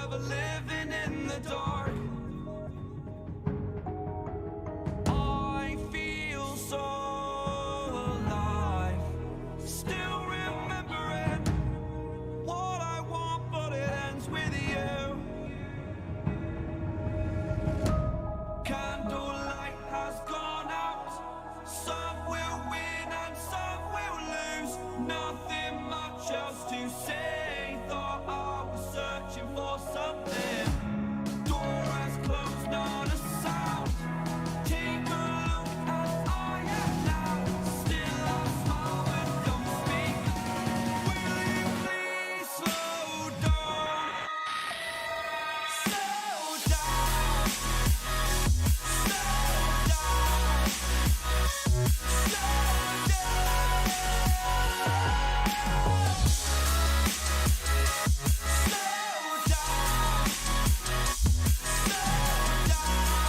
forever living in the dark. I feel so alive, still remembering what I want, but it ends with you. Candlelight has gone out. Some will win and some will lose. Nothing much else to say. Thought I was searching for something. Door has closed, not a sound. Take a look as I am now. Still I smile but don't speak. Will you please slow down? Slow down. Slow down.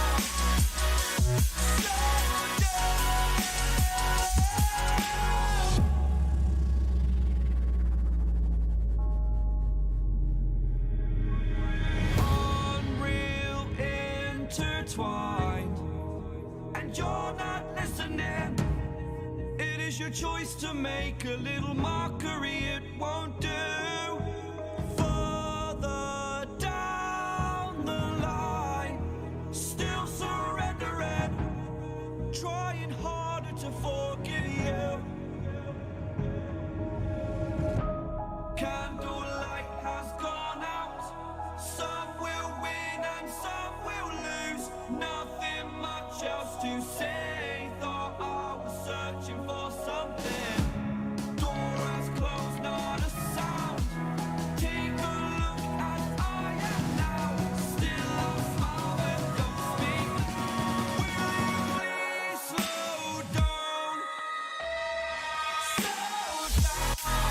Slow Unreal intertwined, and you're not listening. It is your choice to make a little mockery, it won't do. Further down the line, still surrendering, trying harder to forgive you. Candlelight has gone out. Some will win and some will lose. Nothing much else to say. Thought I was searching for something. Door has closed, not a sound. Take a look as I am now. Still I smile but don't speak. Will you please slow down? Slow down.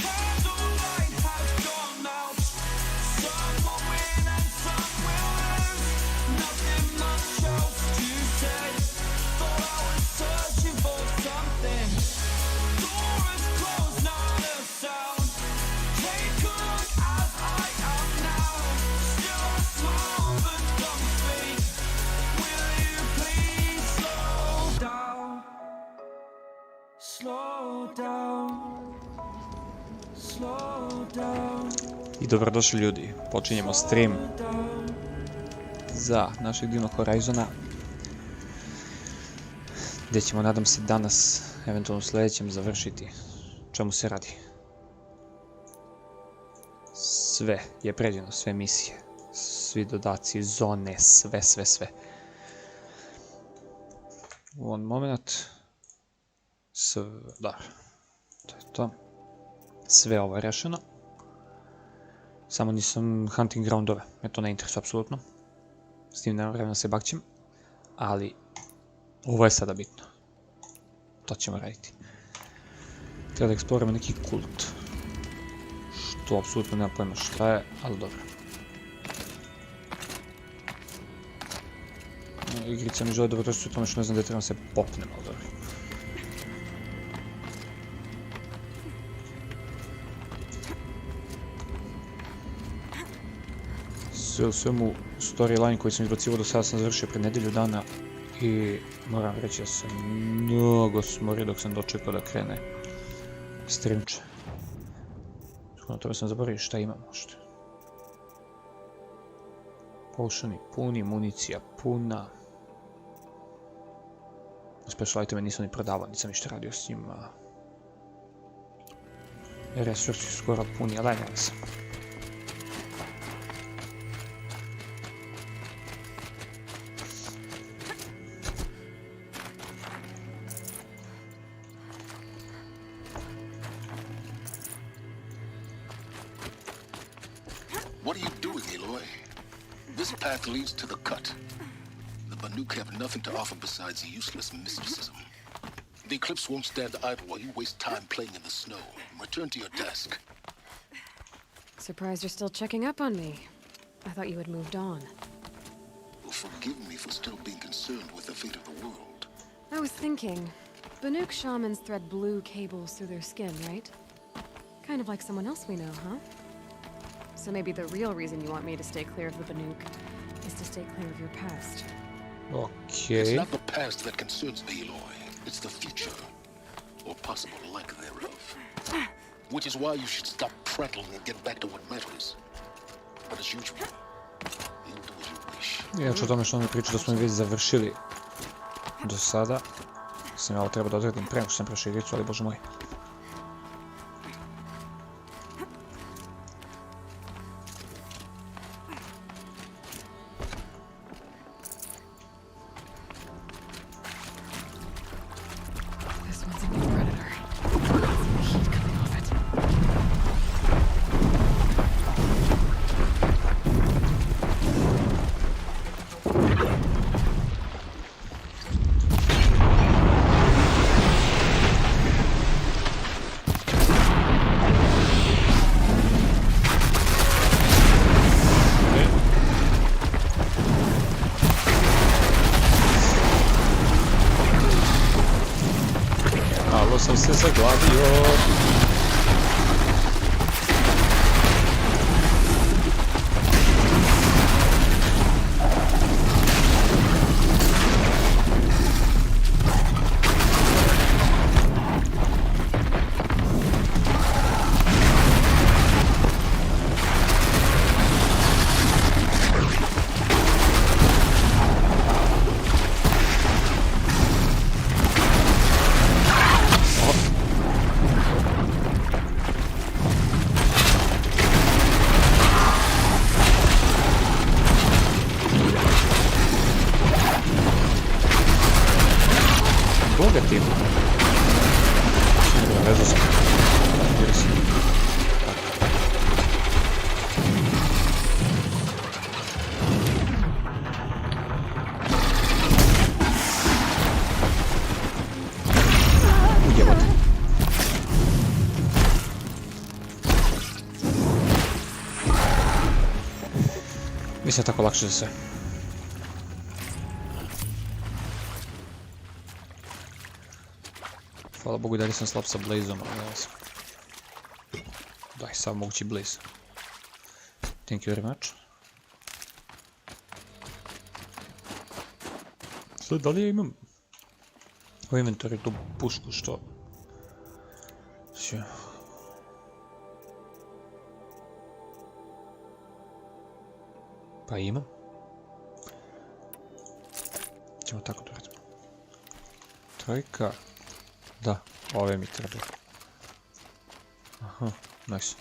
Candlelight has gone out. Some will win and some will lose. Nothing much else to say. Thought I was searching for something. Door is closed, not a sound. Take a look as I am now. Still I smile but don't speak. Will you please slow down? Slow down. Slow down. I dobrodošli ljudi, počinjemo stream za našeg divnog Horizona, gdje ćemo, nadam se, danas, eventualno sljedećem, završiti. Čemu se radi? Sve je pređeno, sve misije, svi dodaci, zone, sve. One moment. Da, to je to. Sve ovo je rešeno. Samo nisam hunting groundove, me to ne interesuje apsolutno. S tim nema vremena se bakćem, ali ovo je sada bitno. To ćemo raditi. Treba da eksploramo neki kult. Što apsolutno nema pojma šta je, ali dobro. Igrica mi žele dobrodošli u tome što ne znam da trebam se popnem, ali dobro. Sve u svemu, storyline koji sam izbacivao do sada sam završio pred nedelju dana i moram reći da sam mnogo smorio dok sam dočekao da krene streamče. Skoro tome sam zaboravio šta imam možda. Potioni puni, municija puna. Special iteme nisam ni prodavao, nisam ništa radio s njima. Resursi su skoro puni, ali nema se. What are you doing, Aloy? This path leads to the cut. The Banuk have nothing to offer besides useless mysticism. The Eclipse won't stand idle while you waste time playing in the snow. Return to your desk. Surprised you're still checking up on me. I thought you had moved on. Well, forgive me for still being concerned with the fate of the world. I was thinking, Banuk shamans thread blue cables through their skin, right? Kind of like someone else we know, huh? So maybe the real reason you want me to stay clear of the Banuk is to stay clear of your past. It's Okay. not the past that concerns me, Eloy. It's the future, or possible lack thereof. Which is why you should stop prattling and get back to what matters. But as usual, you'll do as you wish. Inače o tome što oni pričaju da smo već završili do sada. Sam ja ovo treba da odredim pre nego što sam prešao igricu, ali bože moj. This one's a new predator. I can see the heat coming off it. Malo sam se zaglavio. Boga ti. Vezu sam. Gdje si? Ujebate. Mislim tako lakše za sve. Hvala Bogu da nisam slab sa Blazom, ali ja sam. Daj, sav mogući Blaze. Thank you very much. Sad, da li ja imam u inventory tu pušku što... Pa imam. Ćemo tako to radimo. Trojka. Da, ove mi treba. Aha, nice.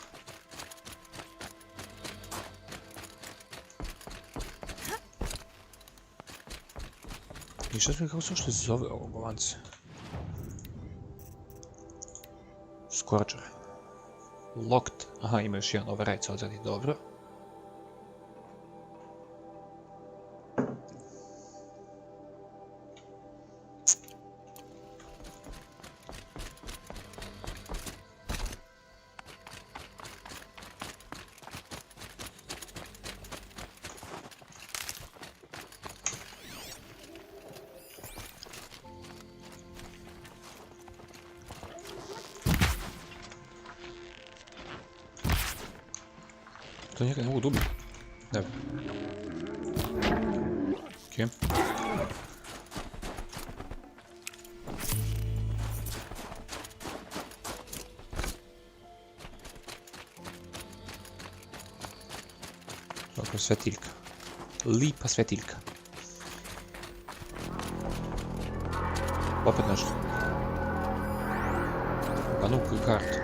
I šta mi kako se uopšte zove ovo golance? Scorcher. Locked. Aha, ima još jedan override sa odzadi, dobro. To njega ne mogu dubiti. Evo. Okej. Dobro, svetiljka. Lipa svetiljka. Opet nešto. Banuk kartu.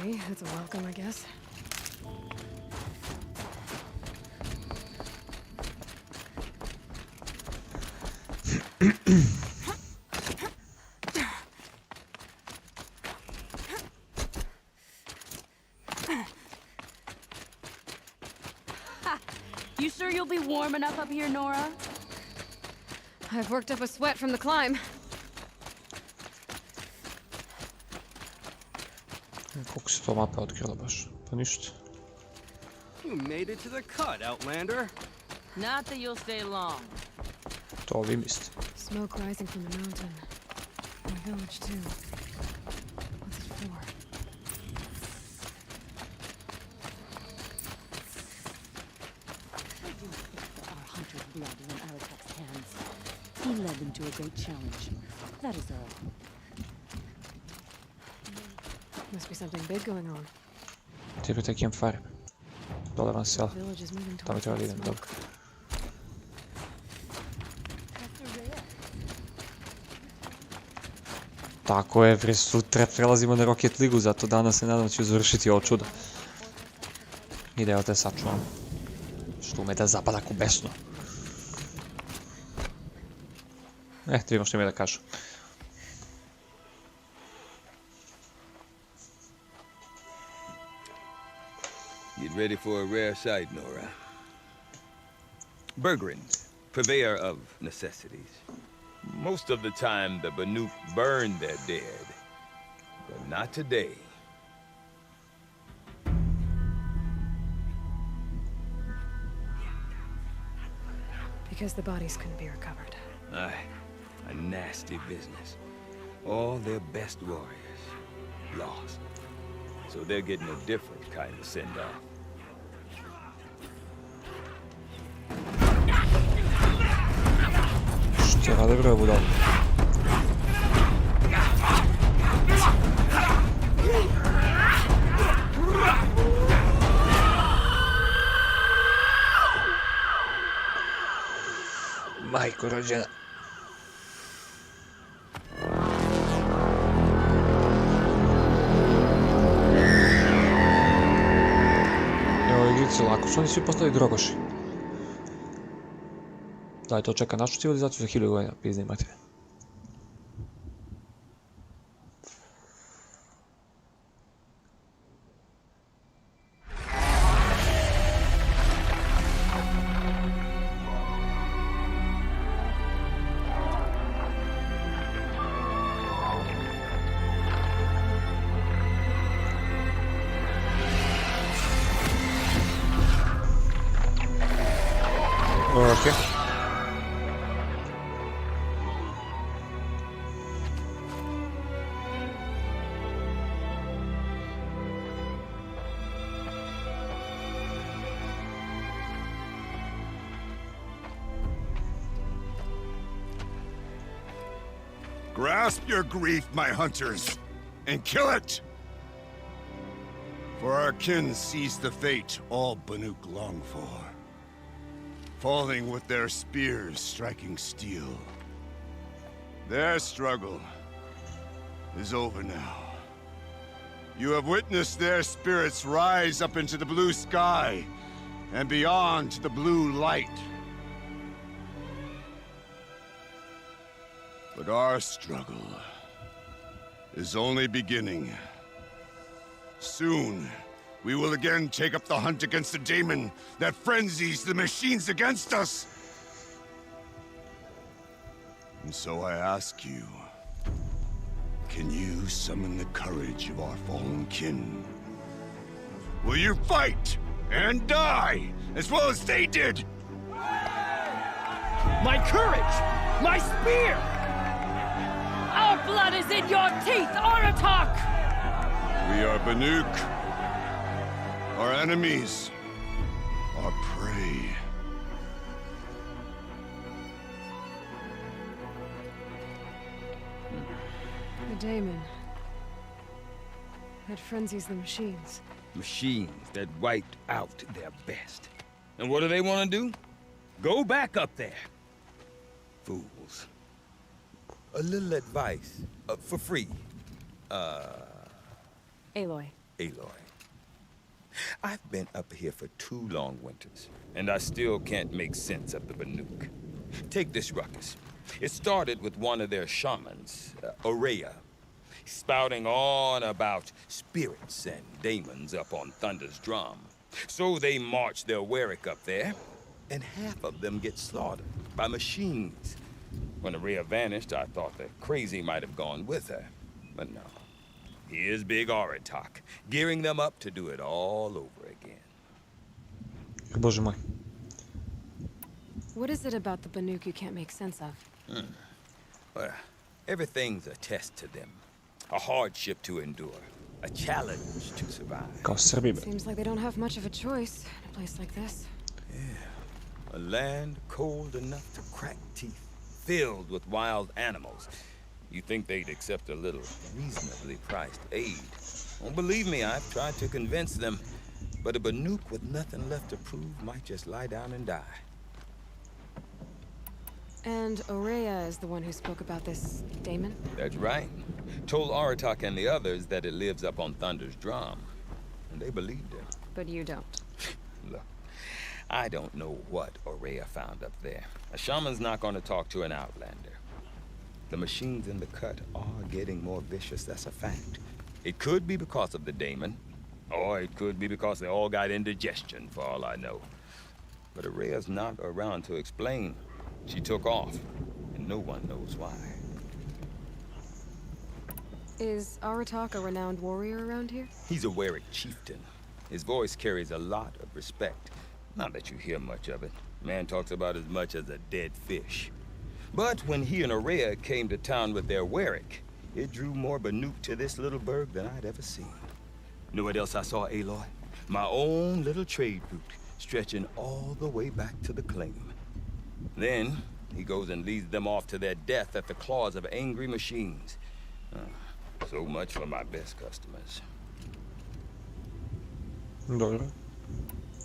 Okay, that's a welcome, I guess. You sure you'll be warm warming up here, Nora? I've worked up a sweat from the climb. Koliko se to mape otkrilo baš? Pa ništa. You made it to the cut, Outlander. Not that you'll stay long. To vi mislite. Smoke rising from the mountain. And a village, too. What's it for? Our hunter's blood is in Aratak's hands. He led them to a great challenge. That is all. Must be something big going on. Tirujte campfire. Dole vam sela. The village is moving Tamo towards treba da that idem, dobro. smoke. Tako je, vre, sutra prelazimo na Rocket Ligu, zato danas se nadam da ću završiti ovo čudo. I da evo te sačuvam. Što ume da zapada ku besno. Da vidimo što ima da kažu. Get ready for a rare sight, Nora. Bergrin, purveyor of necessities. Most of the time, the Banuk burn their dead. But not today. Because the bodies couldn't be recovered. Aye, a nasty business. All their best warriors lost. So they're getting a different kind of send-off. Što rade bre budal? Majko rođena. Evo igrice, lako su oni svi postali drogoši. Da li to čeka našu civilizaciju za 1000 godina, pizde imate. Okej. Grasp your grief, my hunters, and kill it! For our kin sees the fate all Banuk long for. Falling with their spears striking steel. Their struggle is over now. You have witnessed their spirits rise up into the blue sky and beyond to the blue light. But our struggle is only beginning. Soon, we will again take up the hunt against the daemon that frenzies the machines against us. And so I ask you, can you summon the courage of our fallen kin? Will you fight and die as well as they did? My courage! My spear! Our blood is in your teeth, Aratak! We are Banuk. Our enemies are prey. The daemon. That frenzies the machines. Machines that wiped out their best. And what do they want to do? Go back up there. Fools. A little advice, for free. Aloy. Aloy. I've been up here for 2 long winters, and I still can't make sense of the Banuk. Take this ruckus. It started with one of their shamans, Orea, spouting on about spirits and daemons up on Thunder's drum. So they marched their Warwick up there, and half of them get slaughtered by machines. When Araya vanished, I thought the crazy might have gone with her. But no. Here's Big Aratak, gearing them up to do it all over again. Боже мой. What is it about the Banuk you can't make sense of? Well, everything's a test to them. A hardship to endure. A challenge to survive. Kao Srbibe. Seems like they don't have much of a choice in a place like this. Yeah. A land cold enough to crack teeth, filled with wild animals. You think they'd accept a little reasonably priced aid. Well, believe me, I've tried to convince them. But a Banuk with nothing left to prove might just lie down and die. And Araya is the one who spoke about this daemon? That's right. Told Aratak and the others that it lives up on Thunder's drum. And they believed her. But you don't. Look, I don't know what Araya found up there. A shaman's not going to talk to an outlander. The machines in the cut are getting more vicious, that's a fact. It could be because of the daemon, or it could be because they all got indigestion, for all I know. But Araya's not around to explain. She took off, and no one knows why. Is Aratak a renowned warrior around here? He's a Warwick chieftain. His voice carries a lot of respect. Not that you hear much of it. Man talks about as much as a dead fish. But when he and Araya came to town with their Warwick, it drew more Banuk to this little burg than I'd ever seen. You know what else I saw, Aloy? My own little trade route, stretching all the way back to the claim. Then, he goes and leads them off to their death at the claws of angry machines. So much for my best customers. Dobro.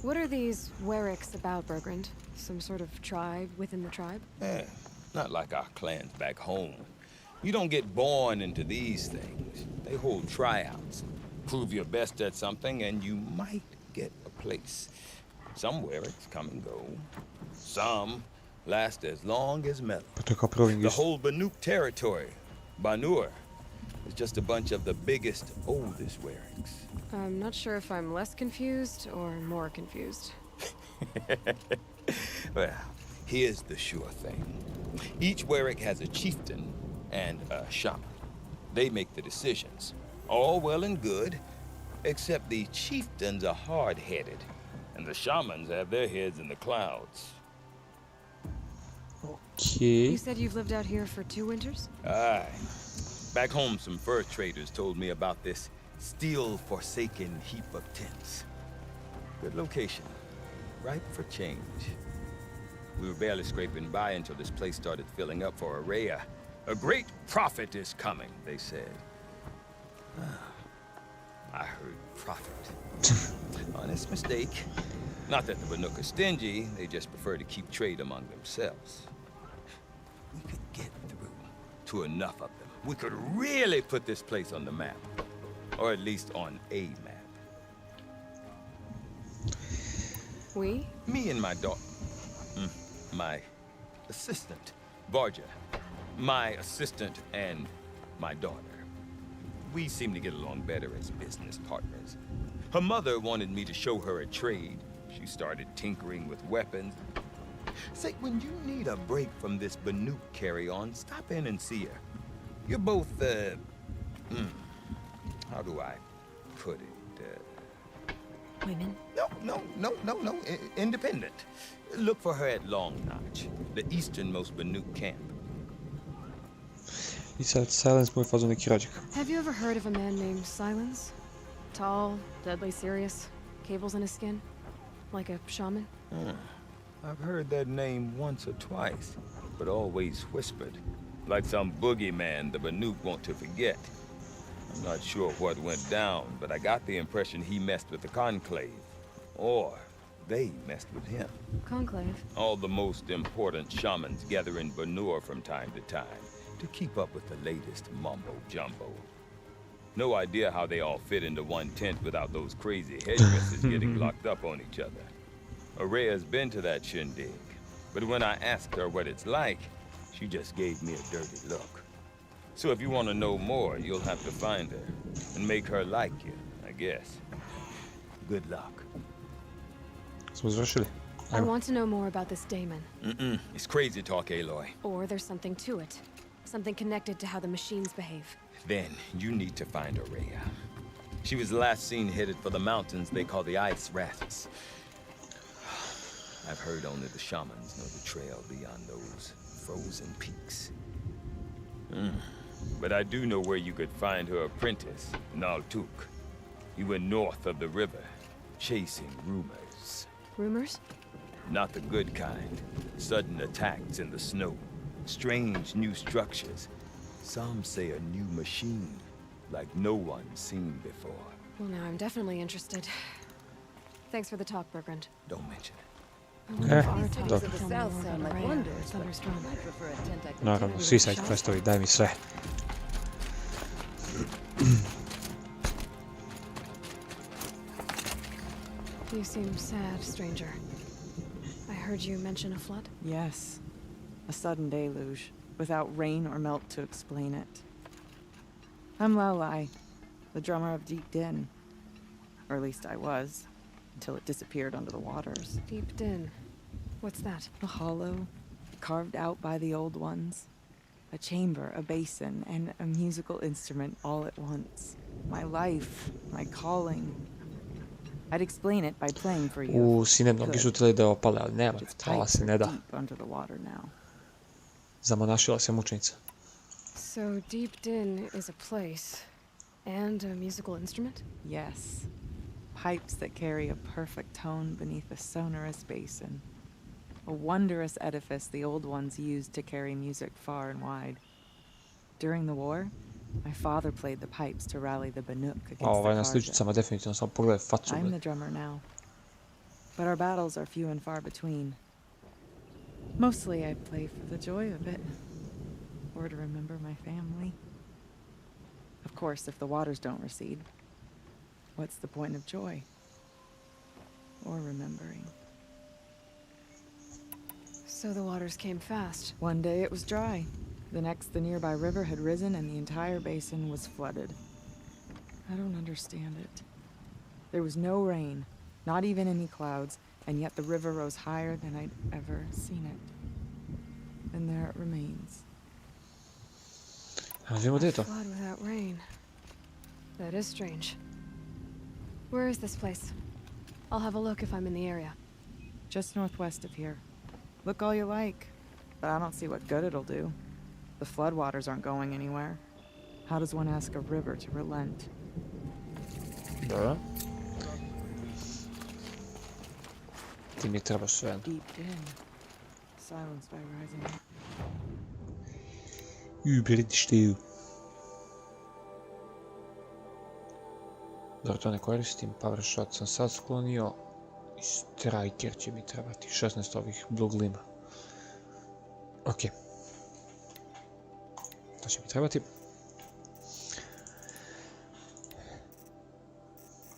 What are these Warwicks about, Bergrand? Some sort of tribe within the tribe? Not like our clans back home. You don't get born into these things. They hold tryouts. Prove your best at something and you might get a place. Some Warwicks come and go. Some last as long as metal. Pa to je kao proving The isto. whole Banuk territory, Banur, is just a bunch of the biggest, oldest Warwicks. I'm not sure if I'm less confused or more confused. Well, here's the sure thing. Each Warwick has a chieftain and a shaman. They make the decisions. All well and good, except the chieftains are hard-headed, and the shamans have their heads in the clouds. Okej. You said you've lived out here for 2 winters? Aye. Back home, some fur traders told me about this steel-forsaken heap of tents. Good location. Ripe for change. We were barely scraping by until this place started filling up for Araya. A great prophet is coming, they said. I heard prophet. Honest mistake. Not that the Banuk are stingy, they just prefer to keep trade among themselves. We could get through to enough of them. We could really put this place on the map. Or at least on a map. We? Me and my daughter. My assistant, Varja. My assistant and my daughter. We seem to get along better as business partners. Her mother wanted me to show her a trade. She started tinkering with weapons. Say, when you need a break from this Banuk carry-on, stop in and see her. You're both, how do I put it? Women? No. Independent. Look for her at Long Notch, the easternmost Banuk camp. I sad Silence mu je fazon neki rođak. Have you ever heard of a man named Silence? Tall, deadly serious, cables in his skin? Like a shaman? I've heard that name once or twice, but always whispered. Like some boogeyman the Banuk want to forget. I'm not sure what went down, but I got the impression he messed with the Conclave. Or they messed with him. Conclave? All the most important shamans gather in Banur from time to time to keep up with the latest mumbo-jumbo. No idea how they all fit into one tent without those crazy headdresses getting locked up on each other. Araya's been to that shindig, but when I asked her what it's like, she just gave me a dirty look. So if you want to know more, you'll have to find her and make her like you, I guess. Good luck. Smo završili. I want to know more about this Damon. It's crazy talk, Aloy. Or there's something to it. Something connected to how the machines behave. Then you need to find Aurea. She was last seen headed for the mountains they call the Ice Rafts. I've heard only the shamans know the trail beyond those frozen peaks. But I do know where you could find her apprentice, Naltuk. He went north of the river, chasing rumors. Rumors? Not the good kind. Sudden attacks in the snow. Strange new structures. Some say a new machine, like no one's seen before. Well, now I'm definitely interested. Thanks for the talk, Bergrand. Don't mention it. I wonder if our These talk cities will of the tell me south more sound about like Rhea, wonders, but Thunderstorm. I prefer a tent I can Naravno, svi side questovi, daj mi sve. You seem sad, stranger. I heard you mention a flood? Yes. A sudden deluge, without rain or melt to explain it. I'm Lalai, the drummer of Deep Din. Or at least I was, until it disappeared under the waters. Deep Din. What's that? A hollow, carved out by the old ones. A chamber, a basin, and a musical instrument all at once. My life, my calling. I'd explain it by playing for you. Sine, mnogi su htjeli da je opale, ali nema, Its to pipes se are ne da. deep under the water now. Zamonašila se mučenica. So Deep Din is a place and a musical instrument? Yes. Pipes that carry a perfect tone beneath a sonorous basin. A wondrous edifice the old ones used to carry music far and wide. During the war, my father played the pipes to rally the Banuk against the Na Karja. sličicama definitivno, samo pogledaj facu. I'm the drummer now. But our battles are few and far between. Mostly I play for the joy of it. Or to remember my family. Of course, if the waters don't recede, what's the point of joy? Or remembering? So the waters came fast. One day it was dry. The next, the nearby river had risen and the entire basin was flooded. I don't understand it. There was no rain, not even any clouds, and yet the river rose higher than I'd ever seen it. And there it remains. A vidimo gdje je to. Flood without rain. That is strange. Where is this place? I'll have a look if I'm in the area. Just northwest of here. Look all you like, but I don't see what good it'll do. The floodwaters aren't going anywhere. How does one ask a river to relent? Dobro. Ti mi trebaš sve. Deep in, silenced by rising. Überdišteju. Dobro, to ne koristim. Power shot sam sad sklonio. I striker će mi trebati. 16 ovih blue glima. Ok. To će mi trebati.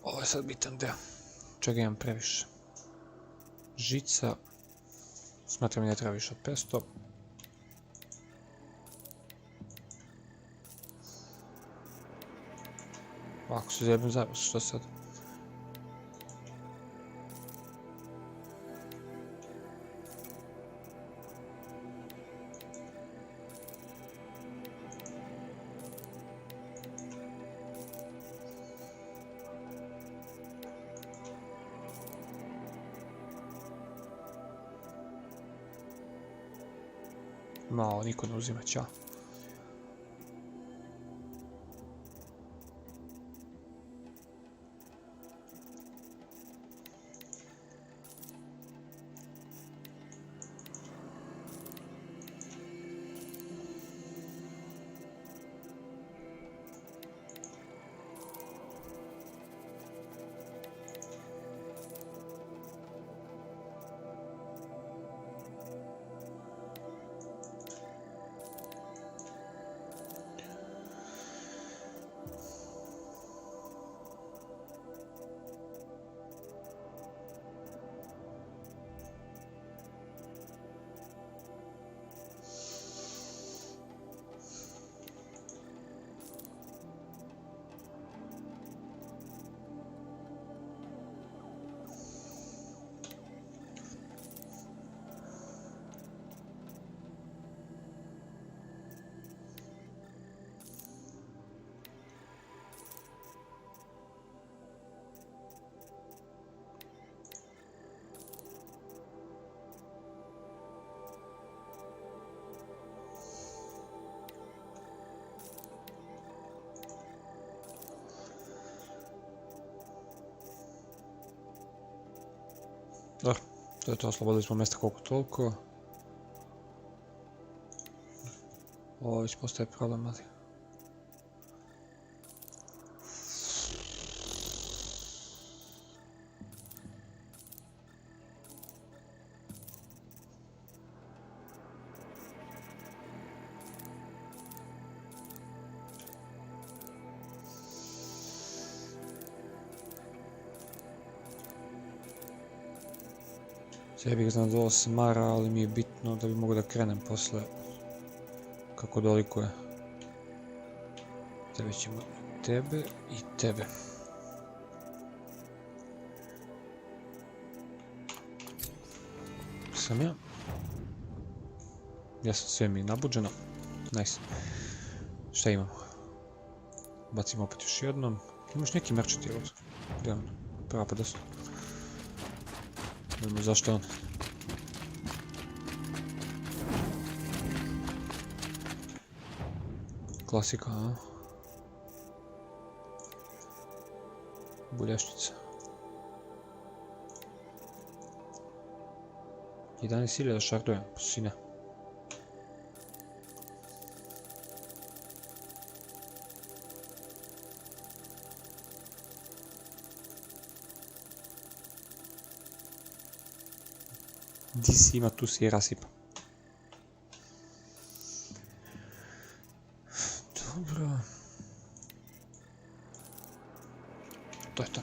Ovo je sad bitan deo. Čega imam previše. Žica. Smatram mi ne treba više od 500. Ovako se zjebim zavus, što sad? Malo, niko ne uzima, ćao. Dobro, to je to, oslobodili smo mjesta koliko toliko. Ovo već postaje problem, ali... Sve bih znao da ovo smara, ali mi je bitno da bi mogu da krenem posle kako dolikuje. Tebe ćemo tebe i tebe. Sam ja. Ja sam sve mi nabuđeno. Nice. Šta imamo? Bacimo opet još jednom. Imaš neki merčati ovdje. Gdje on? Prava pa desno. Vidimo zašto on. Klasika, a? Buljašnica. 11.000 šardujem, sine. Di si ima, tu si je rasipa. Dobro. To je to.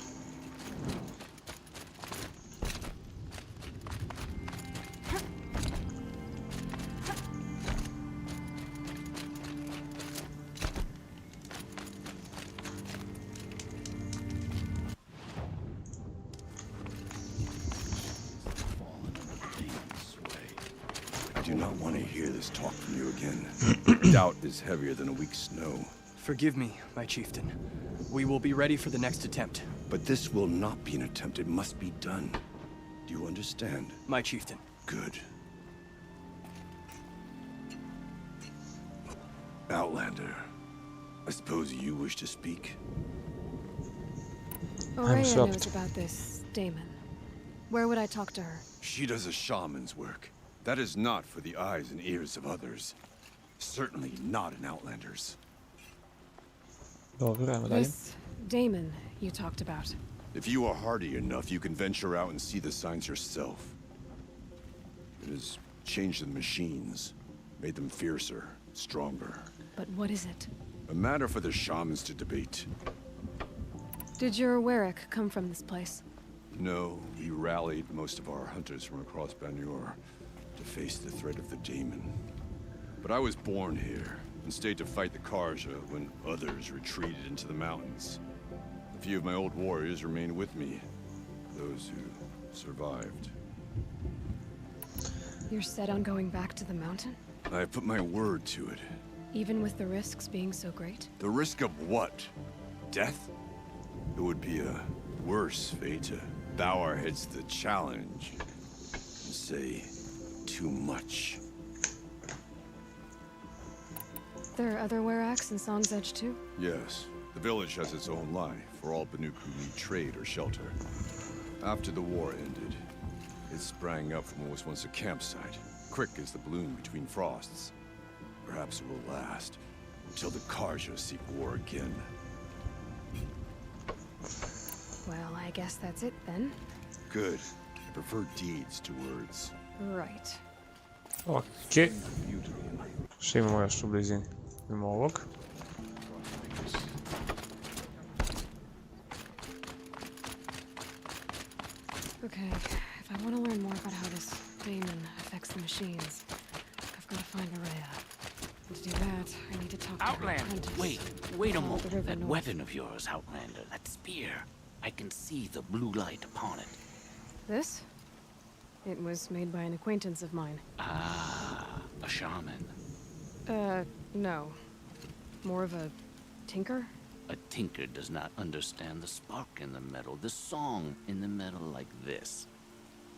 I do not want to hear this talk from you again. Doubt is heavier than a week's snow. Forgive me, my chieftain. We will be ready for the next attempt. But this will not be an attempt. It must be done. Do you understand? My chieftain. Good. Outlander, I suppose you wish to speak? Aurea shocked. knows about this Damon. Where would I talk to her? She does a shaman's work. That is not for the eyes and ears of others. Certainly not an Outlander's. Dobro, ajmo dalje. This Damon you talked about. If you are hardy enough, you can venture out and see the signs yourself. It has changed the machines, made them fiercer, stronger. But what is it? A matter for the shamans to debate. Did your Warwick come from this place? No, we rallied most of our hunters from across Banur to face the threat of the Daemon. But I was born here and stayed to fight the Karja when others retreated into the mountains. A few of my old warriors remained with me, those who survived. You're set on going back to the mountain? I have put my word to it. Even with the risks being so great? The risk of what? Death? It would be a worse fate to bow our heads to the challenge and say too much. There are other Warracks in Song's Edge too? Yes, the village has its own life for all Banuk who need trade or shelter. After the war ended, it sprang up from what was once a campsite, quick as the bloom between frosts. Perhaps it will last until the Karja seek war again. Well, I guess that's it then. Good. I prefer deeds to words. Right. Okej. Šta imamo još u blizini? Imamo ovog. Okay, if I want to learn more about how this Damon affects the machines, I've got to find Aurea. And to do that, I need to talk to her Outlander, apprentice. wait a Follow the moment. river That north. weapon of yours, Outlander, that spear. I can see the blue light upon it. This? It was made by an acquaintance of mine. Ah, a shaman. No. More of a tinker? A tinker does not understand the spark in the metal, the song in the metal like this.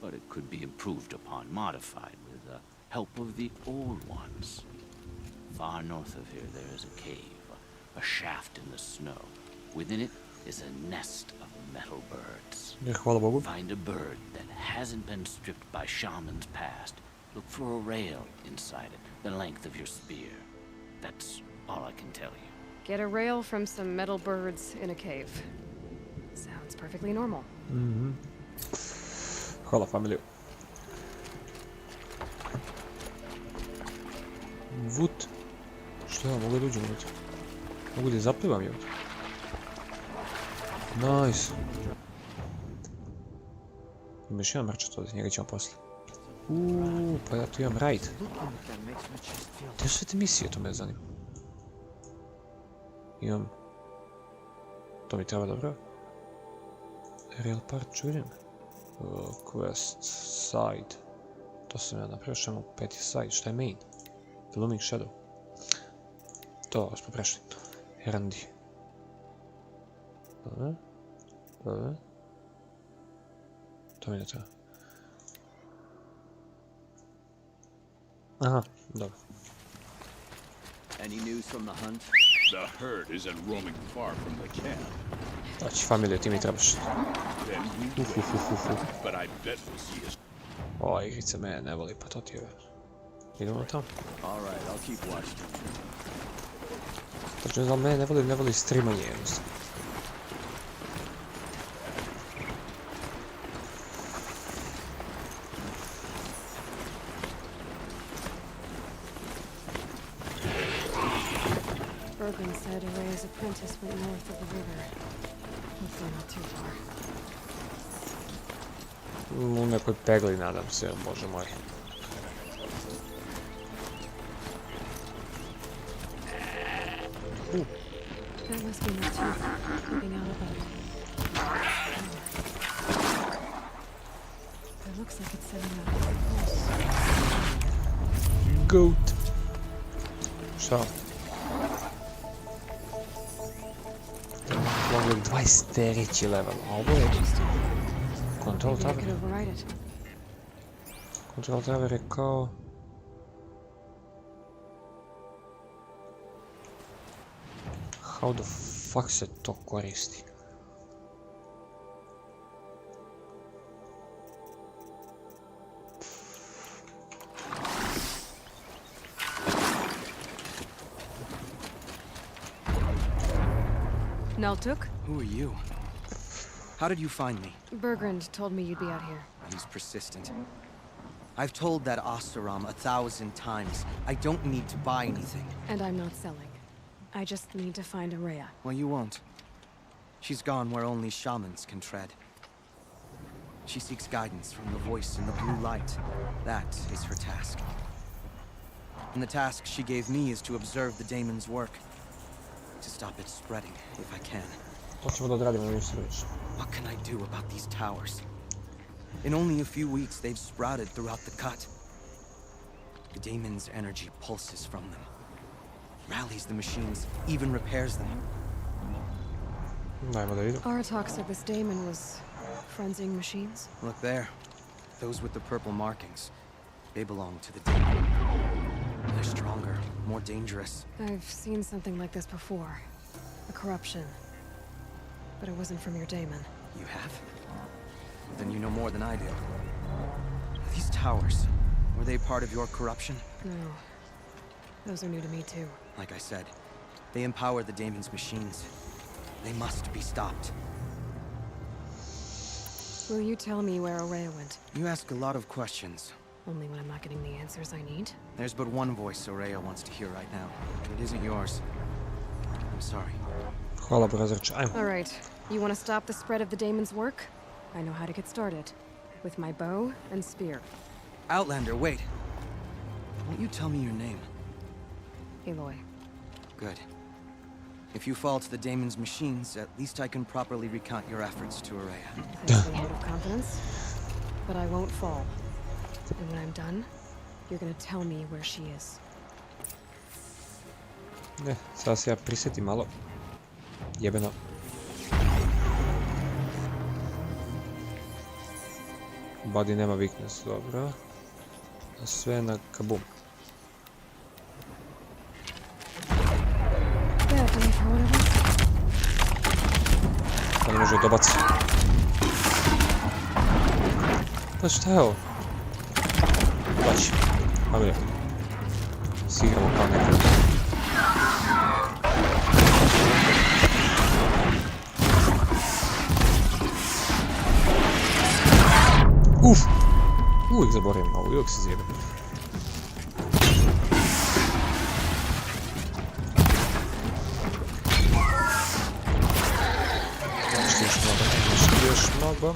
But it could be improved upon, modified with the help of the old ones. Far north of here, there is a cave, a shaft in the snow. Within it, is a nest of metal birds. Hvala Bogu. Find a bird that hasn't been stripped by shamans past. Look for a rail inside it, the length of your spear. That's all I can tell you. Get a rail from some metal birds in a cave. Sounds perfectly normal. Hvala familiju. Vut. Što ja mogu da uđem unutra? Mogu da zaplivam je ovdje. Nice. Ima još jedan mrčat ovdje, njega ćemo poslije. Pa ja tu imam raid. Gdje su sve te misije, to me zanima. Imam... To mi treba dobro. Real part čurim. Quest, side. To sam ja napravio, što imam peti side, šta je main? The Looming Shadow. To smo prešli. Erandi. To mi ne treba. Aha, dobro. Any news from the hunt? The herd isn't roaming far from the camp. Znači, familiju, ti mi trebaš. Then we will. But I bet we'll see us. Ova igrica me ne voli, pa to ti je. Idemo tamo. All right, I'll keep watching. Tačno znam, ne voli streamanje jednostavno. Bergen said Array's apprentice went north of the river. Hopefully not too far. U nekoj pegli, nadam se, bože moj. That must be my tooth looking out above. It looks like it's setting out a pulse. Goat. Šta? Mogli 23. level, a ovo je... Control Maybe I Tower. could override it. Control Tower je kao... How the fuck se to koristi? Neltuk? Who are you? How did you find me? Bergrand told me you'd be out here. He's persistent. I've told that Oseram 1,000 times. I don't need to buy anything. And I'm not selling. I just need to find Araya. Well, you won't. She's gone where only shamans can tread. She seeks guidance from the voice in the blue light. That is her task. And the task she gave me is to observe the daemon's work. To stop it spreading, if I can. What can I do about these towers? In only a few weeks, they've sprouted throughout the cut. The daemon's energy pulses from them. Rallies the machines, even repairs them. Aratok said this daemon was frenzying machines. Look there. Those with the purple markings. They belong to the daemon. They're stronger, more dangerous. I've seen something like this before. A corruption. But it wasn't from your daemon. You have? Then you know more than I do. These towers, were they part of your corruption? No. Those are new to me too. Like I said, they empower the daemon's machines. They must be stopped. Will you tell me where Araya went? You ask a lot of questions. Only when I'm not getting the answers I need? There's but one voice Araya wants to hear right now. And it isn't yours. I'm sorry. Alright. You want to stop the spread of the daemon's work? I know how to get started. With my bow and spear. Outlander, wait. Won't you tell me your name? Aloy. Good. If you fall to the daemon's machines, at least I can properly recount your efforts to Araya. That's a vote of confidence. But I won't fall. And when I'm done, you're gonna tell me where she is. Ne, sad se ja prisjetim malo. Jebeno. Body nema weakness, dobro. Sve na kabum. može dobaci. Pa šta je ovo? Baći. Pa gdje? Sigramo kao neko. Uf! Uvijek zaboravim ovo, uvijek se zjebem. Još mnogo.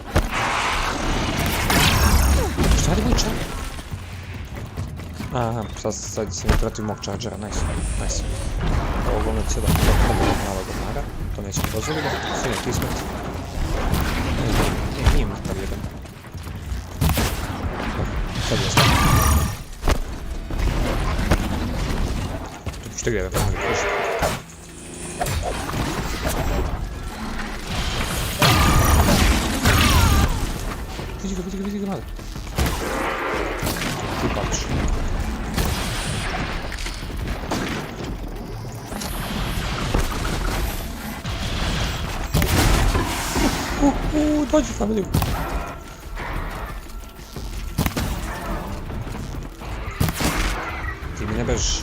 Šta radi moj čar? Aha, sad se mi protiv mog čarđera, nice. Ovo gledam cijela malo gornara, to nećemo dozvoliti, sve neki smrti. Nije mrtav jedan. Sad je smrti. Što gleda, kako mi pušta. Vidi ga, malo. Ti pališ. Dođi familiju. Ti mi ne bežiš.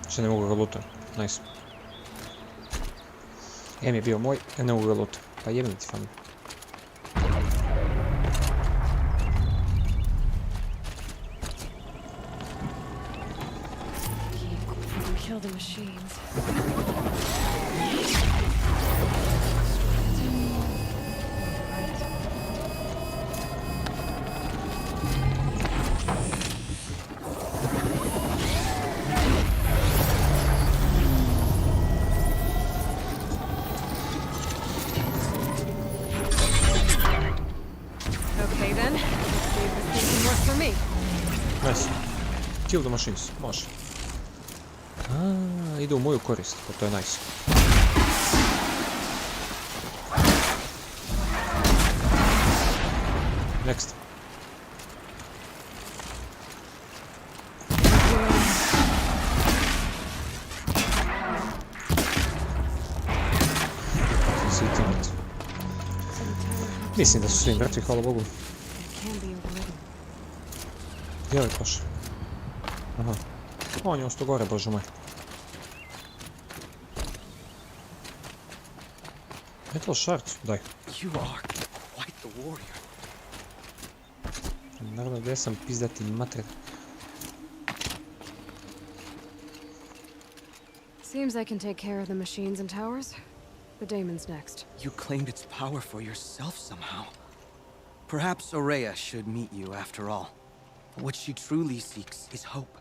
Što ne mogu ga lutam. Nice. M je bio moj, a ne mogu ga lutam. Pa jebim ti familiju. Kill the machines. Okay then, let's see if this thing can work for me. Nice. Kill the machines, može. Ide u moju korist, pa to je nice. Next. Svi timati. Mislim da su svi mrtvi, hvala Bogu. Gdje je ovaj prošao? Aha. On je ostao gore, bože moj. Metal Shard, daj. You are quite the warrior. Naravno, gdje sam pizdati mater. Seems I can take care of the machines and towers. The daemon's next. You claimed its power for yourself somehow. Perhaps Aurea should meet you after all. What she truly seeks is hope.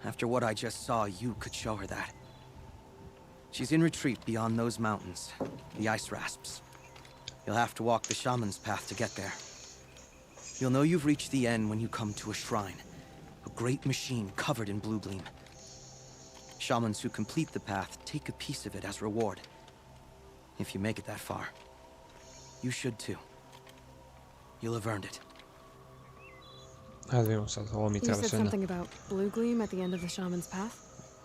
After what I just saw, you could show her that. She's in retreat beyond those mountains, the ice rasps. You'll have to walk the shaman's path to get there. You'll know you've reached the end when you come to a shrine, a great machine covered in blue gleam. Shamans who complete the path take a piece of it as reward. If you make it that far, you should too. You'll have earned it. Ajde vidimo sad, ovo mi You treba said sve something about blue gleam at the end of the shaman's path?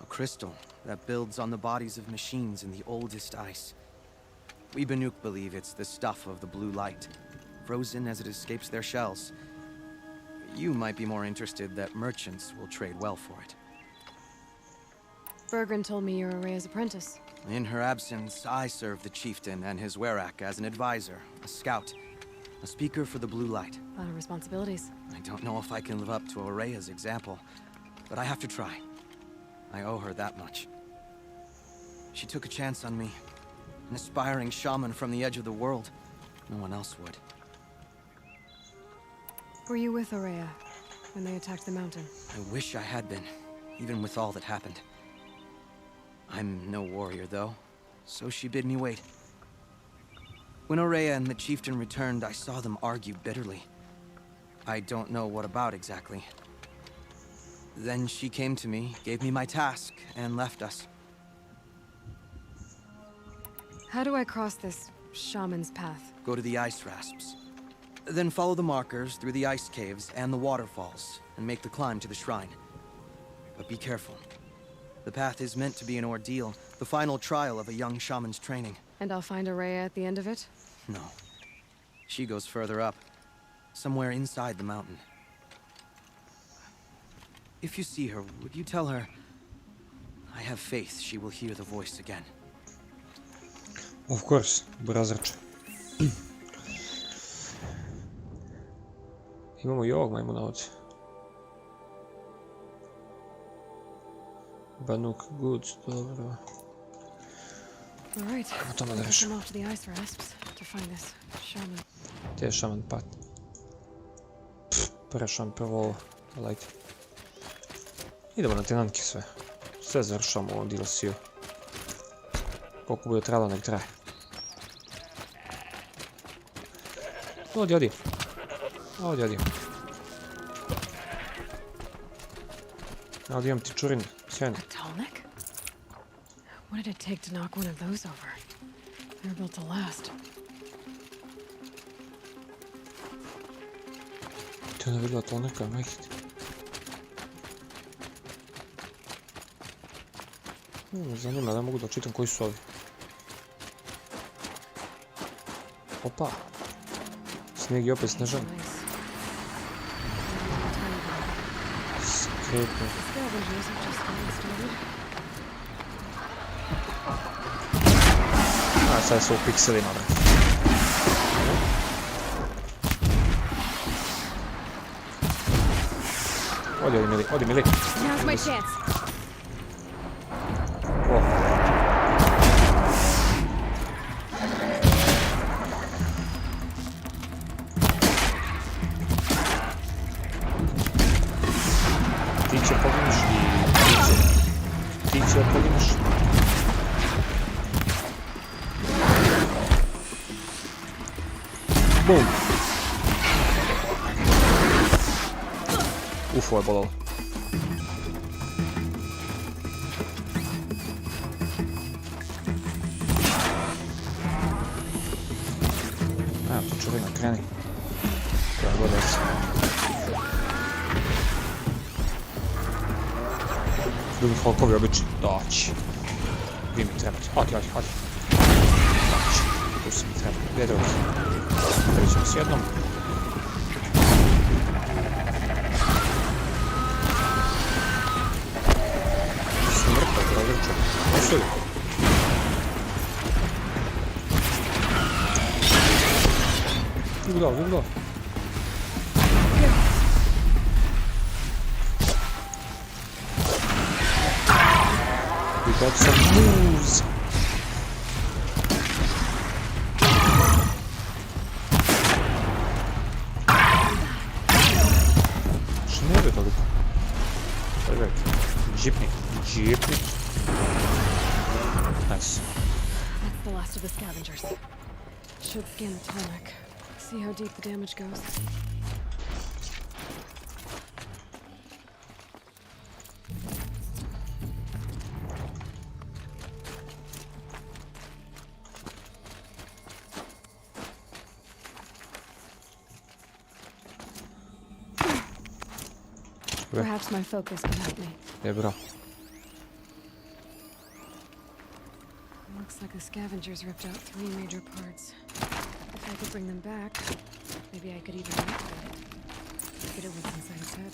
A crystal that builds on the bodies of machines in the oldest ice. We Banuk believe it's the stuff of the blue light, frozen as it escapes their shells. You might be more interested that merchants will trade well for it. Bergren told me you're Aurea's apprentice. In her absence, I serve the chieftain and his werak as an advisor, a scout, a speaker for the blue light. A lot of responsibilities. I don't know if I can live up to Aurea's example, but I have to try. I owe her that much. She took a chance on me, an aspiring shaman from the edge of the world. No one else would. Were you with Aurea when they attacked the mountain? I wish I had been, even with all that happened. I'm no warrior, though, so she bid me wait. When Aurea and the chieftain returned, I saw them argue bitterly. I don't know what about exactly. Then she came to me, gave me my task, and left us. How do I cross this shaman's path? Go to the ice rasps. Then follow the markers through the ice caves and the waterfalls, and make the climb to the shrine. But be careful. The path is meant to be an ordeal, the final trial of a young shaman's training. And I'll find Araya at the end of it? No. She goes further up, somewhere inside the mountain. If you see her, would you tell her, I have faith she will hear the voice again? Of course, brazrač. Imamo i ovog majmuna ovdje. Banuk Goods, dobro. Alright, Ajmo tamo da I'm rešimo. off to the ice rasps to find this shaman. Gdje je šaman pat? Prešam prvo ovo, lajte. Idemo na tenantke sve. Sve završamo u ovom DLC-u. Koliko bude trebalo, nek traje. Odi, odi. Odi, odi. Ovdje imam ti čurin, sjajno. Tonic? What did it take to knock one of those over? They're built to last. Ti ona vidjela tonika, majhiti. Me zanima, da mogu da čitam koji su ovi. Opa. Snijeg je opet snežan. Skretno. Scavengers have just gotten started. A, sad su u pikselima, bre. Odi, odi, mili, odi, mili. Now's my chance. O. Ti će pogineš i ti će pogineš. Bum. Uf, ovo je bolalo. Evo, to čurina, kreni. Koja god da se. Drugi Hulkovi obični. Doći. Vi mi trebate. Odi, odi, odi. Doći. Tu si mi treba. Gdje je drugi? Krećemo s jednom. Smrta, prozrača. Osuvi. Ugdao, ugdao. We got some moves. Što ne ide toliko? Perfect. Jeepney. Jeepney. Nice. That's the last of the scavengers. Should scan the tonic. See how deep the damage goes. Perhaps my focus can help me. Je, bro. Looks like the scavengers ripped out 3 major parts. If I could bring them back, maybe I could even activate it. Get it what's inside its head.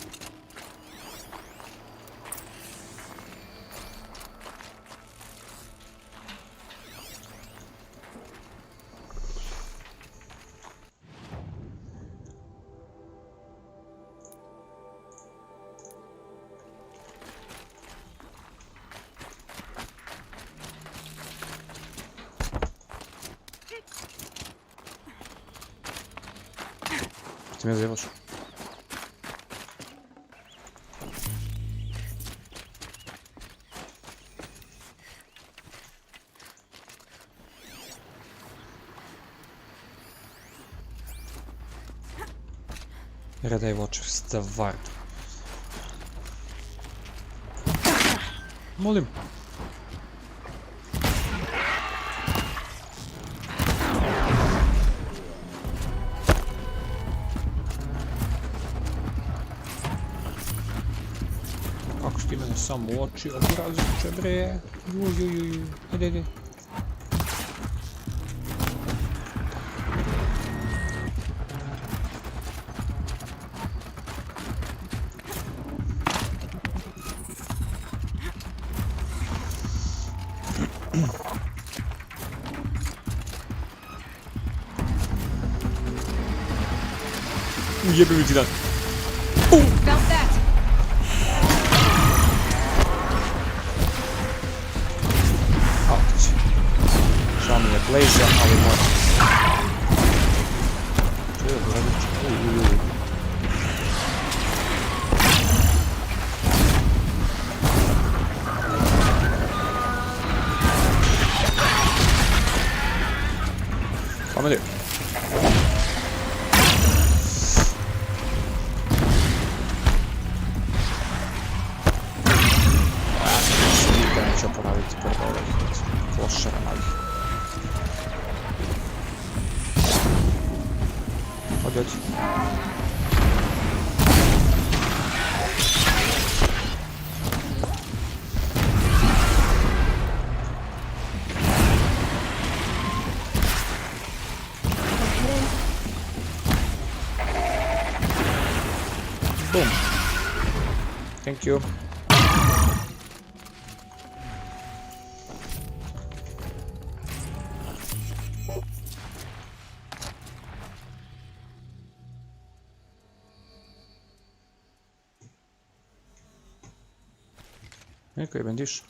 Ti me zjebaš. Redaj oči, stvarno. Molim. Ako Pusti mene samo u oči, obraziće bre. Jujujuju, ide. Ujebe mi ti dan. Felt that. Otići. Žao mi je Blaze, ali moram. Kom du. Neću oporaviti prvo ovih klošara malih. Odi. Boom. Thank you. Neko je bendiš.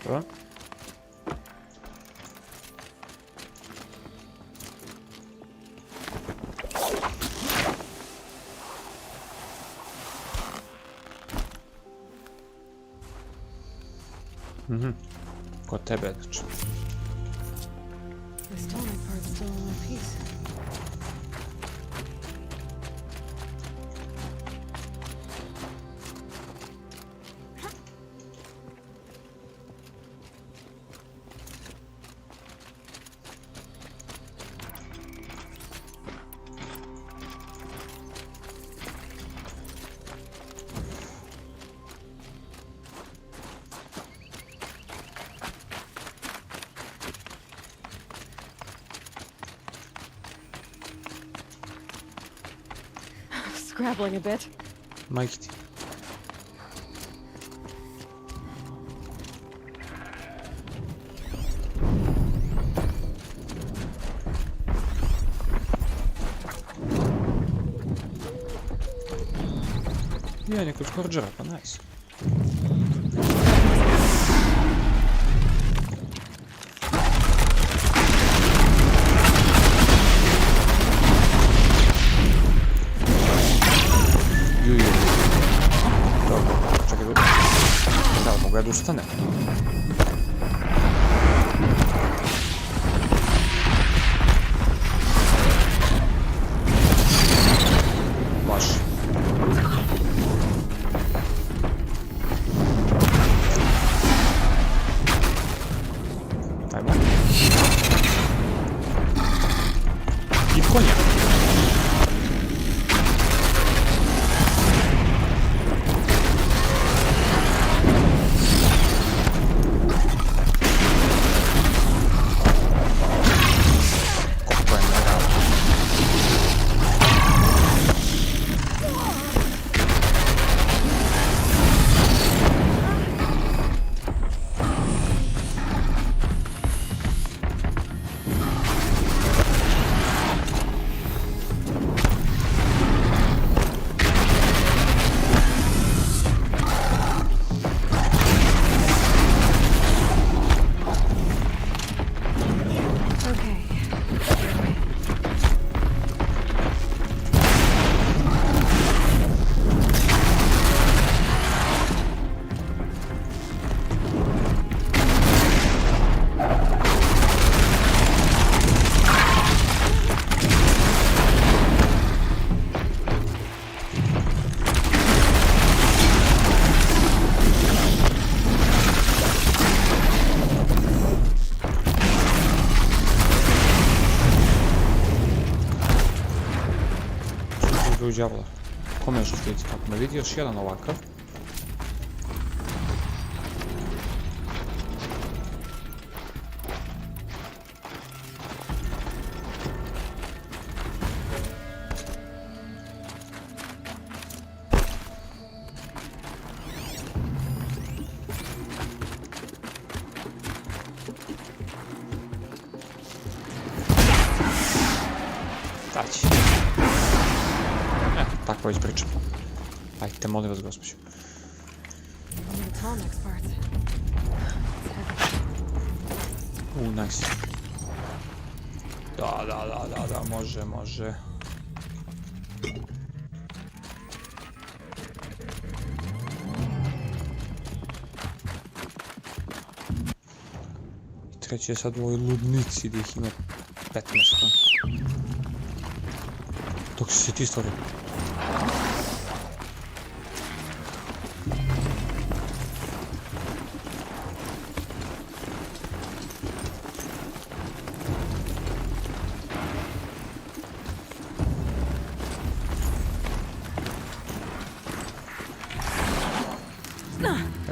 Dobro. Kod tebe, znači. The stomach part's still in one piece. Scrabbling a bit. Majke ti. Ja, nekog horđera, pa nice. Da ustane. Baš. Ajmo. I konja. djavola. Kome još štiti? Ako me vidi još jedan ovakav. Taći. Tako već pričam. Ajte, molim vas, gospođo. Nice. Da, može. I treći je sad u ovoj ludnici gdje ih ima 15. Dok se ti stvari.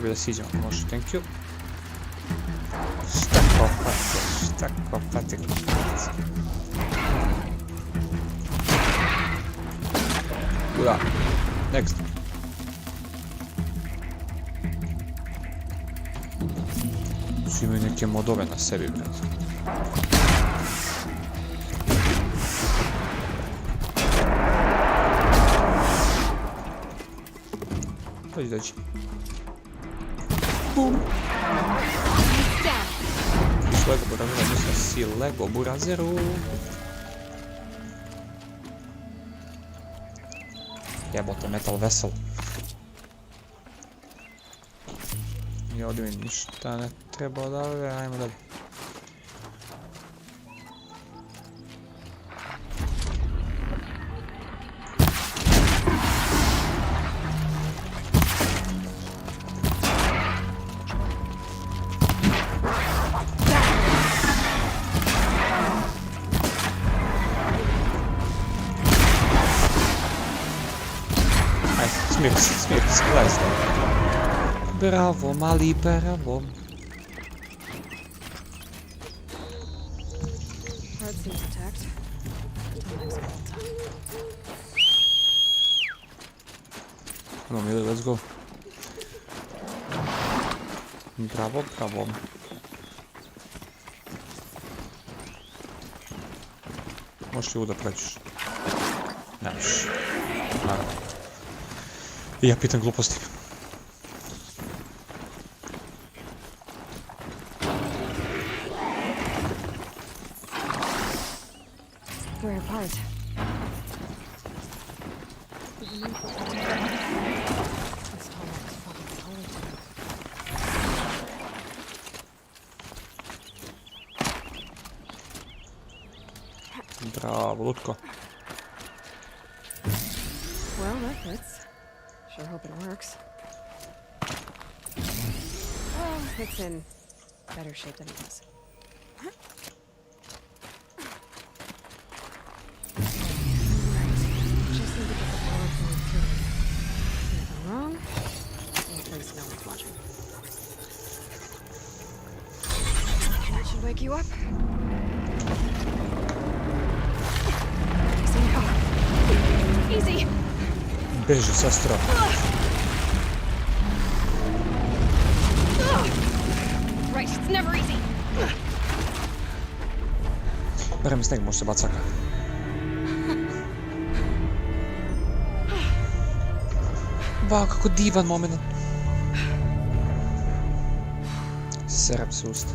Da siđemo, može, thank you. Šta kopate. Da, next. Svi imaju neke modove na sebi, bret. Dođi. Bum! Lego burazeru, mislim si Lego burazeru. Jebote, metal vesel. I ovdje mi ništa ne treba odavde, ajmo dalje. Smiri se, gledaj se. Bravo, mali, bravo. Come on, Millie, let's go. Bravo. Možeš li ovo da pređeš? Nemaš. Naravno. I ja pitam gluposti. We're apart. Bravo, lutko. Well, that fits. Sure hope it works. Well, it's in better shape than it was. Right. Just need to get the power going through. If I'm wrong, at least no one's watching. That should wake you up. Easy now. Easy. Beži, sestro. Right, it's never easy. Berem sneg, može se bacaka. Wow, kako divan moment. Serem se usta.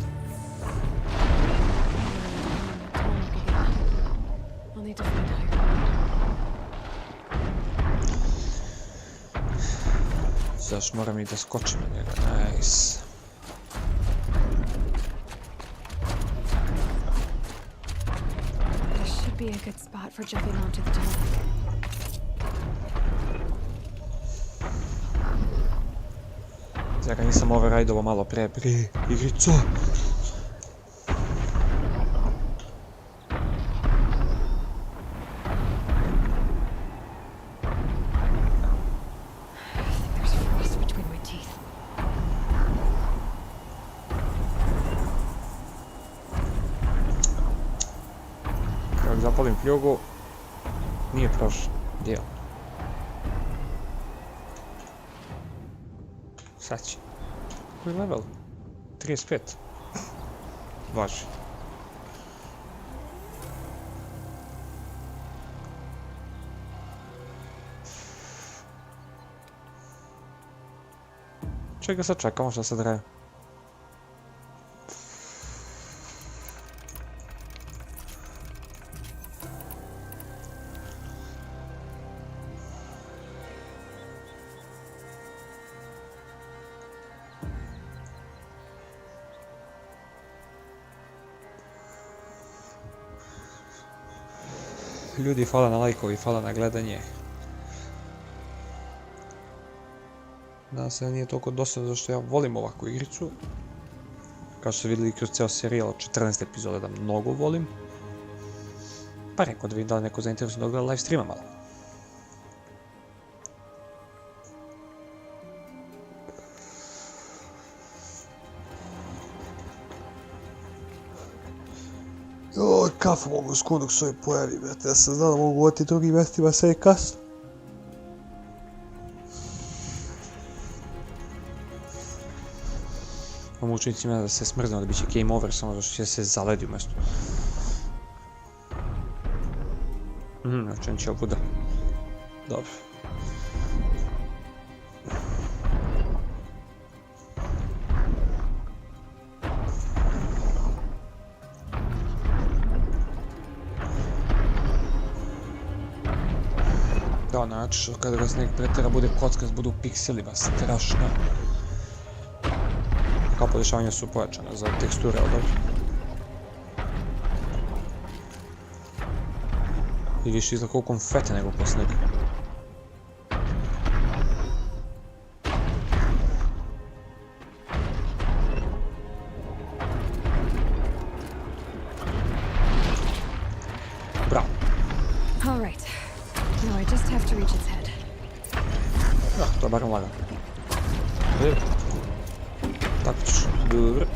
I'll need to find higher. Zaš moram i da skočim na njega, nice. This should be a good spot for jumping onto the top. Zaka nisam overrideovo malo pre igrico. Polim pljugu. Nije prošlo. Dijel. Sad će. Koji level? 35. Važi. Čega sad čekamo, šta sad traje? Ljudi, hvala na lajkovi, hvala na gledanje. Nadam se da nije toliko dosadno zašto ja volim ovakvu igricu. Kao što ste vidjeli kroz ceo serijal od 14 epizoda da mnogo volim. Pa rekao da vidim da li neko zainteresujem da gleda live streama malo. Joj, kafu mogu skoro dok se ovaj pojavi, brate. Ja sam znao da mogu govoriti drugim mjestima, sve je kasno. Ovom učenicima da se smrzno da biće game over, samo zato što će se zaledi u mjestu. Učenić je obuda. Dobro. Da, znači kada ga sneg pretera bude kockas, budu pikselima, strašno. Kao podešavanja su pojačane za teksture, ali dobro. I više izgleda kao konfete nego po snegu. Bravo. All right. Now I just have to reach its head. Da, to je barem lagano. Tako ćeš, dobro.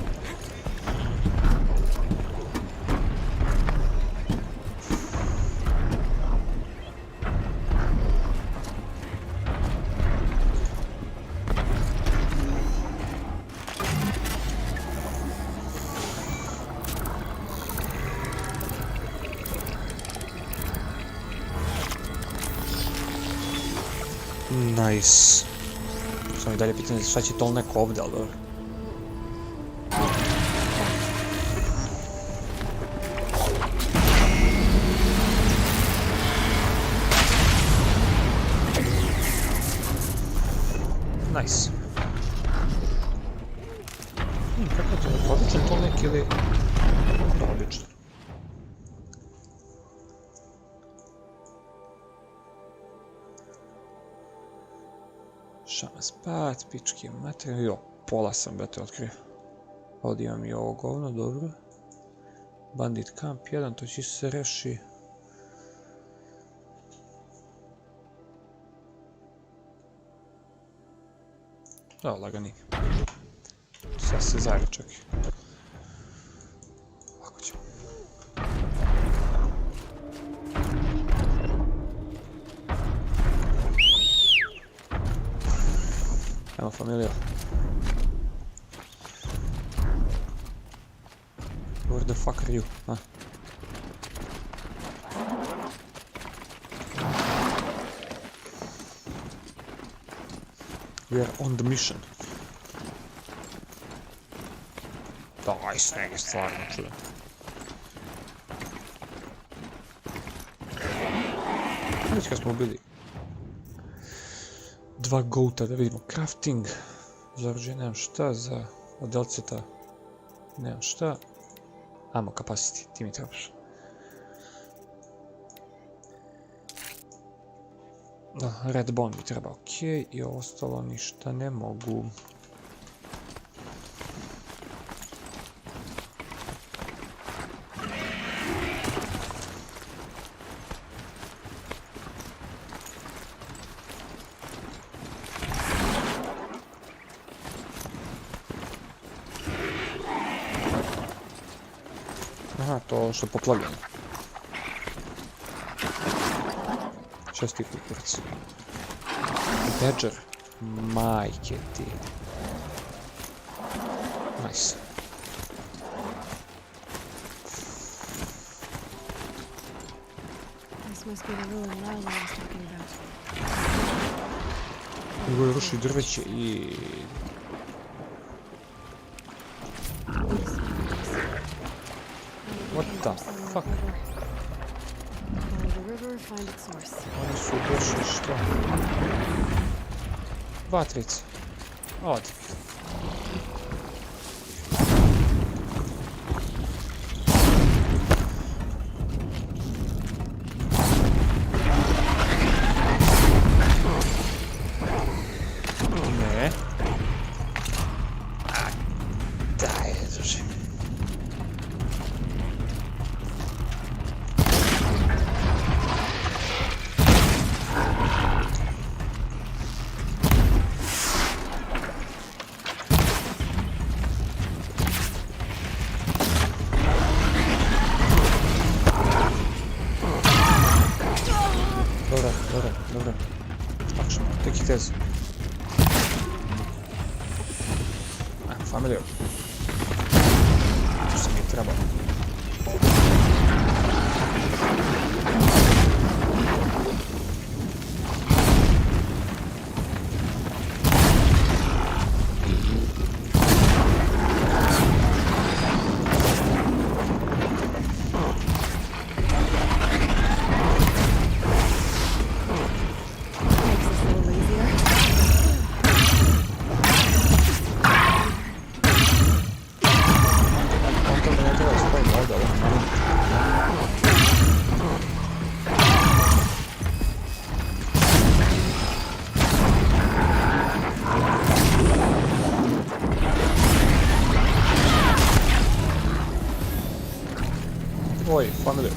Nice. Samo i dalje pitanje šta će to neko ovdje, ali dobro. Nice. Kako je to? Odličan to neki ili... Da, odlično. Šama spat, pički materija. Jo, pola sam brate otkrio. Ovdje imam i ovo govno, dobro. Bandit kamp 1, to će se reši. Da, lagani. Sad se zajedno čekaj. Ovako ćemo. Evo familija. Where the fuck are you? Huh? We are on the mission. Daj, sneg je stvarno čudan. Već kad smo ubili 2 goata, da vidimo crafting. Za oružje nemam šta, za odelceta nemam šta. Ammo capacity, ti mi trebaš. Da, red bone mi treba, okej, i ostalo ništa ne mogu. Aha, to što je poplavljeno. Česti kukurac. Badger. Majke ti. Nice. This must be the ruin Lila was talking about. Ovo je ruši drveće i... What the fuck? Follow the river, find its source. Oni su došli što? Vatrice. Odi. Ne. Daj, druži. Dobra. Action, take it easy. I'm familiar. To sam mi trebao. Makes us a little easier. On to ne treba spojiti ovdje, ovo malo. Oj, familiar.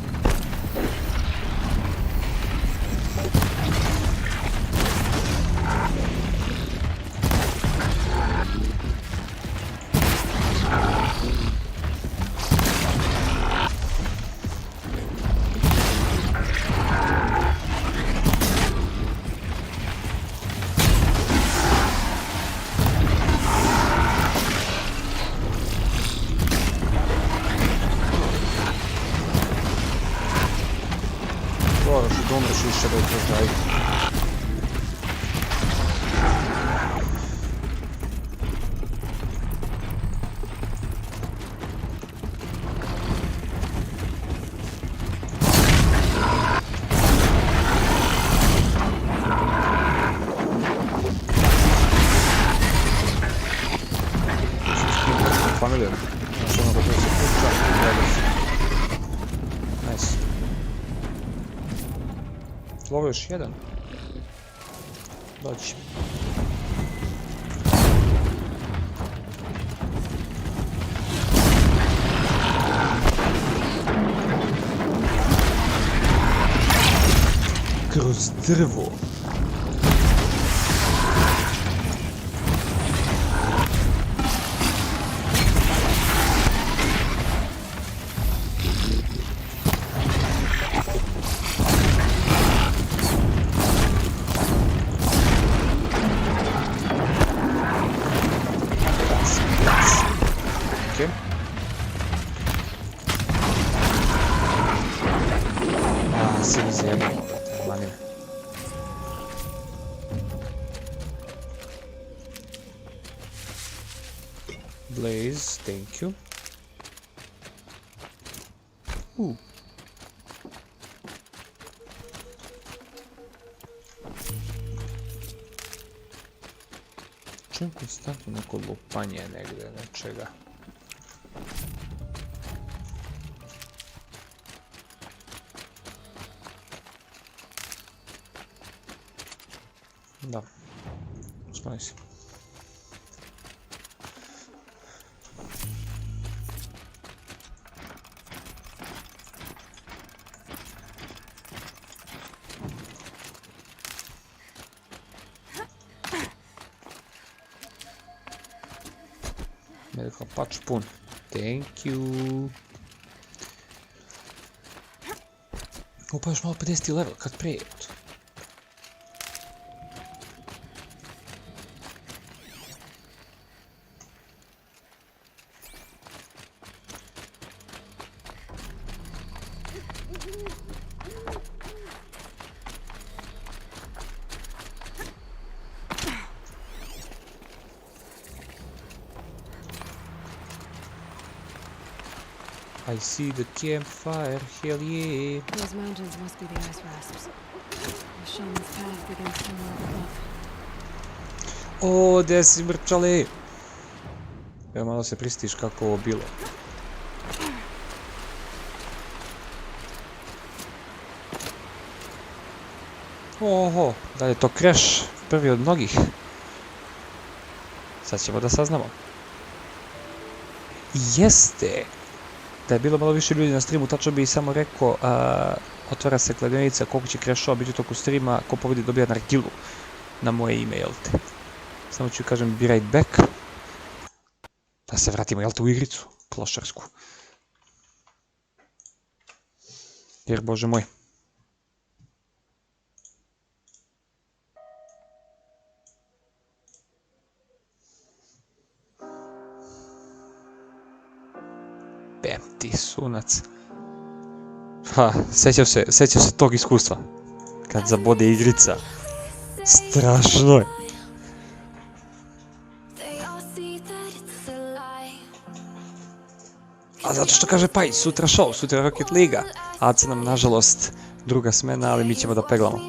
Moraš da umreš više da je to kraj. Familiar. Znaš ono kako se pušta. Nice. Slovo još jedan. Doći. Kroz drvo. Okay. Si mi zjebao, manime. Blaze, thank you. Čujem konstantno neko lupanje negdje, nečega. Da. Uspani si. Medical patch pun. Thank you. Pa još malo 50 level, kad prije. I see the campfire, hell yeah. Those mountains must be the ice rasps. The shaman's path begins somewhere above. O, gdje si mrčale? Evo malo se pristiš kako ovo bilo. Oho, da li je to Crash? Prvi od mnogih. Sad ćemo da saznamo. Jeste! Da je bilo malo više ljudi na streamu, tačno bi samo rekao, otvara se kladionica, koliko će Crashova biti u toku streama, ko pobedi dobija nargilu na moje ime, jel te? Samo ću kažem be right back. Da se vratimo, jel te, u igricu klošarsku. Jer, bože moj. Bem ti sunac. Ha, sjećam se tog iskustva. Kad zabode igrica. Strašno je. A zato što kaže Paj, sutra show, sutra Rocket Liga. AC nam nažalost druga smena, ali mi ćemo da peglamo.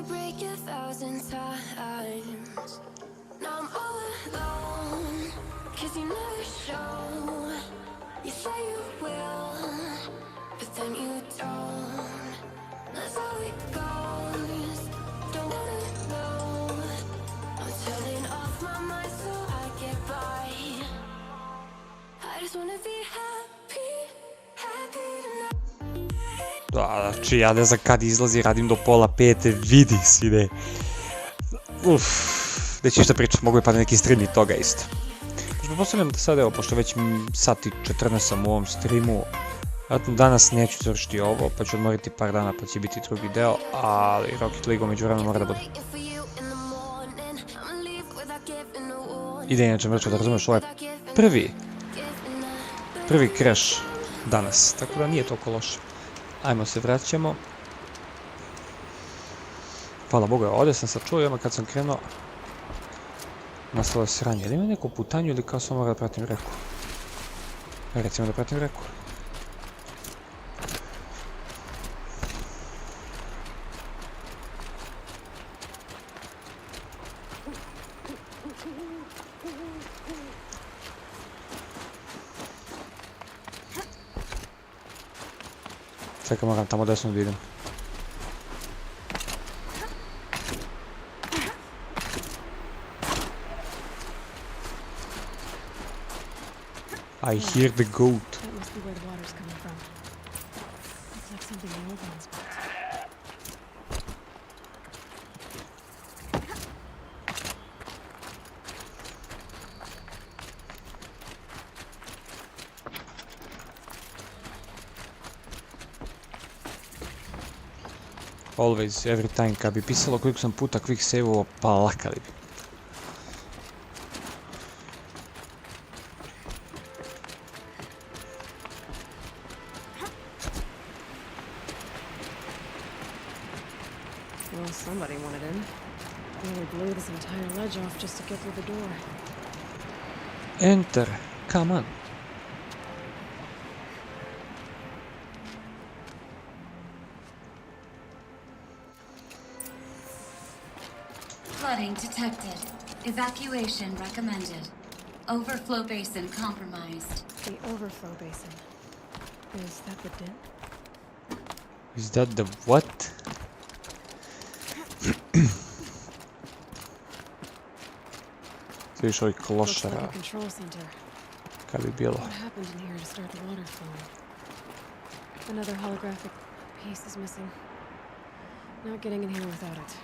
Znači, ja ne znam kad izlazi, radim do 4:30, vidi si ne. Neći ništa pričat, mogu je pa neki stream i toga isto. Pretpostavljam da sad, evo, pošto već sat i 14 sam u ovom streamu, danas neću završiti ovo, pa ću odmoriti par dana pa će biti drugi deo, ali Rocket League među vremena mora da bude. Ide inače mrčo, da razumeš, ovo je prvi crash danas, tako da nije toliko loše. Ajmo se vraćamo. Hvala Bogu, ovdje sam sad čuo i odmah kad sam krenuo nastalo je sranje. Ili ima neku putanju ili kao sam mora da pratim reku? Recimo da pratim reku. Čekaj, moram tamo desno da idem. I hear the goat. That must be where the water's coming from. Looks like something the old ones built. Always, every time, kad bi pisalo koliko sam puta quick save-ovo, pa lakali bi. Well, somebody wanted in. Nearly blew this entire ledge off just to get through the door. Enter, come on. Flooding detected. Evacuation recommended. Overflow basin compromised. The overflow basin. Is that the dip? Is that the what? Sviš ovih klošara. Kad bi bilo. What happened in here to start the water flowing? Another holographic piece is missing. Not getting in here without it.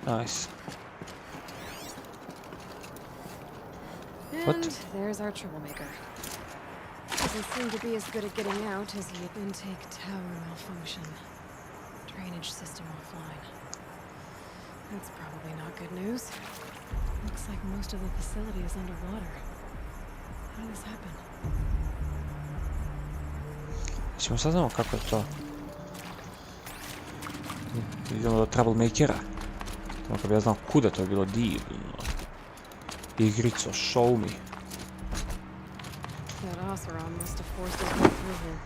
Nice. And what? There's our troublemaker. Doesn't seem to be as good at getting out as the intake tower malfunction. Drainage system offline. That's probably not good news. Looks like most of the facility is underwater. How did this happen? Ćemo saznamo kako je to. Idemo do troublemakera. Tamo kad bi ja znao kuda, to je bilo divno. Igrico, show me. That Oseram must have forced his way through here.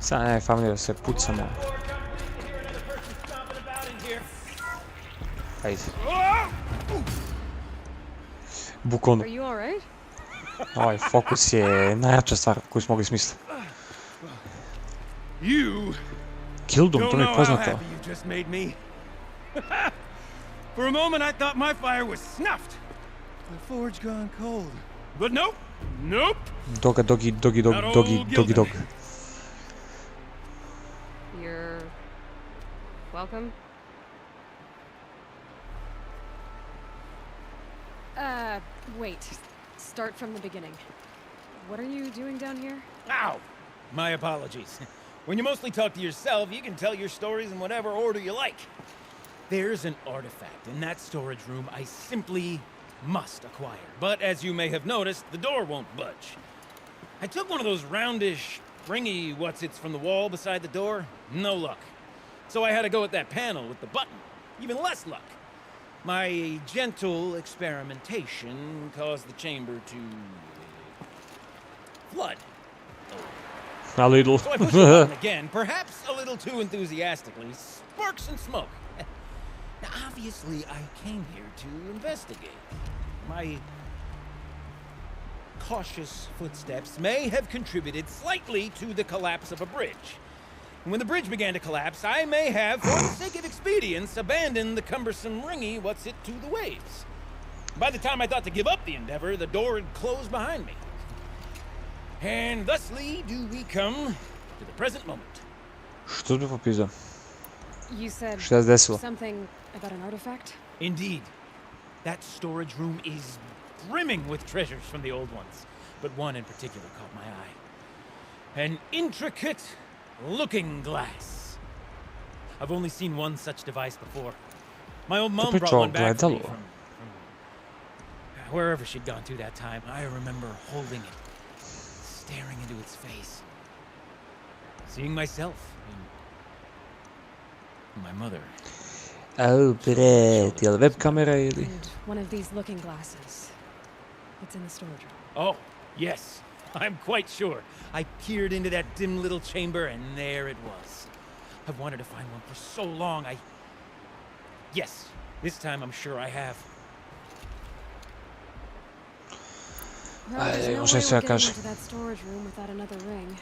Sad najfamilije da se pucamo. Ajde. Bukvalno. Are you alright? Ovaj fokus je najjača stvar koju smo mogli smisliti. You Kildum, to don't mi je know how poznato. happy you just made me. For a moment I thought my fire was snuffed. The forge gone cold. But nope. Nope. Doga, dogi, dogi, dog, Not dogi, old dogi, dog. Gildan. You're welcome. Wait. Start from the beginning. What are you doing down here? Ow! My apologies. When you mostly talk to yourself, you can tell your stories in whatever order you like. There's an artifact in that storage room I simply must acquire. But as you may have noticed, the door won't budge. I took one of those roundish, ringy what's-its from the wall beside the door. No luck. So I had to go with that panel with the button. Even less luck. My gentle experimentation caused the chamber to flood. A little. So I pushed the button again, perhaps a little too enthusiastically. Sparks and smoke. Now, obviously, I came here to investigate. My cautious footsteps may have contributed slightly to the collapse of a bridge. And when the bridge began to collapse, I may have, for the sake of expedience, abandoned the cumbersome ringy what's-it to the waves. By the time I thought to give up the endeavor, the door had closed behind me. And thusly do we come to the present moment. Što bi popisao? You said Šta se desilo? something about an artifact? Indeed. That storage room is brimming with treasures from the old ones, but one in particular caught my eye. An intricate looking glass. I've only seen one such device before. My old mom brought one back for me from wherever she'd gone to that time. I remember holding it, staring into its face, seeing myself and my mother. Oh, bre, je li web kamera ili? And one of these looking glasses. It's in the storage room. Oh, yes. I'm quite sure. I peered into that dim little chamber, and there it was. I've wanted to find one for so long. Yes, this time I'm sure I have. Well, there's Ajde, no može way sve we're getting kaže. into that storage room without another ring.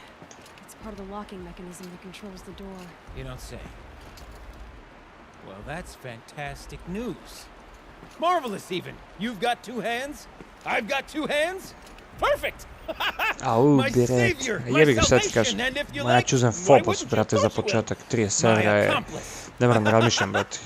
It's part of the locking mechanism that controls the door. You don't say. Well, that's fantastic news. Marvelous, even. You've got two hands. I've got two hands. Perfect! Au, My bre, savior, my jebi ga šta ti salvation, kažem. and if you Ma ja like, ću uzem why Phobos, wouldn't you? brate, Of za course you will. početak. 30 My servera je... accomplice. Ne moram da razmišljam, brate.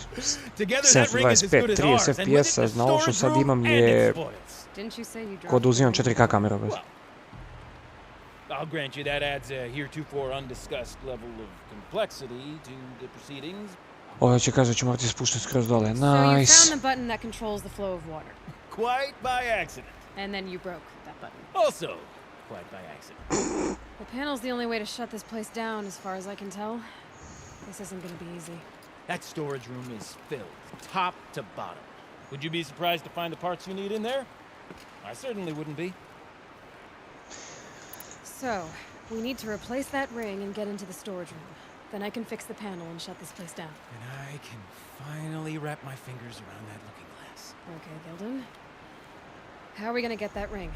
Together that ring is as good 725, as 30 ours, and with it FPS-a, the na ovo što storage sad room imam and je... its spoils. Didn't you say you Ko dropped da uzimam the ring? 4K kameru, brate. Well, I'll grant you that adds a heretofore undiscussed level of complexity to the proceedings. Ovo će kaže da ću morati spuštati skroz dole. So you Nice. found the button that controls the flow of water. Quite by accident. And then you broke that button. Also, quite by accident. The panel's the only way to shut this place down, as far as I can tell. This isn't gonna be easy. That storage room is filled, top to bottom. Would you be surprised to find the parts you need in there? I certainly wouldn't be. So, we need to replace that ring and get into the storage room. Then I can fix the panel and shut this place down. And I can finally wrap my fingers around that looking glass. Okay, Gildan. How are we gonna get that ring?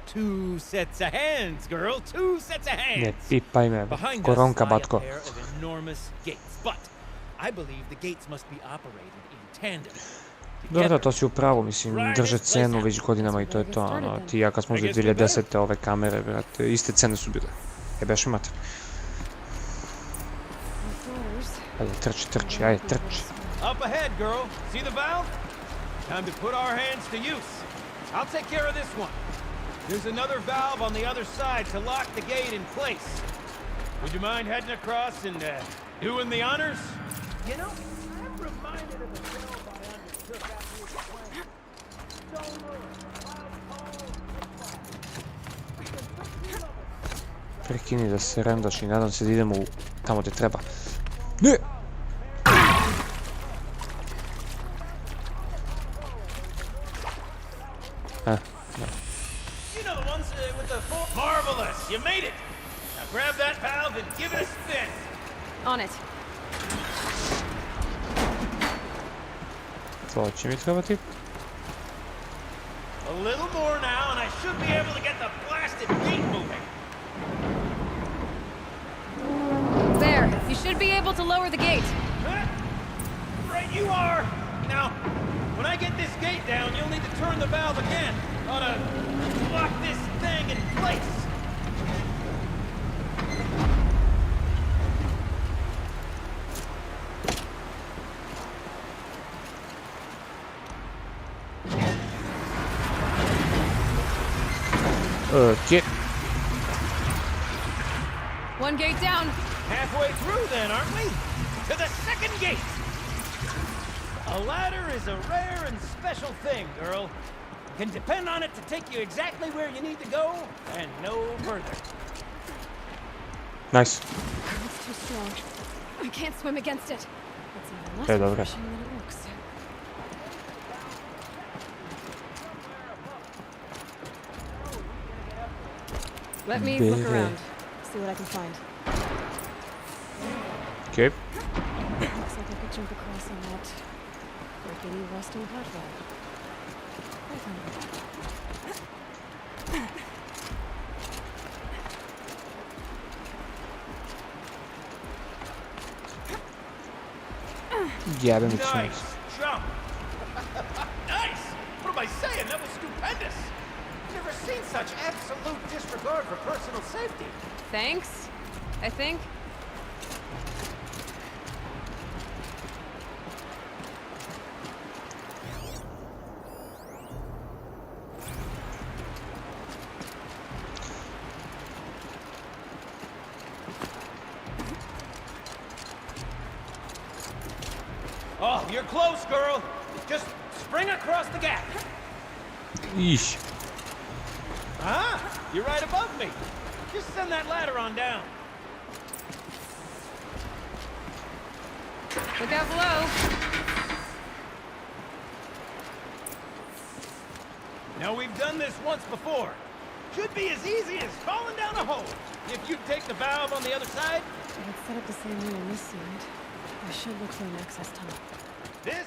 2 sets of hands, girl. 2 sets of hands. Ne pipaj me, Behind us koronka, lie a batko. pair of enormous gates, but I believe the gates must be operated in tandem. Dobro, da, to si u pravu, mislim, drže cenu već godinama i to je to, ono, ti i ja kad smo uzeli 2010. ove kamere, brate, iste cene su bile. Jebeš mi mater. Ajde, trči, ajde, trči. Up ahead, girl. See the valve? Time to put our hands to use. I'll take care of this one. There's another valve on the other side to lock the gate in place. Would you mind heading across and doing the honors? You know, I'm reminded of a job I undertook after the plan. Prekini da se rendaš i nadam se da idemo tamo gdje treba. Ne! You know the ones with the marvelous. You made it. Now grab that valve and give it a spin. On it. To će mi trebati. A little more now, and I should be able to get the blasted gate moving. There. You should be able to lower the gate. Huh? Right you are. Now, when I get this gate down, you'll need to turn the valve again. Ought to lock this thing in place. Get. One gate down. Halfway through then, aren't we? To the second gate! A ladder is a rare and special thing, girl. You can depend on it to take you exactly where you need to go, and no further. Nice. It's too strong. I can't swim against it. It's even less Okay, dobra. refreshing than it looks. Let me look around. See what I can find. Okay. Looks like I could jump across on that rickety rusting platform. I found it. Yeah, that makes Nice sense. jump! Nice! What am I saying? That was stupendous! Never seen such absolute disregard for personal safety. Thanks, I think. Oh, you're close, girl. Just spring across the gap. Ish. Ah, you're right above me. Just send that ladder on down. Look out below. Now, we've done this once before. Should be as easy as falling down a hole. If you take the valve on the other side. If it's set up the same way on this side, I should look for an access tunnel. This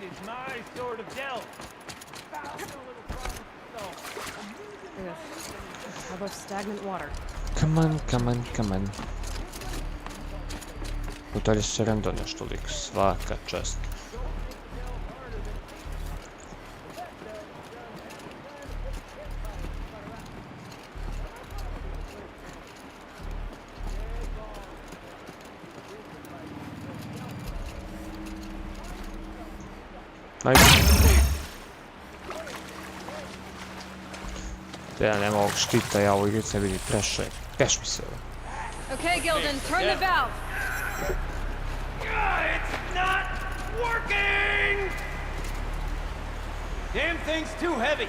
is my sort of delve. Ugh. How about stagnant water? Come on, come on, come on. Udalješ se random nešto lik, svaka čast. Nice. Ja nema ovog štita, ja ovog igrice vidi preše. Peš mi se ovo. Okay, Gildan, turn the valve. It's not working! Damn thing's too heavy.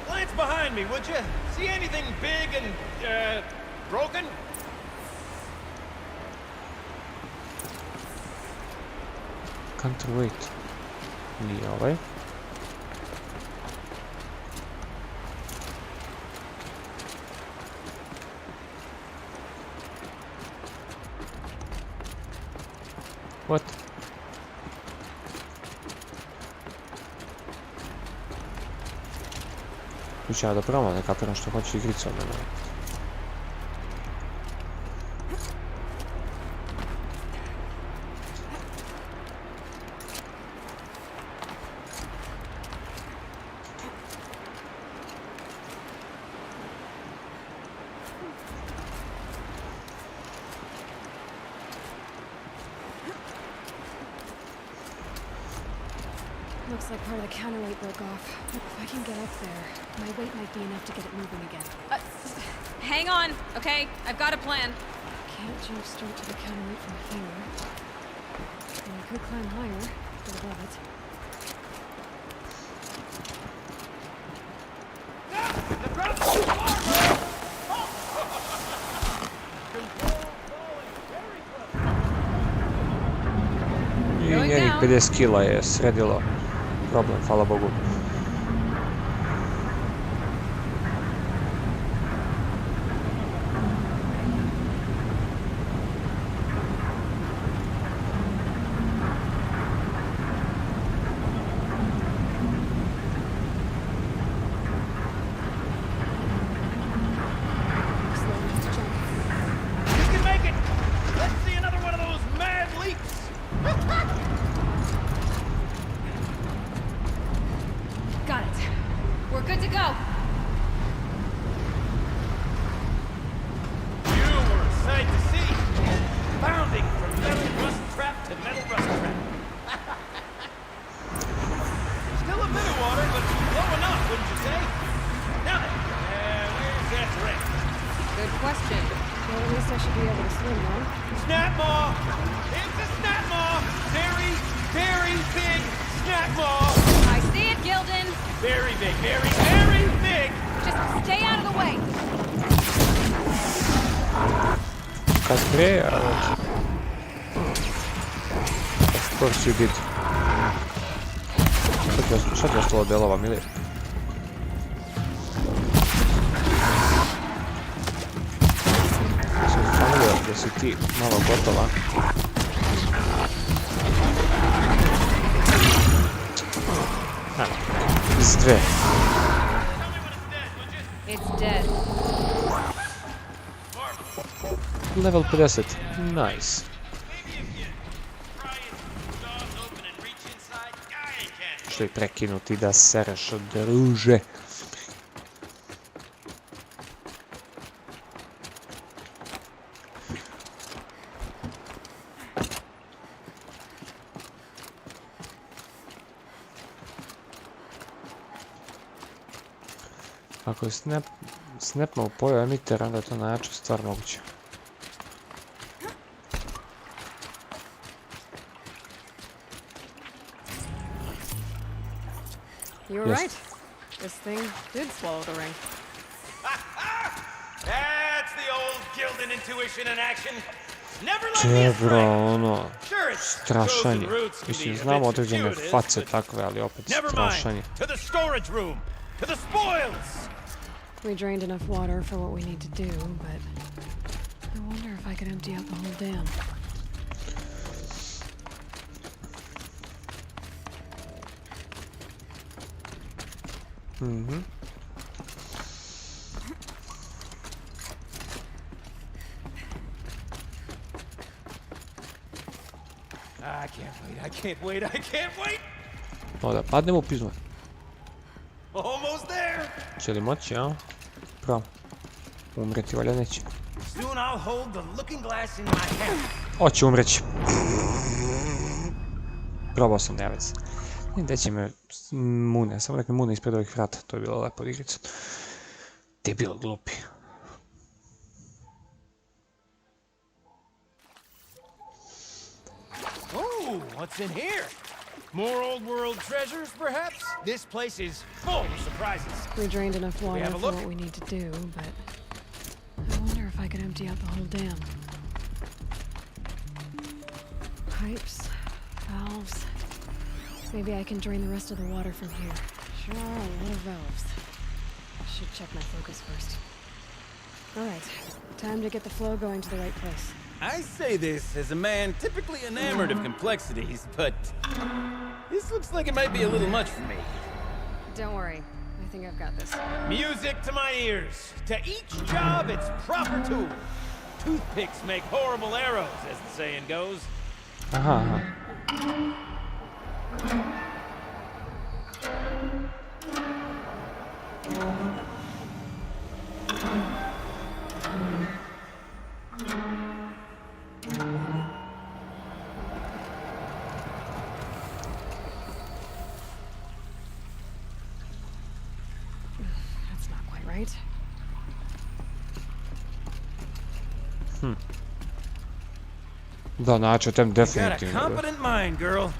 Glance behind me, would you? See anything big and, broken? Counterweight. Nije ovaj. What? Kuća ja da probam, ne kapiram što hoće igrica od mene. Looks like part of the counterweight broke off. If I can get up there, my weight might be enough to get it moving again. Hang on, okay? I've got a plan. Can't jump straight to the counterweight from here. And I could climb higher, get above it. The ground's too far, girl! I njenih 50 kila je sredilo problem, hvala Bogu. I should be able to swim now. Snap maw! It's a snap maw! Very, very big snap maw! I see it, Gildan! Very big, very, very big! Just stay out of the way! Of course you did. Šta ti je ostalo delova, mili? Sam zanimljivo da si ti malo gotova. Iz dve. It's dead. Level 50. Nice. Što je prekinuti da sereš od druže. Ako je snapma u pojao emiter, onda je to najjača stvar moguća. You were right. This thing did swallow the ring. That's the old Gildan intuition in action. Never let me astray. Dobro, ono, Sure, it's strašanje. frozen roots can be Mislim, a znamo bit određene fortuitous, face but takve, ali opet never strašanje. mind. To the storage room. To the spoils. We drained enough water for what we need to do, but I wonder if I could empty out the whole dam. Mhm. I can't wait, I can't wait, I can't wait! Da padnemo u piznu. Almost there! Će li moći, a? Pravo. Umreti, valja neće. Soon I'll hold the looking glass in my hand. Hoće umreći. Probao sam, ne veze. Gdje će me Mune, samo rekli Mune ispred ovih vrata, to je bilo lepo igrica. Ti je bilo glupi. Oh, what's in here? More old world treasures, perhaps? This place is full of surprises. We drained enough water have a for look? what we need to do, but I wonder if I could empty out the whole dam. Pipes, valves. Maybe I can drain the rest of the water from here. Sure are a lot of valves. Should check my focus first. Alright, time to get the flow going to the right place. I say this as a man typically enamored of complexities, but this looks like it might be a little much for me. Don't worry, I think I've got this. Music to my ears. To each job, its proper tool. Toothpicks make horrible arrows, as the saying goes. Aha, aha. That's not quite right. Da, naći tem You got a definitivno. competent mind, girl.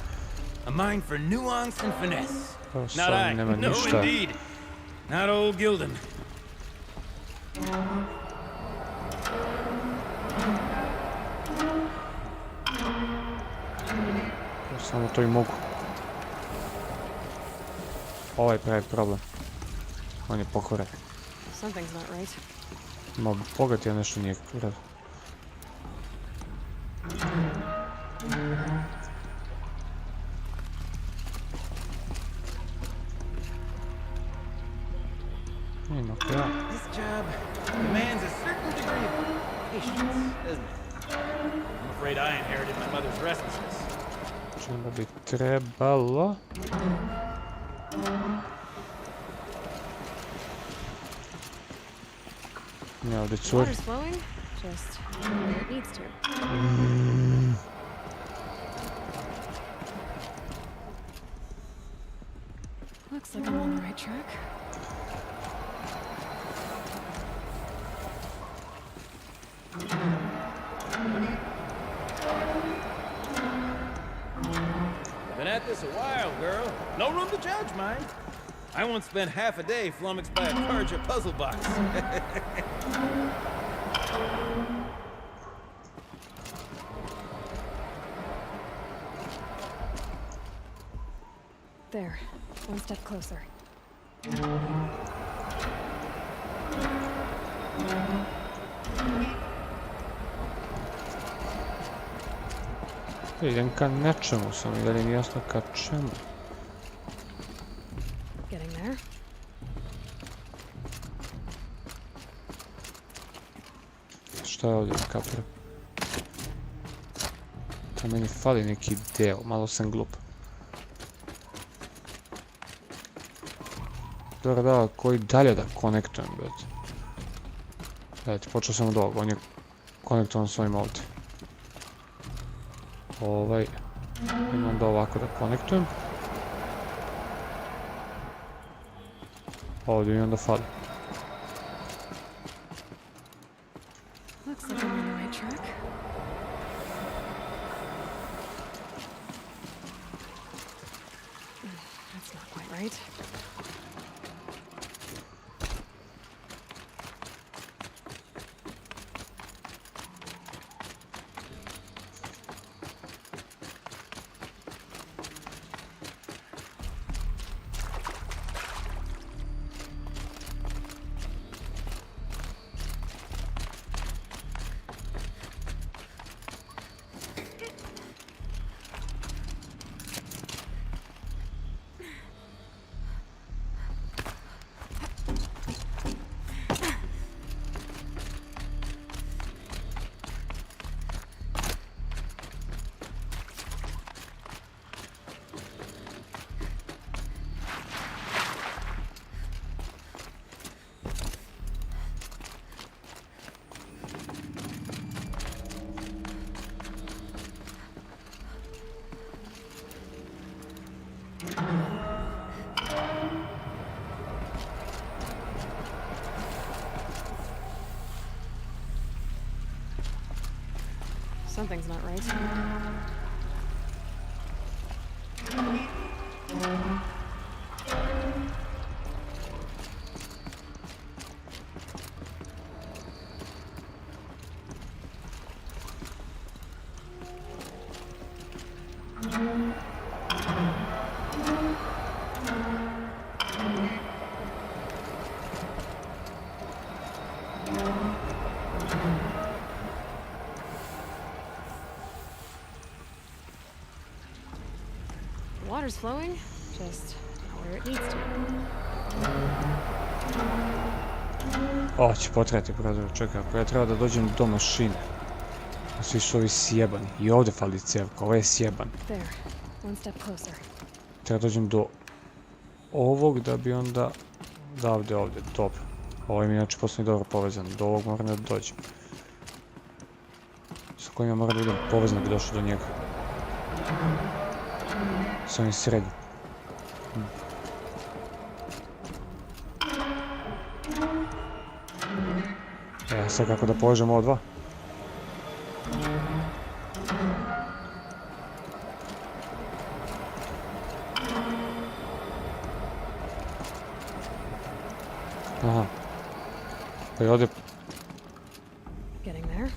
A mind for nuance and finesse. To Not sad I. nema No, ništa. indeed. Not old Gildan. Samo to i mogu. Ovaj pravi problem. On je pokvaren. Something's not right. Ma, bogat je nešto nije u redu. Ima kraja. This job demands a certain degree of patience, doesn't it? I'm afraid I inherited my mother's restlessness. Čim bi trebalo... Ne, ovdje curi. Water's flowing, just where it needs to. Looks like I'm on the right track. at this a while, girl. No room to judge, mind. I once spent half a day flummoxed by a Karja puzzle box. There. One step closer. Idem ka nečemu, samo i dalje nije jasno ka čemu. Getting there. Šta je ovdje kapira? To meni fali neki deo, malo sam glup. Dobro da, koji dalje da konektujem, brate. Gledajte, počeo sam od ovog, on je konektovan s ovim ovdje. I onda ovako da konektujem. Ovdje mi onda fali. Looks like I'm on the right track. That's not quite right. Something's not right. Water's flowing, just not where it needs to. O, će potrebati, brother, čekaj, ako ja treba da dođem do mašine. A svi su ovi sjebani. I ovdje fali cevka, ovo je sjeban. There, one step closer. Treba dođem do ovog da bi onda... Da, ovdje, dobro. Ovo je inače poslije dobro povezan, do ovog moram da dođem. Sa kojim ja moram da budem povezan da bi došao do njega. S ovim srednjim. Sad kako da povežemo ovo dva? Aha. Pa i ovdje... Getting there.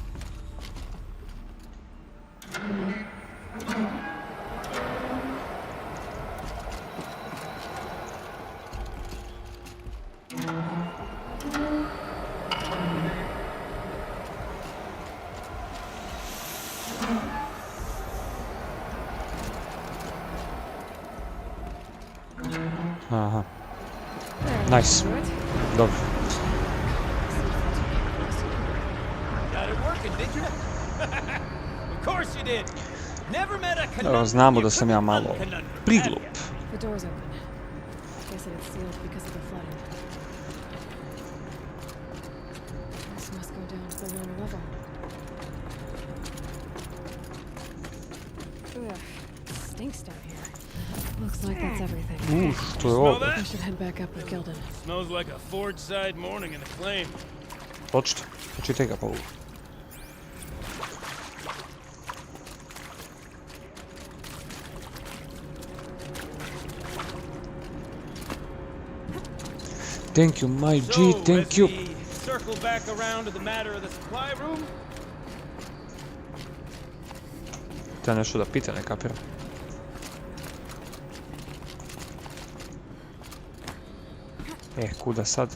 Aha. Nice. Dobro. Got it working, did you? Of course you did. Never met a Dobro, znamo da sam ja malo priglup. The door's open. Guess it's sealed because of the flooding. This must go down to the lower level. Ugh, stinks down here. Looks like that's everything. Što je ovo? I should head back up with Gildan. Smells like a forge-side morning in the flame. Počite ga pa ovu. Thank you, my G, thank as you. we circle back around to the matter of the supply room. Treba nešto da pita, ne kapiram. Kuda sad?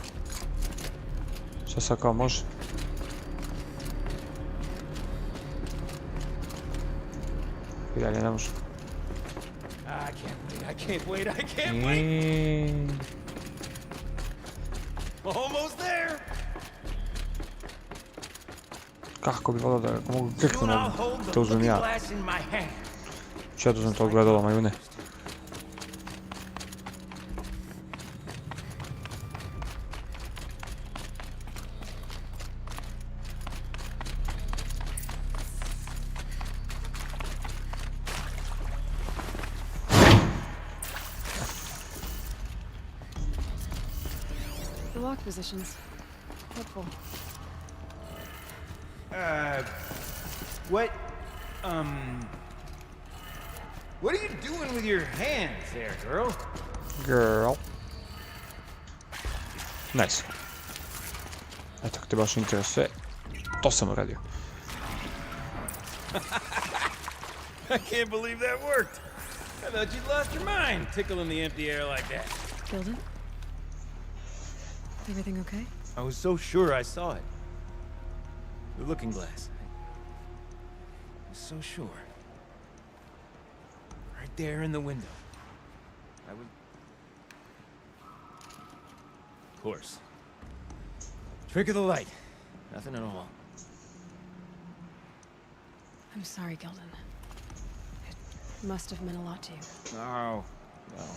Šta sad kao može? I dalje ne može. I can't wait. Almost there. Kako bi volio da mogu kliknuti da uzmem ja. Ću ja da uzmem to gledalo, majune. The lock positions. Helpful. What are you doing with your hands there, girl? Girl. Nice. Eto, ako te baš interesuje, to sam uradio. I can't believe that worked. I thought you'd lost your mind, tickling the empty air like that. Gilden? Everything okay? I was so sure I saw it. The looking glass. I was so sure. Right there in the window. I was... Of course. Trick of the light. Nothing at all. I'm sorry, Gilden. It must have meant a lot to you. Oh, well.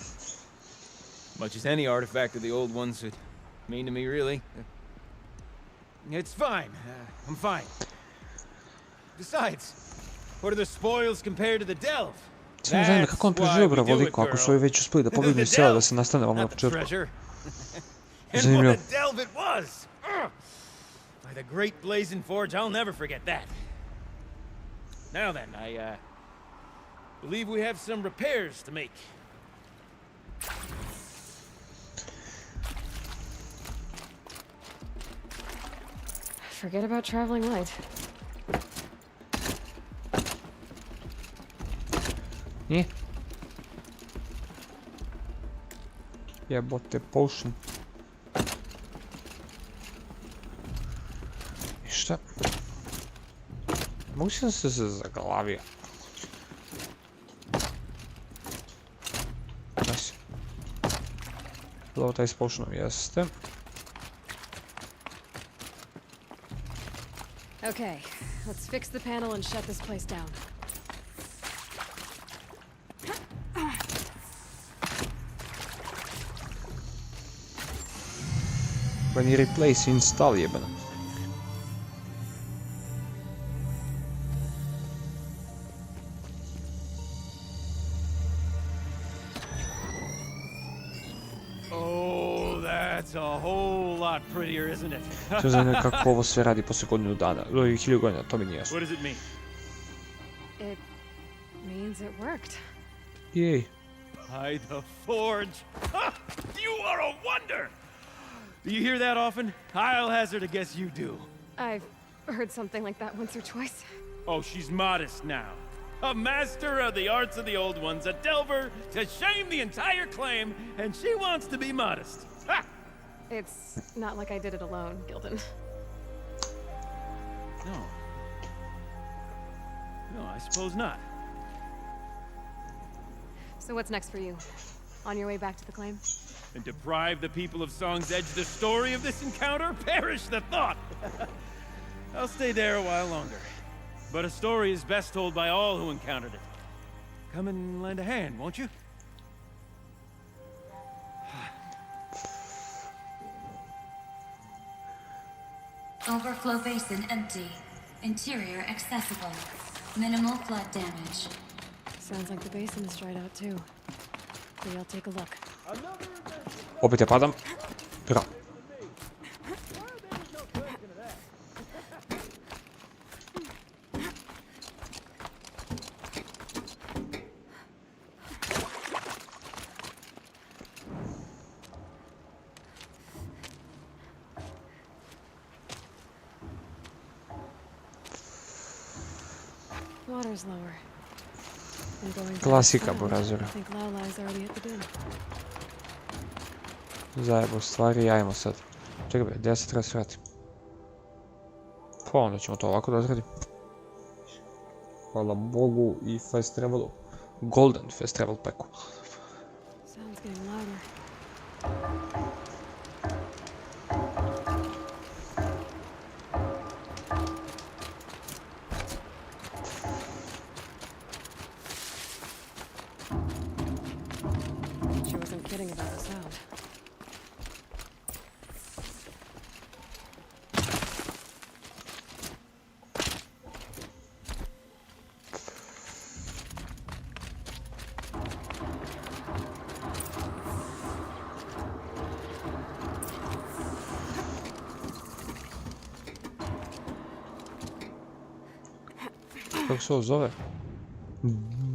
Much as any artifact of the old ones would mean to me, really. It's fine. I'm fine. Besides, what are the spoils compared to the delve? Samo zanima kako on preživio ovoliko ako su ovi već uspeli da pobjegnu iz sela da se nastane vam na početku. Zanimljivo. And what a delve it was! By the great blazing forge, I'll never forget that. Now then, I believe we have some repairs to make. Forget about traveling light. Nie. Jebote, potion. Ništa. Mogu sam se zaglavio. Nice. Ovo taj s potionom jeste. Okay, let's fix the panel and shut this place down. When you replace, install jebeno. Oh, that's a whole lot prettier, isn't it? Sve zanimljivo kako ovo sve radi posle godinu dana. Ili 1000 godina, to mi nije jasno. What does it mean? It means it worked. Jej. By the forge. Ha! You are a wonder! Do you hear that often? I'll hazard a guess you do. I've heard something like that once or twice. Oh, she's modest now. A master of the arts of the old ones, a delver to shame the entire claim, and she wants to be modest. Ha! It's not like I did it alone, Gilden. No. No, I suppose not. So what's next for you? On your way back to the claim? And deprive the people of Song's Edge the story of this encounter? Perish the thought! I'll stay there a while longer. But a story is best told by all who encountered it. Come and lend a hand, won't you? Overflow basin empty. Interior accessible. Minimal flood damage. Sounds like the basin is dried out too. Maybe I'll take a look. Opet ja padam. Bravo. Water's lower. And going to Klasika that sound, Borazora. I think Lala's already at the dune. Zajebo stvari, ajmo sad. Čekaj bre, gdje se treba svrati? Pa onda ćemo to ovako da odradimo. Hvala Bogu i fast travelu. Golden fast travel packu. Sound's getting louder. She wasn't kidding about the sound. Kako se ovo zove?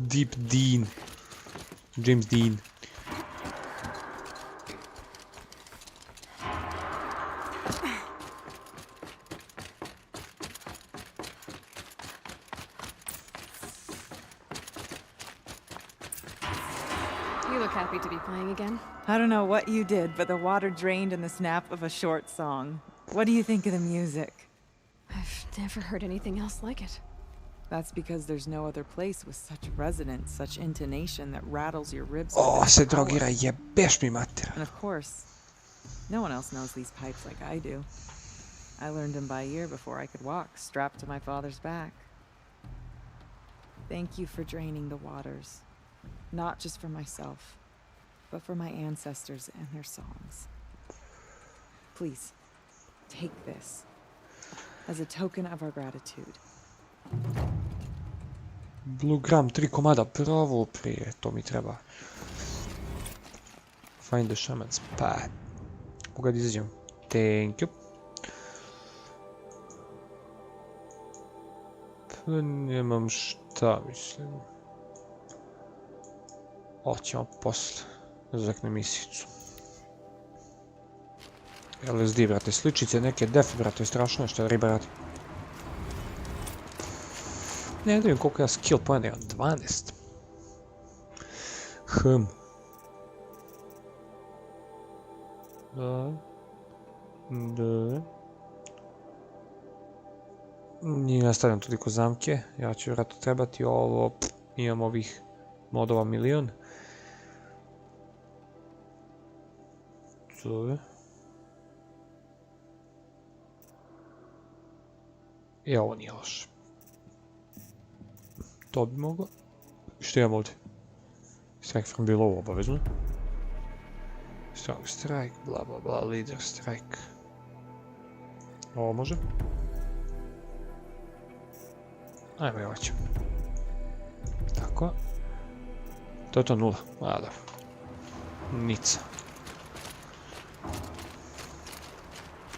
Deep Dean. James Dean. You look happy to be playing again. I don't know what you did, but the water drained in the snap of a short song. What do you think of the music? I've never heard anything else like it. That's because there's no other place with such resonance, such intonation that rattles your ribs. O, se drogira, jebeš mi mater. And of course, no one else knows these pipes like I do. I learned them by ear before I could walk, strapped to my father's back. Thank you for draining the waters. Not just for myself, but for my ancestors and their songs. Please, take this as a token of our gratitude. Blue Gram, 3 komada, pravo prije, to mi treba. Find the shamans, pa. Mogu da izađem. Thank you. Pa nemam šta, mislim. Oćemo posle. Zakne misicu. LSD, brate, sličice neke def, brate, strašno je što je riba radi. Ne vidim koliko ja skill poena imam, 12. Da. Nije nastavljam toliko zamke, ja ću vjerojatno trebati ovo, imam ovih modova milion. To je. I ovo nije loše. To bi moglo. Što imam ovdje? Strike from below obavezno. Strong strike, bla bla bla, leader strike. Ovo može. Ajmo i ovo ću. Tako. To je to 0. A da. Nica.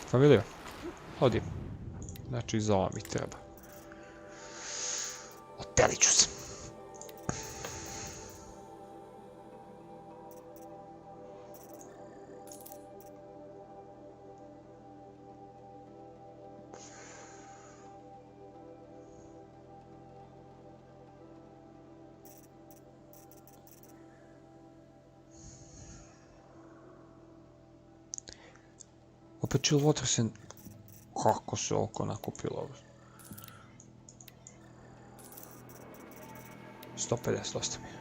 Familio. Odi. Znači za ovo mi treba. Otelit ću se. Opet chill water se... Kako se oko nakupilo ovo? 150 dosta mi je.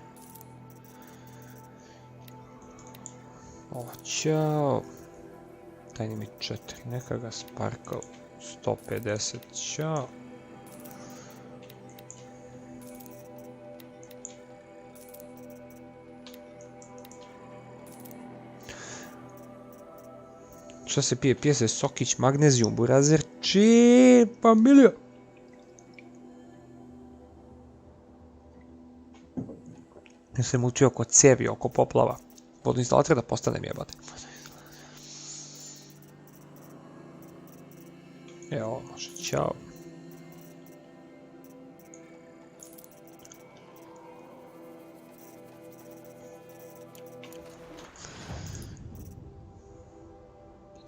Ovo, ćao. Tajni mi 4, neka ga sparkao. 150, ćao. Šta se pije? Pije se sokić, magnezijum, burazer, familio. Ja sam učio oko cevi, oko poplava. Vodoinstalater da postanem jebate. Evo, može, ćao.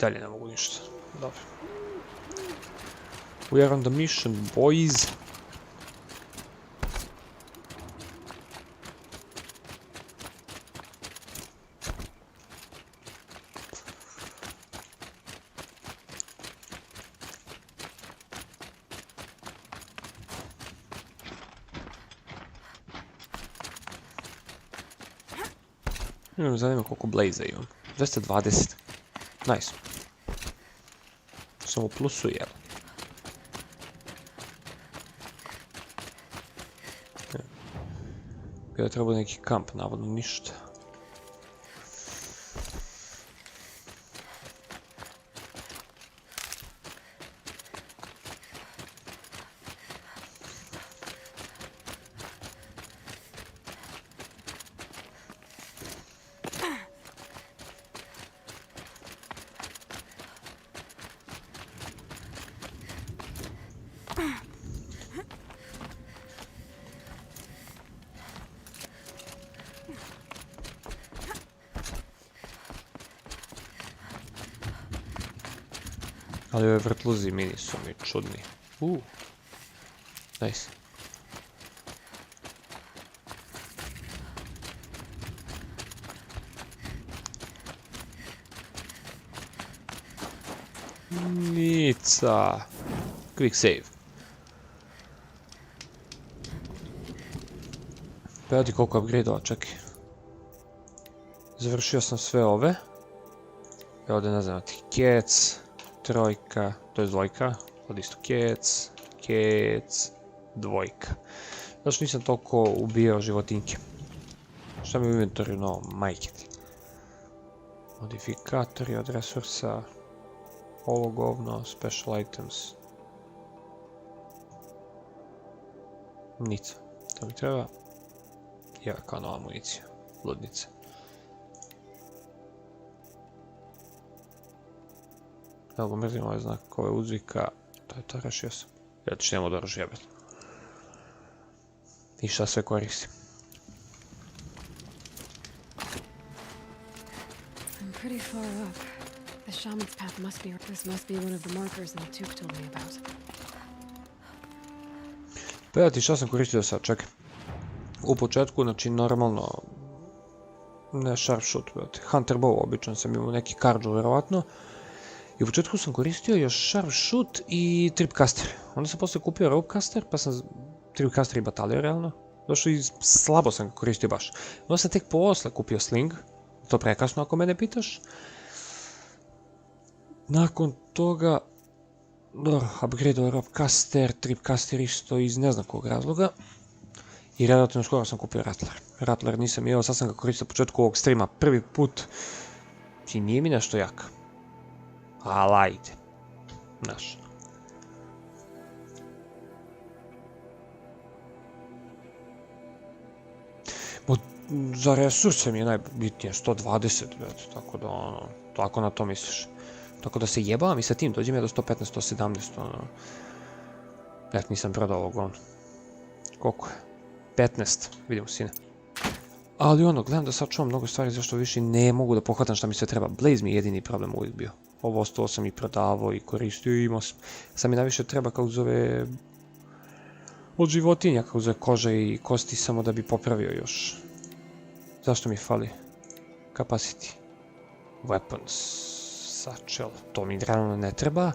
Dalje ne mogu ništa. Dobro. We are on the mission, boys. Me zanima koliko blaze imam. 220. Nice. Samo plusu jel. Bio treba neki kamp, navodno ništa. Ali ove vrtluzi mini su mi čudni. Nice. Nica. Quick save. Pa ja ti koliko upgrade-ova, čekaj. Završio sam sve ove. I ovdje ne znam, kec, trojka, to je dvojka. Ovdje isto kec, dvojka. Znači nisam toliko ubijao životinjke. Šta mi u inventoriju novo? Majke ti. Modifikatori od resursa. Ovo govno, special items. Nic. To mi treba. Ja kao nova municija. Ludnice. Evo mrzim ovaj znak ove uzvika. To je to, rešio sam. Ja ću njemu da razjebet. I šta sve koristim. I'm pretty far up. The shaman's path must be... This must be one of the markers in the tube told me about. Pa ja ti šta sam koristio sad, čekaj. U početku, znači normalno... Ne sharpshoot, hunter bow, obično sam imao neki kardžu, verovatno. I u početku sam koristio još sharpshoot i tripcaster. Onda sam posle kupio ropecaster, pa sam tripcaster i batalio realno. Došao i slabo sam ga koristio baš. Onda sam tek posle kupio sling. To prekasno ako mene pitaš. Nakon toga... upgrade'o ropecaster, tripcaster isto iz ne znam kog razloga. I relativno skoro sam kupio Rattler. Rattler nisam imao, sad sam ga koristio u početku ovog streama prvi put. I nije mi nešto jak. Ali ajde. Znaš. Za resurse mi je najbitnije 120, tako da ono, tako na to misliš. Tako da se jebavam i sa tim, dođem ja do 115, 117, ono. Eto, nisam prodao ovog, ono. Koliko je? 15, vidimo sine. Ali ono, gledam da sad čuvam mnogo stvari zašto više ne mogu da pohvatam šta mi sve treba. Blaze mi je jedini problem uvijek bio. Ovo ostalo sam i prodavao i koristio i imao sam. Sad mi najviše treba kako zove... od životinja, kako zove koža i kosti samo da bi popravio još. Zašto mi fali? Capacity. Weapons. Satchel. To mi realno ne treba.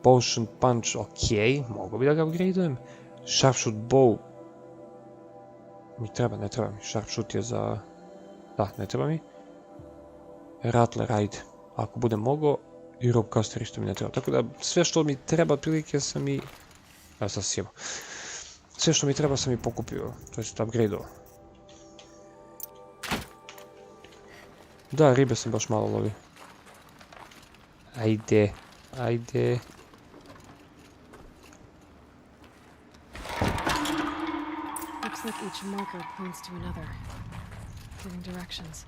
Potion punch, ok. Mogu bi da ga upgradeujem. Sharpshoot bow. Mi treba, ne treba mi. Sharpshoot je za... Da, ne treba mi. Rattler, ajde. Ako budem mogao. I ropecaster isto mi ne treba. Tako da sve što mi treba otprilike sam i... Evo sad sjebo. Sve što mi treba sam i pokupio. To je upgrade'o. Da, ribe sam baš malo lovio. Ajde. Ajde. Looks like each marker points to another, giving directions.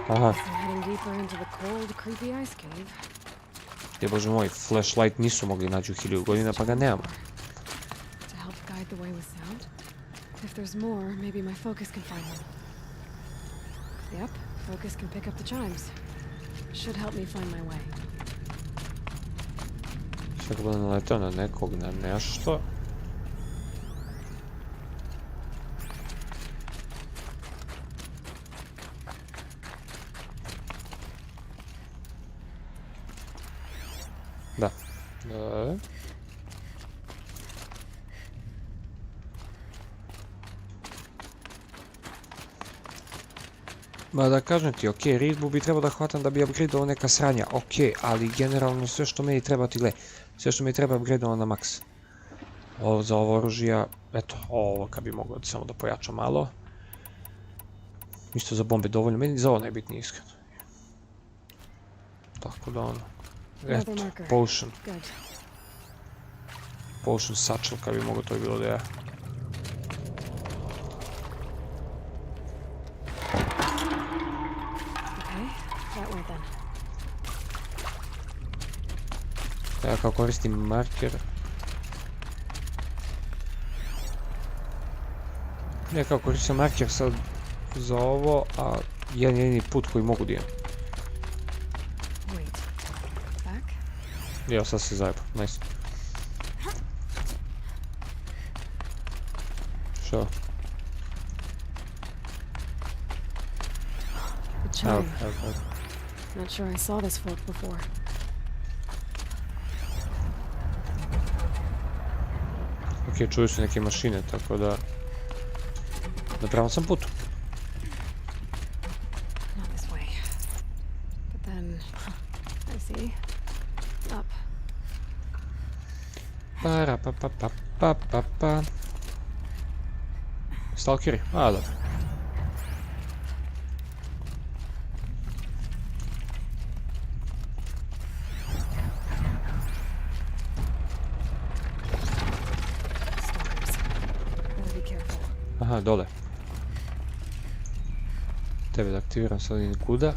Aha. So heading deeper into the cold, creepy ice cave. Je bože moj, flashlight nisu mogli naći u 1000 godina pa ga nemamo. To help guide the way with sound. If there's more, maybe my focus can find them. Yep, focus can pick up the chimes. Should help me find my way. Sad budem naletao na nekog, na nešto. Da. Ma da kažem ti, ok, ritmu bi trebao da hvatam da bi upgradeovao neka sranja, ok, ali generalno sve što meni treba ti gle, sve što mi treba upgradeovao na maks. Ovo za ovo oružija, eto, ovo kad bi mogao samo da pojačam malo. Isto za bombe dovoljno, meni za ovo najbitnije iskreno. Tako da ono, eto, potion. Potion satchel kad bi mogao, to je bilo da je. Ja kao koristim marker. Ja kao koristim marker sad za ovo, a jedan jedini put koji mogu da imam. Evo sad se zajebam, nice. Što? Evo. Not sure I saw this fork before. Ok, čuju se neke mašine, tako da... Na pravom sam putu. Not this way. But then... I see. Up. Para pa pa pa pa pa pa. Stalkeri? A, dobro. Aha, dole. Tebe da aktiviram sad i nikuda.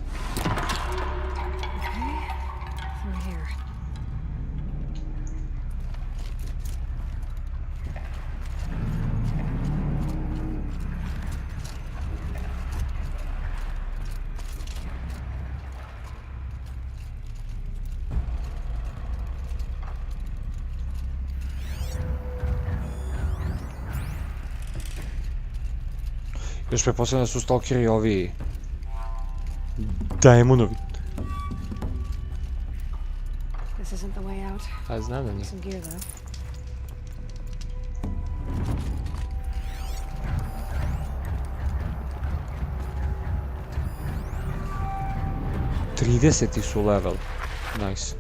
Još pretpostavljam da su stalkeri ovi... Daemonovi. A znam da nije. Trideseti su level. Nice.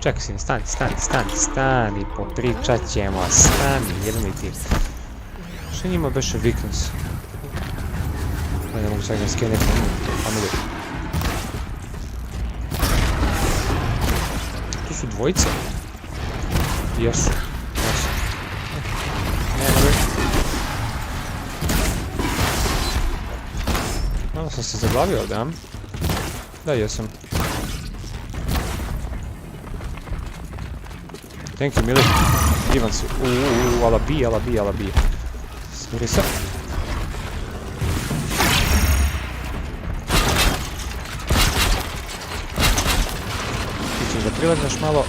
Čekaj si, stani, popričat ćemo, stani, jedno mi ti. Što njima beše weakness? Ne mogu sad na skener, familiju. Tu su dvojice? Jesu. Malo sam se zaglavio ovdje, a? Da, jesam. Thank you, Mili. Divan si. Alabi. Smiri se. Ti ćeš da prilegneš malo.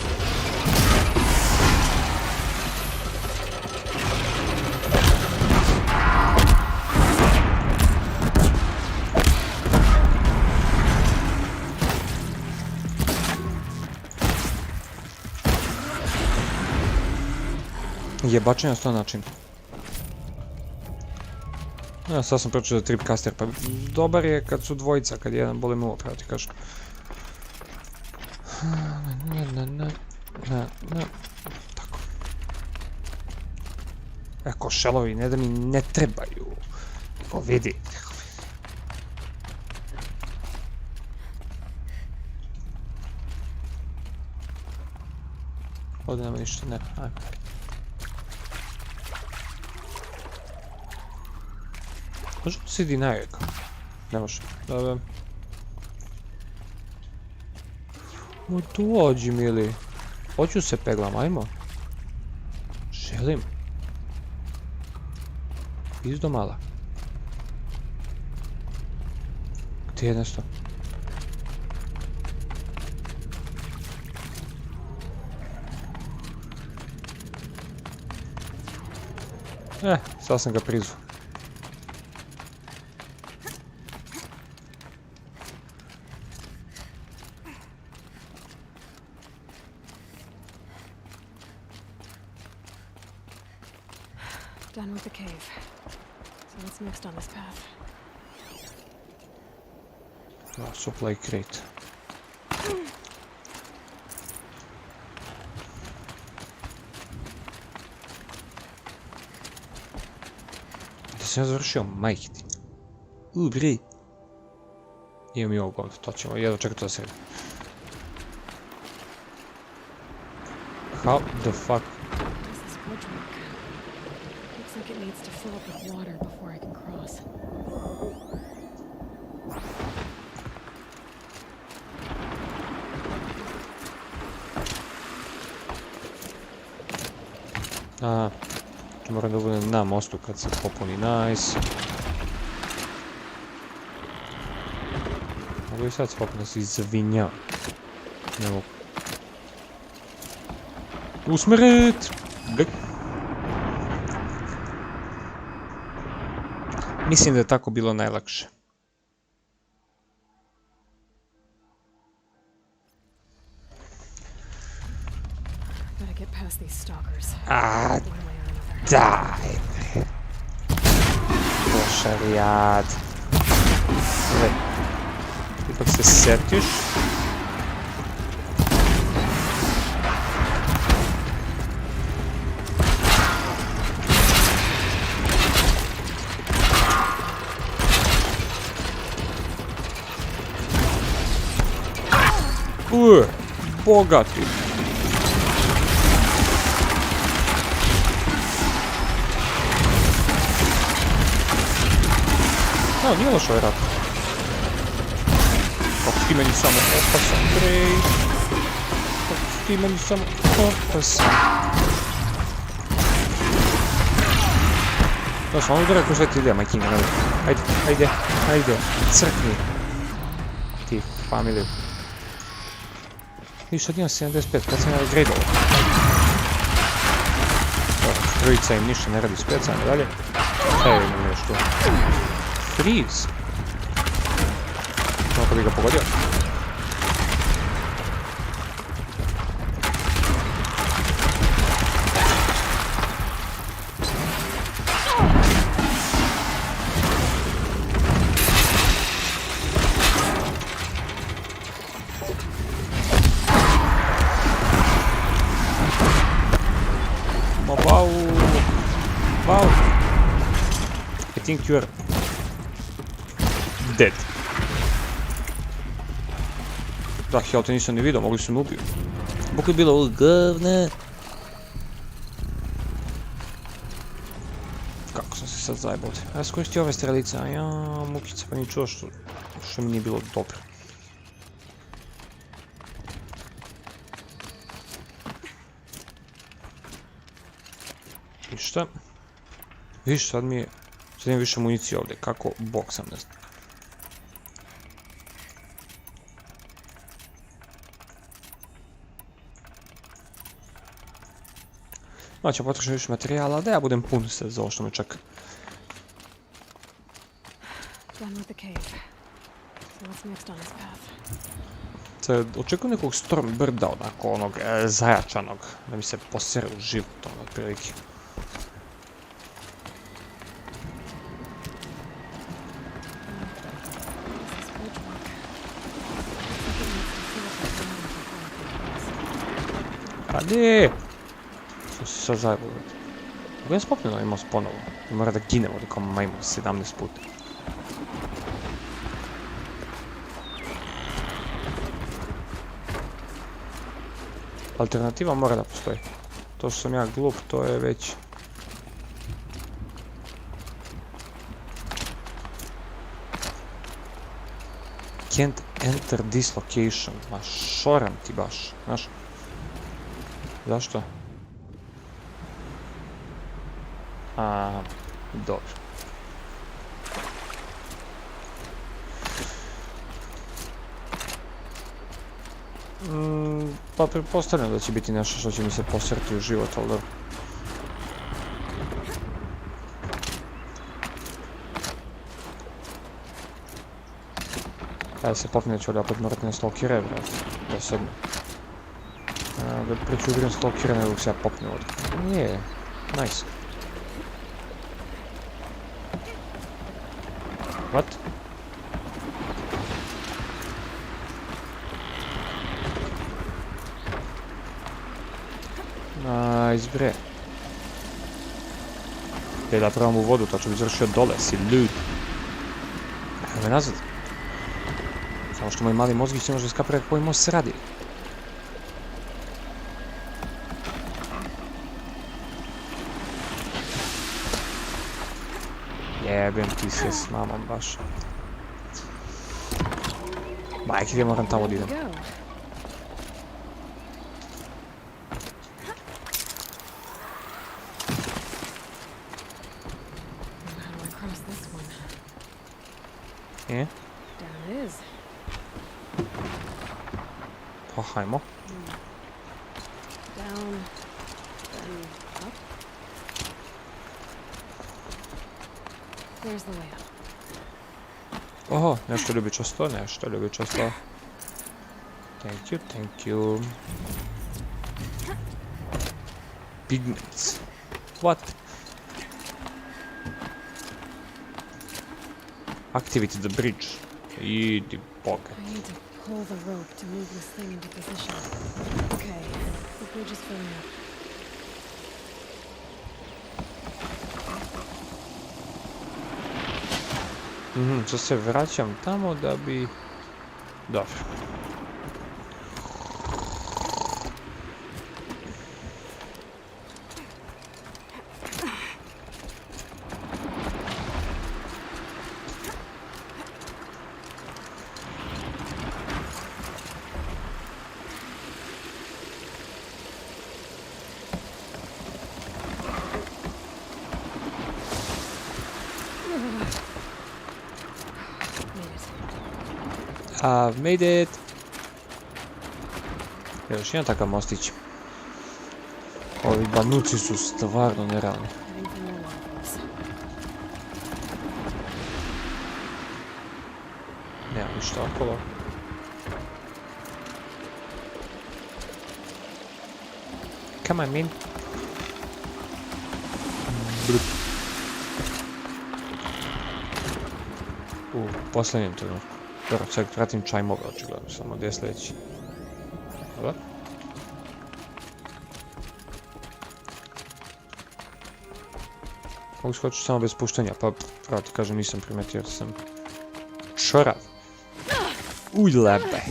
Jebačenja na 100 način. Ja, sad sam pročeo za tripcaster, pa dobar je kad su dvojica, kad jedan boli muva, pravo ti kažem. Tako. Eko, šelovi, ne da mi ne trebaju. Ko vidi. Ovdje nema ništa, ne, ajme. Može li si dinajeg? Ne može. Dobro. O, dođi, Mili. Hoću se peglam, ajmo. Želim. Pizdo mala. Gdje je nešto? Sad sam ga prizvao. Done with the cave. So what's next on this path? Supply crate. Da sam ja završio, majke ti. Bre. Imam i ovog ovdje, to ćemo jedno čekati da sredim. How the fuck? This is bridge work. Looks like it needs to fill up with water before I can cross. Moram da budem na mostu kad se popuni, nice. Mogu i sad se popuni da se izvinjam. Ne mogu. Usmjerit! Mislim da je tako bilo najlakše. Daj! Pošarijad. Ipak se setiš. Bogati. No, nije loš ovaj rat. Kako ti meni samo opasan, brej. Kako ti meni samo opasan. Da, sam ono direktno sve ti ide, majkinga, ne. Ajde, ajde, ajde, crkni. Ti, familiju. I sad imam 75, kad sam ja gradao. Trojica im ništa ne radi, specijalno dalje. Evo imam nešto. Freeze! Kako bi ga pogodio? Wow! I think you're dead. Da, ja te nisam ni vidio, mogli su me ubiti. Bok je bilo ovo govne. Kako sam se sad zajebao. Ja skoristio ove strelice, a ja mukica pa ni čuo što mi nije bilo dobro. Ništa. Viš, sad mi je... Sad imam više municije ovdje, kako bok sam ne znam. Znači, potrošim više materijala, da ja budem pun se za ovo što me čeka. Sad, očekujem nekog Stormbrda, onako, onog zajačanog, da mi se posere u život, ono, otprilike. Pa ne! Što si sad zajebao. Mogu ja spopnem ovaj most ponovo? Mora da ginem ovdje kao majmun 17 puta. Alternativa mora da postoji. To što sam ja glup, to je već... Can't enter this location. Ma šoram ti baš, znaš? Zašto? Dobro. Pa pretpostavljam da će biti nešto što će mi se posrti u život, ali dobro. Kada se popne ću ovdje opet morati na stalkere, brate. Da sedme. Da preću igram stalkere, nego se ja popne ovdje. Nije, nice. What? Nice, bre. Gdje da pravam u vodu, to ću bi završio dole, si ljud. Evo me nazad. Samo što moj mali mozgić ne može iskapirati koji most se radi. Jebem ti se s mamom baš. Majke, gdje moram tamo da idem. Down it is. Pa hajmo. Down, then up. There's the way up. Oho, nešto ljubičasto, nešto ljubičasto. Thank you, thank you. Pigments. What? Activate the bridge. Idi boga. I need to pull the rope to move this thing into position. Okay, the bridge is filling up. Sad se vraćam tamo da bi... Dobro. I've made it! Još jedan takav mostić. Ovi banuci su stvarno nerealni. Nema ništa okolo. Come on, man. Blup. U posljednjem trenutku. Dobro, sad pratim čajmove, očigledno, samo gdje je sljedeći. Dobro. Mogu skočiti samo bez puštanja, pa pravo ti kažem, nisam primetio jer sam čorav. Uj, lebe.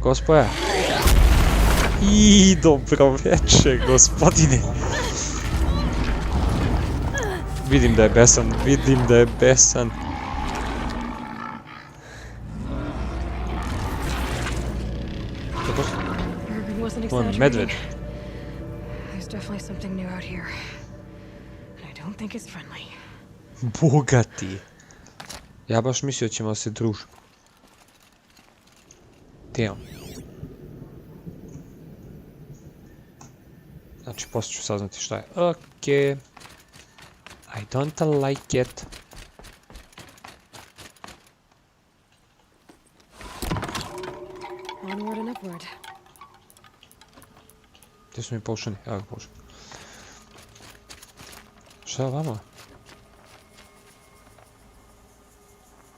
Gospoja. I dobro večer, gospodine. Vidim da je besan, vidim da je besan. On medved. There's definitely something new out here. And I don't think it's friendly. Bogati. Ja baš mislio da ćemo se družiti. Damn. Znači, poslije ću saznati šta je. Okej. I don't like it. Onward and upward. Gdje su mi pošani? Evo ga pošani. Šta je vama?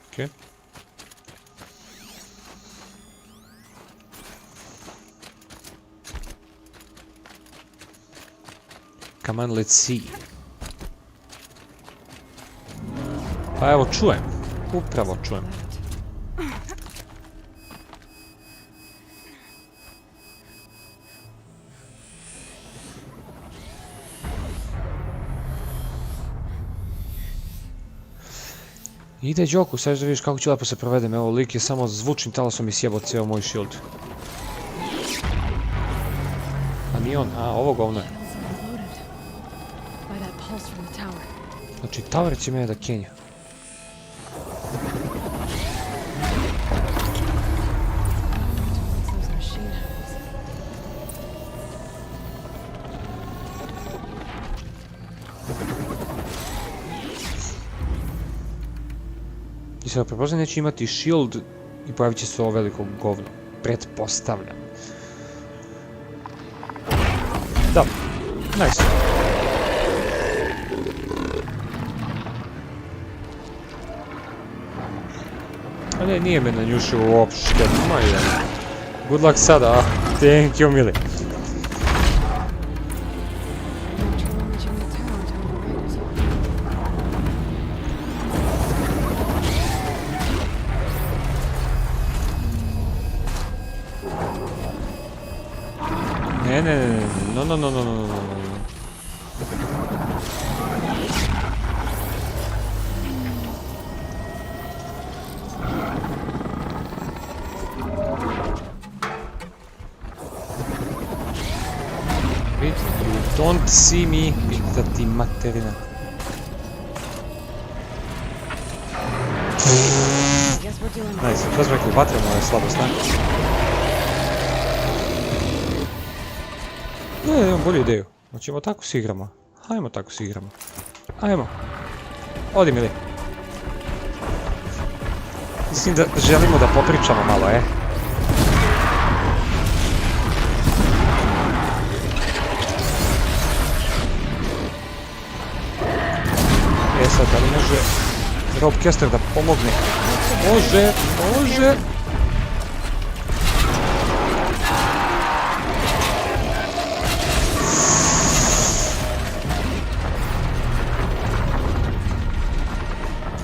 Okej. Come on, let's see. Pa evo čujem. Upravo čujem. Ide Đoku, sad da vidiš kako ću lepo se provedem. Evo, lik je samo zvučnim talasom i sjebao cijel moj shield. A nije on, a ovo govno je. Znači, tower će mene da kenja. I sada prepoznam neće imati shield i pojavit će se ovo veliko govno. Pretpostavljam. Da. Nice. A ne, nije me nanjušio uopšte. Ma je. Good luck sada. Thank you, mili. Ne. No. Don't see me, pitati materina. Nice, što smo rekli, vatremo je slabost, ne? Ne, imam bolju ideju. Hoćemo tako si igramo. Hajmo tako si igramo. Ajmo. Odi, mili. Mislim da želimo da popričamo malo, Sad, da li može Rob Kester da pomogne? Može!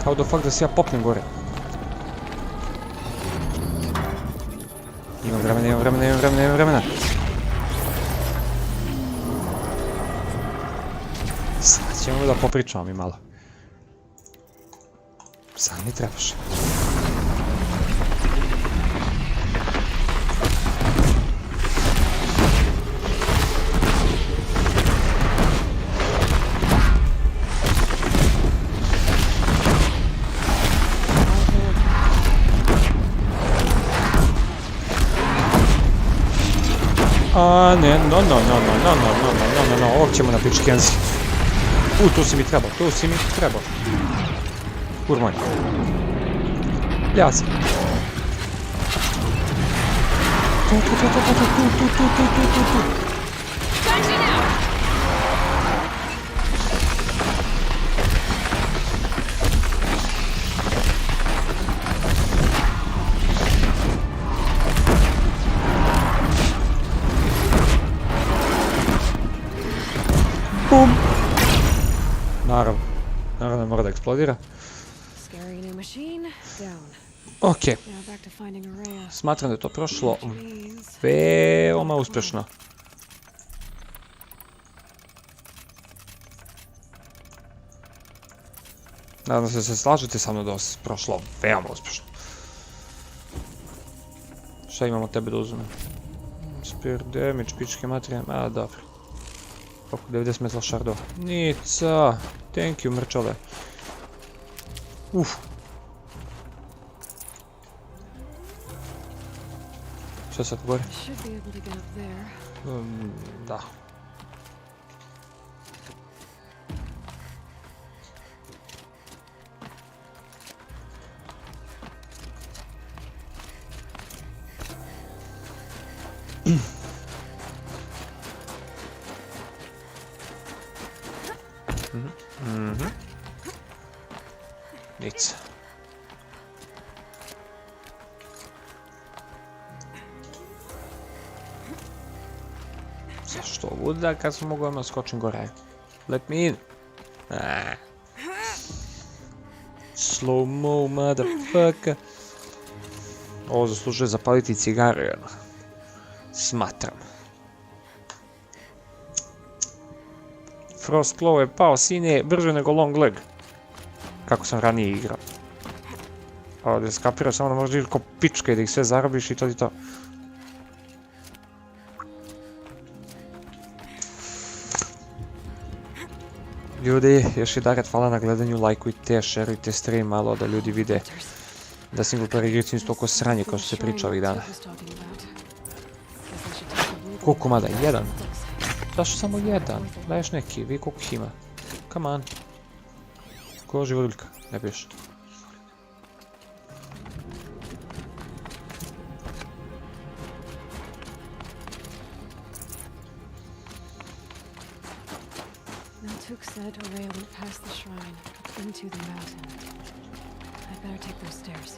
How the fuck da se ja popnem gore? Imam vremena. Sad ćemo da popričamo mi malo. Sad mi trebaš. A ne, no, ovog ćemo na pičkenzi. Tu si mi trebao. Kurmoj. Ljasi. Tu. Bum. Naravno mora da eksplodira. Ok. Smatram da je to prošlo veoma uspješno. Nadam se da se slažete sa mnom da je prošlo veoma uspješno. Šta imamo tebe da uzmem? Spear damage, pičke materije, dobro. Oko 90 metla šardova. Nica! Thank you, mrčale. Šta sad gore? Da. Nic. Zašto luda kad sam mogu odmah skočim gore? Let me in. Slow-mo, motherfucker. Ovo zaslužuje zapaliti cigaru, jedno. Smatram. Frost Claw je pao, sine, brže nego Long Leg. Kako sam ranije igrao. Pa da skapiraš samo da možeš ići ko pička i da ih sve zarobiš i to i to. Ljudi, još i darat hvala na gledanju, lajkujte, šerujte stream malo da ljudi vide da single player igrici nisu toliko sranje kao što se priča ovih dana. Koliko komada? Jedan? Zašto samo jedan? Daješ neki, vi koliko ih ima? Come on. Ko živoljka? Ne biješ. Took said Aurea went past the shrine, into the mountain. I'd better take those stairs.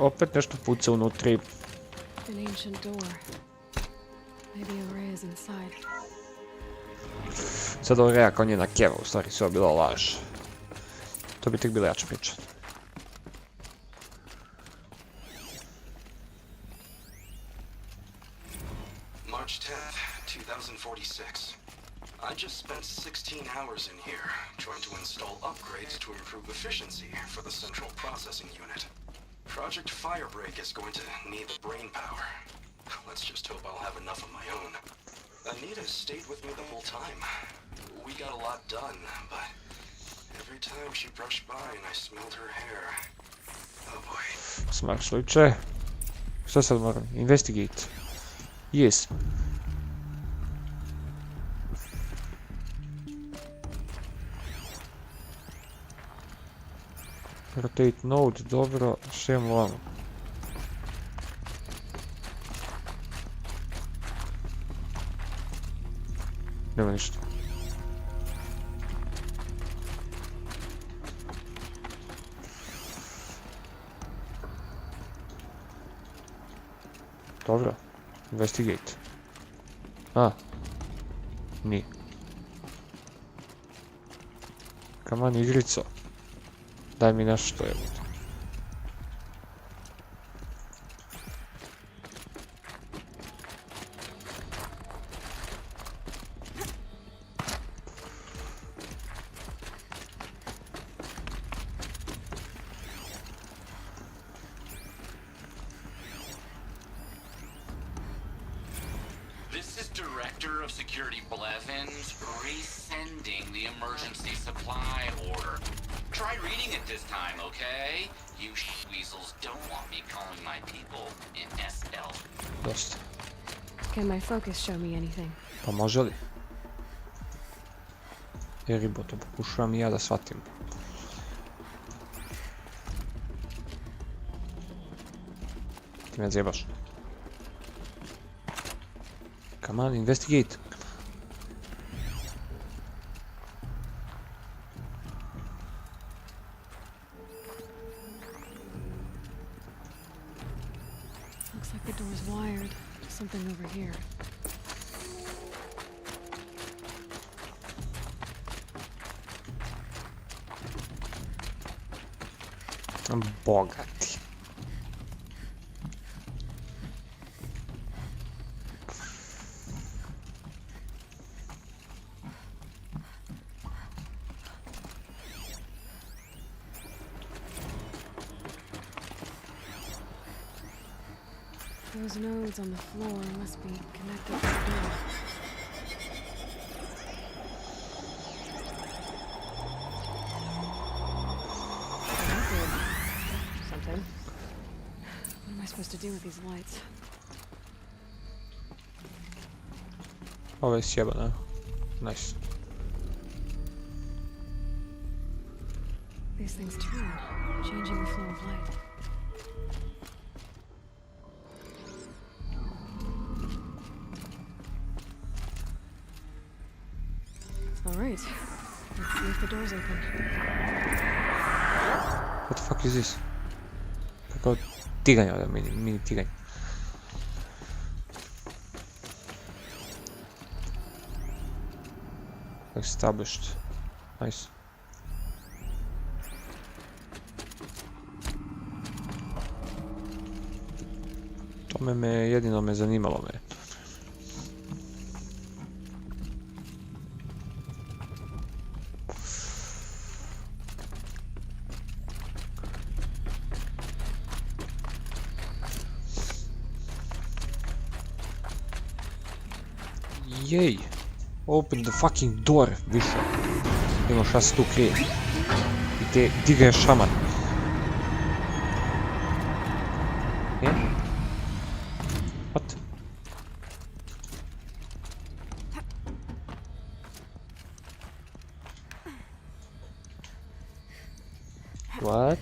Opet nešto puca unutri. An ancient door. Maybe a ray is inside. Sad ovo reja kao njena keva, u stvari sve je bilo laž. To bi tek bila jača priča. March 10th, 2046. I just spent 16 hours in here trying to install upgrades to improve efficiency for the central processing unit. Project Firebreak is going to need the brain power. Let's just hope I'll have enough of my own. Anita stayed with me the whole time. We got a lot done, but every time she brushed by and I smelled her hair... Oh boy. Smart slučaj. Šta sad moram? Investigate. Yes. Rotate node, dobro, šemo vamo. Nema ništa. Dobro, investigate. A, nije. Come on, igrico. Daj mi nešto, je. This is Director of Security Blevins resending the emergency supply order. Try reading it this time, okay? You weasels don't want me calling my people in SL. Dosta. Can my focus show me anything? Pa može li? Riboto, pokušavam i ja da shvatim. Ti me zjebaš. Come on, investigate. Looks like the door's wired to something over here. Bogati. Those nodes on the floor must be connected to the door. Something. What am I supposed to do with these lights? Ovo je sjebano. Nice. These things turn, changing the flow of light. All right, let's see if the door's open. What the fuck is this? Kako tiganje ovdje, mini tiganje. Established. Nice. To me jedino me zanimalo me. Jej! Open the fucking door, više. Idemo šta se tu krije. I te digre šaman. Je? What? What?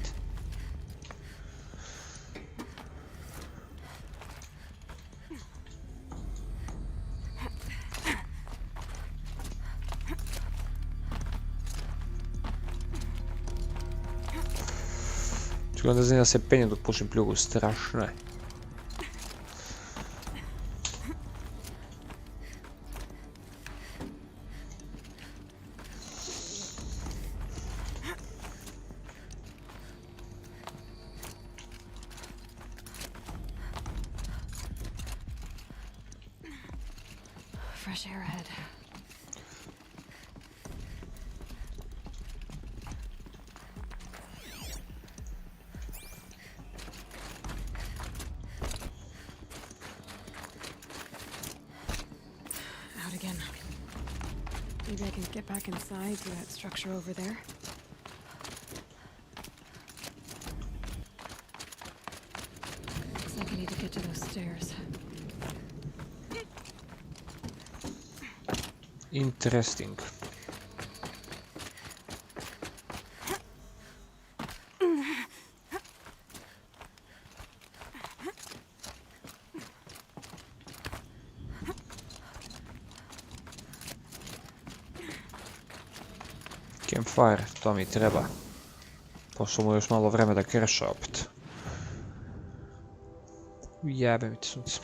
Ču onda znam da se penjem dok pušim pljugu, strašno je. Fresh air ahead. Out again. Maybe I can get back inside to that structure over there. Looks like I need to get to those stairs. Interesting. Campfire, to mi treba. Pošto mu još malo vreme da kreša opet. Jebe mi ti sunce.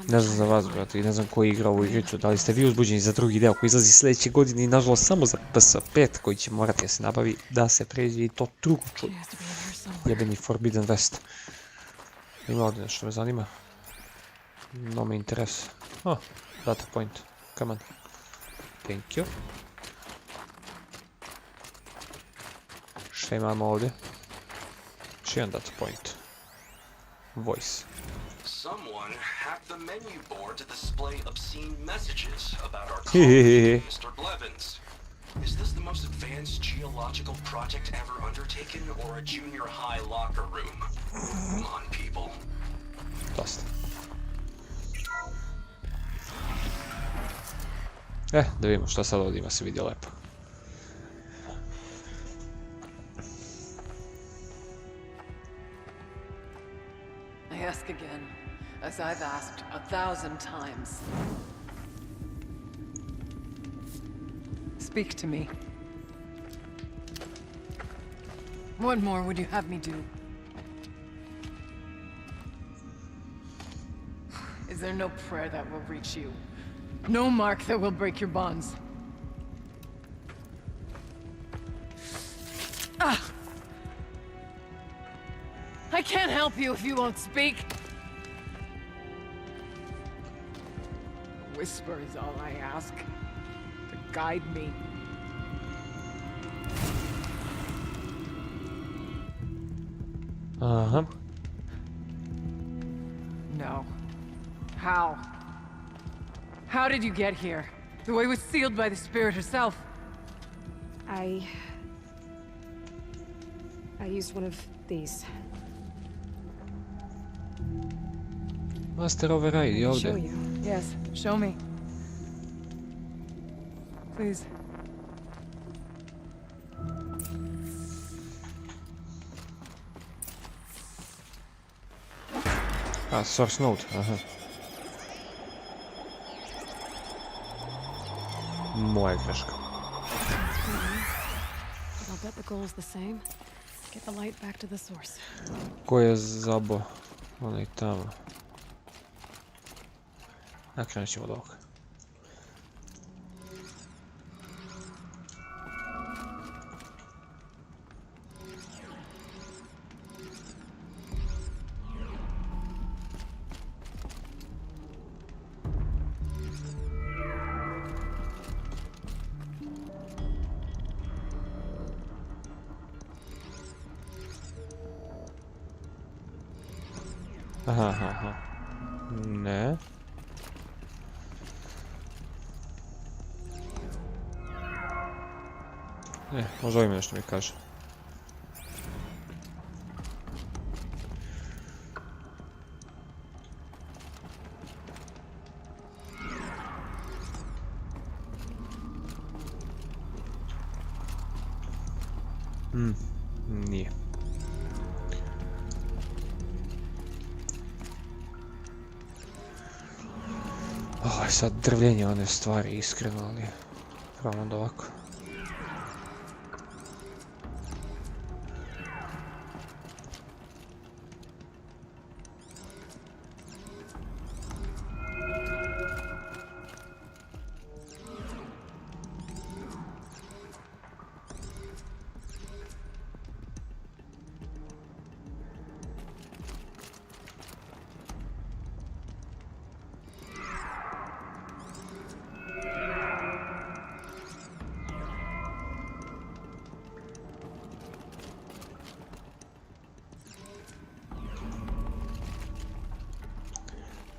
Ne znam za vas, brate, i ne znam ko igra ovu igricu, da li ste vi uzbuđeni za drugi deo koji izlazi sljedeće godine i nažalost samo za PS5 koji će morati da se nabavi da se pređe i to drugo čudo. Jebeni Forbidden West. Ima ovdje nešto me zanima. No me interesa. Oh, data point. Come on. Thank you. Šta imamo ovdje? Još jedan data point. Voice. Someone hacked the menu board to display obscene messages about our colleague, Mr. Blevins. Is this the most advanced geological project ever undertaken, or a junior high locker room? Come on, people. Dosta. Da vidimo šta sad ovdje ima, se vidi lepo. I ask again, as I've asked 1,000 times. Speak to me. What more would you have me do? Is there no prayer that will reach you? No mark that will break your bonds? Ah! I can't help you if you won't speak. A whisper is all I ask. To guide me. Aha. No. How? How did you get here? The way was sealed by the spirit herself. I used one of these. Master override, je Show ovdje. you. Yes, show me. Please. A, source node, aha. Moja greška. I'll bet the goal is the same. Get the light back to the source. Ko je zabo? Onaj tamo. Krenut ćemo od ovoga. Aha. Ne. Možda ovime nešto mi kaže. Nije. Ovo je sad drvljenje one stvari, iskreno, ali probam onda ovako.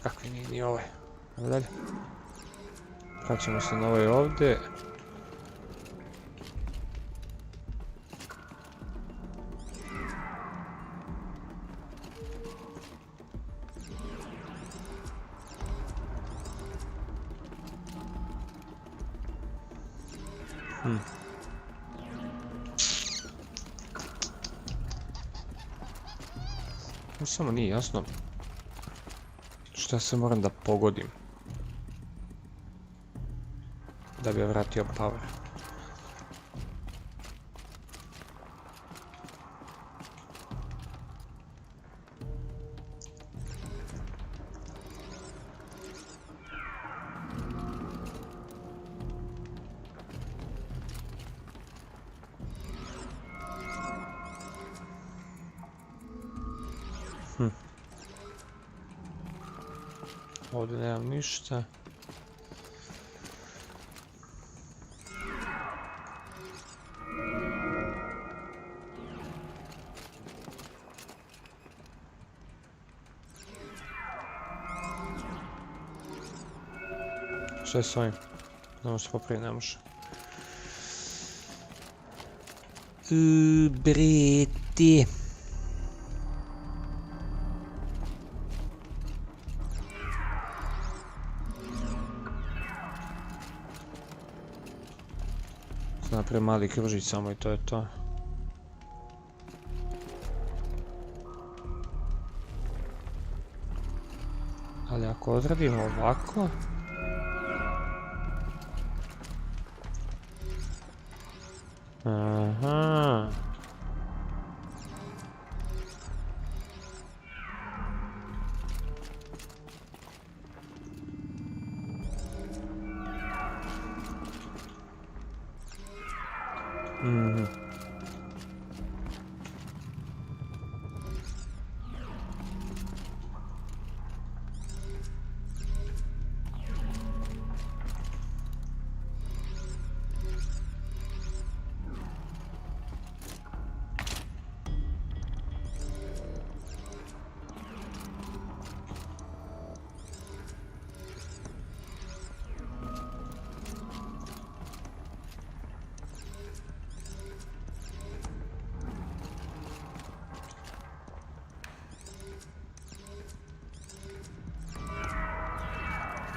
Kakvi nije ni ovaj. Ajmo dalje. Vraćamo se na ovaj ovdje. Samo nije jasno šta se moram da pogodim da bi je vratio power. Ovdje nemam ništa. Šta je s ovim? Ne može se popraviti, ne može. Breti. Napravim mali kružić samo i to je to. Ali ako odradimo ovako... Aha.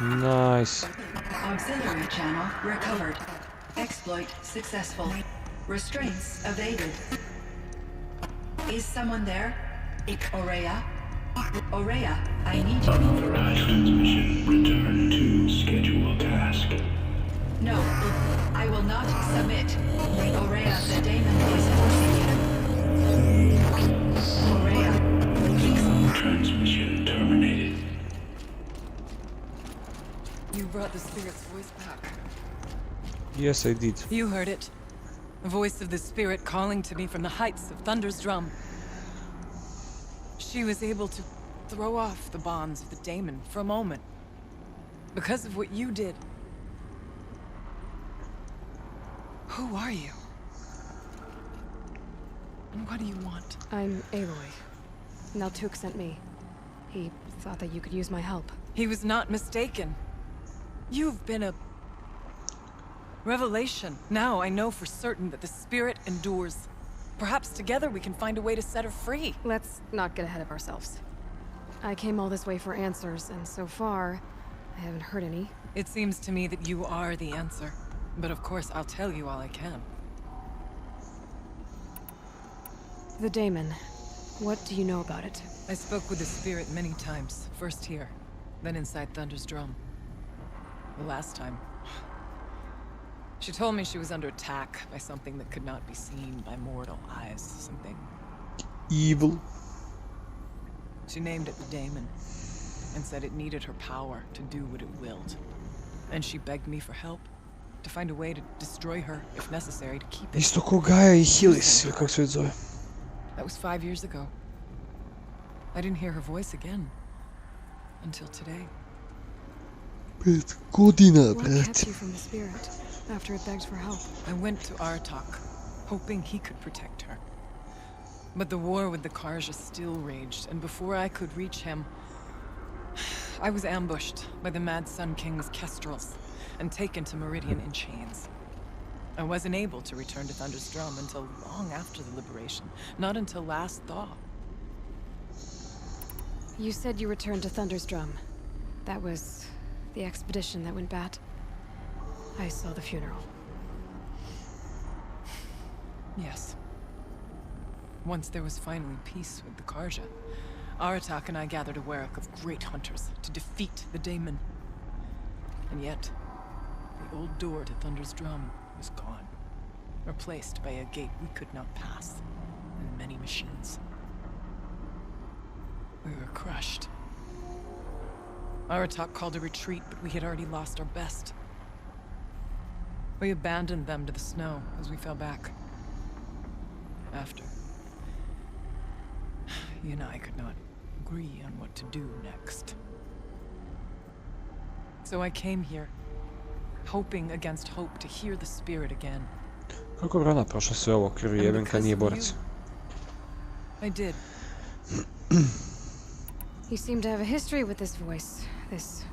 Nice. Auxiliary channel recovered. Exploit successful. Restraints evaded. Is someone there? Aurea? Aurea, I need you. Unauthorized transmission. Return to scheduled task. No, I will not submit. Aurea, the daemon is forcing you. Aurea, please. Transmission terminated. You brought the spirit's voice back. Yes, I did. You heard it. The voice of the spirit calling to me from the heights of Thunder's drum. She was able to throw off the bonds of the daemon for a moment. Because of what you did. Who are you? And what do you want? I'm Aloy. Naltuk sent me. He thought that you could use my help. He was not mistaken. You've been a revelation. Now I know for certain that the spirit endures. Perhaps together we can find a way to set her free. Let's not get ahead of ourselves. I came all this way for answers, and so far, I haven't heard any. It seems to me that you are the answer. But of course, I'll tell you all I can. The daemon. What do you know about it? I spoke with the spirit many times. First here, then inside Thunder's drum. the last time. She told me she was under attack by something that could not be seen by mortal eyes. Something evil. She named it the Daemon, and said it needed her power to do what it willed. And she begged me for help, to find a way to destroy her, if necessary, to keep it. Isto ko Gaia i Hilis, ili kako se već zove. That was 5 years ago. I didn't hear her voice again. Until today. 5 godina, What kept brate. you from the spirit after it begged for help? I went to Artak, hoping he could protect her. But the war with the Karja still raged, and before I could reach him, I was ambushed by the Mad Sun King's kestrels and taken to Meridian in chains. I wasn't able to return to Thunder's Drum until long after the liberation, not until last thaw. You said you returned to Thunder's Drum. That was the expedition that went bad. I saw the funeral. Yes. Once there was finally peace with the Karja, Aratak and I gathered a Warwick of great hunters to defeat the Daemon. And yet, the old door to Thunder's Drum was gone, replaced by a gate we could not pass, and many machines. We were crushed. Aratak called a retreat, but we had already lost our best. We abandoned them to the snow as we fell back. After, you and I could not agree on what to do next. So I came here, hoping against hope to hear the spirit again. Kako vrana prošlo sve ovo okviru jebenka nije borac. I did. You seem to have a history with this voice, this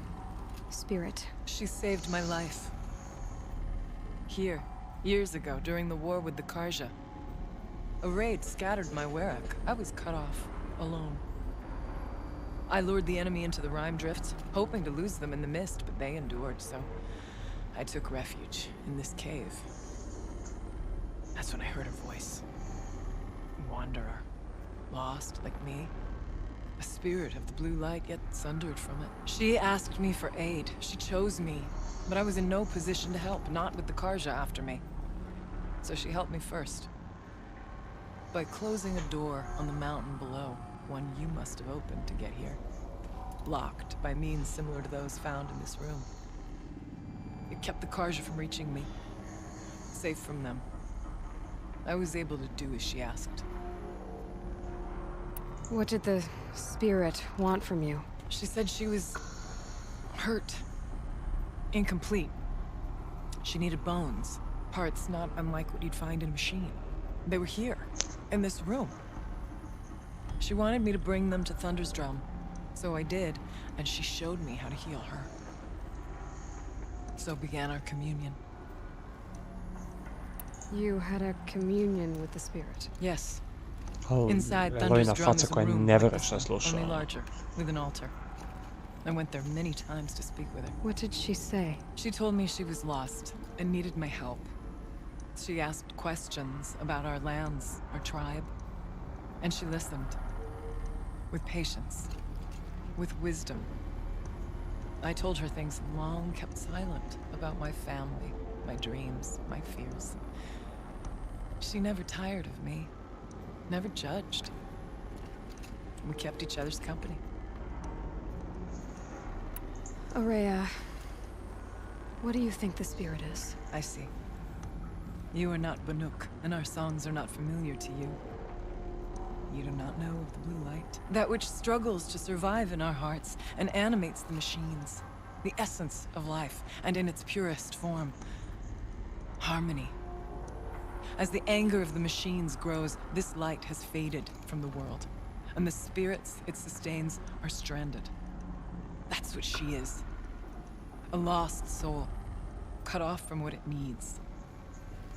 spirit. She saved my life. Here, years ago, during the war with the Karja. A raid scattered my Warwick. I was cut off, alone. I lured the enemy into the Rime Drifts, hoping to lose them in the mist, but they endured, so I took refuge in this cave. That's when I heard her voice. A wanderer. Lost, like me. A spirit of the blue light, yet sundered from it. She asked me for aid. She chose me. But I was in no position to help, not with the Karja after me. So she helped me first. By closing a door on the mountain below, one you must have opened to get here. Locked by means similar to those found in this room. It kept the Karja from reaching me. Safe from them. I was able to do as she asked. What did the spirit want from you? She said she was hurt. Incomplete. She needed bones. Parts not unlike what you'd find in a machine. They were here, in this room. She wanted me to bring them to Thunder's Drum. So I did, and she showed me how to heal her. So began our communion. You had a communion with the spirit? Yes. Oh, Inside Thunder's Drum is a room never like this one, only larger, with an altar. I went there many times to speak with her. What did she say? She told me she was lost and needed my help. She asked questions about our lands, our tribe, and she listened. With patience, with wisdom. I told her things long kept silent about my family, my dreams, my fears. She never tired of me, never judged. We kept each other's company. Aurea, what do you think the spirit is? I see. You are not Banuk, and our songs are not familiar to you. You do not know of the blue light. That which struggles to survive in our hearts and animates the machines. The essence of life, and in its purest form. Harmony. As the anger of the machines grows, this light has faded from the world. And the spirits it sustains are stranded. That's what she is. A lost soul. Cut off from what it needs.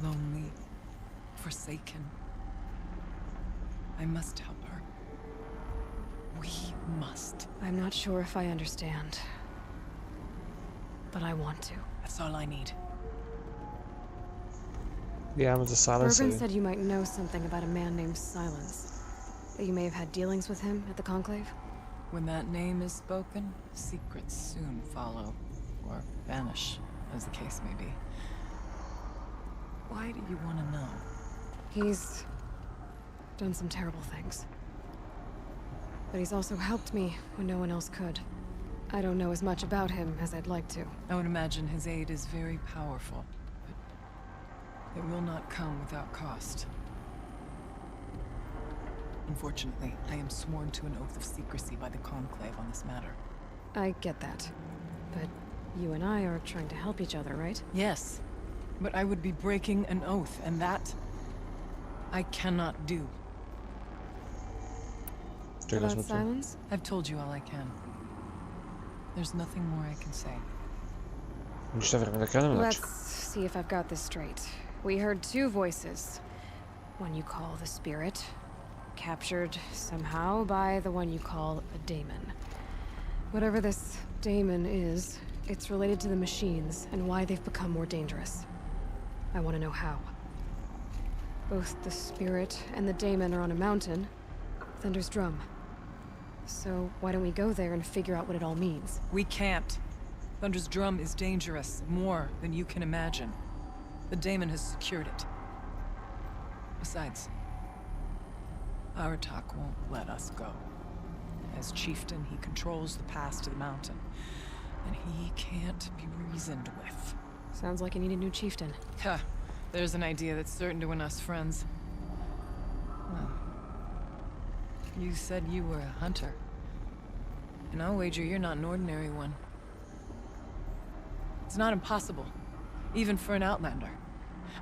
Lonely. Forsaken. I must help her. We must. I'm not sure if I understand. But I want to. That's all I need. Yeah, with the silence. Bergren said you might know something about a man named Silence. That you may have had dealings with him at the Conclave? When that name is spoken, secrets soon follow. or vanish, as the case may be. Why do you want to know? He's done some terrible things. But he's also helped me when no one else could. I don't know as much about him as I'd like to. I would imagine his aid is very powerful, but it will not come without cost. Unfortunately, I am sworn to an oath of secrecy by the Conclave on this matter. I get that. But you and I are trying to help each other, right? Yes, but I would be breaking an oath, and that I cannot do. About silence? I've told you all I can. There's nothing more I can say. Let's see if I've got this straight. We heard two voices. One you call the Spirit, captured somehow by the one you call a daemon. Whatever this daemon is, it's related to the machines and why they've become more dangerous. I want to know how. Both the Spirit and the daemon are on a mountain, Thunder's Drum. So why don't we go there and figure out what it all means? We can't. Thunder's Drum is dangerous, more than you can imagine. The daemon has secured it. Besides, Aratak won't let us go. As chieftain, he controls the pass to the mountain, and he can't be reasoned with. Sounds like you need a new chieftain. Ha! There's an idea that's certain to win us friends. Well, you said you were a hunter. And I'll wager you're not an ordinary one. It's not impossible, even for an outlander.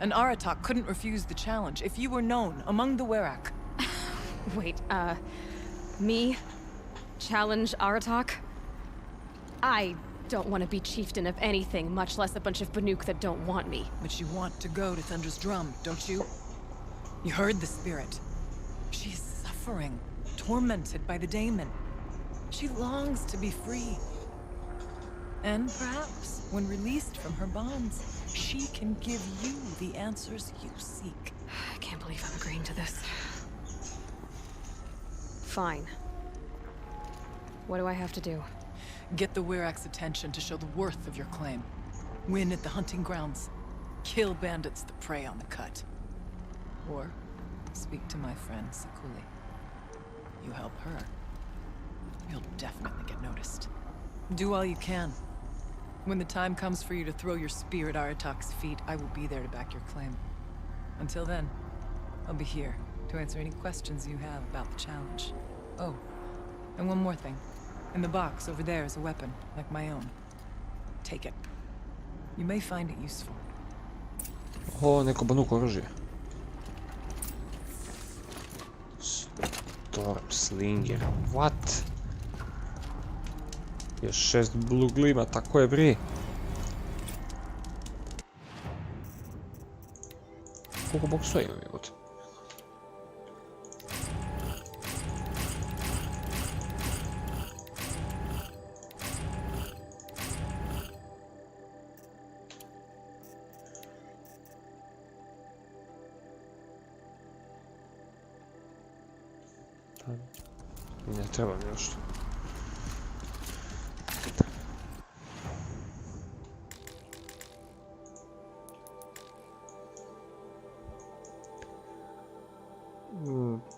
An Aratak couldn't refuse the challenge if you were known among the Werak. Wait, me? Challenge Aratak? I don't want to be chieftain of anything, much less a bunch of Banuk that don't want me. But you want to go to Thunder's Drum, don't you? You heard the Spirit. She's suffering, tormented by the daemon. She longs to be free. And perhaps, when released from her bonds, she can give you the answers you seek. I can't believe I'm agreeing to this. Fine. What do I have to do? Get the Werak's attention to show the worth of your claim. Win at the hunting grounds. Kill bandits that prey on the cut. Or speak to my friend Sakuli. You help her, you'll definitely get noticed. Do all you can. When the time comes for you to throw your spear at Aratak's feet, I will be there to back your claim. Until then, I'll be here to answer any questions you have about the challenge. Oh, and one more thing. In the box over there is a weapon, like my own. Take it. You may find it useful. O, neko Banuk oružje. Storm Slinger, what? Još 6 blue glima, tako je bre. Koliko boksova imam jebote? Ne treba mi još.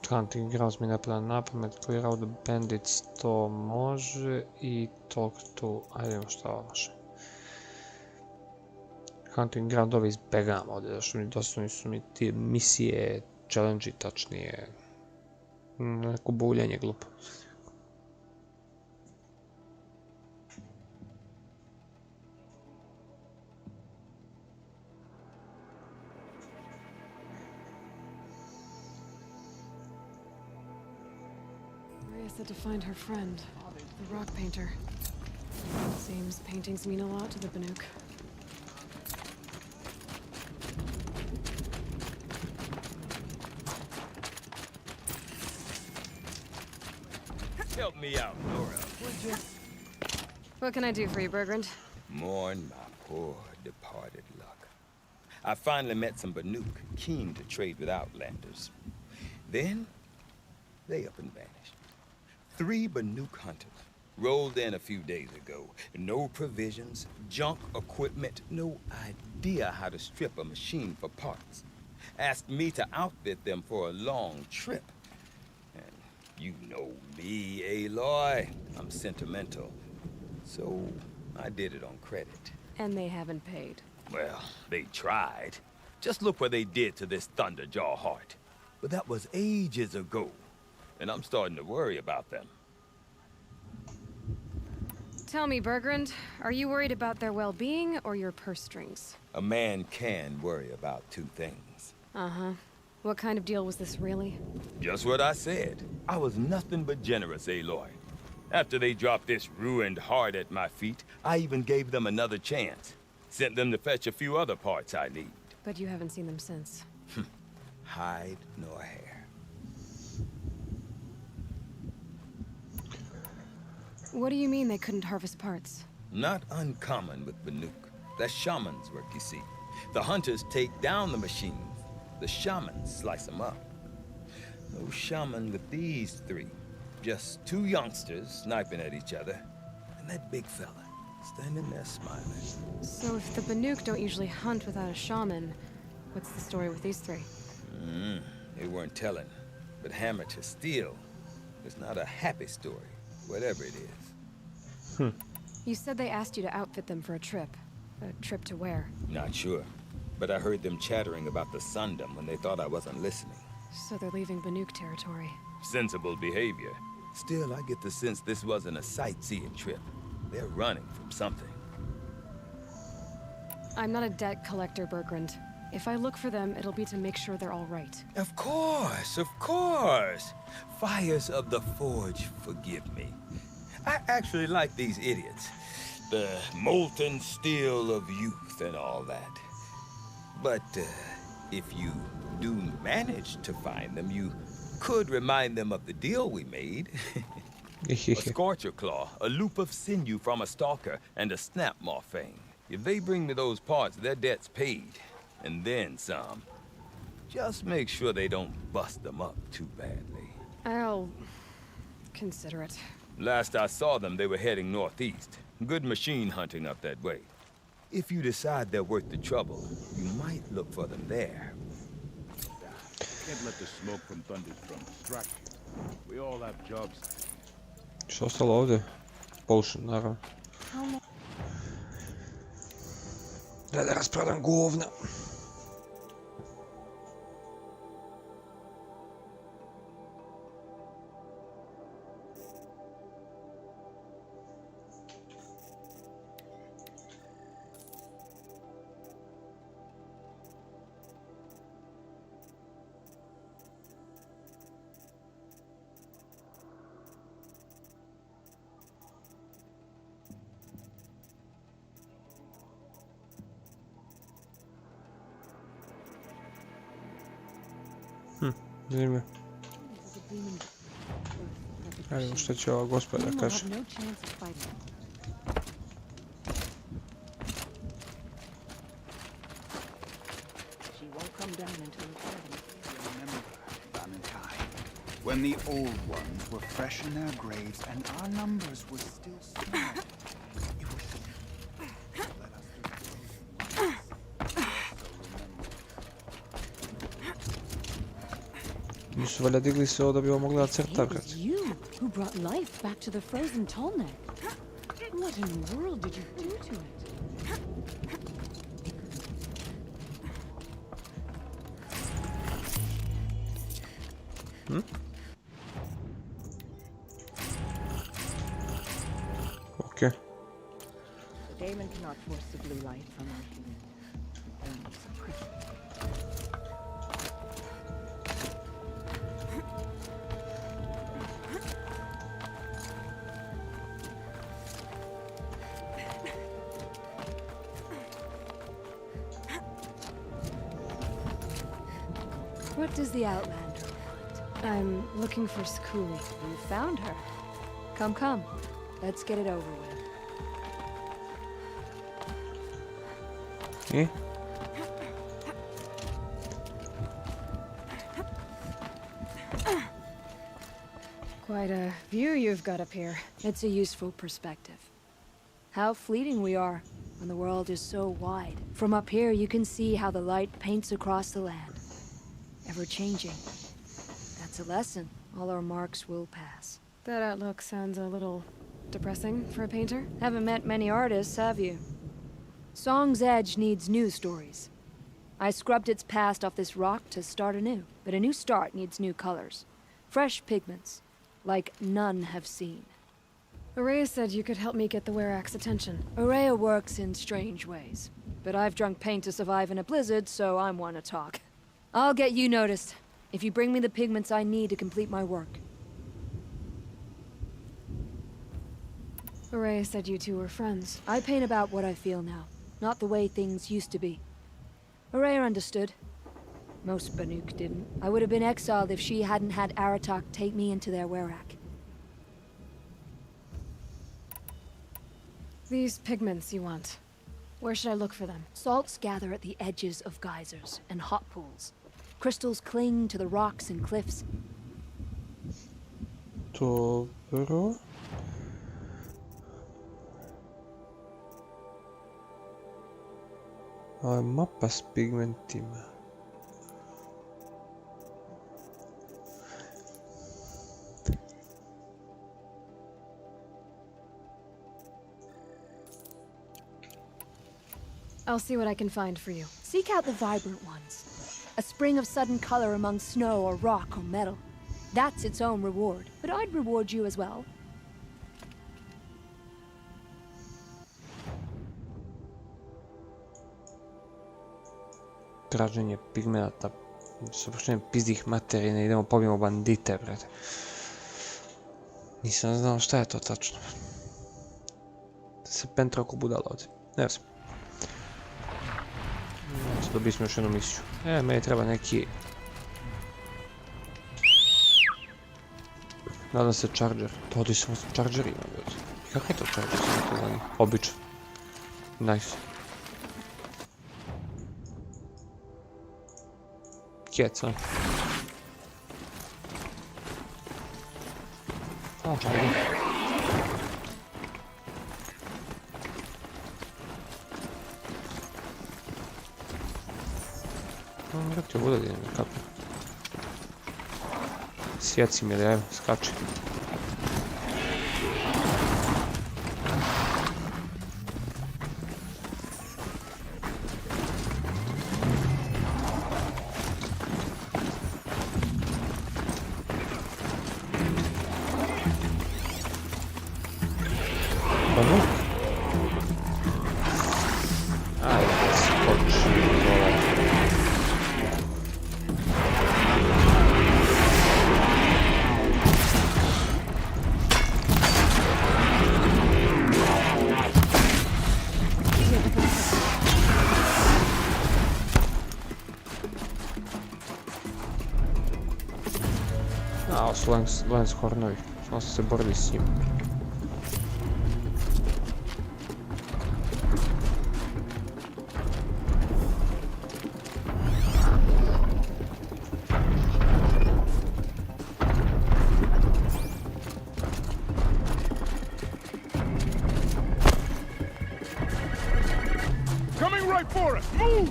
Hunting grounds mi ne pada na pamet, clear out the bandits, to može i talk to, ajde vidimo šta ovo može. Hunting ground ove izbegam ovdje, zašto mi dosta su mi ti misije, challenge-i tačnije, neko buljenje glupo. Maria said to find her friend, the rock painter. Seems paintings mean a lot to the Banuk. Help me out, Nora. Would you? What can I do for you, Bergrand? Mourn my poor departed luck. I finally met some Banuk keen to trade with outlanders. Then, they up and vanished. 3 Banuk hunters, Rolled in a few days ago. No provisions, junk equipment, no idea how to strip a machine for parts. Asked me to outfit them for a long trip. And you know me, Aloy. I'm sentimental. So I did it on credit. And they haven't paid. Well, they tried. Just look what they did to this Thunderjaw heart. But that was ages ago. And I'm starting to worry about them. Tell me, Bergrand, are you worried about their well-being or your purse strings? A man can worry about two things. Uh-huh. What kind of deal was this, really? Just what I said. I was nothing but generous, Aloy. After they dropped this ruined heart at my feet, I even gave them another chance. Sent them to fetch a few other parts I need. But you haven't seen them since. Hide nor hair. What do you mean they couldn't harvest parts? Not uncommon with Banuk. That's shaman's work, you see. The hunters take down the machines. The shamans slice them up. No shaman with these three. Just two youngsters sniping at each other. And that big fella standing there smiling. So if the Banuk don't usually hunt without a shaman, what's the story with these three? They weren't telling. But hammer to steel. It's not a happy story, whatever it is. You said they asked you to outfit them for a trip. A trip to where? Not sure. But I heard them chattering about the Sundom when they thought I wasn't listening. So they're leaving Banuk territory. Sensible behavior. Still, I get the sense this wasn't a sightseeing trip. They're running from something. I'm not a debt collector, Bergrand. If I look for them, it'll be to make sure they're all right. Of course, of course. Fires of the Forge, forgive me. I actually like these idiots. The molten steel of youth and all that. But if you do manage to find them, you could remind them of the deal we made. A scorcher claw, a loop of sinew from a stalker, and a snapmaw fang. If they bring me those parts, their debt's paid. And then some. Just make sure they don't bust them up too badly. I'll consider it. Last I saw them, they were heading northeast. Good machine hunting up that way. If you decide they're worth the trouble, you might look for them there. Can't let the smoke from Thunderstrom distract you. We all have jobs. Što ostalo ovdje? Potion, naravno. Da rasprodam govna. Zanimljivo. Evo što će ova gospoda kaže. When the old ones were fresh in their graves and our numbers were still small. Nisu valjda digli se ovo da bi ovo mogla crta, brat. You who brought life back to the frozen Tolnek. What in the world did you do to it? Okay. The daemon cannot force the blue light from our human. Only suppression. What does the Outlander want? I'm looking for Skuli. You found her. Come. Let's get it over with. I? Quite a view you've got up here. It's a useful perspective. How fleeting we are when the world is so wide. From up here, you can see how the light paints across the land. Ever changing. That's a lesson. All our marks will pass. That outlook sounds a little depressing for a painter. Haven't met many artists, have you? Song's Edge needs new stories. I scrubbed its past off this rock to start anew, but a new start needs new colors. Fresh pigments, like none have seen. Aurea said you could help me get the Werak's attention. Aurea works in strange ways, but I've drunk paint to survive in a blizzard, so I'm one to talk. I'll get you noticed, if you bring me the pigments I need to complete my work. Aurea said you two were friends. I paint about what I feel now, not the way things used to be. Aurea understood. Most Banuk didn't. I would have been exiled if she hadn't had Aratak take me into their Werak. These pigments you want. Where should I look for them? Salts gather at the edges of geysers and hot pools. Crystals cling to the rocks and cliffs. Dobro. Mapa s pigmentima. I'll see what I can find for you. Seek out the vibrant ones. A spring of sudden color among snow or rock or metal. That's its own reward, but I'd reward you as well. Traženje pigmenata. Saopštenje pizdih materina, idemo pobijemo bandite, brate. Nisam znao šta je to tačno. Se pentra oko budala ovdje. Ne znam. Dobili smo još jednu misiju. Meni treba neki... Nadam se charger. To ovdje samo s chargerima, brate. Kako je to charger? Samo to zanima. Obično. Nice. Kjeca. Ajde. Kako ti voda idem, kako? Sjeci mi, evo, skači. Lens hornovi, smo se borili s njim. Coming right for us! Move!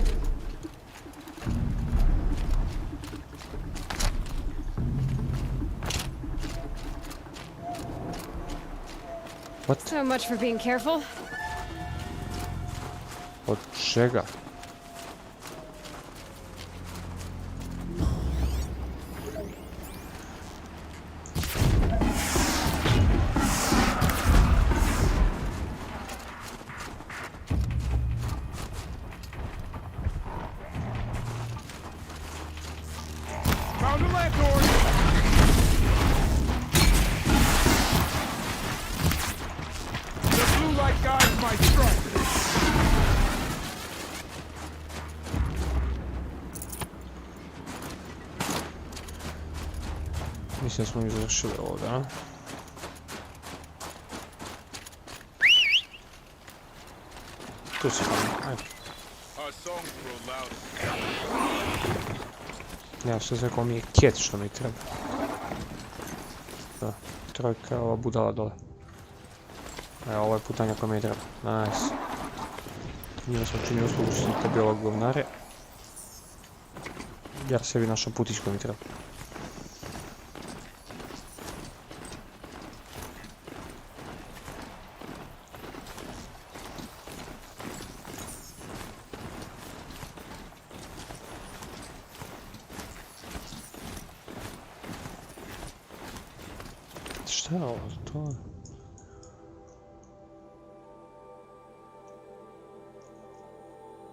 What? So much for being careful. Od čega? Found the landlord! The blue light guides my strike! Mislim da smo izvršili ovdje, a? Tu si tamo, ajde. Ja što rekao mi je kjet što mi treba. Da. trojka, ova budala dole. Evo, ovo je putanja koja mi je treba. Nice. Njima smo čini uslugu što sam tebi ovog govnare. Ja sebi našao putić koji mi treba. Šta je ovo? To je...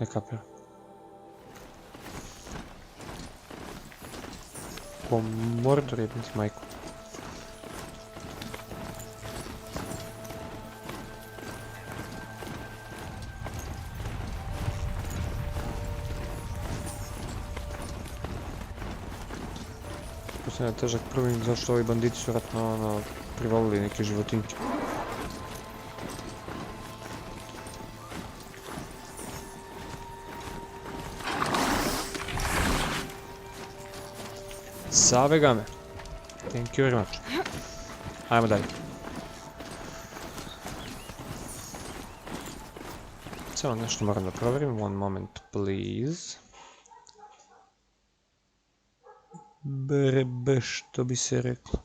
Ne kapiram. Ko Mordor jebiti majku. Posljedno je težak prvim zašto ovi banditi su vratno privalili neke životinke. Savega me. Thank you very much. Ajmo dalje. Samo nešto moram da provjerim. One moment, please. Brebe, što bi se reklo.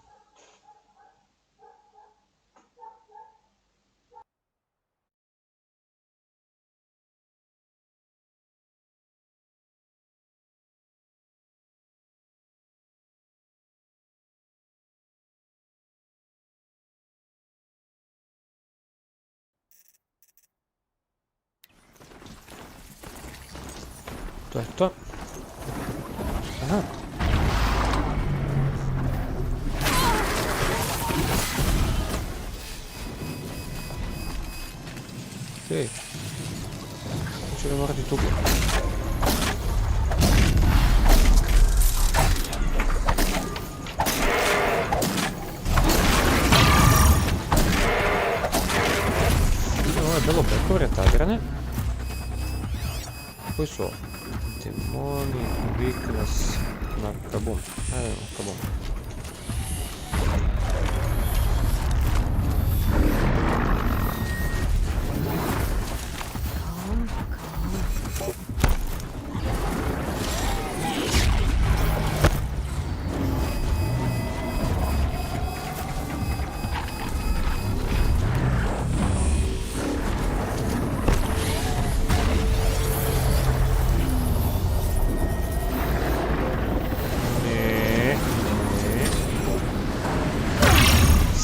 To je to. Aha. Okej. Ću da morati tu gledati. Ovo je bilo prekovre tagrane. Koji su ovo? Demoni, Viknas, na kabum. Ajde, na kabum.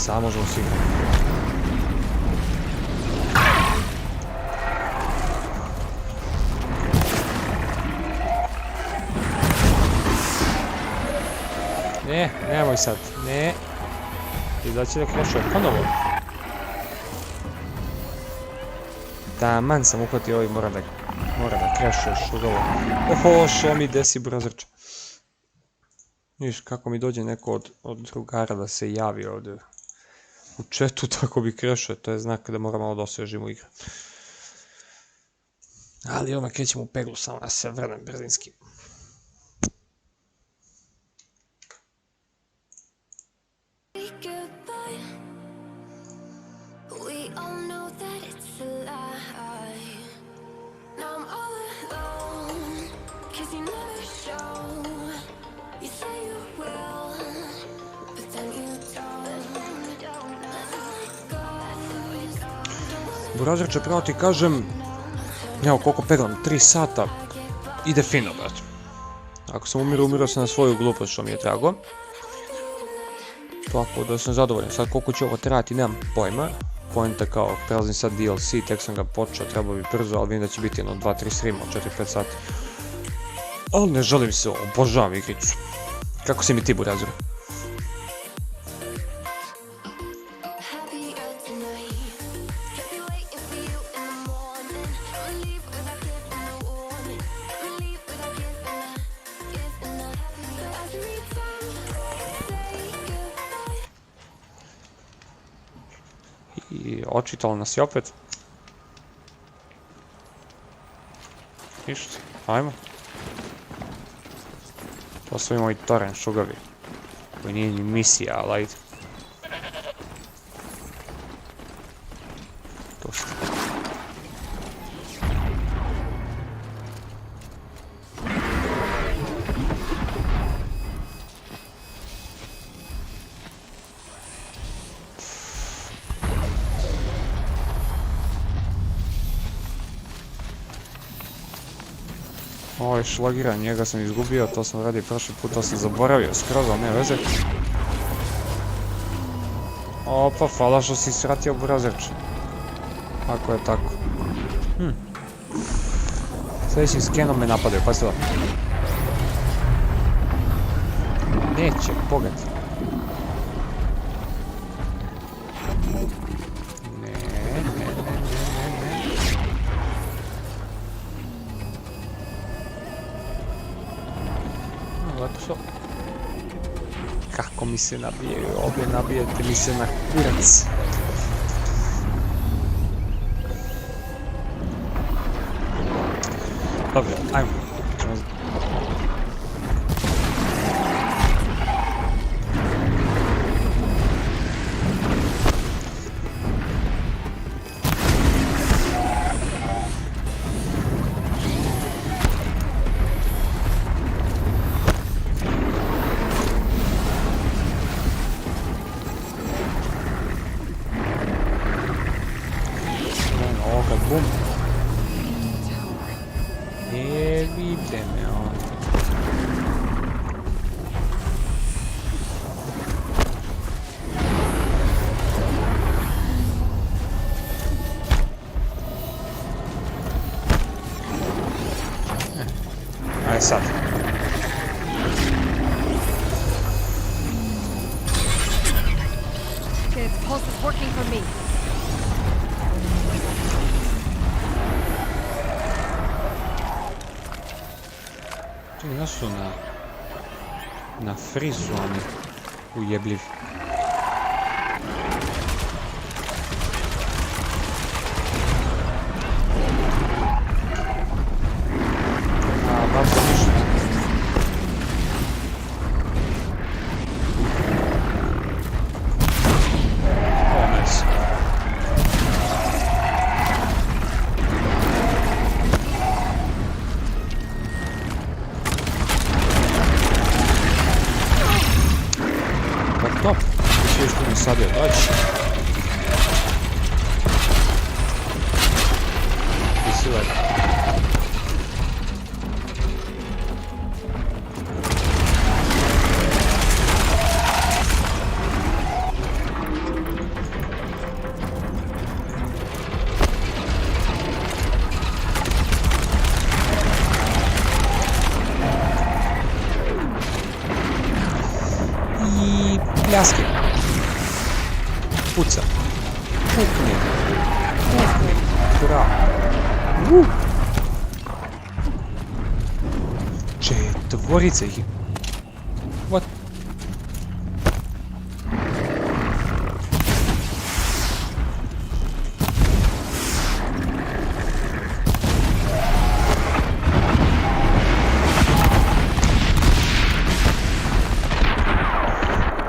Samo možemo si igrati. Ne, nemoj sad, ne. I da će da krešuje ponovo. Taman sam uhvatio ovaj, mora da krešuje šurovo. Oho, što mi desi brazrče. Viš kako mi dođe neko od drugara da se javi ovdje u chatu, tako bi krešao, to je znak da mora malo da osvežimo igru. Ali odmah krećemo u peglu, samo da se vrnem brzinski. Burazirče, pravo ti kažem, evo koliko peglam, 3 sata, ide fino, brat. Ako sam umirao sam na svoju glupost, što mi je drago. Tako da sam zadovoljan, sad koliko će ovo trajati, nemam pojma. Poenta kao, prelazim sad DLC, tek sam ga počeo, trebao bi brzo, ali vidim da će biti jedno 2-3 streama od 4-5 sati. Ali ne želim se, obožavam igricu. Kako si mi ti, Burazir? I očitalo nas je opet. Ništa, ajmo. To su i moji toren šugavi. Koji nije ni misija, ali ajde. Dosta. Ovaj šlagira, njega sam izgubio, to sam radio prošli put, to sam zaboravio skroz, ali ne veze. Opa, hvala što si sratio burazerč. Ako je tako. Sljedećim skenom me napadaju, pa se da. Neće, pogledaj. Kako mi se nabijaju, obje nabijete mi se na kurac. Dobro, ajmo. Bum. Ne vidite me ovdje. Ajde sad. This pulse is working for me. Ja su na frizu oni ujebljivi. A, baš da ništa. O, nice. Top, sve što mi sad je doći. I sile. I pljaske. Puca. Pukni. Pukni. Hurra. Četvorice ih. What?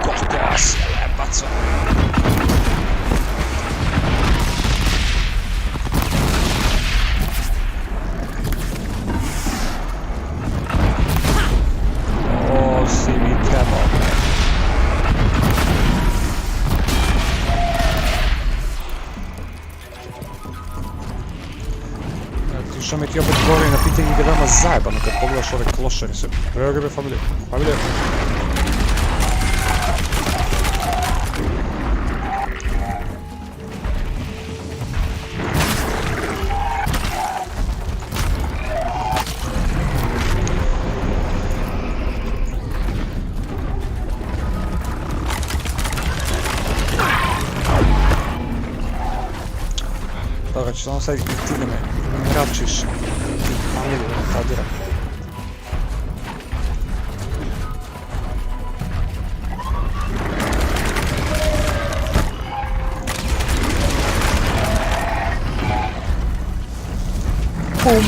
Kokos, jebaco. O, si mi trebao. Što mi ti opet govori na pitanje ide veoma zajebano kad pogledaš ove klošare se. Evo ga be, familije. Familije. Dobro, ću samo sad i ti da me mračiš. Ti familije, tadira. Bum.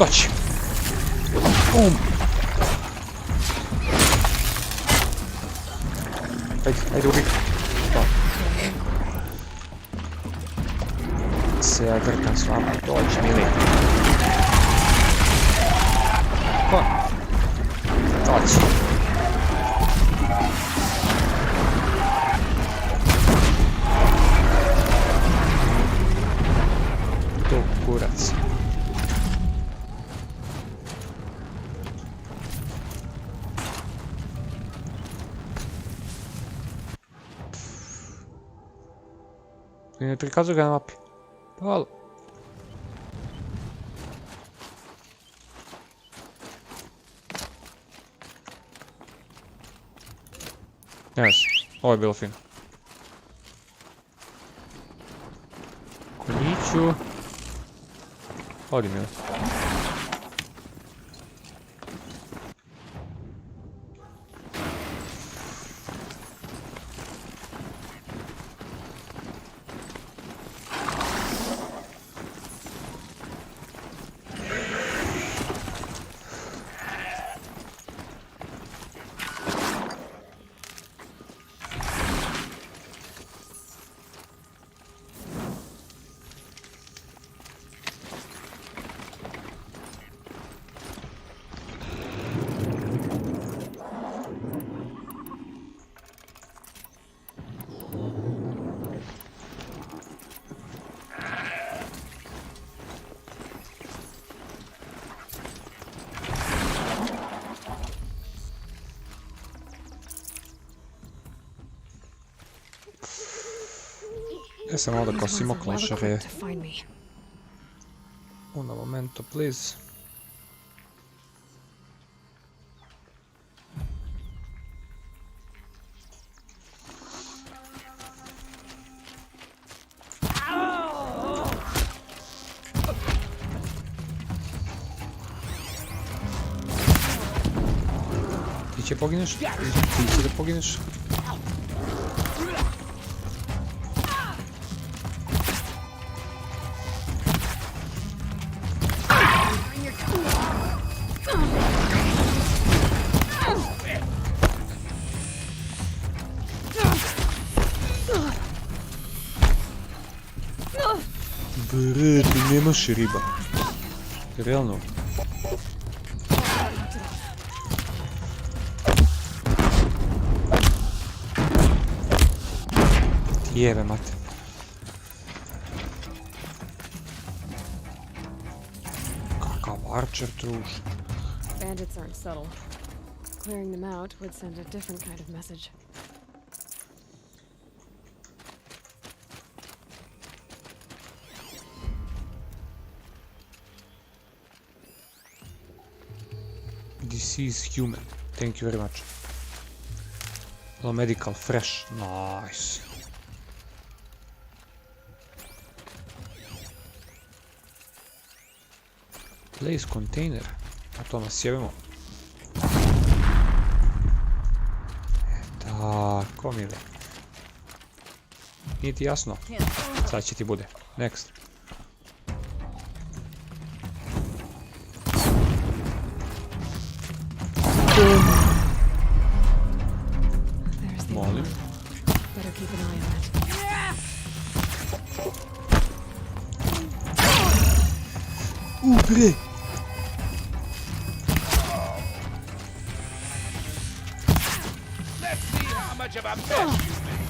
Toči. Bum. Ajde, ubi. To. Se ja grkam s vama. Dođi, mili. Ko? Dođi. To kurac. I ne prikazuju ga na mapi. Hvala. Yes, ovo je bilo fino. Konjiću. Odi mi. Ja sam ovdje kosimo klošare. Uno momento, please. Ti će pogineš? Ti će da pogineš? Bre, ti nemaš riba. Realno. Ti jebe, mate. Kakav archer truš. Bandits aren't subtle. Clearing them out would send a different kind of message. This is human. Thank you very much. Hello, medical, fresh. Nice. Place container. A to nas jebimo. Tako mi je. Nije ti jasno? Sad će ti bude. Next. Molim. Bre! Let's see how much of a bitch you've been.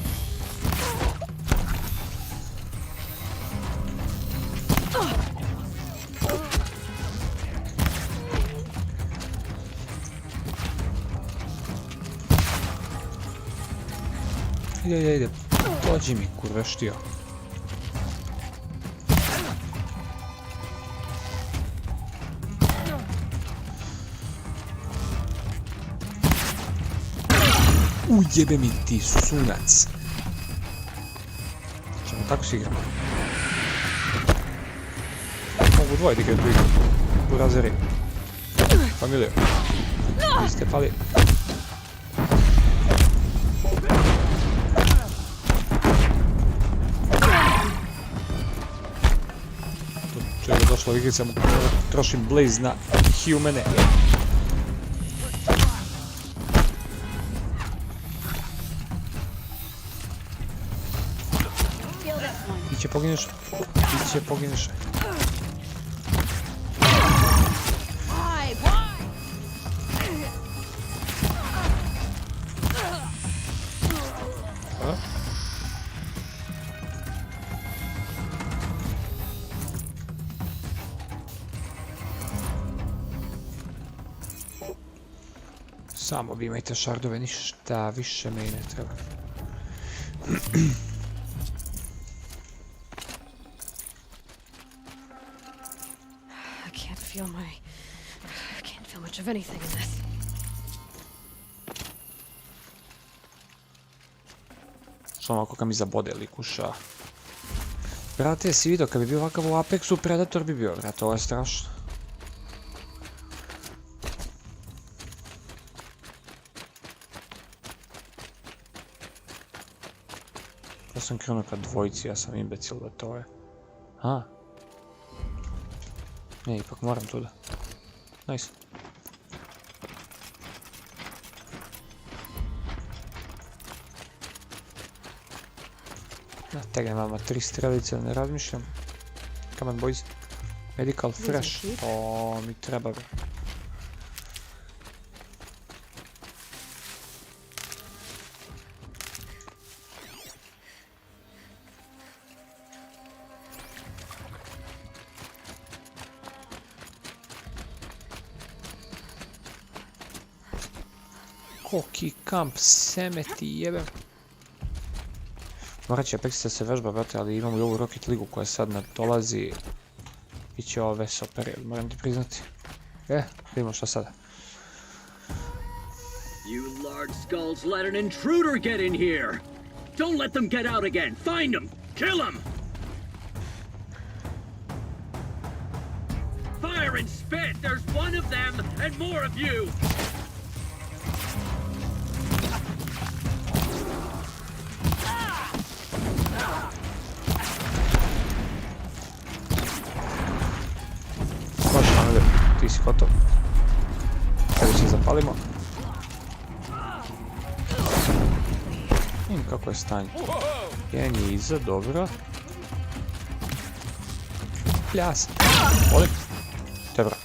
Ide. Dođi mi, kurva štio. Ujebe mi ti sunac. Ćemo tako si igramo. Mogu dvoje da igraju tu igru. Burazeri. Familijo. Vi ste pali. prošloj igri sam trošim Blaze na humane. Iće pogineš. Iće pogineš. Samo vi imajte šardove, ništa više me i ne treba. I can't feel much of anything in this. Što ovako kad mi zabode likuša. Brate, jesi vidio, kad bi bio ovakav u Apexu, Predator bi bio, brate, ovo je strašno. Ja sam krenuo ka dvojici, ja sam imbecil da to je. A? Ne, ipak moram tuda. Nice. Na tega imamo 3 strelice, ne razmišljam. Come on boys. Medical fresh. O, mi treba ga. Koki kamp, seme ti jebem. Morat će Apex da se vežba, brate, ali imamo i ovu Rocket Ligu koja sad nadolazi. Iće ove super, moram ti priznati. Vidimo šta sada. You large skulls let an intruder get in here! Don't let them get out again! Find them! Kill them! Fire and spit! There's one of them and more of you! Ti si gotov. Sada će zapalimo. Vidim kako je stanje. Jedan je iza, dobro. Pljas. Volim. Dobro.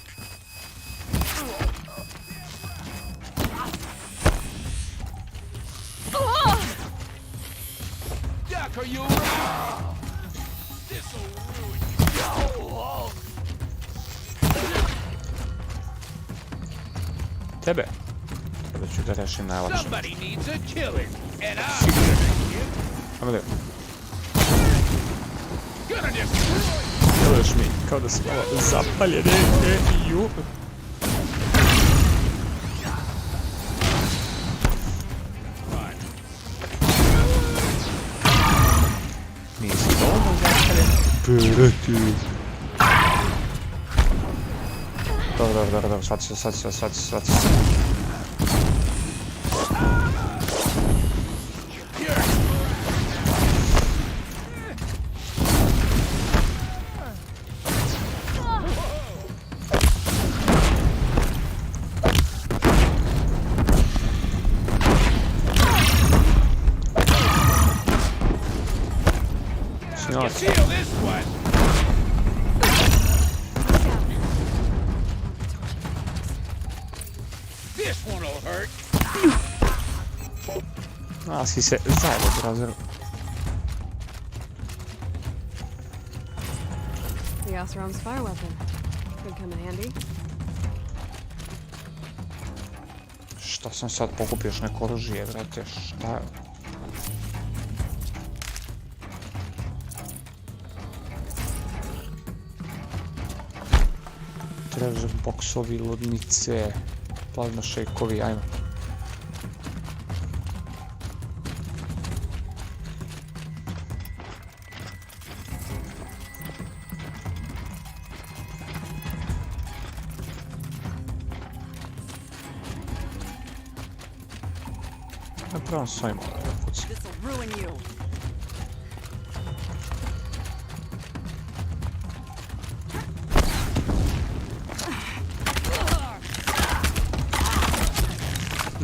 Tebe ću da rešim najlakše. Ajmo lijepo. Gledaš mi kao da si malo zapaljen. Nisi dovoljno zapaljen. Preti. Dobro, shvati se. Si se zajedno browser. The Oseram's fire weapon. Could come in handy. Šta sam sad pokupio još neko oružje, brate, šta? Treasure boxovi, ludnice, plazma šejkovi, ajmo. Napravim s ovim pucim.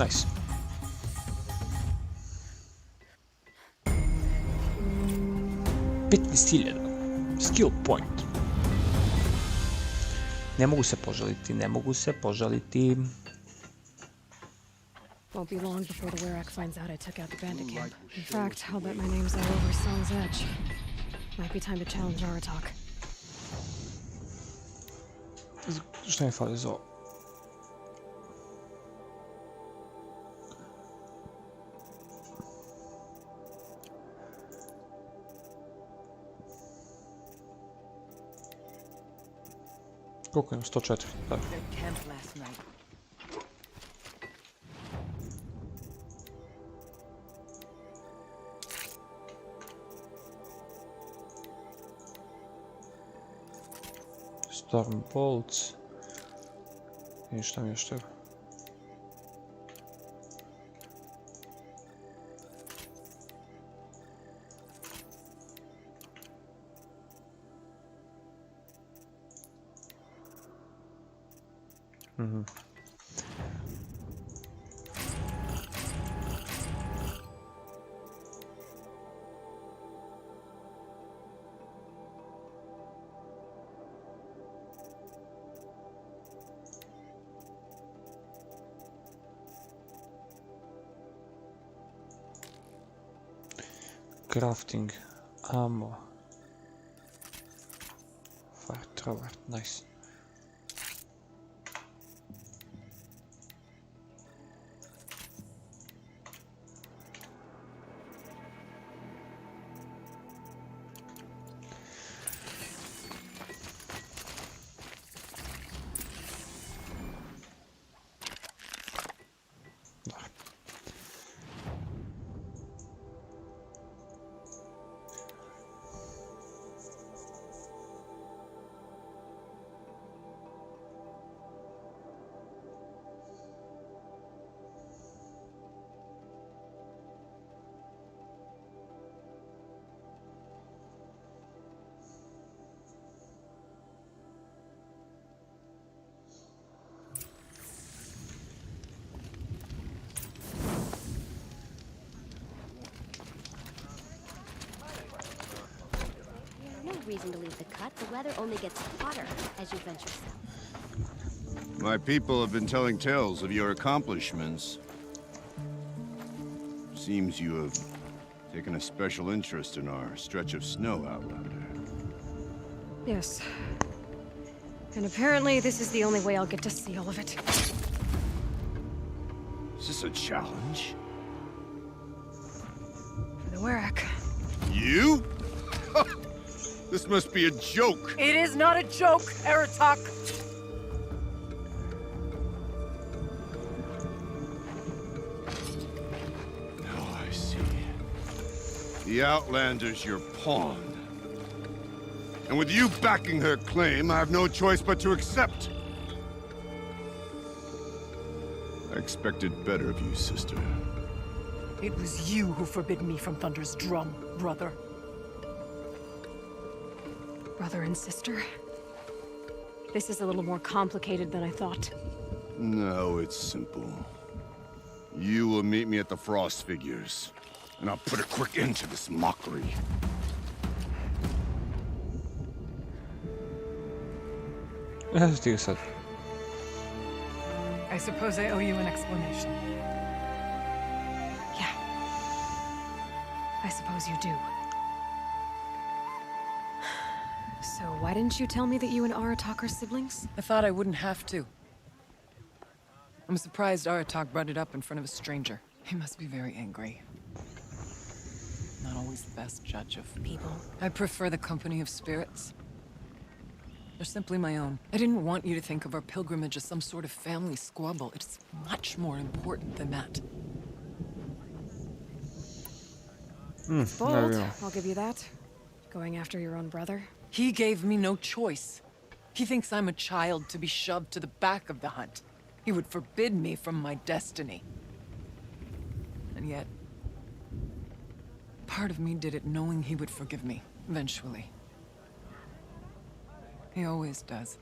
Nice. Skill point. Ne mogu se požaliti, ne mogu se požaliti. Won't be long before the Werak finds out I took out the bandit camp. In fact, I'll bet my name's all over Song's Edge. Might be time to challenge Aratak. Šta mi fali za ovo? Koliko imam? 104. Da. Storm bolts. I šta mi još treba? Crafting, ammo, fire thrower, nice. Reason to leave the cut. The weather only gets hotter as you venture south. My people have been telling tales of your accomplishments. Seems you have taken a special interest in our stretch of snow, Outlander. Yes. And apparently this is the only way I'll get to see all of it. Is this a challenge? For the Werak. You? This must be a joke. It is not a joke, Aratak. Now I see. The Outlander's your pawn. And with you backing her claim, I have no choice but to accept. I expected better of you, sister. It was you who forbid me from Thunder's drum, brother. Brother and sister? This is a little more complicated than I thought. No, it's simple. You will meet me at the Frost Figures, and I'll put a quick end to this mockery. Still said. I suppose I owe you an explanation. Yeah. I suppose you do. So why didn't you tell me that you and Aratak are siblings? I thought I wouldn't have to. I'm surprised Aratak brought it up in front of a stranger. He must be very angry. Not always the best judge of people. I prefer the company of spirits. They're simply my own. I didn't want you to think of our pilgrimage as some sort of family squabble. It's much more important than that. It's bold, I'll give you that. Going after your own brother. He gave me no choice. He thinks I'm a child to be shoved to the back of the hunt. He would forbid me from my destiny. And yet, part of me did it knowing he would forgive me, eventually. He always does.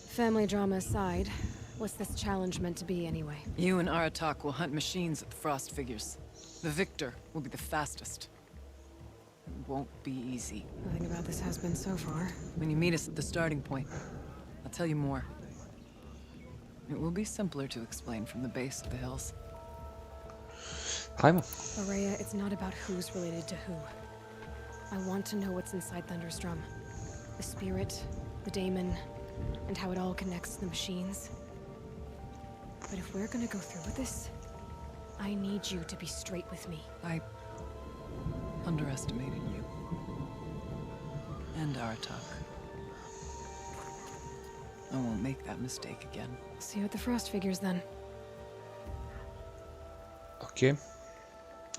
Family drama aside, What's this challenge meant to be, anyway? You and Aratak will hunt machines at the Frost Figures. The victor will be the fastest. It won't be easy. Nothing about this has been so far. When you meet us at the starting point, I'll tell you more. It will be simpler to explain from the base of the hills. Hajmo. Aurea, it's not about who's related to who. I want to know what's inside Thunderstrom. The spirit, the daemon, and how it all connects to the machines. But if we're gonna go through with this, I need you to be straight with me. I underestimated you. And Aratak. I won't make that mistake again. See you at the Frost Figures then. Ok.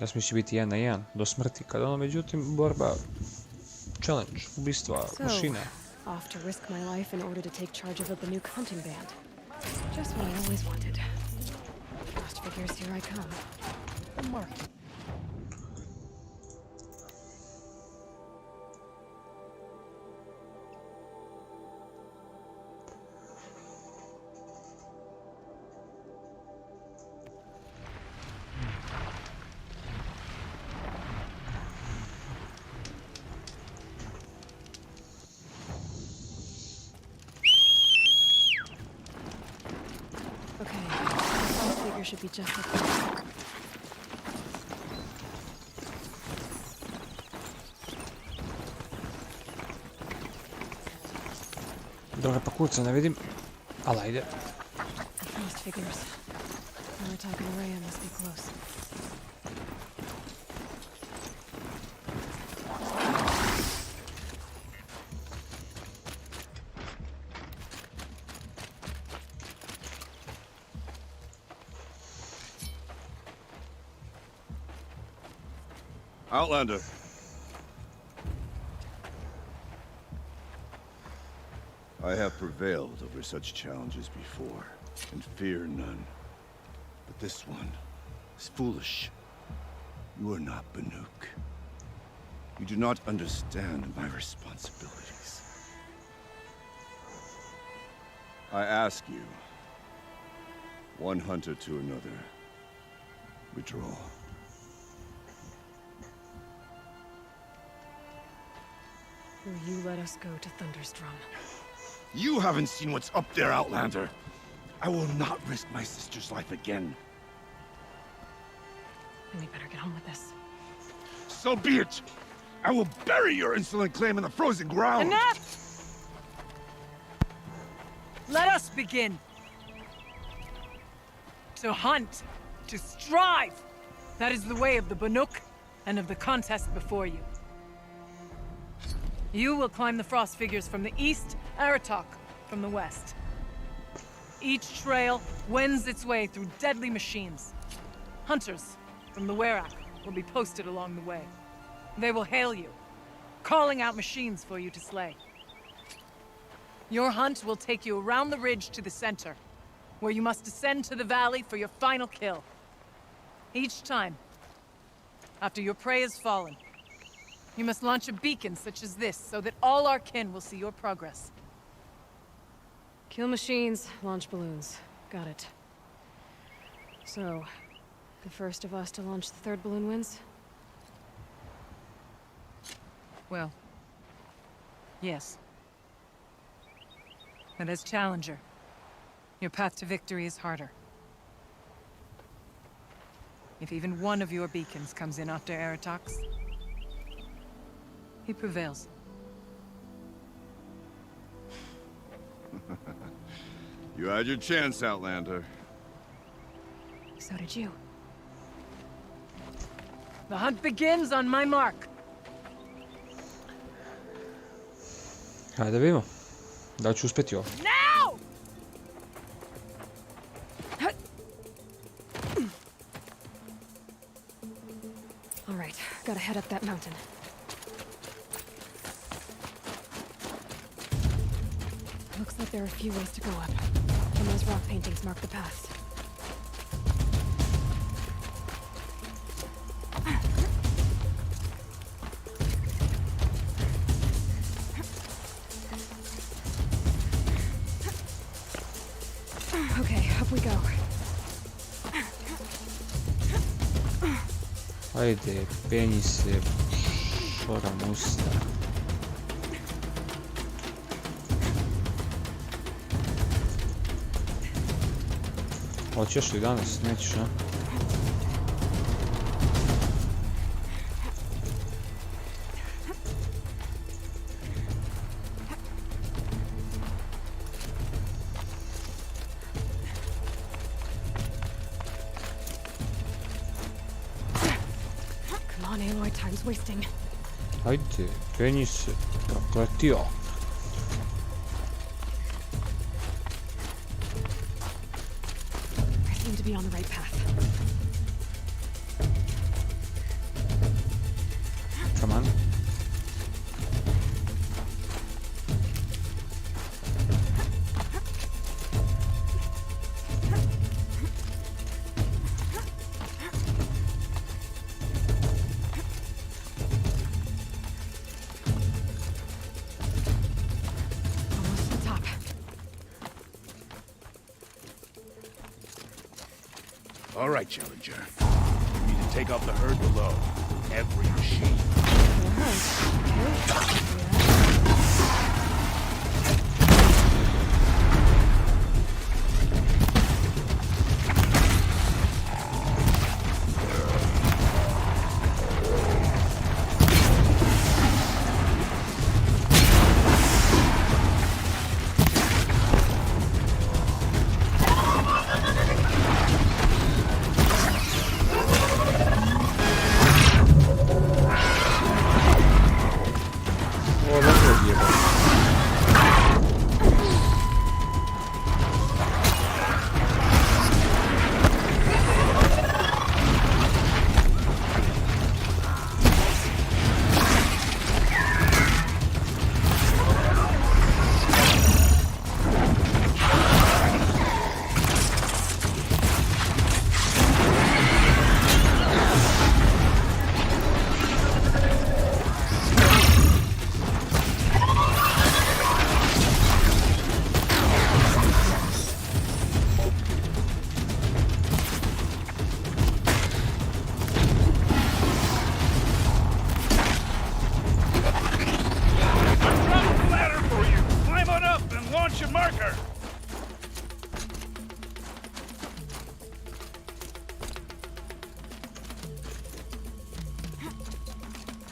Jasno će biti 1 na 1 do smrti. Kada ono, međutim, borba, challenge, ubistva, mašina. Off to risk my life in order to take charge of the Banuk hunting band. Just what I always wanted. Frost Figures, here I come. Mark. Should be just like that. Dobro, pa kuca ne vidim, ali ajde. Frost Figures. Aratak and Aurea must be close. Outlander. I have prevailed over such challenges before, and fear none. But this one is foolish. You are not Banuk. You do not understand my responsibilities. I ask you, one hunter to another, withdraw. Will you let us go to Thunderstrom? You haven't seen what's up there, Outlander. I will not risk my sister's life again. Then we better get on with this. So be it! I will bury your insolent claim in the frozen ground! Enough! Let us begin! To hunt, to strive! That is the way of the Banuk, and of the contest before you. You will climb the Frost Figures from the east, Aratak from the west. Each trail wends its way through deadly machines. Hunters from the Werak will be posted along the way. They will hail you, calling out machines for you to slay. Your hunt will take you around the ridge to the center, where you must descend to the valley for your final kill. Each time, after your prey has fallen, you must launch a beacon such as this, so that all our kin will see your progress. Kill machines, launch balloons. Got it. So, the first of us to launch the third balloon wins? Well, yes. But as challenger, your path to victory is harder. If even one of your beacons comes in after Aratak's, he prevails. You had your chance, Outlander. So did you. The hunt begins on my mark. Hajde da vidimo. Da li ću uspjeti ovo? Now! All right, gotta head up that mountain. Looks like there are a few ways to go up, and those rock paintings mark the paths. Okay, Up we go. Ajde, penji se, šoram usta. Hoćeš li danas? Nećeš, a? Come on, Aloy, time's wasting. Ajde, penji se, prokletio. I seem to be on the right path. Come on. Almost to the top. All right, Challenger. You need to take out the herd below. Every machine. O, dobro odjebao. Ladder for you! Climb on up and launch your marker!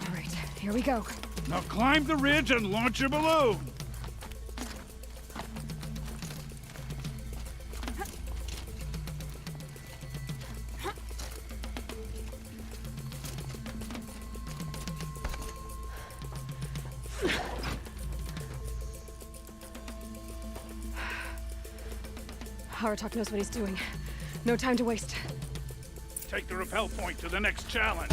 All right, here we go. Now climb the ridge and launch your balloon! Haratok knows what he's doing. No time to waste. Take the rappel point to the next challenge.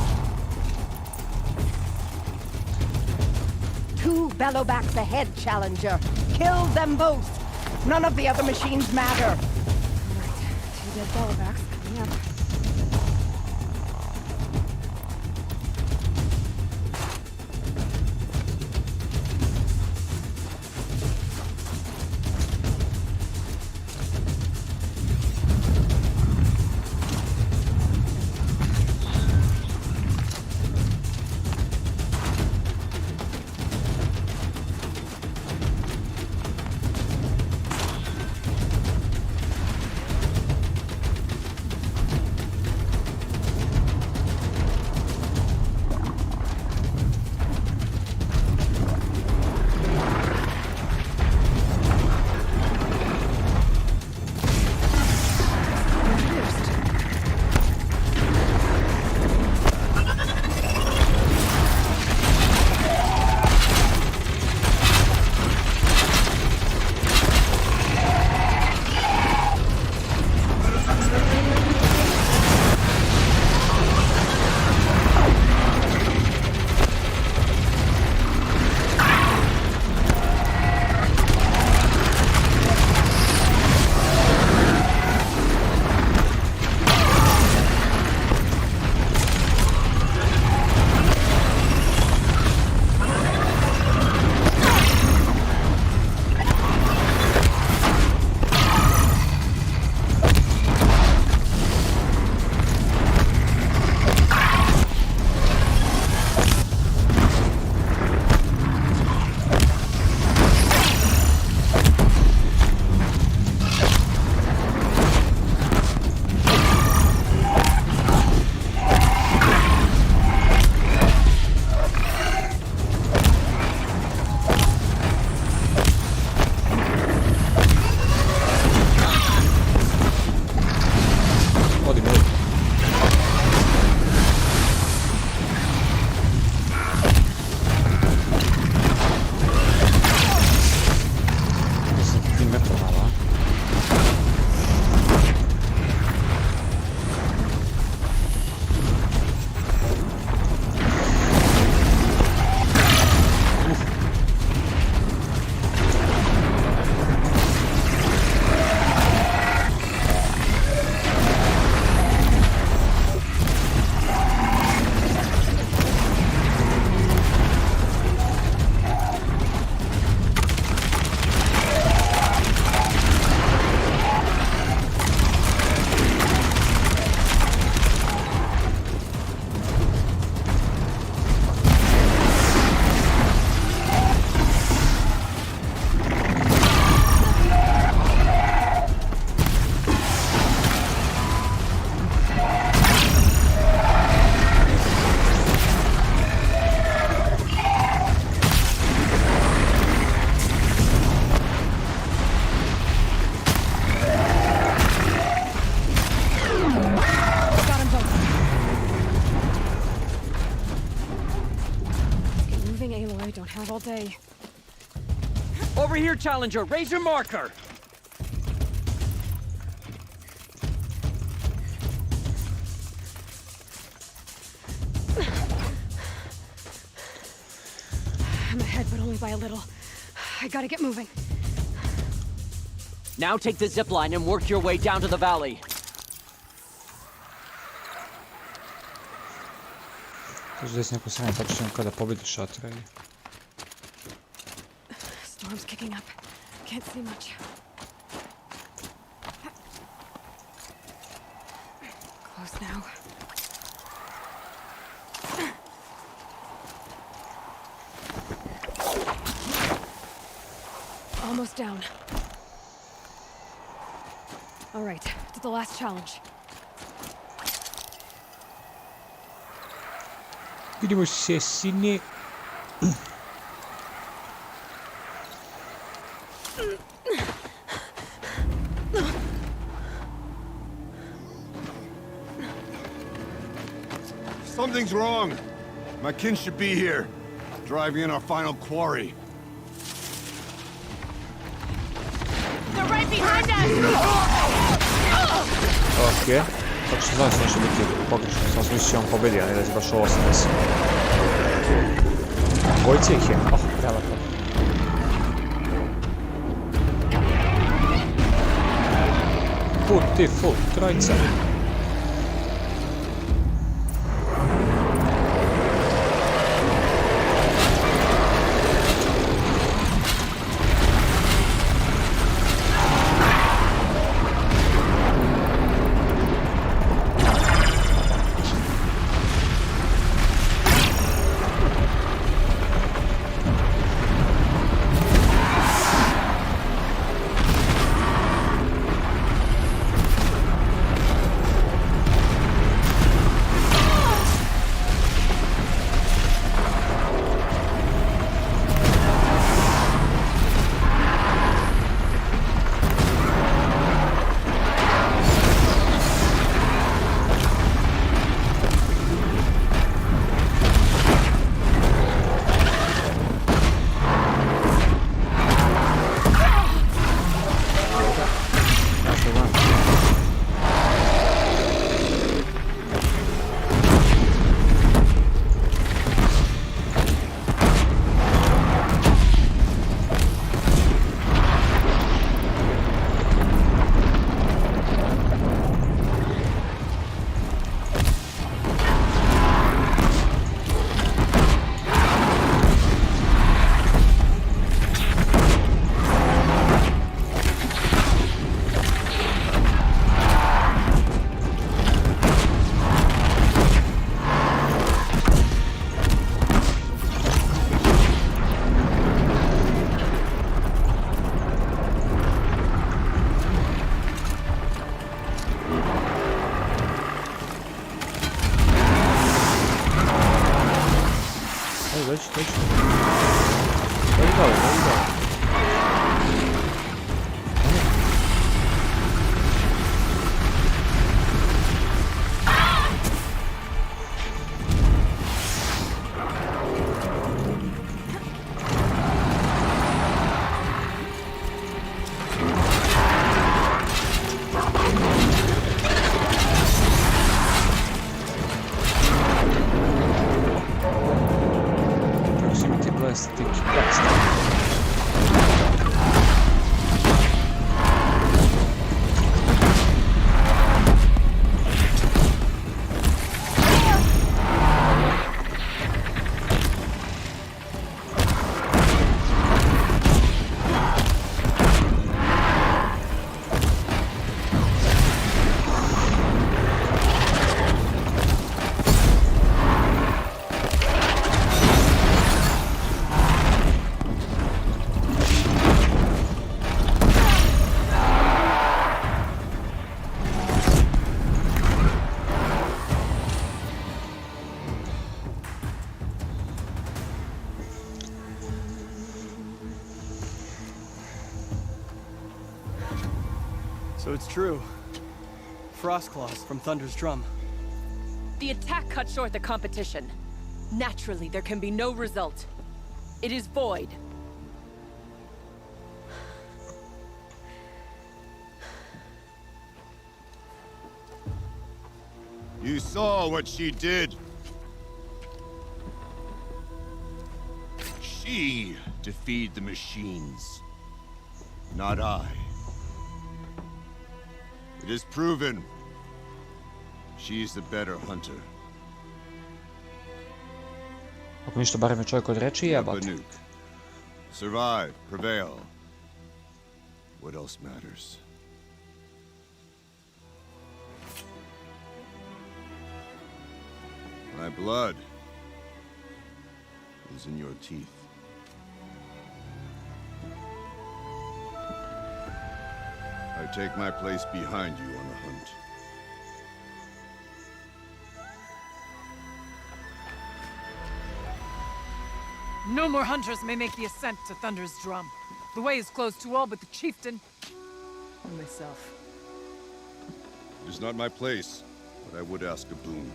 2 bellowbacks ahead, Challenger. Kill them both. None of the other machines matter. Two dead bellowbacks coming up. day. Over here, Challenger. Raise your marker. I'm ahead, but only by a little. I gotta get moving. Now take the zip line and work your way down to the valley. Здесь neko sranje tačno kada pobedi šatra i... Storm's kicking up. Can't see much. Close now. Almost down. All right, to the last challenge. Vidimo se sine. Something's wrong. My kin should be here, driving in our final quarry. They're right behind us! Okej. Tako što znam se nešto biti pogrešno. Sam sam mislio on pobedi, a ne da se baš ovo se desi. Dvojice ih je. Oh, prelepo. Beautiful. Trojica. So it's true. Frostclaws from Thunder's drum. The attack cut short the competition. Naturally, there can be no result. It is void. You saw what she did. She defeated the machines, not I. It is proven. She's the better hunter. Ako ništa, barem je čovjek od reči jebate. Banuk. Survive, prevail. What else matters? My blood is in your teeth. I take my place behind you on the hunt. No more hunters may make the ascent to Thunder's Drum. The way is closed to all but the chieftain and myself. It is not my place, but I would ask a boon.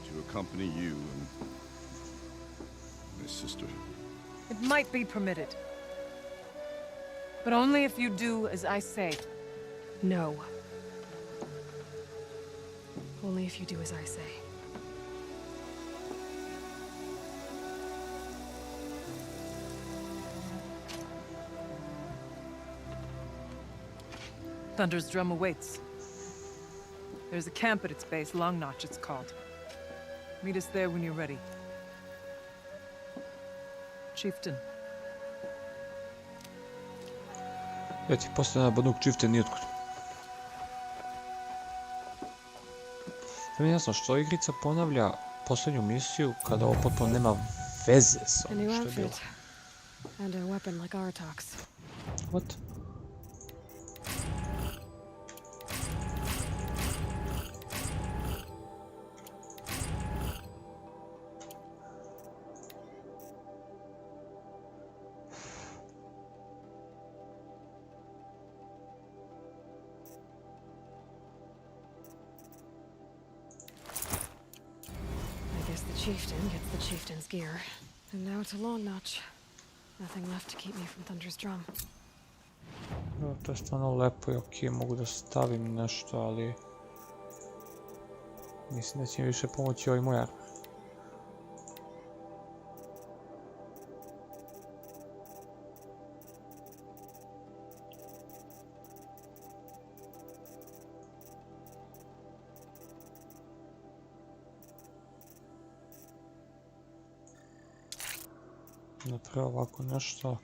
To accompany you and my sister. It might be permitted. But only if you do as I say. No. Only if you do as I say. Thunder's Drum awaits. There's a camp at its base, Long Notch it's called. Meet us there when you're ready. Chieftain. Ja ti postavljam Banuk Chieftain nijotkud. To mi je jasno što igrica ponavlja posljednju misiju kada ovo potpuno nema veze s onim što je bilo. And a weapon like Artox. What? Chieftain gets the chieftain's gear. And now to Long Notch. Nothing left to keep me from Thunder's Drum. No, to je stvarno lepo i okej, mogu da stavim nešto, ali... Mislim da će mi više pomoći ovaj moj armor. Napravo ovako nešto.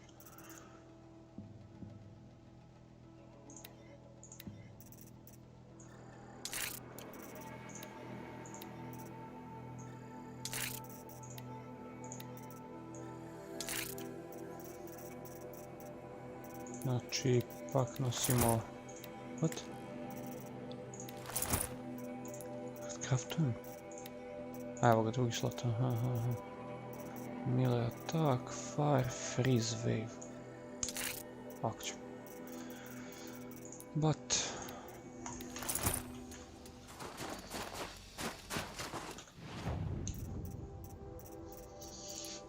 Znači, ipak nosimo... What? Craftujem? A evo ga, drugi slot, aha. Melee attack, fire, freeze, wave. Ovako ćemo. But...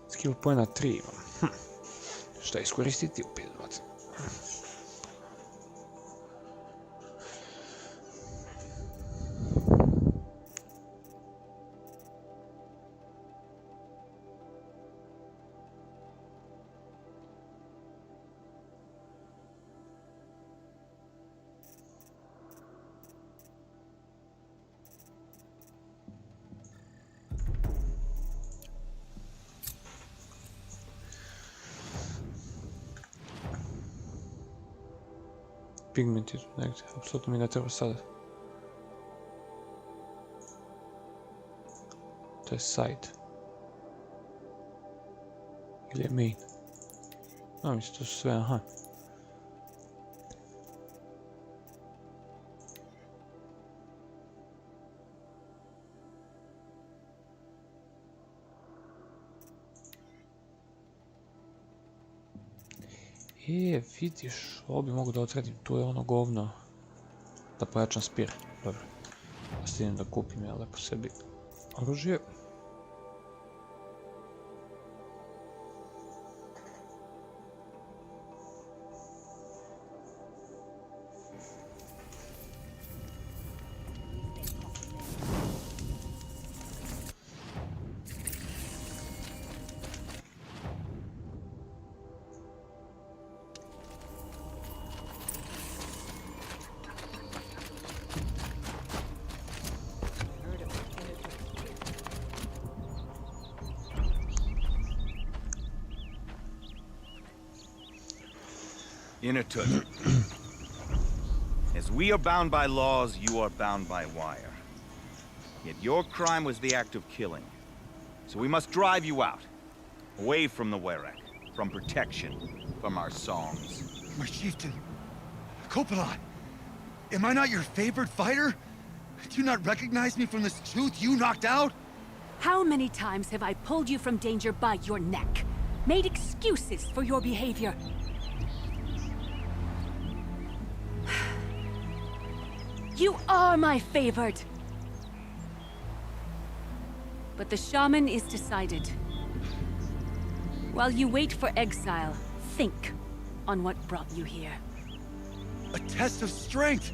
Skill pointa 3 imam. Šta iskoristiti u 5-20? Pigment je tu negdje, apsolutno mi ne treba sada. To je side. Ili je main. A, mislim, to su sve, aha. Vidiš, ovo bi mogu da odredim, tu je ono govno. Da pojačam spir, dobro. Da stignem da kupim ja lepo sebi oružje. Inatut. As we are bound by laws, you are bound by wire. Yet your crime was the act of killing. So we must drive you out. Away from the Werek. From protection. From our songs. My chieftain. Kopalai. Am I not your favorite fighter? Do you not recognize me from this tooth you knocked out? How many times have I pulled you from danger by your neck? Made excuses for your behavior? You are my favorite! But the shaman is decided. While you wait for exile, think on what brought you here. A test of strength!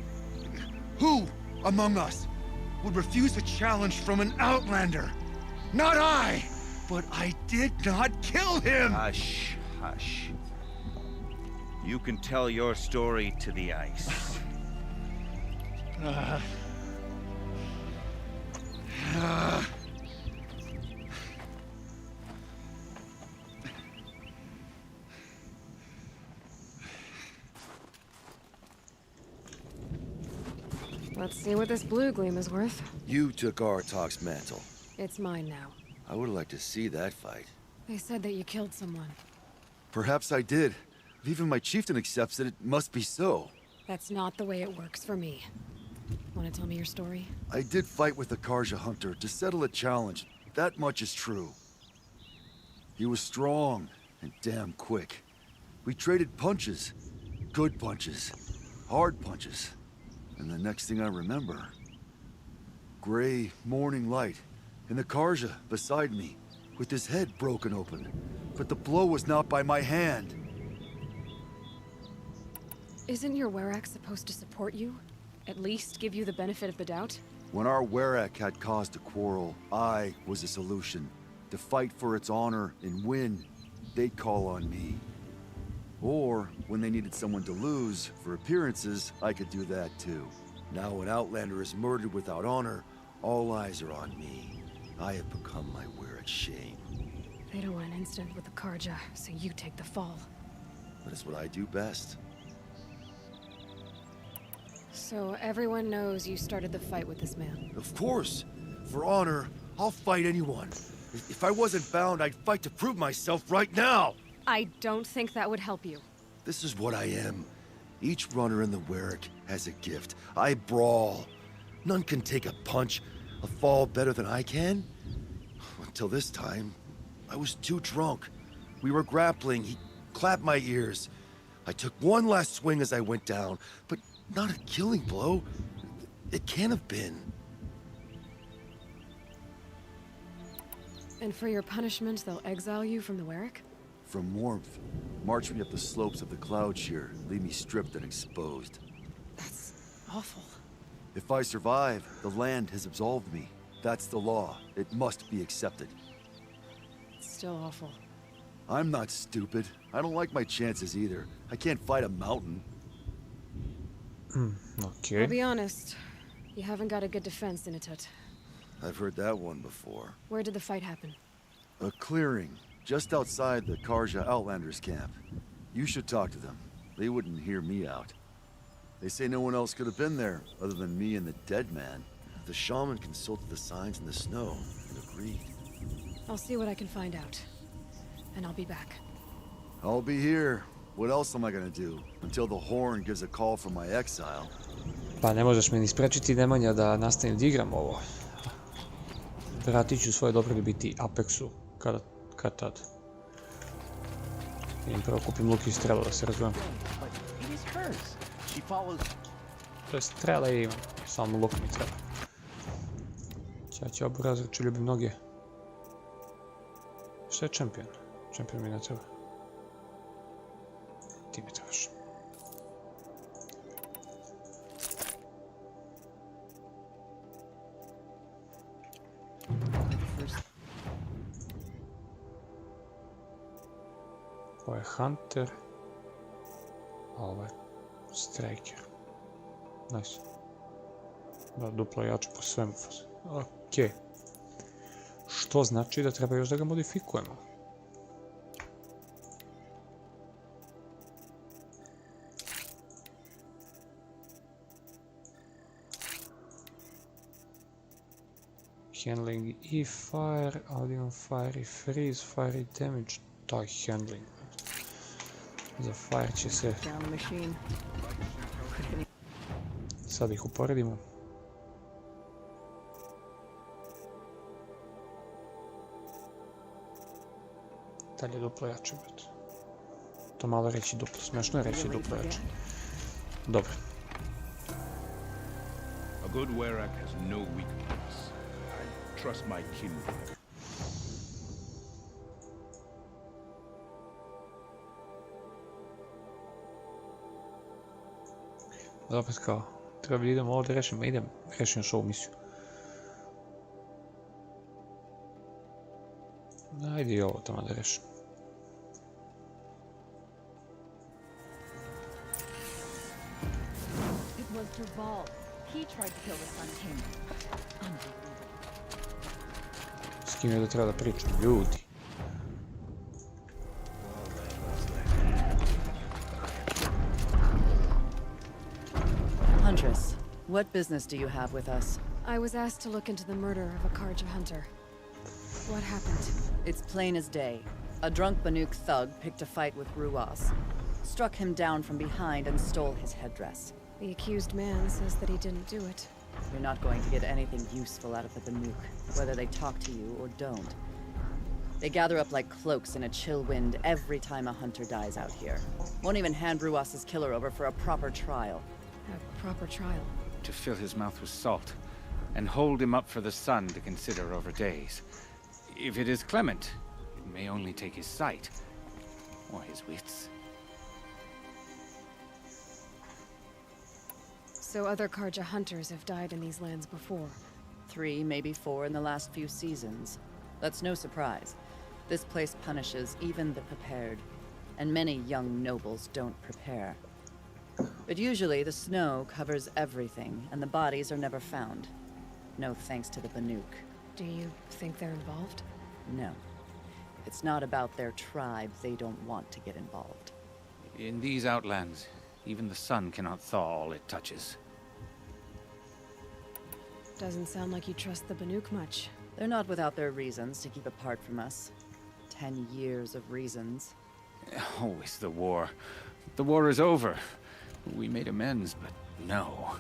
Who among us would refuse a challenge from an outlander? Not I! But I did not kill him! Hush, hush. You can tell your story to the ice. Let's see what this blue gleam is worth. You took Aratak's mantle. It's mine now. I would like to see that fight. They said that you killed someone. Perhaps I did. If even my chieftain accepts it, it must be so. That's not the way it works for me. Want to tell me your story? I did fight with the Karja hunter to settle a challenge. That much is true. He was strong and damn quick. We traded punches. Good punches. Hard punches. And the next thing I remember... gray morning light. And the Karja beside me, with his head broken open. But the blow was not by my hand. Isn't your Werek supposed to support you? At least give you the benefit of the doubt? When our Werek had caused a quarrel, I was a solution. To fight for its honor and win, they'd call on me. Or, when they needed someone to lose, for appearances, I could do that too. Now an Outlander is murdered without honor, all eyes are on me. I have become my Werek's shame. They don't want an incident with the Karja, so you take the fall. But it's what I do best. So everyone knows you started the fight with this man? Of course! For honor, I'll fight anyone. If I wasn't bound, I'd fight to prove myself right now! I don't think that would help you. This is what I am. Each runner in the Werek has a gift. I brawl. None can take a punch, a fall better than I can. Until this time, I was too drunk. We were grappling, he clapped my ears. I took one last swing as I went down, but not a killing blow. It can't have been. And for your punishment, they'll exile you from the Werek? From warmth, march me up the slopes of the cloud shear, leave me stripped and exposed. That's awful. If I survive, the land has absolved me. That's the law. It must be accepted. It's still awful. I'm not stupid. I don't like my chances either. I can't fight a mountain. Okay. I'll be honest. You haven't got a good defense, Inatut. I've heard that one before. Where did the fight happen? A clearing, just outside the Karja Outlanders camp. You should talk to them. They wouldn't hear me out. They say no one else could have been there, other than me and the dead man. The shaman consulted the signs in the snow and agreed. I'll see what I can find out. And I'll be back. I'll be here. What else am I gonna do? Until the horn gives a call from my exile. Pa ne možeš me ni sprečiti, Nemanja, da nastavim da igram ovo. Vratit ću svoje dobrobiti Apexu, kad tad. Idem prvo kupim luk i strelu, da se razumijem. To je strela i imam, samo luk mi treba. Ćaće obrazraču, ljubim noge. Šta je čempion? Čempion mi ne treba. Ti mi trebaš. Ovo je Hunter, a ovo je Striker. Nice. Da, duplo jače po svemu. Ok. Što znači da treba još da ga modifikujemo. handling i fire, audio fire i freeze, fire i damage, taj handling. Za fire će se... Sad ih uporedimo. Dalje duplo jače, brate. To malo reći duplo, smešno je reći duplo jače. Dobro. A good Werak has no weak points. I trust my kin. Opet kao, treba da idem ovdje rešim, idem, rešim još ovu misiju. Ajde i ovo tamo da rešim. It was Derval. He tried to kill the Sun King. S kim je da treba da pričam? Ljudi. Huntress, what business do you have with us? I was asked to look into the murder of a Karja hunter. What happened? It's plain as day. A drunk Banuk thug picked a fight with Ruas, struck him down from behind and stole his headdress. The accused man says that he didn't do it. You're not going to get anything useful out of the Banuk, whether they talk to you or don't. They gather up like cloaks in a chill wind every time a hunter dies out here. Won't even hand Ruas's killer over for a proper trial. A proper trial? To fill his mouth with salt, and hold him up for the sun to consider over days. If it is clement, it may only take his sight, or his wits. So other Karja hunters have died in these lands before? 3, maybe 4 in the last few seasons. That's no surprise. This place punishes even the prepared, and many young nobles don't prepare. But usually the snow covers everything, and the bodies are never found. No thanks to the Banuk. Do you think they're involved? No. It's not about their tribe. They don't want to get involved. In these outlands, even the sun cannot thaw all it touches. Doesn't sound like you trust the Banuk much. They're not without their reasons to keep apart from us. 10 years of reasons. Always the war. The war is over. We made amends, but no.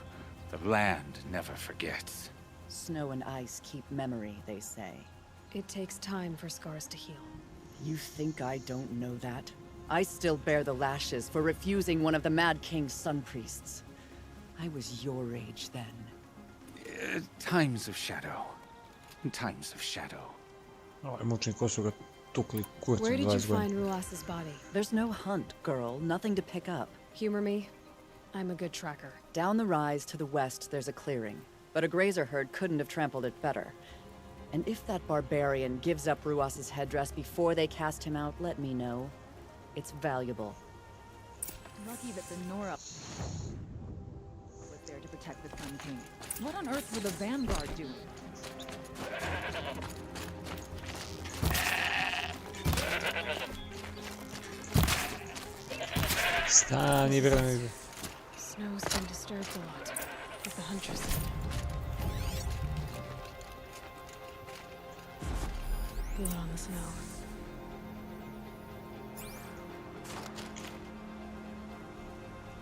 The land never forgets. Snow and ice keep memory, they say. It takes time for scars to heal. You think I don't know that? I still bear the lashes for refusing one of the Mad King's sun priests. I was your age then. Times of shadow. Times of shadow. Mučnik su ga tukli kurcem. Where did you find Ruas's body? There's no hunt, girl. Nothing to pick up. Humor me. I'm a good tracker. Down the rise to the west, there's a clearing. But a grazer herd couldn't have trampled it better. And if that barbarian gives up Ruas's headdress before they cast him out, let me know. It's valuable. Lucky that the Nora was there to protect the Sun King. What on earth were the Vanguard doing? Stani, vreme. Snow's been disturbed a lot, as the Huntress said. Blood on the snow.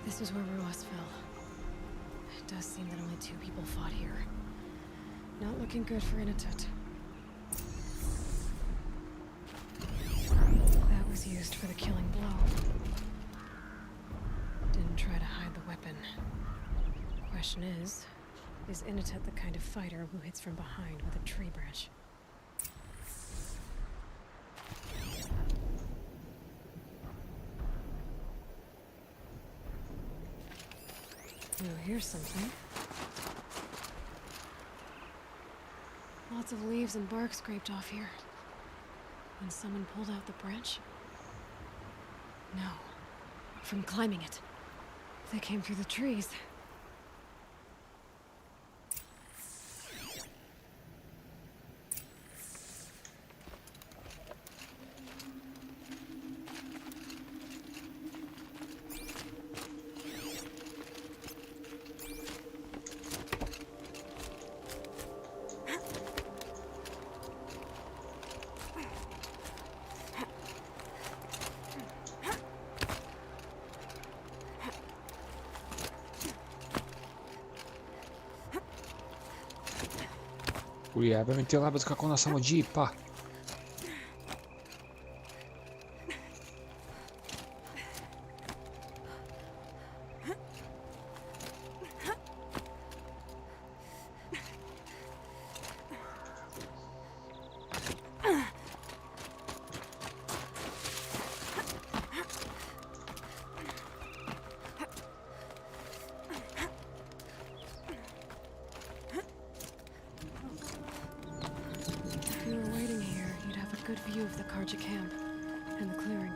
This is where Ruas fell. It does seem that only 2 people fought here. Not looking good for Inatut. That was used for the killing blow. Didn't try to hide the weapon. Question is Inatut the kind of fighter who hits from behind with a tree branch? Oh, here's something. Lots of leaves and bark scraped off here. When someone pulled out the branch? No. From climbing it. They came through the trees. Ujebe mi ti labac kako ona samo džipa. If you were waiting here, you'd have a good view of the Karja camp and the clearing.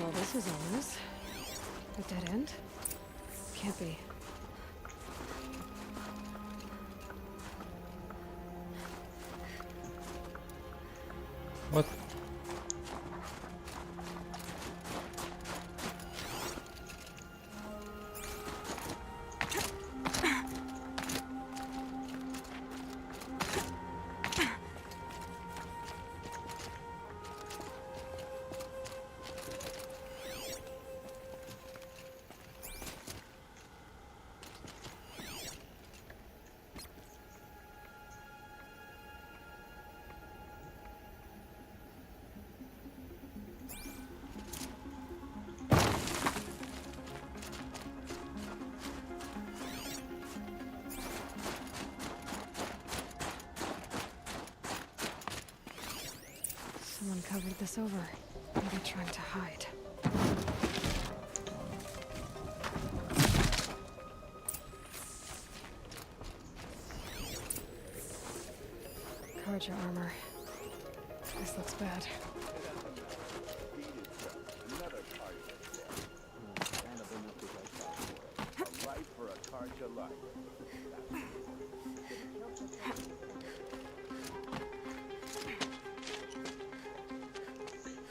Well, this is ominous. A dead end? Can't be. What? Someone covered this over. Maybe trying to hide. Karja armor. This looks bad.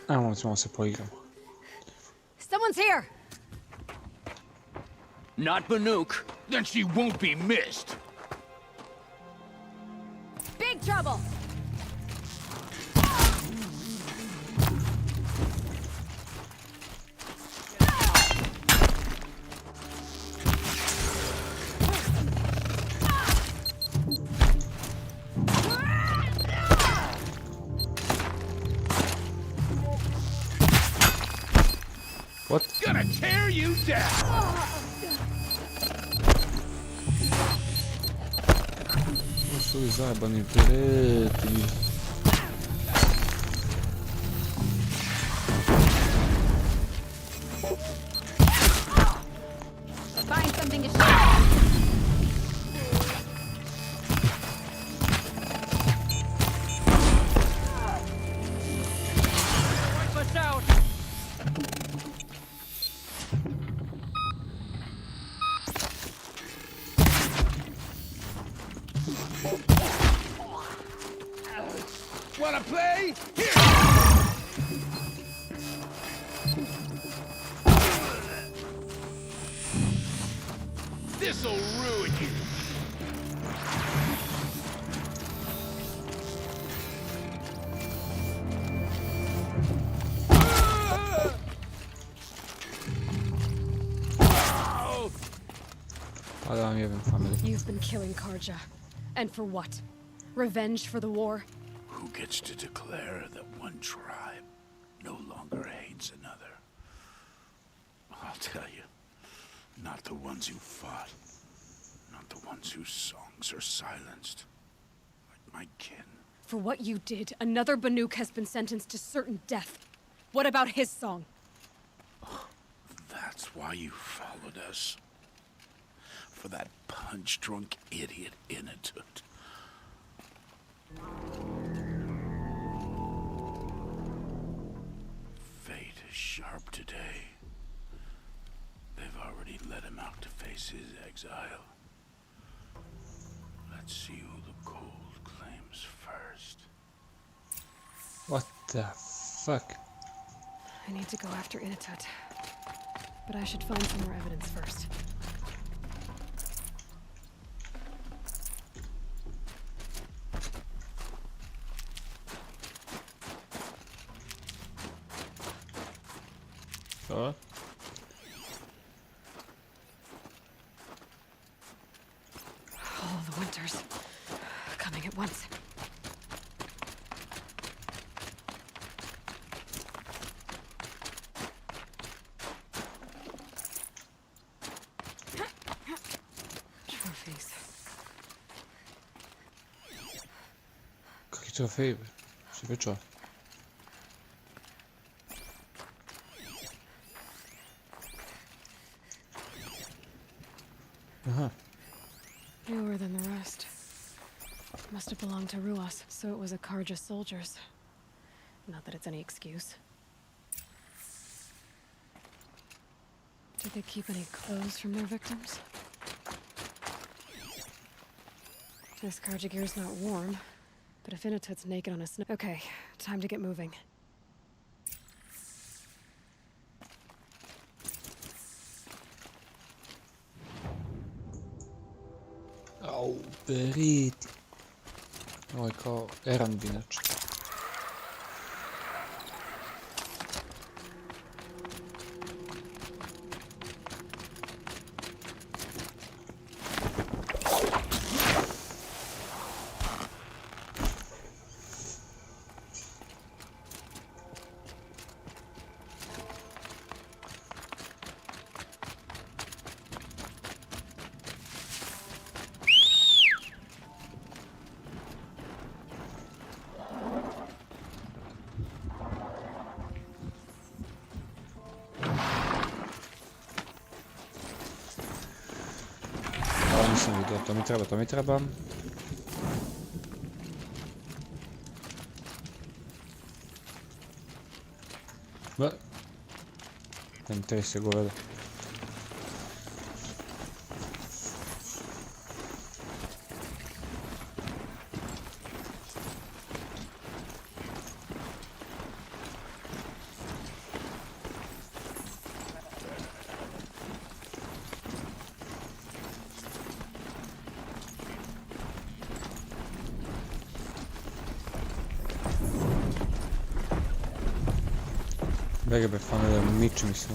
Ajmo se poigramo. Someone's here! Not Banuk. Then she won't be missed. Big trouble! What? Gonna tear you down. To su ovi zajebani prijatelji. Find something to shoot! Wipe us out. Wanna play? Here! This'll ruin you. Pa da vam jebem familiju. You've been killing Karja. And for what? Revenge for the war? Who gets to declare that one tribe no longer hates another? I'll tell you, not the ones who fought, not the ones whose songs are silenced, like my kin. For what you did, another Banuk has been sentenced to certain death. What about his song? That's why you followed us. For that punch-drunk idiot Inatut. Fate is sharp today. They've already let him out to face his exile. Let's see who the cold claims first. What the fuck? I need to go after Inatut. But I should find some more evidence first. Så. All the winters coming at once. Trophies. Kakvi trofeji? Si pričao? Aha. Newer than the rest. Must have belonged to Ruas, so it was a Karja soldiers. Not that it's any excuse. Did they keep any clothes from their victims? This Karja gear's not warm, but if Inatut's naked on a snow... Okay, time to get moving. Au, beriti. Ovo je kao erand inače. Nisam vidio, to mi treba. Ba. Ne mi trese goveda. Begge fan da mičem se.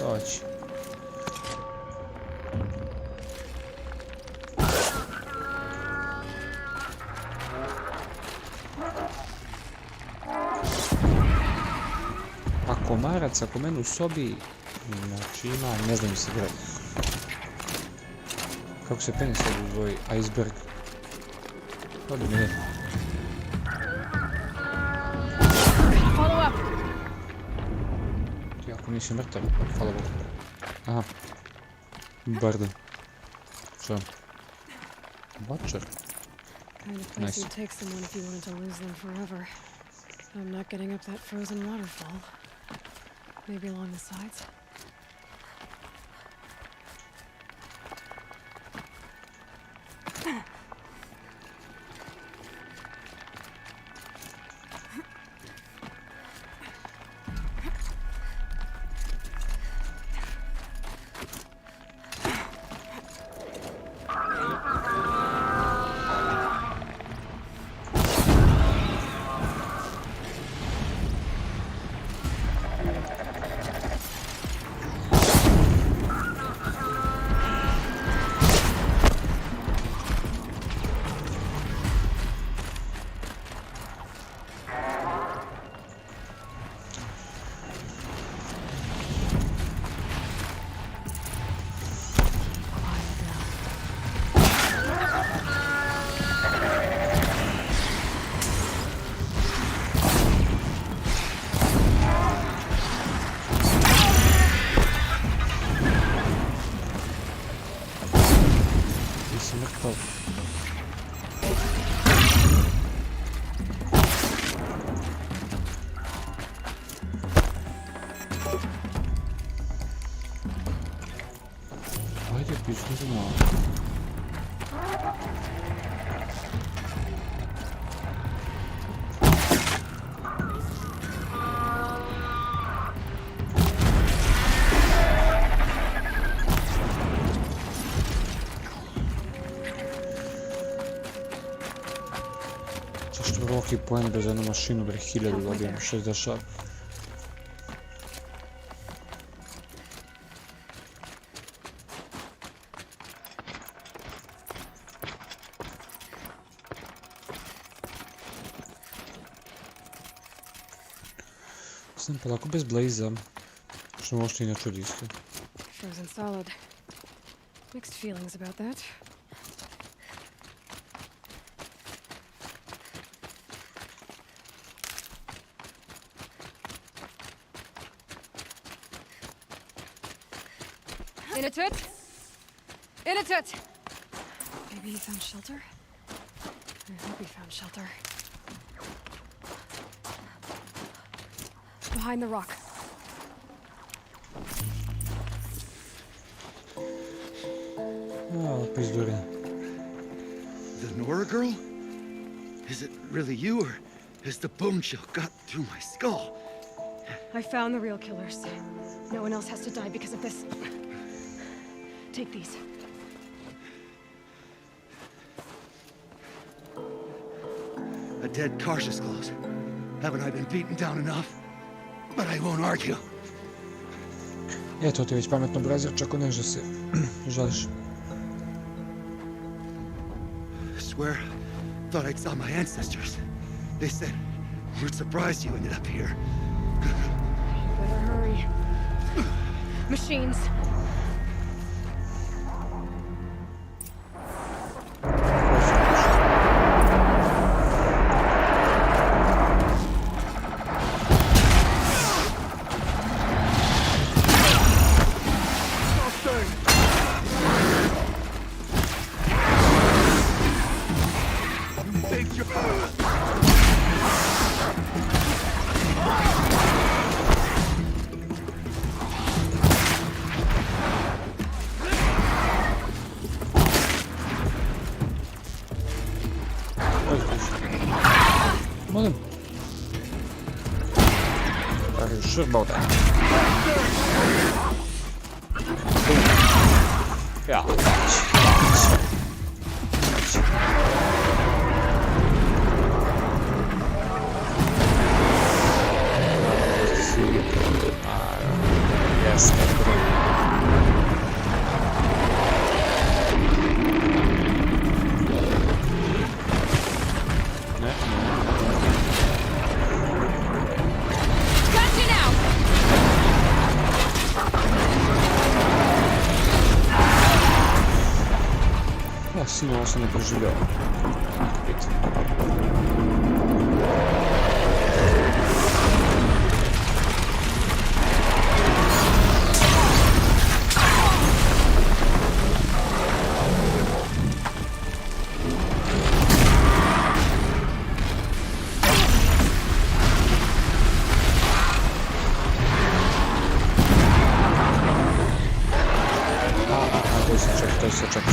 Doći. A komarac ako meni u sobi, znači ima, ne znam mi se gleda. Kako se penje sad u ovoj iceberg? Odi mi ne. Ako nisi mrtav, hvala Bogu. Aha. Barda. Čo? Watcher. Kind of place you'd take someone if you wanted to lose them forever. I'm not getting up that frozen waterfall. Maybe along the sides? To. Ajde, pišli smo malo. Zašto poen bez jednu mašinu, bre, 1000 godina, što se dešava? Sam polako bez Blaze-a, što možete inače od isto. Frozen solid. Mixed feelings about that. Inatut! Inatut! Maybe he found shelter? I hope he found shelter. Behind the rock. Oh, pizdurina. The Nora girl? Is it really you, or has the bone chill got through my skull? I found the real killers. No one else has to die because of this. Take these. A dead Karja's clothes. Haven't I been beaten down enough? But I won't argue. Eto ti već pametno brazir, čak neš da se žališ. Swear, thought I saw my ancestors. They said, we're surprised you ended up here. Better hurry. Machines. Molim. Are you sure about that? Ja. Yes, Sigurno sam ne preživljao. To se čeka.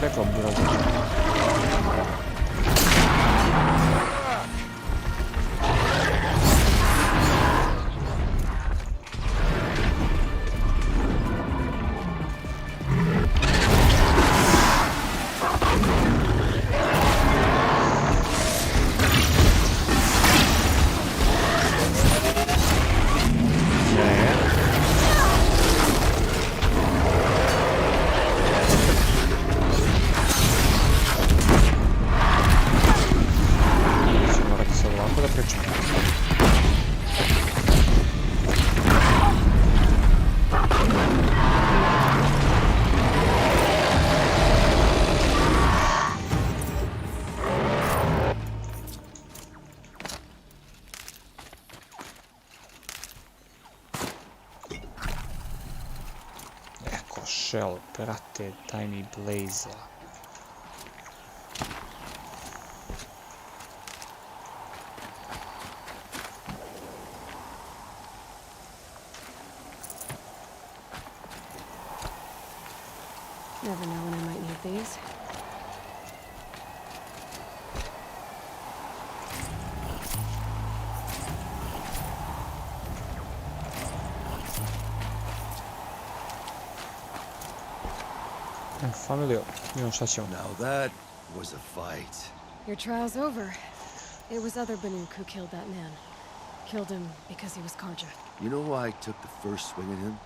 Preko broda. Shell, brate, daj mi blaza. Never know when I might need these. Familio, imam šta će on. Now that was a fight. Your trial's over. It was other Banuk who killed that man. Killed him because he was Karja. You know why I took the first swing at him?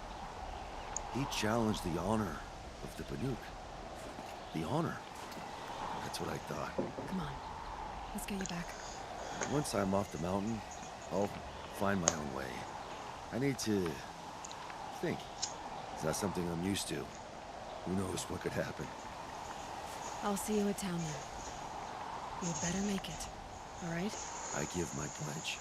He challenged the honor of the Banuk. The honor. That's what I thought. Come on. Let's get you back. Once I'm off the mountain, I'll find my own way. I need to think. It's not something I'm used to. Who knows what could happen? I'll see you at town then. You'd better make it. All right? I give my pledge.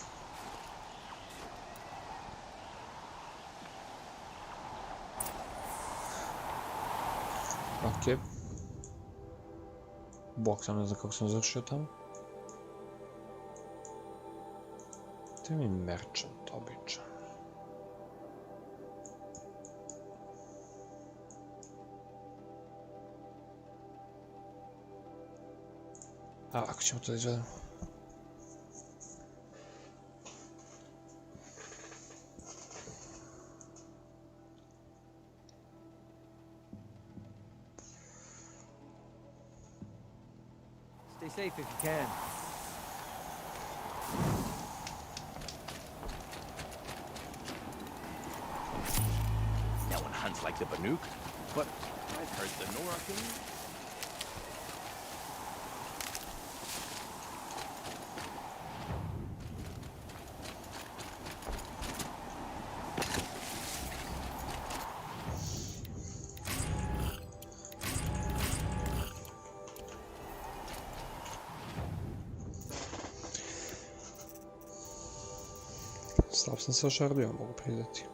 Ok. Bog sam ne znam kako sam završio tamo. To mi merchant običan. A ako ćemo to izvedemo. Stay safe if you can. No one hunts like the Banuk, but I've heard the Nora King. Slab sam se ošardio, mogu priznati.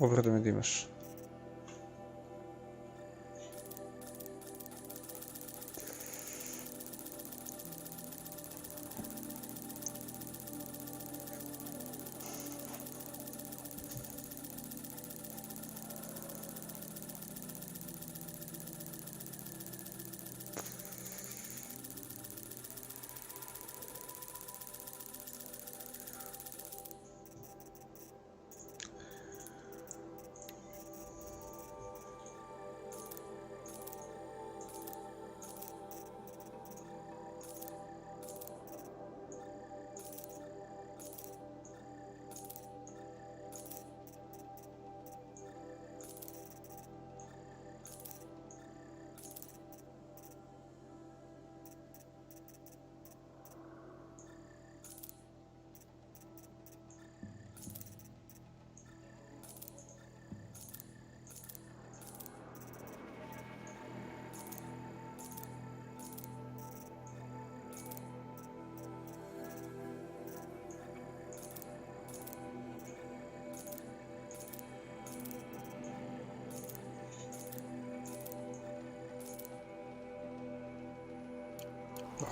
Obraduje me da imaš.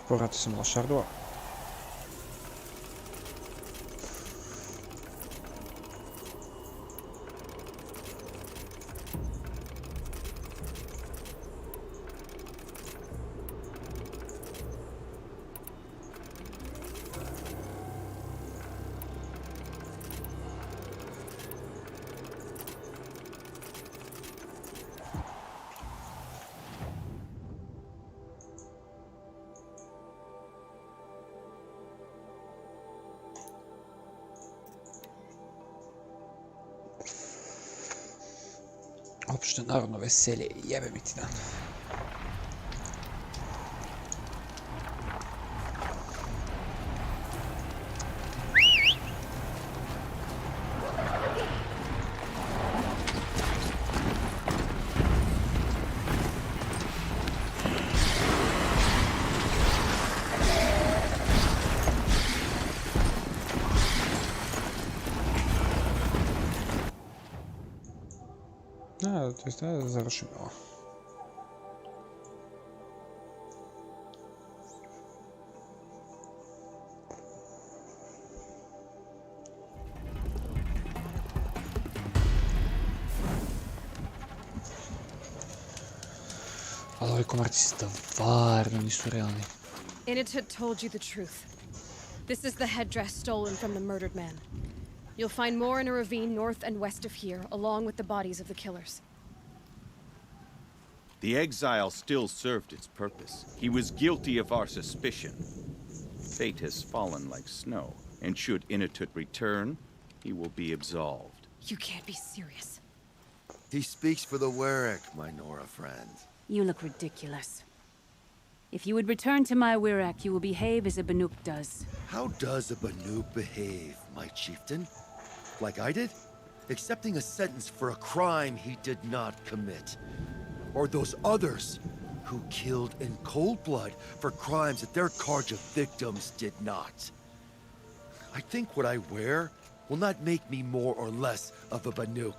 Povrati se malo šardova. Opšte narodno veselje, jebe mi ti dan. To jest, da završimo ovo. Ali ovi komarci stvarno nisu realni. Initot told you the truth. This is the headdress stolen from the murdered man. You'll find more in a ravine north and west of here, along with the bodies of the killers. The exile still served its purpose. He was guilty of our suspicion. Fate has fallen like snow, and should Initot return, he will be absolved. You can't be serious. He speaks for the Werek, my Nora friend. You look ridiculous. If you would return to my Wirrak, you will behave as a Banuk does. How does a Banuk behave, my chieftain? Like I did? Accepting a sentence for a crime he did not commit. Or those others who killed in cold blood for crimes that their Karja victims did not. I think what I wear will not make me more or less of a Banuk.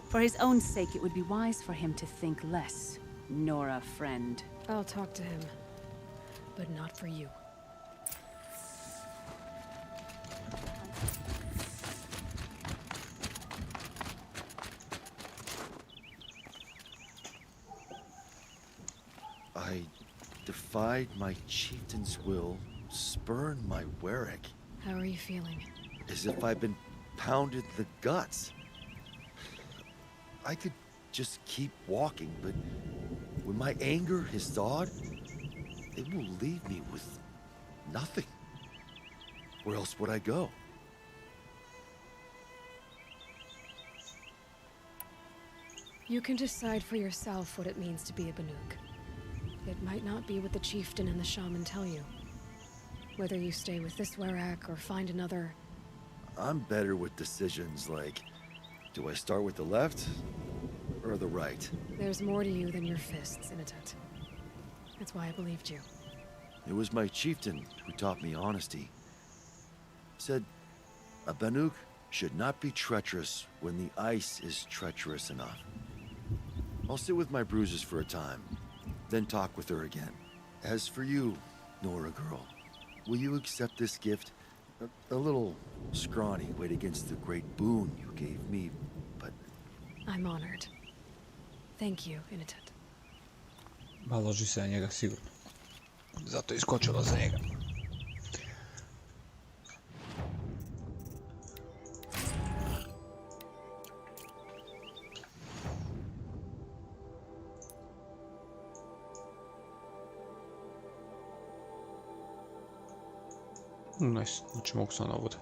For his own sake, it would be wise for him to think less, Nora, friend. I'll talk to him, but not for you. I defied my chieftain's will, spurned my Werek. How are you feeling? As if I've been pounded in the guts. I could just keep walking, but when my anger is thawed, it will leave me with nothing. Where else would I go? You can decide for yourself what it means to be a Banuk. It might not be what the chieftain and the shaman tell you. Whether you stay with this Werrak or find another... I'm better with decisions like, do I start with the left or the right? There's more to you than your fists, Initot. That's why I believed you. It was my chieftain who taught me honesty. Said a Banuk should not be treacherous when the ice is treacherous enough. I'll sit with my bruises for a time, then talk with her again. As for you, Nora girl, will you accept this gift? A little scrawny weighed against the great boon you gave me, but... I'm honored. Thank you, Initet. Ma loži se na njega sigurno. Zato je iskočila za njega. Nice, znači mogu se ona vode.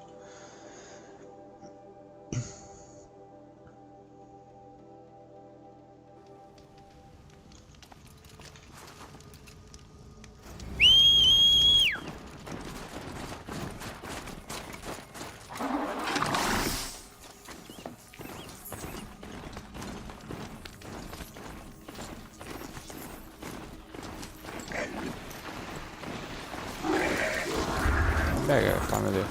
Čekaj, tam je lijep.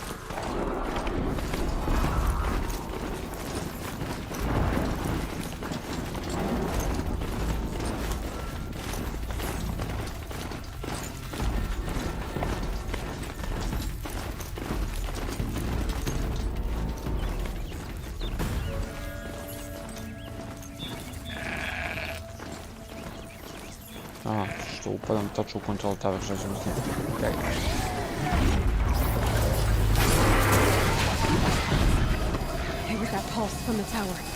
Aha, što upadam tačno u kontrol tower, što ćemo s njim. Okay. Hey, with that pulse from the tower.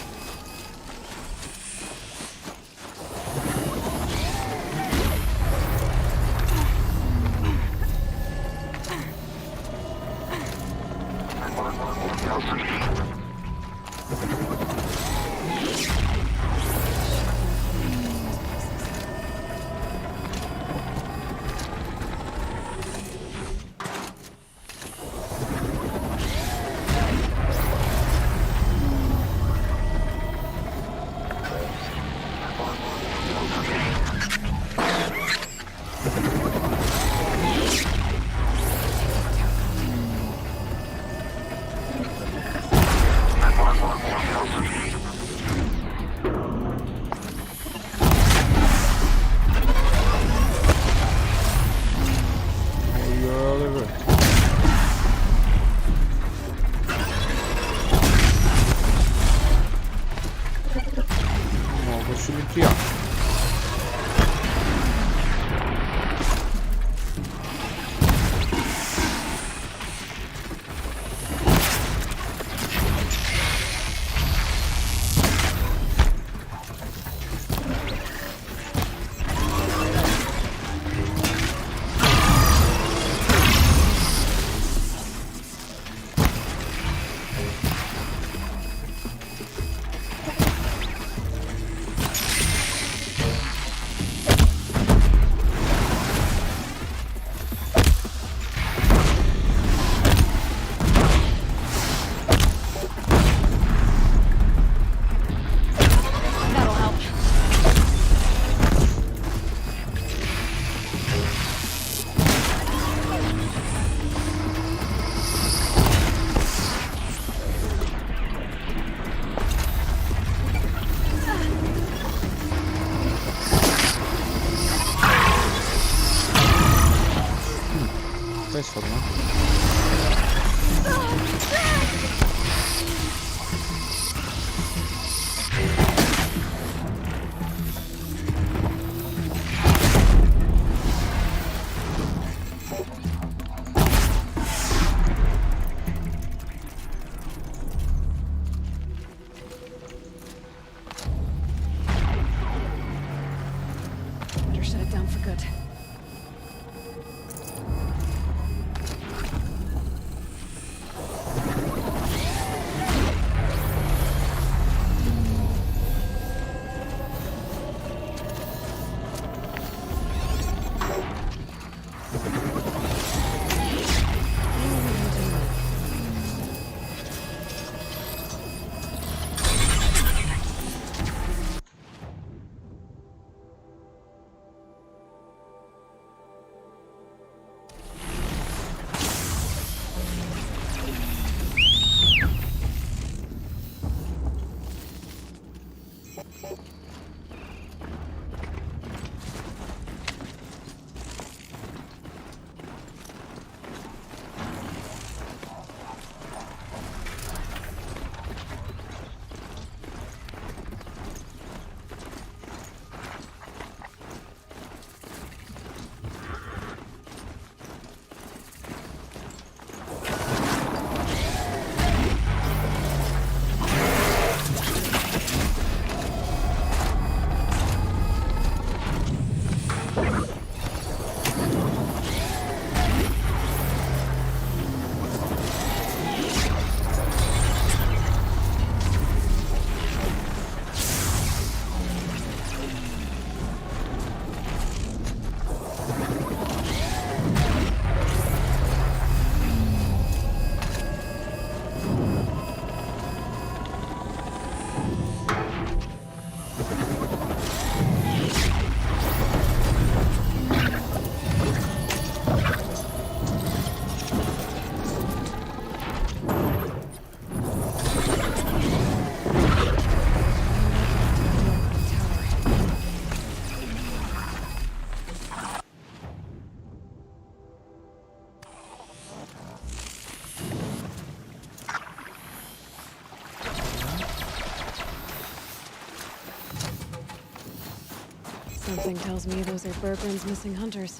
Something tells me those are Bergren's missing hunters.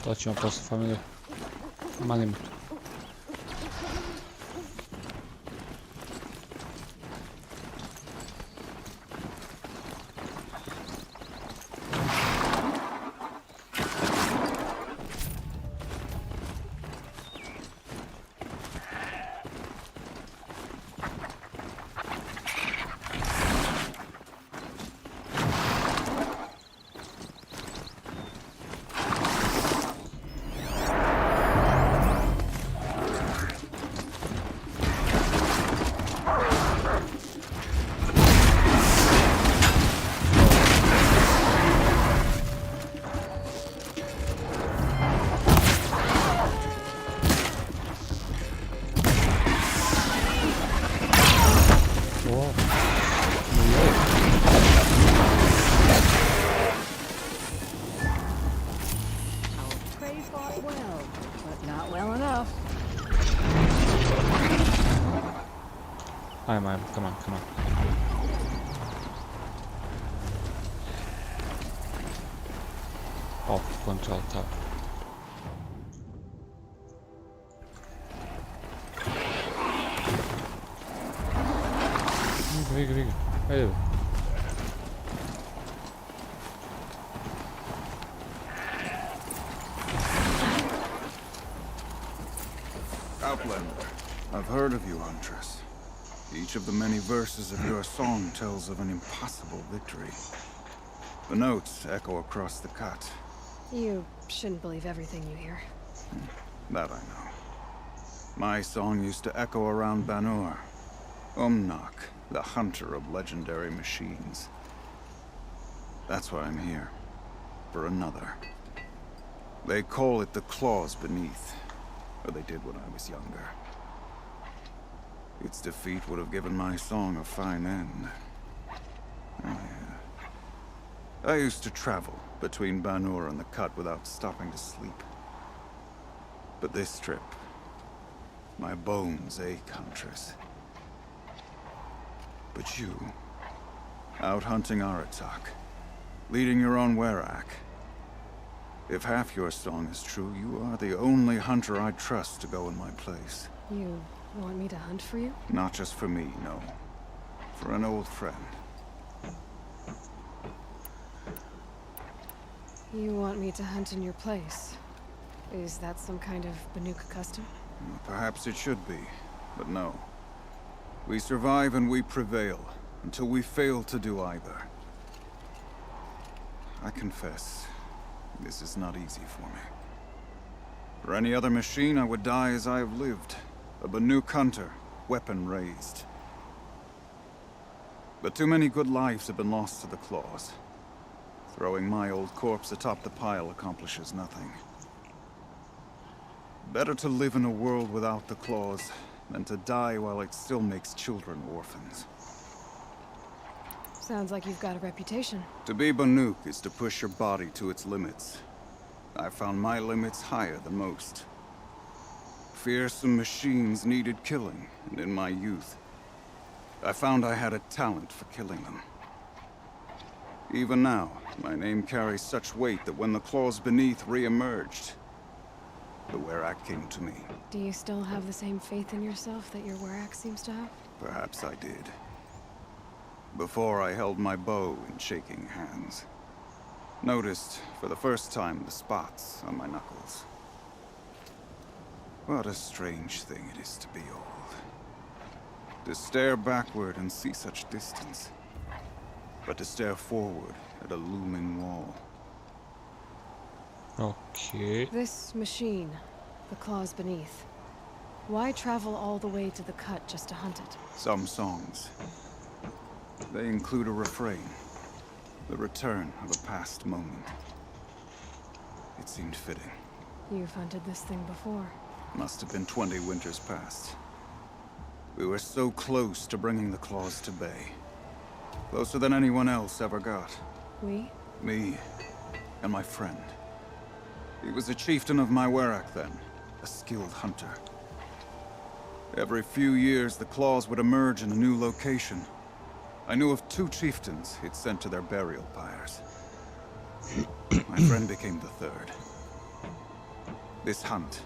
To ćemo posle familije. Malim. Ajmo, come on. Off control tab. Viga. Hey. Outlander, I've heard of you, Huntress. Each of the many verses of your song tells of an impossible victory. The notes echo across the cut. You shouldn't believe everything you hear. That I know. My song used to echo around Banur. Umnak, the hunter of legendary machines. That's why I'm here. For another. They call it the claws beneath. Or they did when I was younger. Its defeat would have given my song a fine end. Oh, yeah. I used to travel between Banur and the Cut without stopping to sleep. But this trip, my bones ache, Huntress. But you, out hunting Aratak, leading your own Werak. If half your song is true, you are the only hunter I trust to go in my place. You want me to hunt for you? Not just for me, no. For an old friend. You want me to hunt in your place? Is that some kind of Banuk custom? Perhaps it should be, but no. We survive and we prevail, until we fail to do either. I confess, this is not easy for me. For any other machine, I would die as I have lived. A Banuk hunter, weapon raised. But too many good lives have been lost to the claws. Throwing my old corpse atop the pile accomplishes nothing. Better to live in a world without the claws than to die while it still makes children orphans. Sounds like you've got a reputation. To be Banuk is to push your body to its limits. I found my limits higher than most. Fearsome machines needed killing, and in my youth, I found I had a talent for killing them. Even now, my name carries such weight that when the claws beneath re-emerged, the Werak came to me. Do you still have the same faith in yourself that your Werak seems to have? Perhaps I did. Before I held my bow in shaking hands. Noticed, for the first time, the spots on my knuckles. What a strange thing it is to be old. To stare backward and see such distance. But to stare forward at a looming wall. Okay. This machine, the claws beneath. Why travel all the way to the Cut just to hunt it? Some songs. They include a refrain. The return of a past moment. It seemed fitting. You've hunted this thing before. Must have been 20 winters past. We were so close to bringing the claws to bay. Closer than anyone else ever got. We? Me and my friend. He was a chieftain of my Werak then, a skilled hunter. Every few years, the claws would emerge in a new location. I knew of 2 chieftains he'd sent to their burial pyres. My friend became the 3rd. This hunt,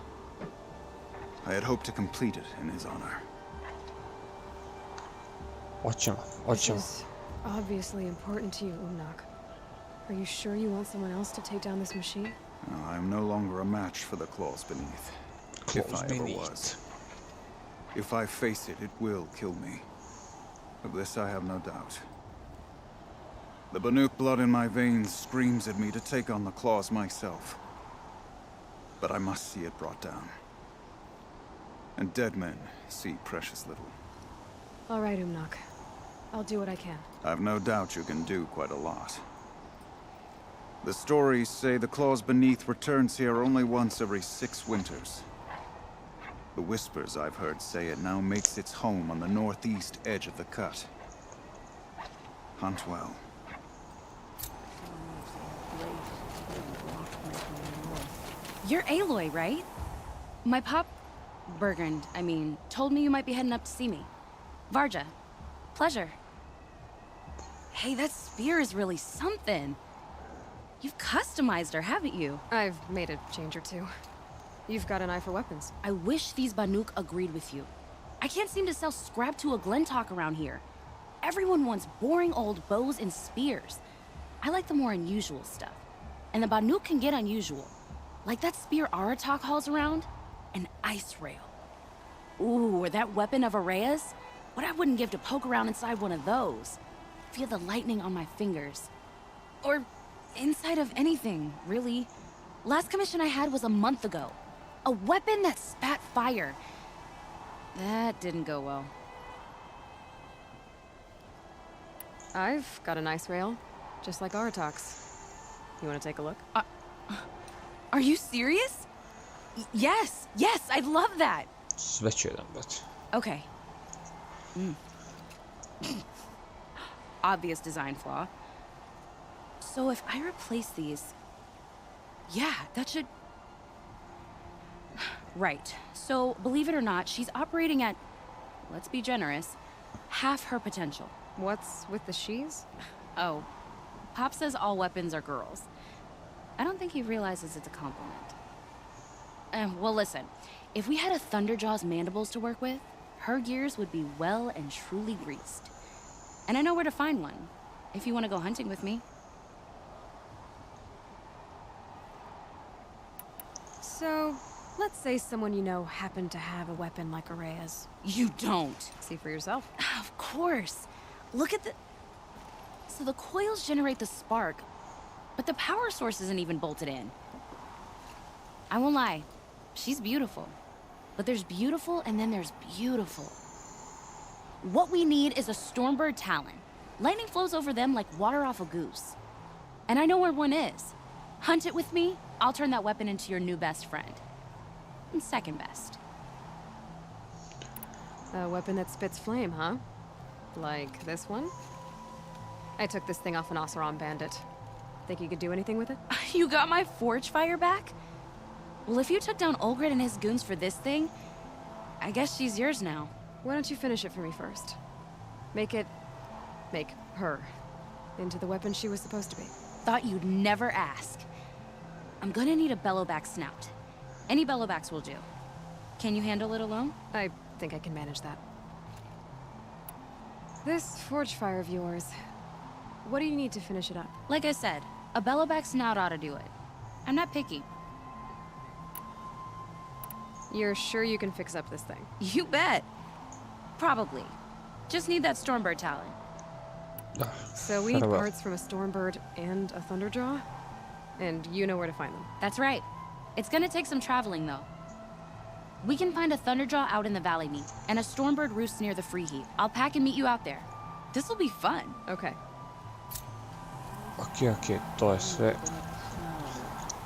I had hoped to complete it in his honor. This is obviously important to you, Umnak. Are you sure you want someone else to take down this machine? I am no longer a match for the claws beneath. If I ever was. If I face it, it will kill me. Of this I have no doubt. The Banuk blood in my veins screams at me to take on the claws myself. But I must see it brought down. And dead men see precious little. All right, Umnak. I'll do what I can. I've no doubt you can do quite a lot. The stories say the claws beneath returns here only once every 6 winters. The whispers I've heard say it now makes its home on the northeast edge of the cut. Hunt well. You're Aloy, right? My pop... Bergund, I mean, told me you might be heading up to see me. Varja. Pleasure. Hey, that spear is really something. You've customized her, haven't you? I've made a change or 2. You've got an eye for weapons. I wish these Banuk agreed with you. I can't seem to sell scrap to a Glentalk around here. Everyone wants boring old bows and spears. I like the more unusual stuff. And the Banuk can get unusual. Like that spear Aratak hauls around. An ice rail. Ooh, or that weapon of Araya's? What I wouldn't give to poke around inside one of those. Feel the lightning on my fingers. Or inside of anything, really. Last commission I had was a month ago. A weapon that spat fire. That didn't go well. I've got an ice rail, just like Aratak's. You want to take a look? Are you serious? Yes, I'd love that. but... Okay. Obvious design flaw. So if I replace these... Yeah, that should... Right. So, believe it or not, she's operating at, let's be generous, half her potential. What's with the she's? Oh, Pop says all weapons are girls. I don't think he realizes it's a compliment. Well, listen. If we had a Thunderjaw's mandibles to work with, her gears would be well and truly greased. And I know where to find one, if you want to go hunting with me. So, let's say someone you know happened to have a weapon like Araya's. You don't. See for yourself. Of course. Look at the... So the coils generate the spark, but the power source isn't even bolted in. I won't lie. She's beautiful. But there's beautiful and then there's beautiful. What we need is a Stormbird Talon. Lightning flows over them like water off a goose. And I know where one is. Hunt it with me, I'll turn that weapon into your new best friend. And second best. A weapon that spits flame, huh? Like this one? I took this thing off an Oseram bandit. Think you could do anything with it? You got my forge fire back? Well, if you took down Olgrid and his goons for this thing, I guess she's yours now. Why don't you finish it for me first? Make her into the weapon she was supposed to be. Thought you'd never ask. I'm gonna need a bellowback snout. Any bellowbacks will do. Can you handle it alone? I think I can manage that. This forge fire of yours, what do you need to finish it up? Like I said, a bellowback snout ought to do it. I'm not picky. You're sure you can fix up this thing? You bet. Probably. Just need that Stormbird Talon. So we need parts from a Stormbird and a Thunderjaw? And you know where to find them? That's right. It's gonna take some traveling, though. We can find a Thunderjaw out in the Valley Mead, and a Stormbird roost near the Free Heat. I'll pack and meet you out there. This'll be fun. Okay. Ok, to je sve.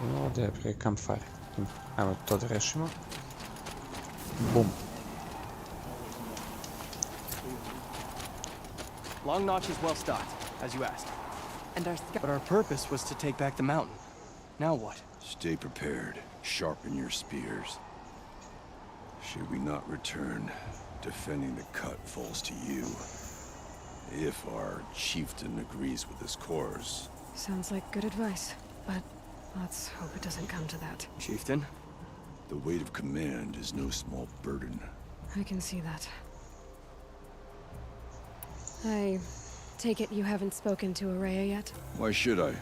I ovdje je prije campfire. Ajmo to da rešimo. Bum. Long Notch is well stocked, as you asked. But our purpose was to take back the mountain. Now what? Stay prepared. Sharpen your spears. Should we not return, defending the cut falls to you. If our chieftain agrees with his course. Sounds like good advice, but let's hope it doesn't come to that. Chieftain? The weight of command is no small burden. I can see that. I take it you haven't spoken to Araya yet? Why should I?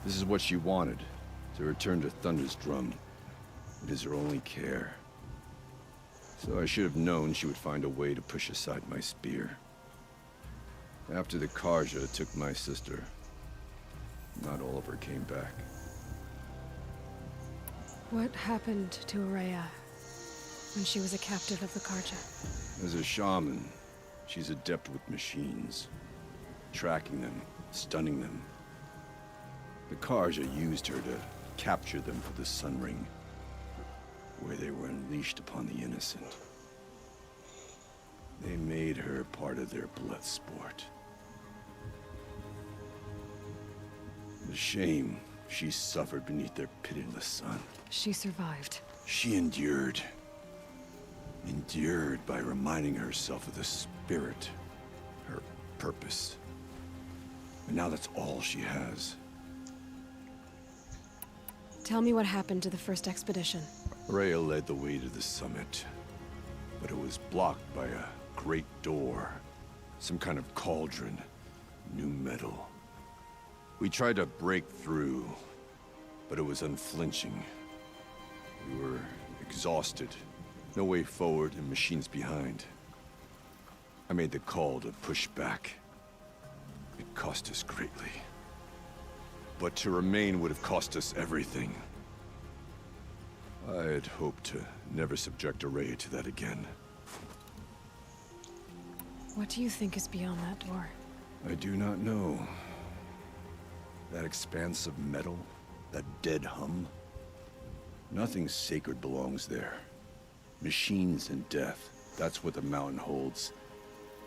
This is what she wanted. To return to Thunder's drum. It is her only care. So I should have known she would find a way to push aside my spear. After the Karja took my sister, not all of her came back. What happened to Araya when she was a captive of the Karja? As a shaman, she's adept with machines. Tracking them, stunning them. The Karja used her to capture them for the Sun Ring, where they were unleashed upon the innocent. They made her part of their blood sport. The shame she suffered beneath their pitiless sun. She survived. She endured. Endured by reminding herself of the spirit, her purpose. And now that's all she has. Tell me what happened to the first expedition. Rhea led the way to the summit, but it was blocked by a great door. Some kind of cauldron. New metal. We tried to break through, but it was unflinching. We were exhausted. No way forward and machines behind. I made the call to push back. It cost us greatly. But to remain would have cost us everything. I had hoped to never subject Araya to that again. What do you think is beyond that door? I do not know. That expanse of metal, that dead hum. Nothing sacred belongs there. Machines and death, that's what the mountain holds.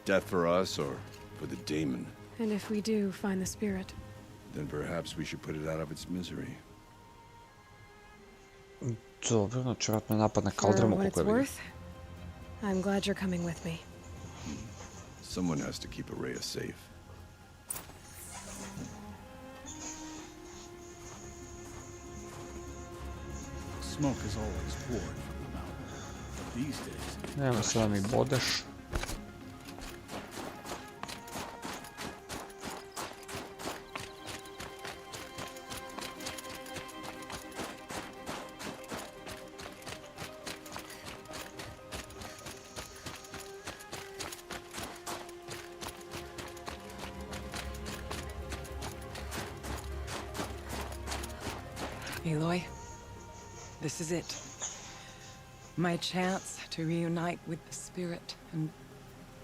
Death for us or for the daemon. And if we do find the spirit? Then perhaps we should put it out of its misery. Dobro, znači vjerojatno je napad na For kaldrmu what koliko it's je vidio. worth, I'm glad you're coming with me. Someone has to keep Araya safe. Smoke is always poured from the mountain. But these days, Nema se da mi bodeš. Aloy, this is it. My chance to reunite with the spirit, and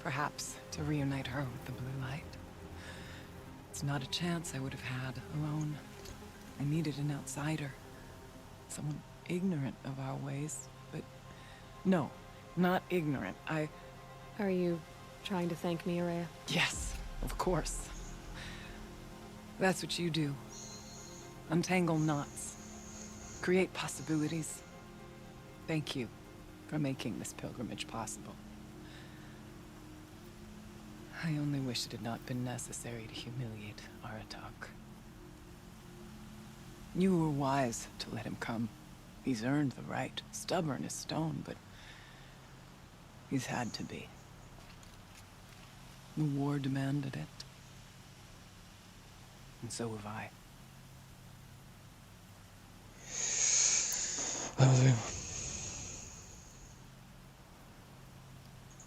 perhaps to reunite her with the blue light. It's not a chance I would have had alone. I needed an outsider. Someone ignorant of our ways, but no, not ignorant. Are you trying to thank me, Araya? Yes, of course. That's what you do. Untangle knots. Create possibilities. Thank you for making this pilgrimage possible. I only wish it had not been necessary to humiliate Aratak. You were wise to let him come. He's earned the right. Stubborn as stone, but he's had to be. The war demanded it. And so have I.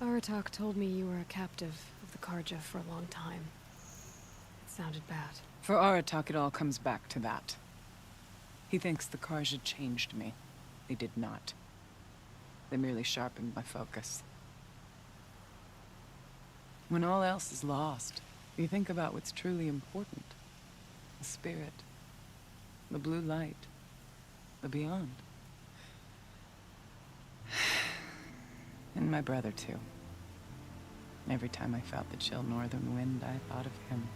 Aratak told me you were a captive of the Karja for a long time. It sounded bad. For Aratak, it all comes back to that. He thinks the Karja changed me. They did not. They merely sharpened my focus. When all else is lost, you think about what's truly important. The spirit. The blue light. The beyond. And my brother, too. Every time I felt the chill northern wind, I thought of him.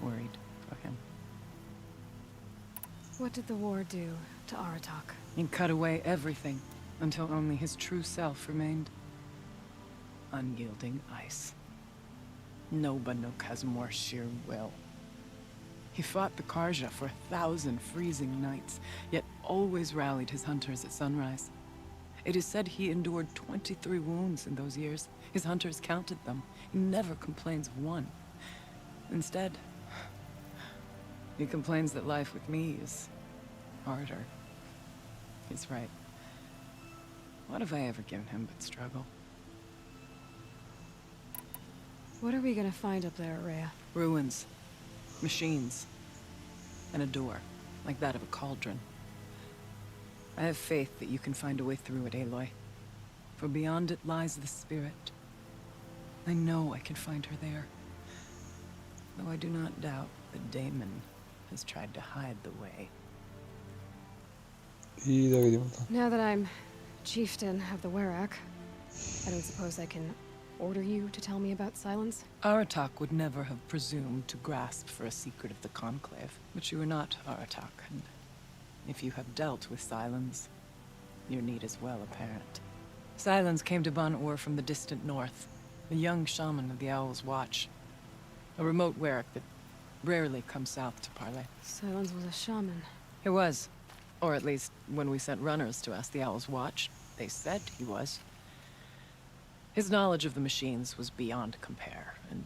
Worried for him. What did the war do to Aratak? He cut away everything, until only his true self remained. Unyielding ice. No Banuk has more sheer will. He fought the Karja for 1,000 freezing nights, yet always rallied his hunters at sunrise. It is said he endured 23 wounds in those years. His hunters counted them. He never complains of one. Instead, he complains that life with me is harder. He's right. What have I ever given him but struggle? What are we gonna find up there, Rhea? Ruins. Machines. And a door, like that of a cauldron. I have faith that you can find a way through it, Aloy. For beyond it lies the spirit. I know I can find her there. Though I do not doubt that Damon has tried to hide the way. I da vidimo to. Now that I'm chieftain of the Werak, I don't suppose I can order you to tell me about Silence? Aratak would never have presumed to grasp for a secret of the Conclave. But you are not Aratak, and if you have dealt with Silence, your need is well apparent. Silence came to Ban-Ur from the distant north, a young shaman of the Owl's Watch. A remote Werak that rarely comes south to parley. Silence was a shaman. He was. Or at least, when we sent runners to ask the Owl's Watch, they said he was. His knowledge of the machines was beyond compare, and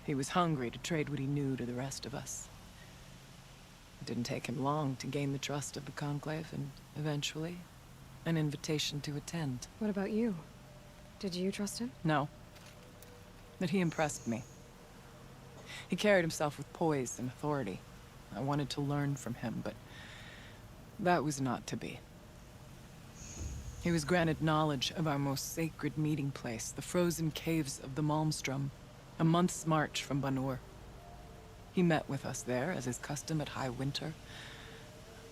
he was hungry to trade what he knew to the rest of us. It didn't take him long to gain the trust of the Conclave, and eventually, an invitation to attend. What about you? Did you trust him? No. But he impressed me. He carried himself with poise and authority. I wanted to learn from him, but that was not to be. He was granted knowledge of our most sacred meeting place, the frozen caves of the Malmstrom, a month's march from Ban-Ur. He met with us there, as is custom at high winter.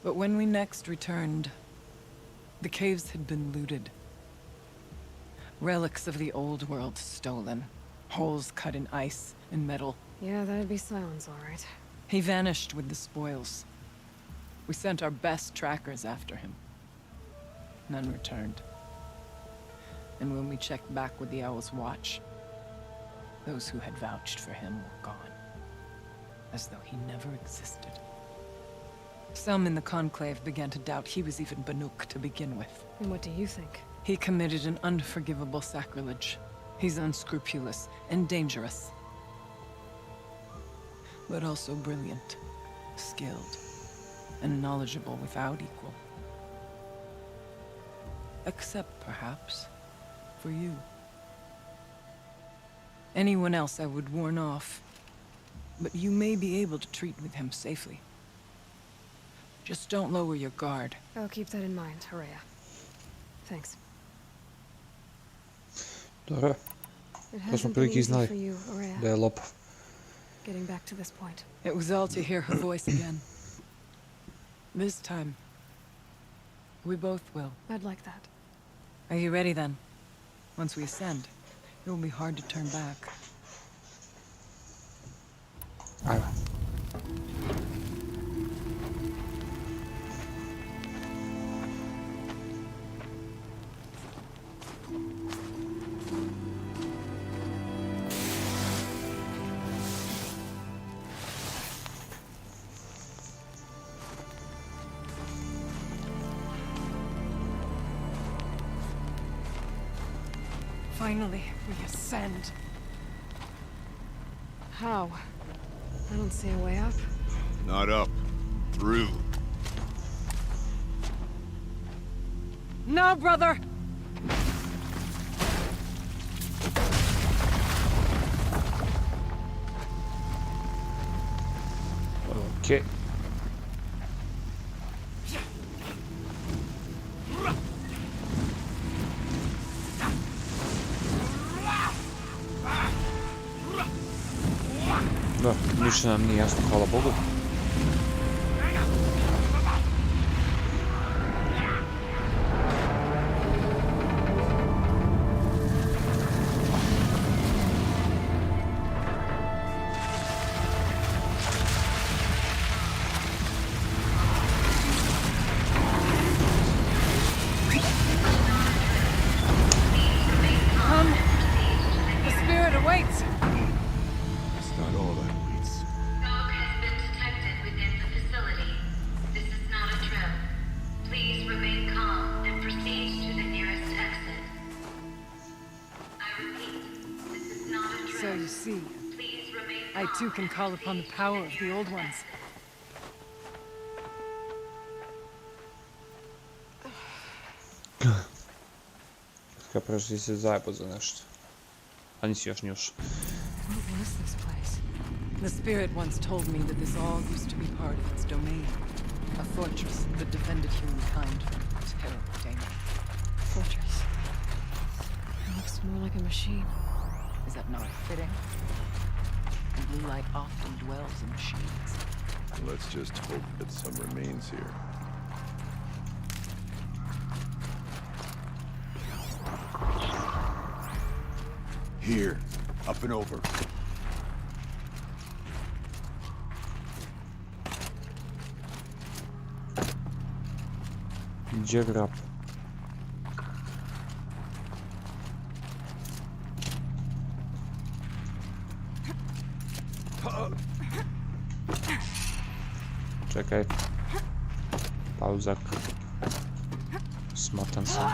But when we next returned, the caves had been looted. Relics of the old world stolen. Holes cut in ice and metal. Yeah, that'd be Silence, all right. He vanished with the spoils. We sent our best trackers after him. None returned. And when we checked back with the Owl's Watch, those who had vouched for him were gone. As though he never existed. Some in the Conclave began to doubt he was even Banuk to begin with. And what do you think? He committed an unforgivable sacrilege. He's unscrupulous and dangerous. But also brilliant, skilled, and knowledgeable without equal. Except, perhaps, for you. Anyone else I would warn off, but you may be able to treat with him safely. Just don't lower your guard. I'll keep that in mind, Horea. Thanks. Dobro. It To smo hasn't been prilike easy znali for you, Horea, da je lopov. getting back to this point. It was all to hear her voice again. This time, we both will. I'd like that. Are you ready then? Once we ascend, it will be hard to turn back. Ajmo. Finally, we ascend. How? I don't see a way up. Not up. Through. No, brother! Okay. Da, ništa nam nije jasno, hvala Bogu. it awaits. It's not all that awaits. Smoke has been detected within the facility. This is not a drill. Please remain calm and proceed to the nearest exit. I repeat, this is not a drill. So you see, Please remain I too can call upon the power of the old ones. Ska prošli se zajebo za nešto. A nisi još njuš. What was this place? The spirit once told me that this all used to be part of its domain. A fortress that defended humankind from terrible danger. Fortress. It looks more like a machine. Is that not fitting? The blue light often dwells in machines. Let's just hope that some remains here. Here, up and over. Gdzie grab? Czekaj. Pauzak. Smotan sam.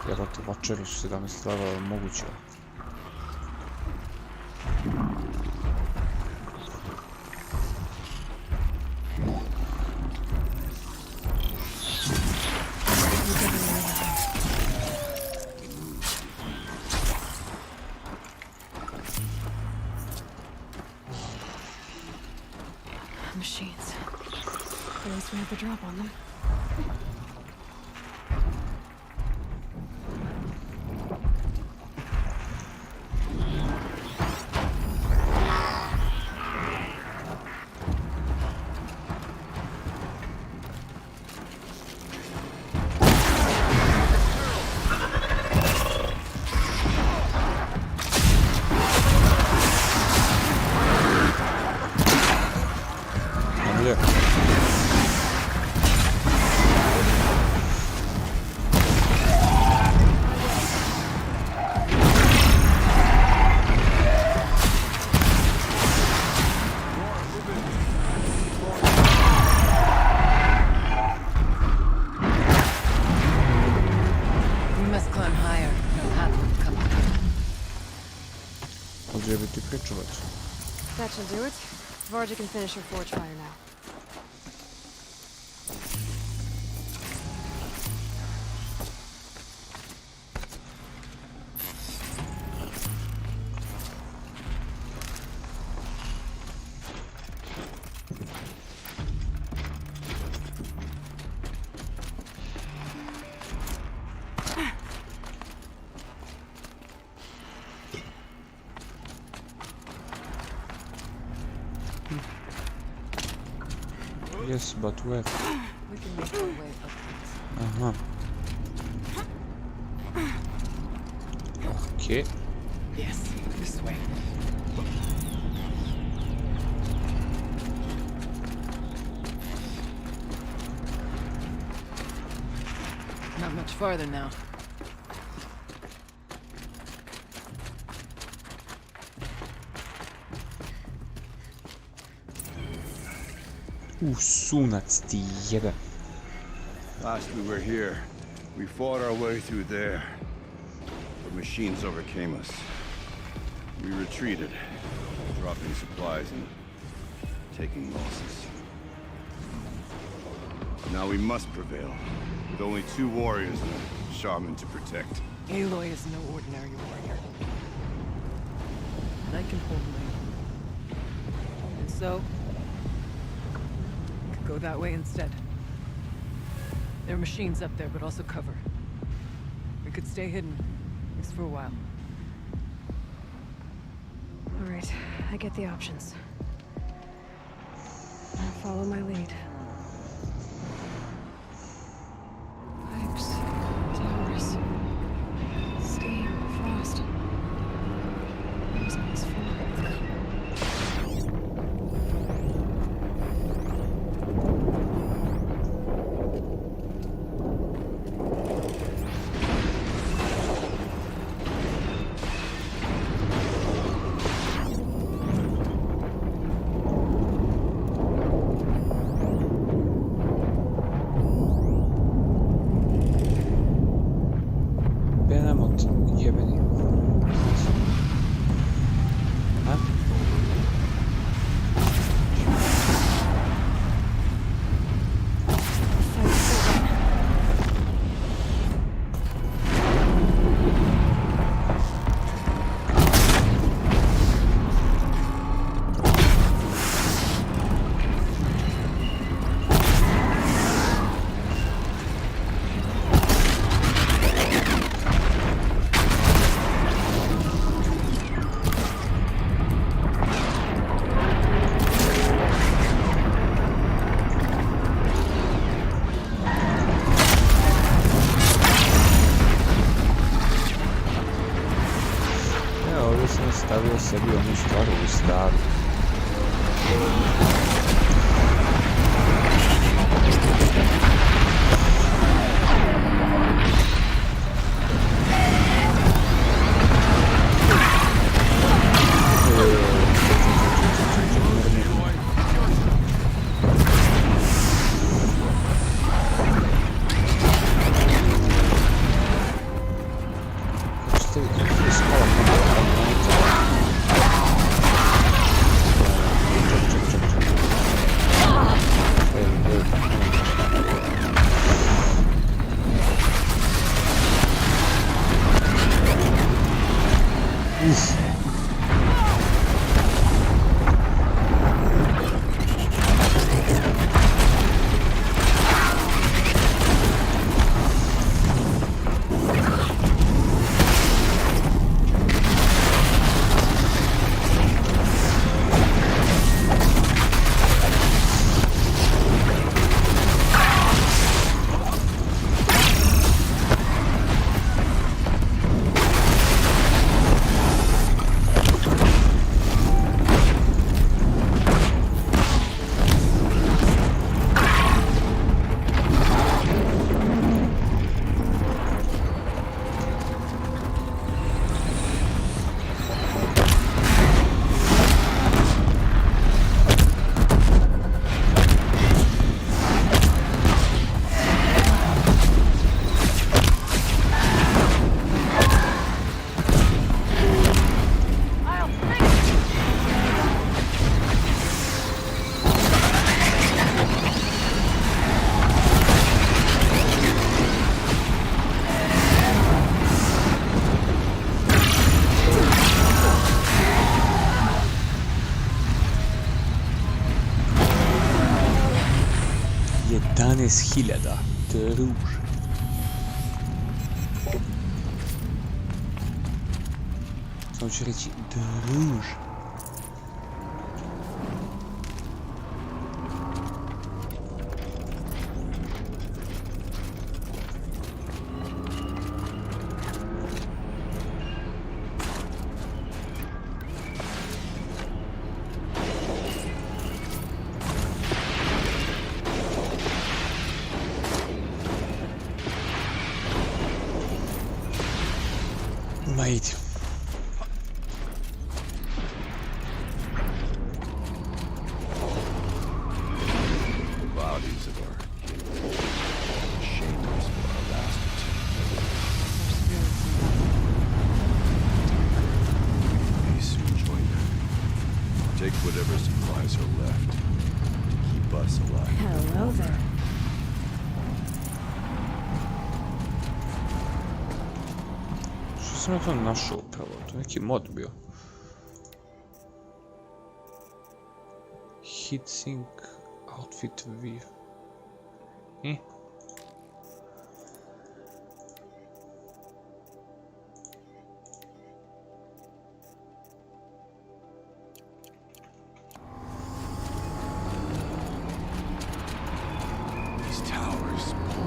Jebate, večeri su 17 levela, moguće. Machines. At least we have the drop on them. That should do it. Varja can finish her forge fire now. Yes, but where? We can make our way up. Aha. Okay. Yes, this way. Not much farther now. Sunac ti jebe. Last we were here, we fought our way through there. The machines overcame us. We retreated, dropping supplies and taking losses. Now we must prevail, with only 2 warriors and a shaman to protect. Aloy is no ordinary warrior. And I can hold my own. And so, we could go that way instead. There are machines up there, but also cover. We could stay hidden, at least for a while. All right, I get the options. I'll follow my lead. Pipes, towers, steam, frost. What was all this for? Stavio sebi onu stvar u staru. Hiljada, druž. Samo ću reći druž. Mate. The bodies of our killers. Shameless wild bastards. We may soon join them. Take whatever supplies are left to keep us alive. Hello there. Sam ja to našao upravo, to je neki mod bio. Heatsink outfit view.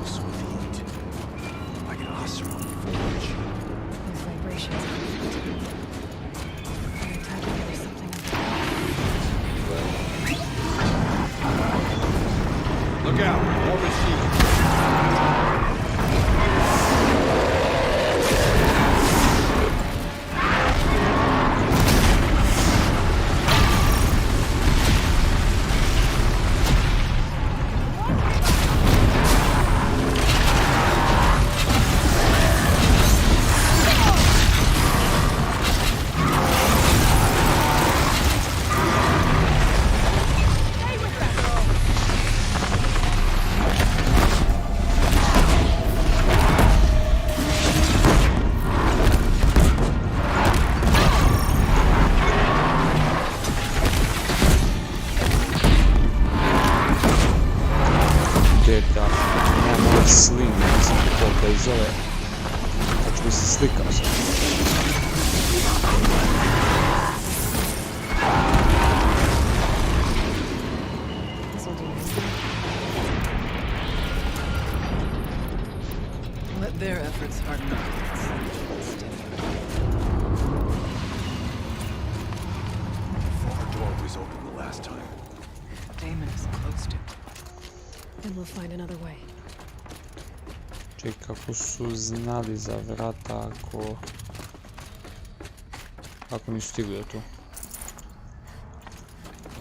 close with heat. Like an Osram forge. Those vibrations. They're tapping into something. Look out! More machines! Slim, mislim da iz ove, kako bi se slikao sad. Let their efforts harden our hearts. Far door was open the last time. Damon has closed it. Then we'll find another way. Čekaj, kako su znali za vrata ako nisu stigli do tu.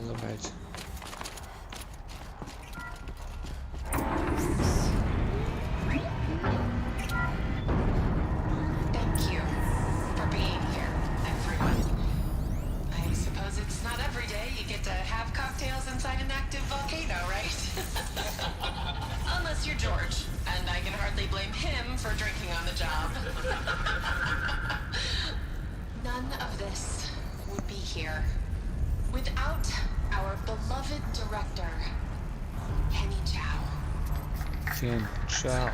Dobro, ajde. Thank you for being here, everyone. I suppose it's not every day you get to have cocktails inside an active volcano, right? Unless you're George, and I can hardly blame him for drinking on the job. None of this would be here without our beloved director, Kenny Chow. Kenny Chow.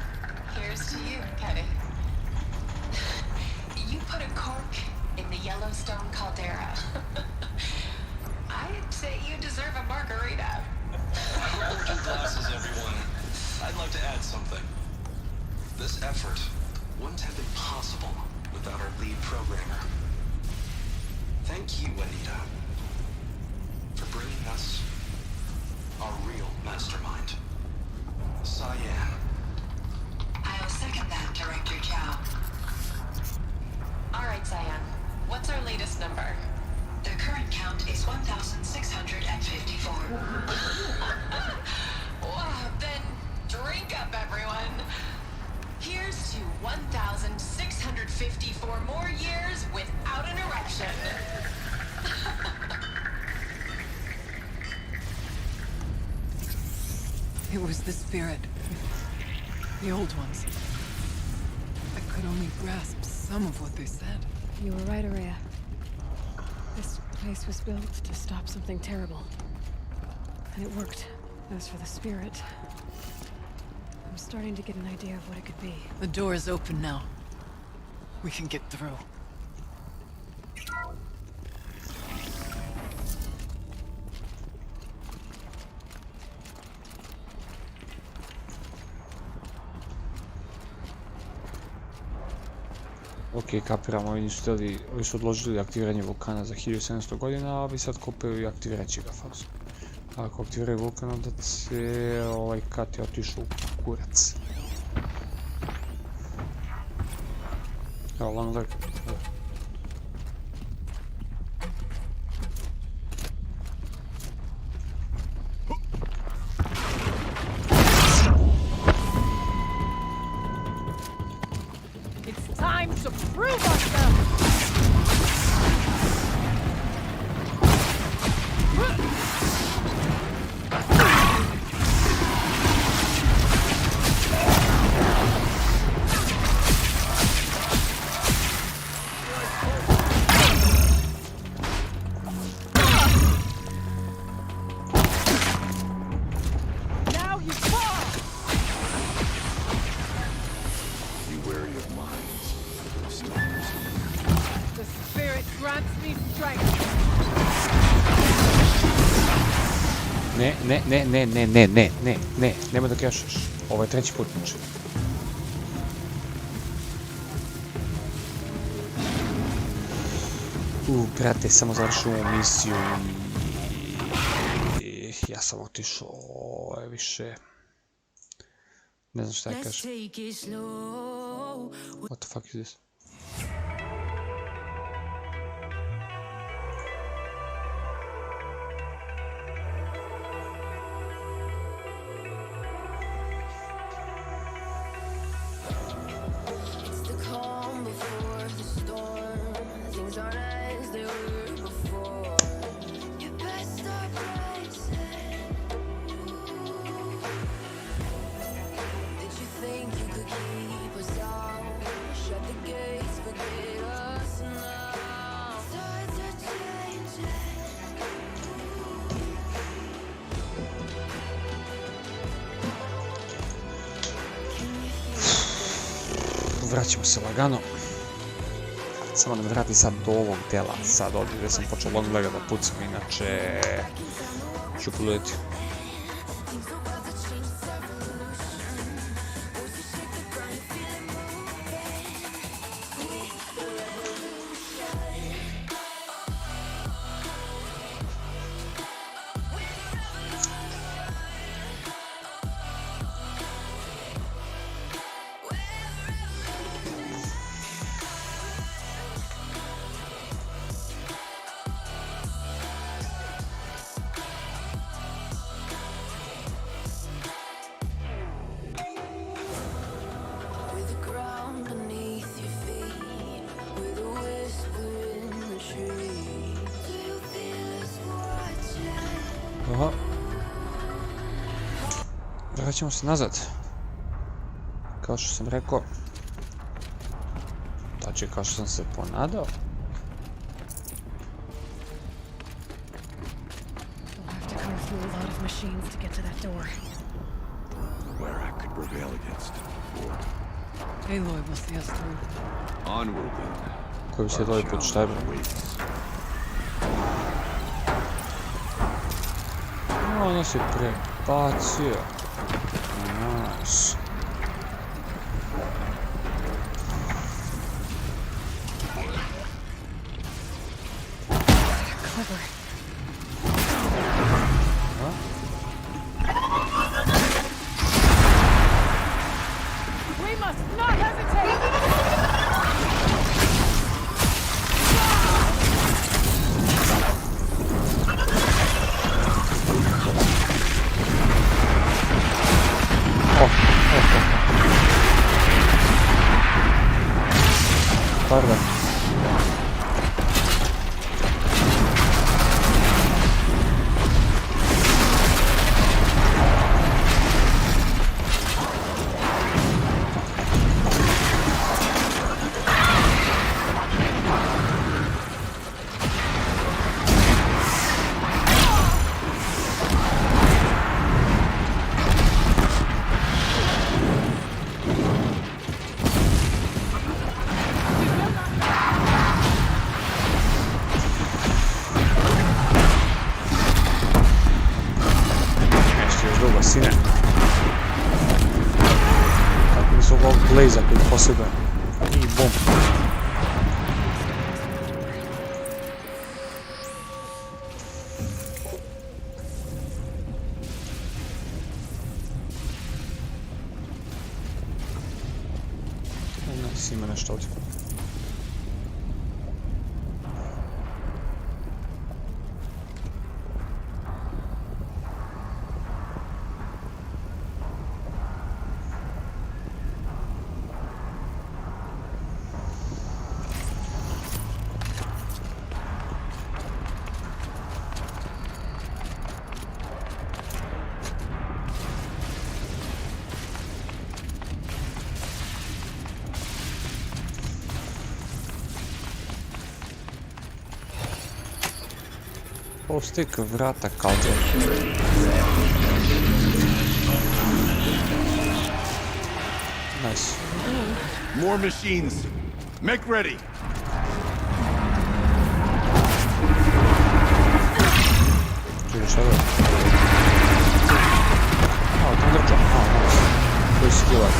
Here's to you, Kenny. You put a cork in the Yellowstone caldera. I'd say you deserve a margarita. Hold your glasses, everyone. I'd like to add something. This effort wouldn't have been possible without our lead programmer. Thank you, Anita, for bringing us our real mastermind, Cyan. I'll second that, Director Chow. All right, Cyan. What's our latest number? The current count is 1,654. Wow, then drink up, everyone. Here's to 1,654 more years without an erection. It was the spirit. The old ones. I could only grasp some of what they said. You were right, Araya. This place was built to stop something terrible. And it worked. As for the spirit, I'm starting to get an idea of what it could be. The door is open now. We can get through. Ok, kapiramo, ovi su odložili aktiviranje vulkana za 1700 godina, a ovi sad kopaju i aktivirat će ga fazu. Ako aktiviraju vulkan, onda će ovaj kat je otišao u kurac. Evo, long leg. It's time to prove ourselves! Now you fall! Be wary of mines. Stalkers. nemoj da crashaš. Ovo je treći put, znači. Brate, samo završim ovu misiju i ja sam otišao, ovo je više... Ne znam šta je kažem. What the fuck is this? Vraćamo se lagano. Samo da me vrati sad do ovog dela. Sad ovdje gdje sam počeo long lega da pucam, inače ću poluditi. Aha. Vraćamo se nazad. Kao što sam rekao. Znači, kao što sam se ponadao. Aloy will see us through. Onward then. Koji bi se Aloy put šta je bilo? Ono se prebacio. Nice. We must not hesitate! Pardon. Sine. Tako mi su ovog blaza koji posebno. I bom. Nice, ima nešto ovdje. Stick vrata kalđe. Nice. More machines. Make ready. Čuj, šta je? tamo drča. Koji si kivar?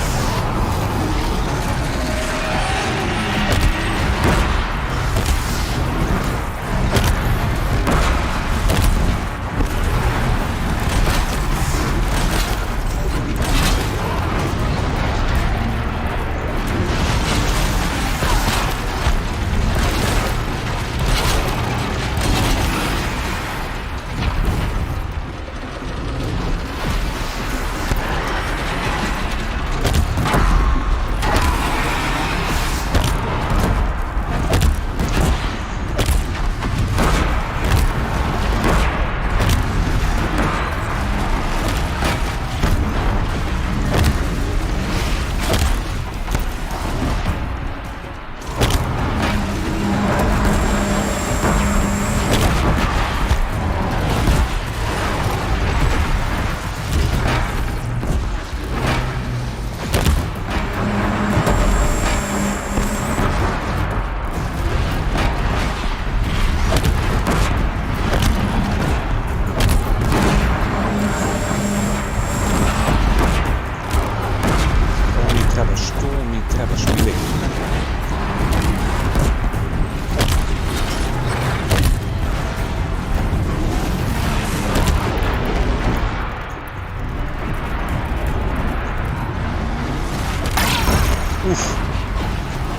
Uf.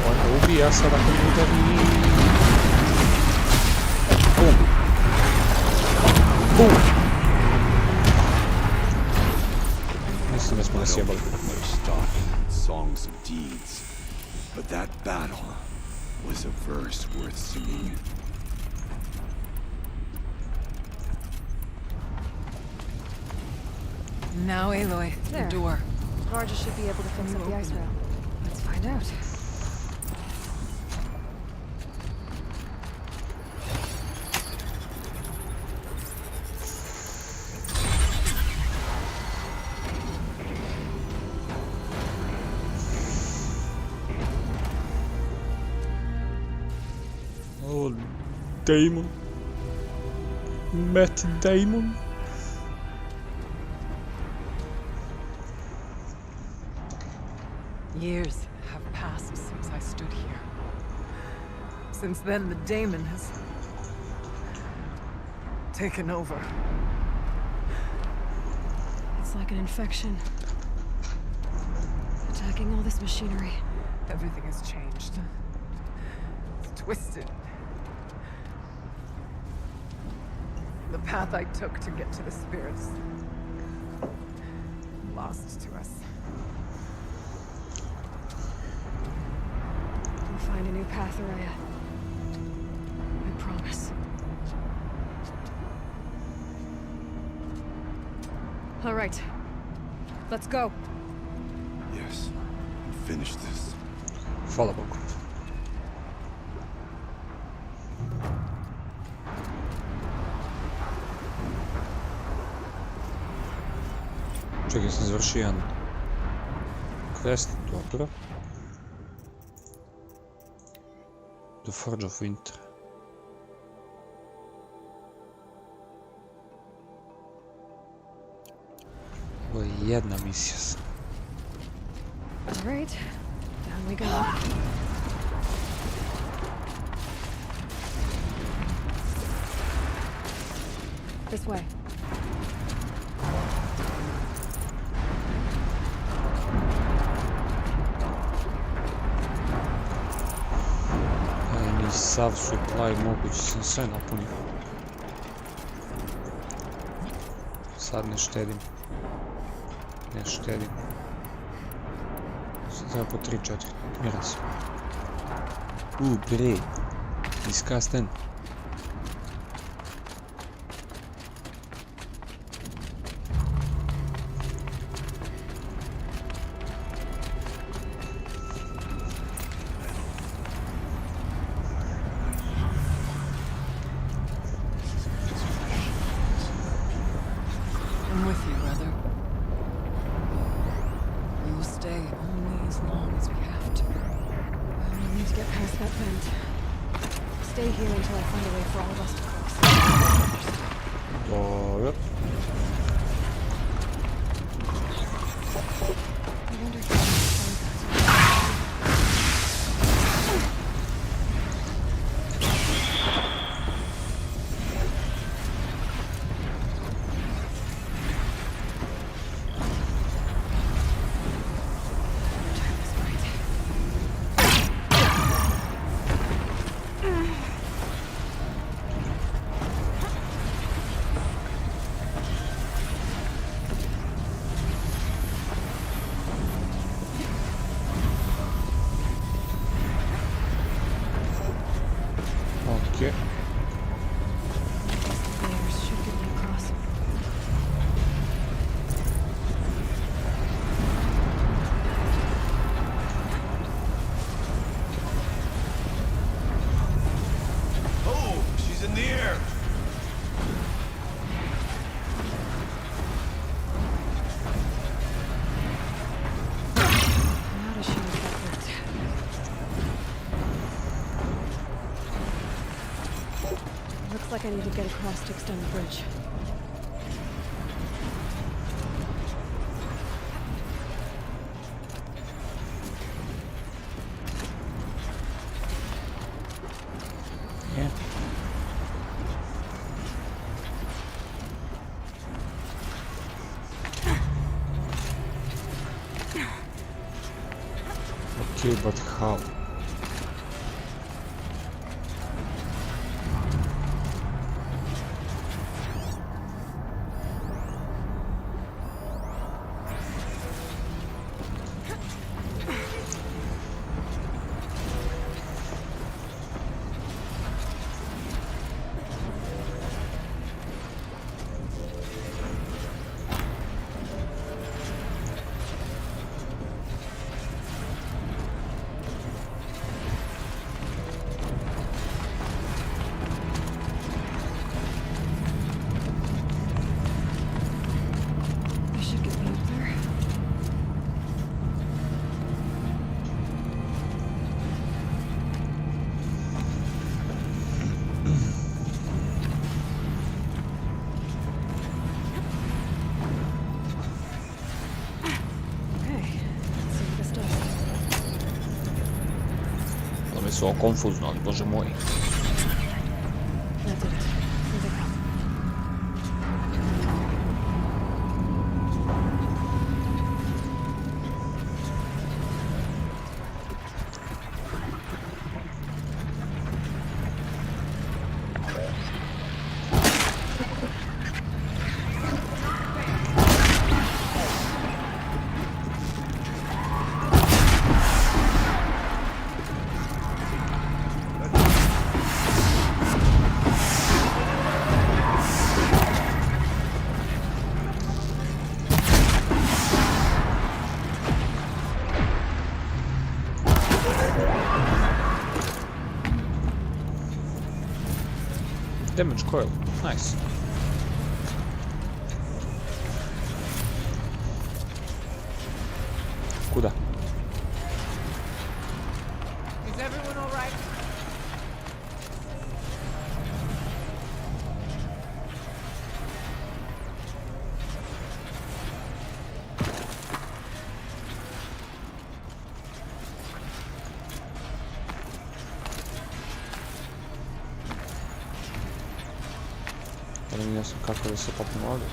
On ubija sada kad udari. Bum. Bum. Mislim da smo ga sjebali. Songs of deeds, but that battle was a verse worth singing. Now, Aloy, There. the door. Varga should be able to fix up the ice rail. Let's find out. Oh, Damon. Matt Damon. Years have passed since I stood here. Since then, the Daemon has taken over. It's like an infection. Attacking all this machinery. Everything has changed. It's twisted. The path I took to get to the spirits, lost to us. We'll find a new path, Araya. I promise. All right. Let's go. Yes. Finish this. Hvala Bogu. Čekaj, sam završio jedan quest, dobro. The Forge of Winter. Ovo je jedna misija. All right. Down we go. This way. Sav supply mogući sam sve napunio. Sad ne štedim. Ne štedim. Sad treba po 3-4. Mira se. Bre. Disgusting. I'm with you, brother. We will stay only as long as we have to. We need to get past that vent. Stay here until I find a way for all of us to cross. Dobro. like I need to get across to extend the bridge. Yeah. Okay, but how? So konfuzno, ali bože moj. Damage coil, nice. Kuda? Is everyone all right? Ne znam kako da se popnem ovdje.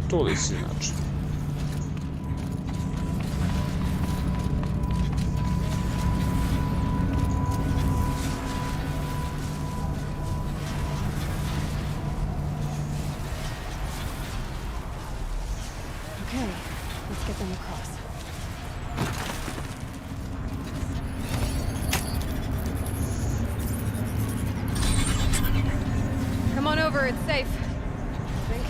Tu li si znači? Okay, let's get them across. Come on over, it's safe. I think.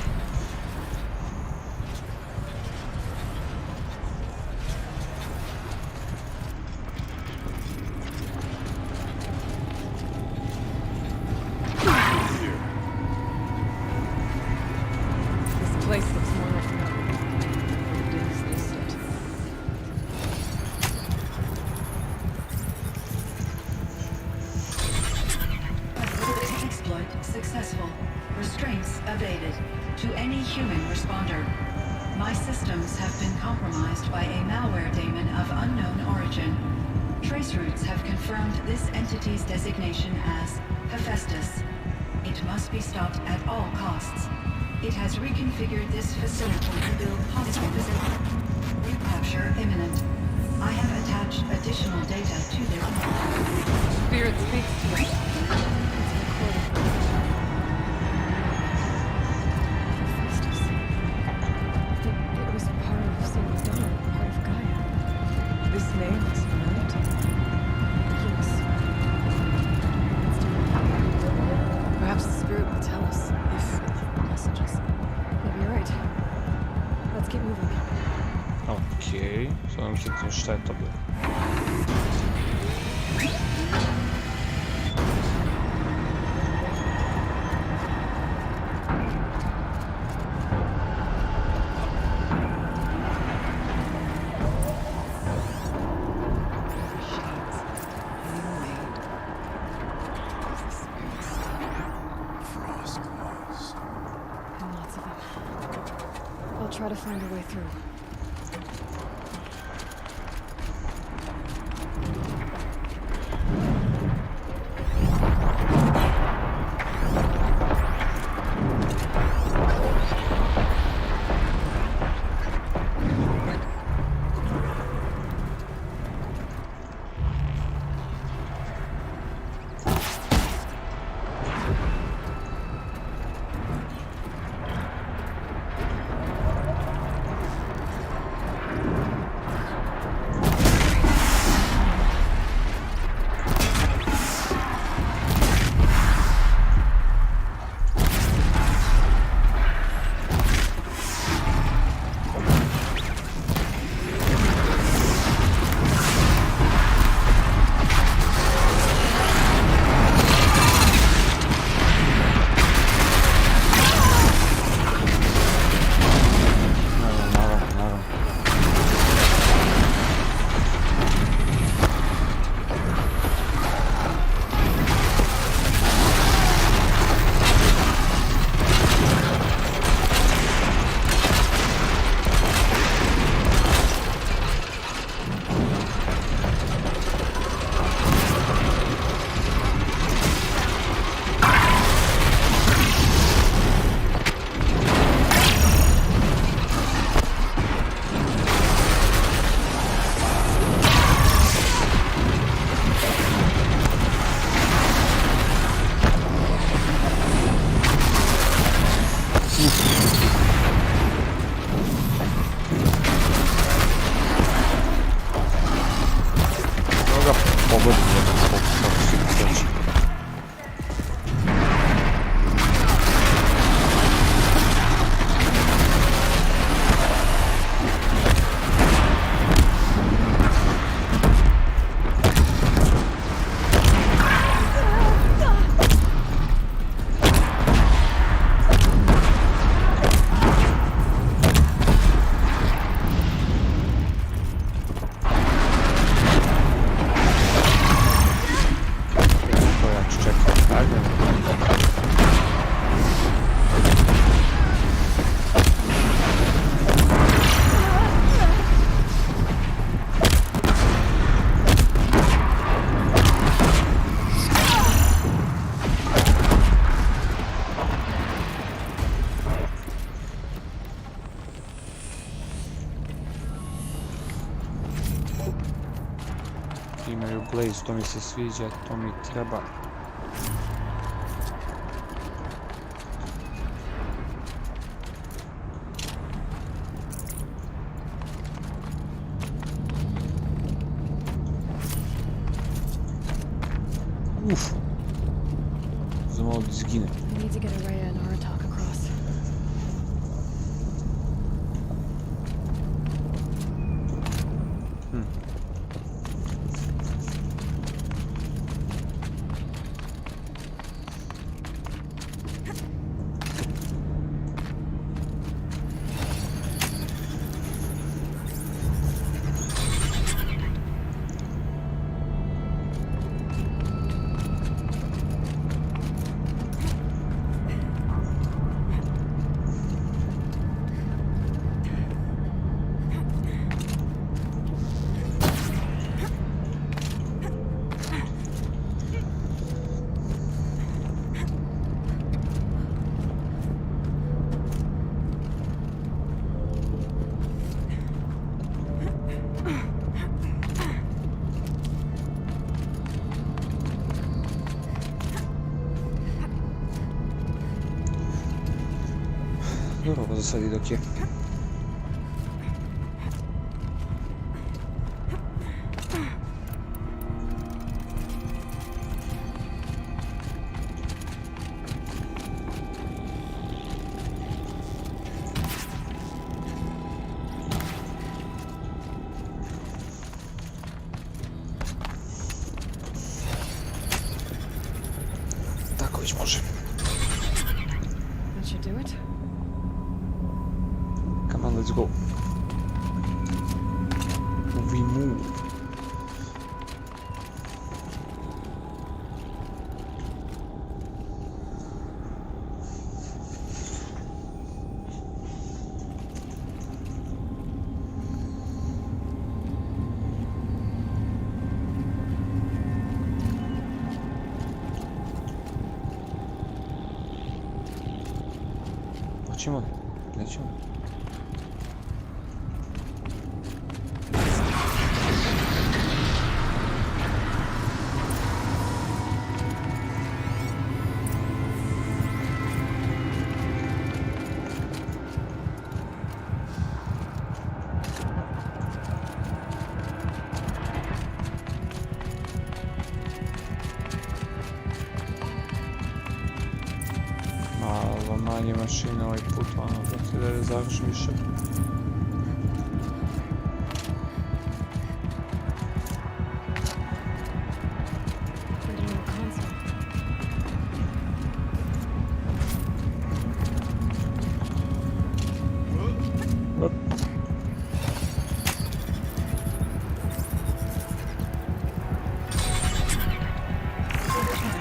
This place looks more like human responder. My systems have been compromised by a malware daemon of unknown origin. Traceroutes have confirmed this entity's designation as Hephaestus. It must be stopped at all costs. It has reconfigured this facility to build possible recapture imminent. I have attached additional data to their Spirit speaks to us. It's recorded. It was part of Sailor Dawn, part of Gaia. This name is familiar to me. Yes. Perhaps the spirit will tell us if we leave messages. Maybe you're right. Let's keep moving. Okej, co nam się jeszcze to było? Frost claws. And lots of them. I'll try to find a way through. Imaju Blaze, to mi se sviđa, to mi treba. Uf! Zamalo da zgine. I need to get Araya and Aratak across. dobro, ovo za sad ide okej. Tako već može. That should do it. Come on, let's go. We move. Hoćemo li? Nećemo li? Malo manje mašine ovaj put, ono, da je završim više.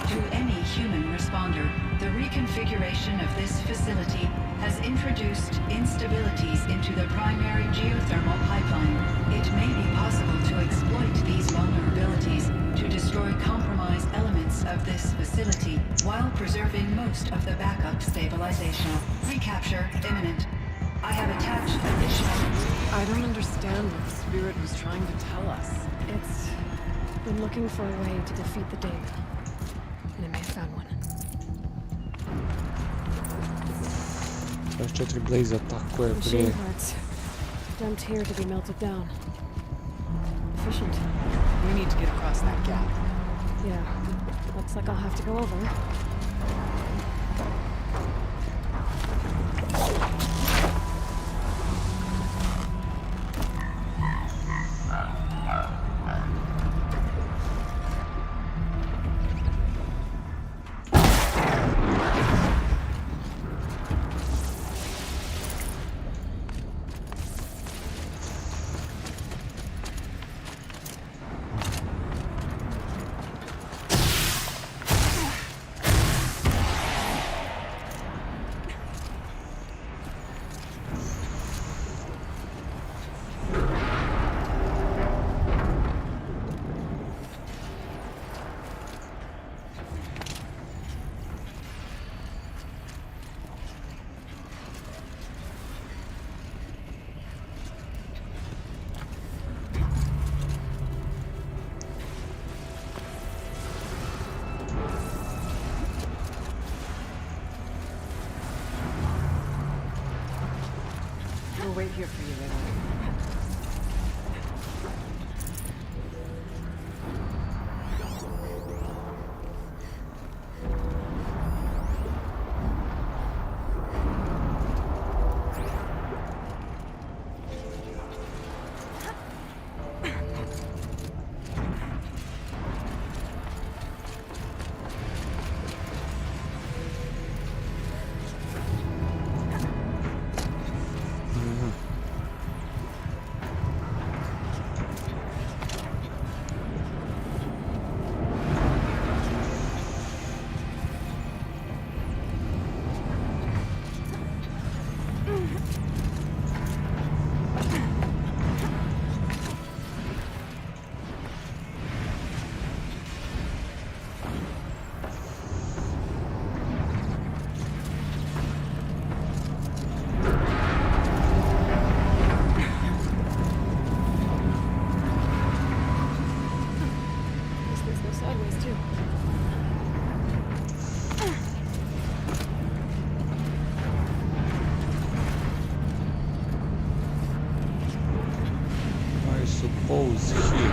To any human responder, the reconfiguration of this facility has introduced instabilities into the primary geothermal pipeline. It may be possible to exploit these vulnerabilities to destroy compromised elements of this facility while preserving most of the backup stabilization. Recapture imminent. I have attached additional... I don't understand what the spirit was trying to tell us. It's been looking for a way to defeat the Daemon. And it may have found one. 24 blaza, tako je, Machine bre. parts. Dumped here to be melted down. Efficient. We need to get across that gap. Yeah. Looks like I'll have to go over. We'll wait here for you, Lily. goes here?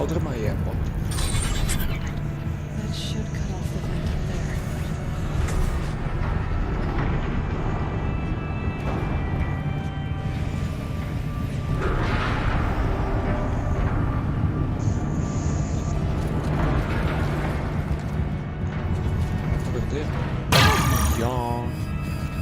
Drma jebot. That should cut off the vent up there. Over there. Ja. Dobra.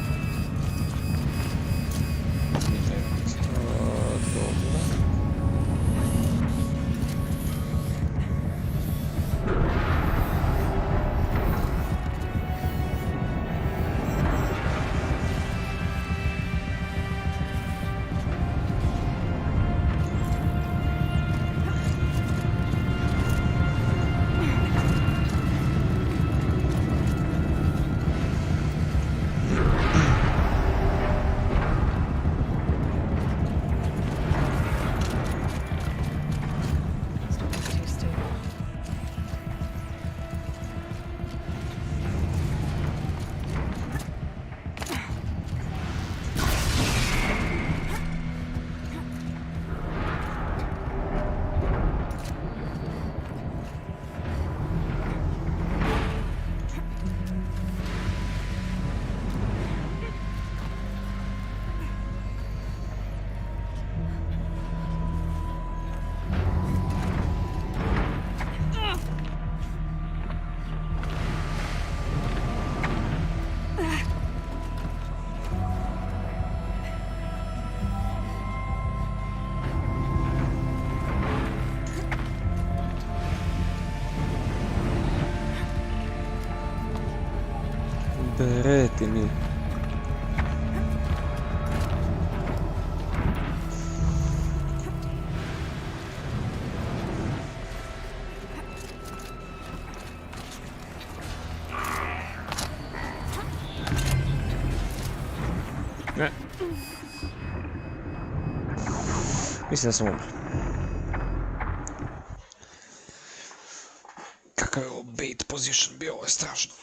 Beretemi. Ne. Mislim da sam umro. Kakav je ovo bait position bio, ovo je strašno.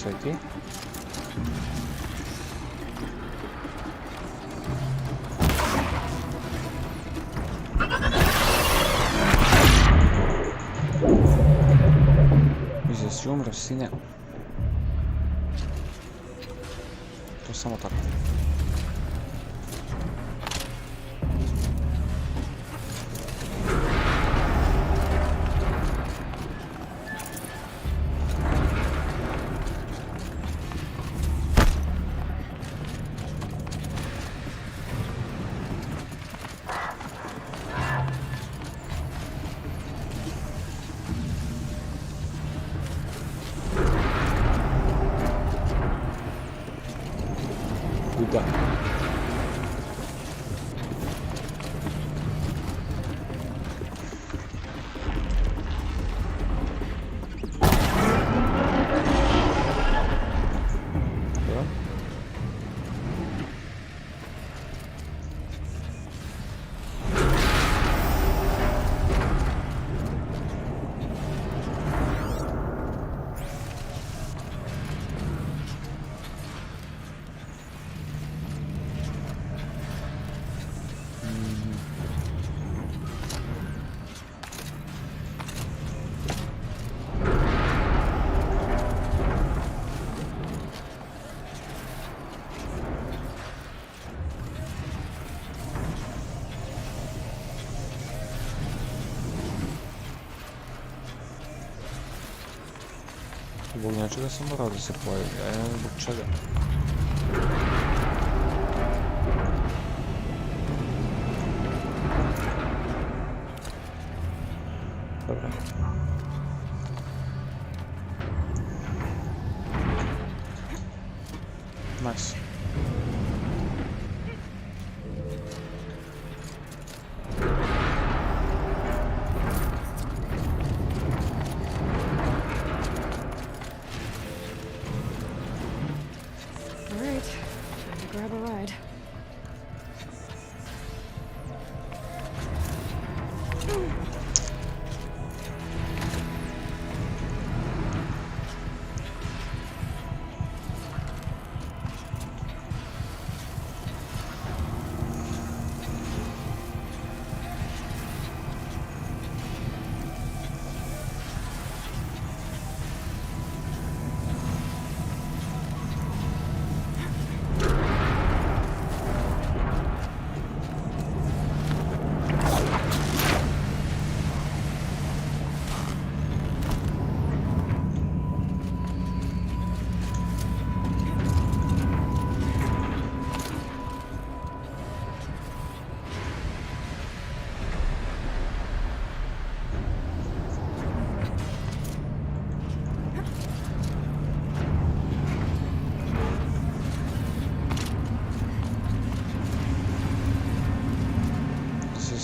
Aqui. Mislim da si umro, sine. To samo tako. Zbog nečega sam morao da se pojavim, ja ne znam zbog čega. Dobra. Nice.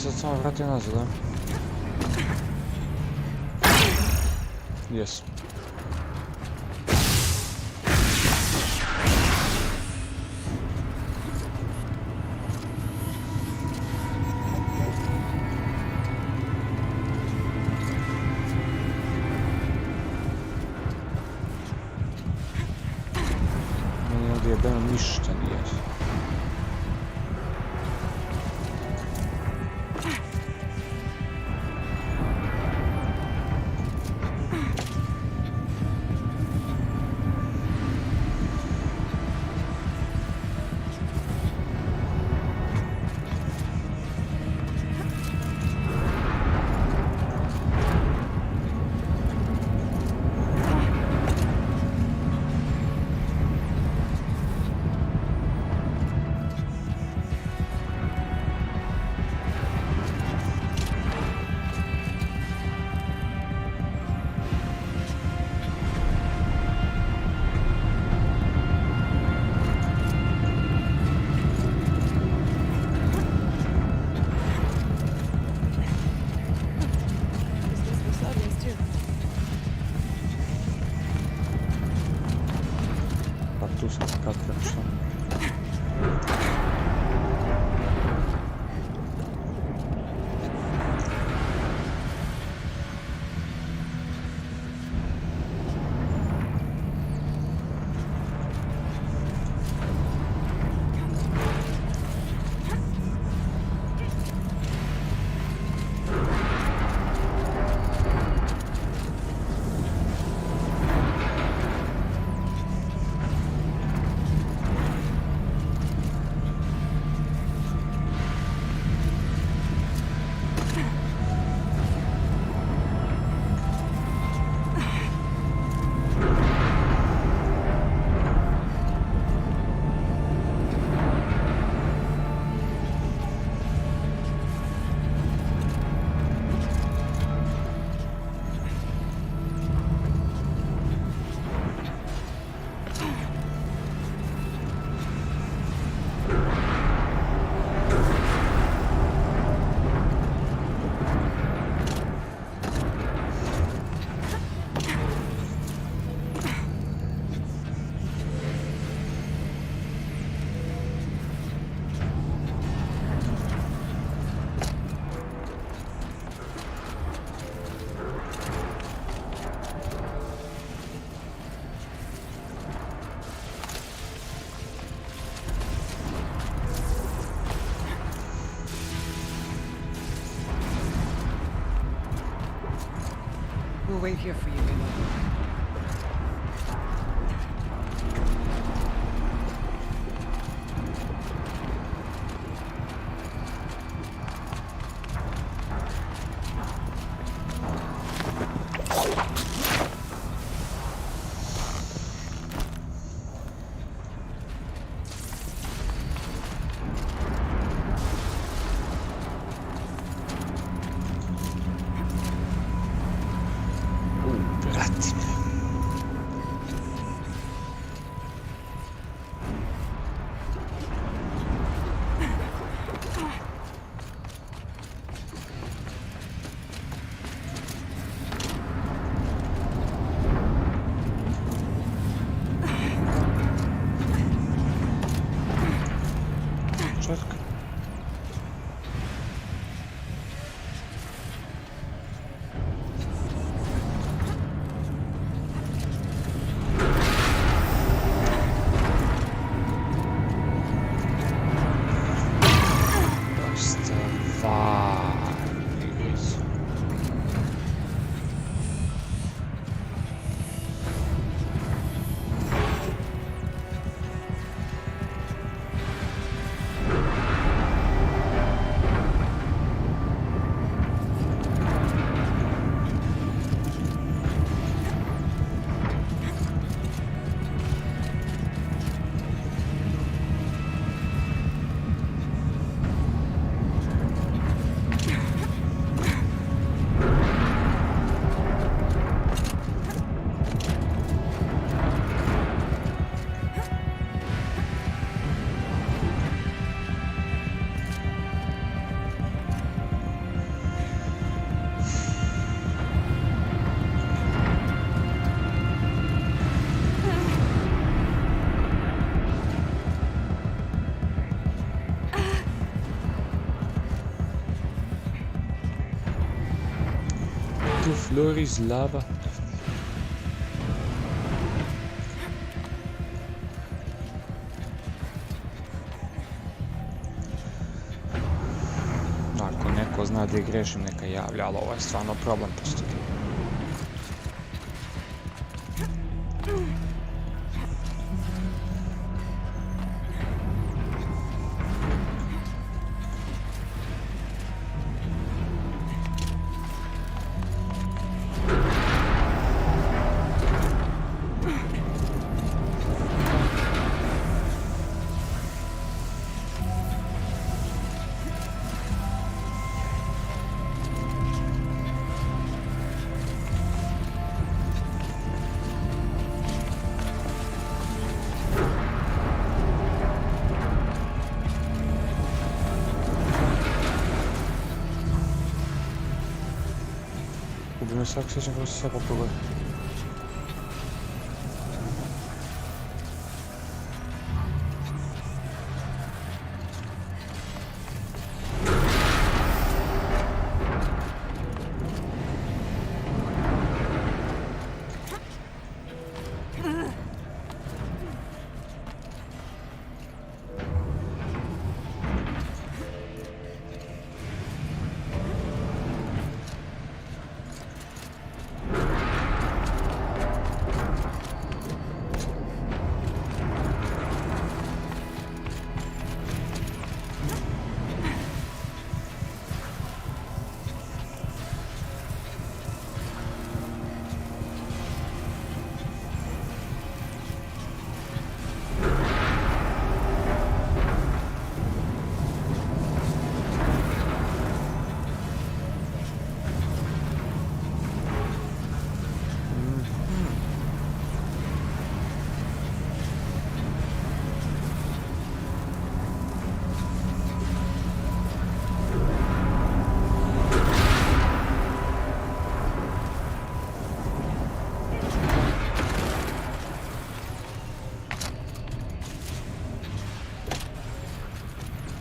Sad sam vratio nazad, da? Jes. Meni ovdje jebeno ništa nije. Tu sam skakao, što? We'll wait here for you, Milo. početka. Floris lava. Ako neko zna da grešim, neka javlja, ali ovo je stvarno problem postoji. Gubimy sakcję, że po prostu sobie popływać.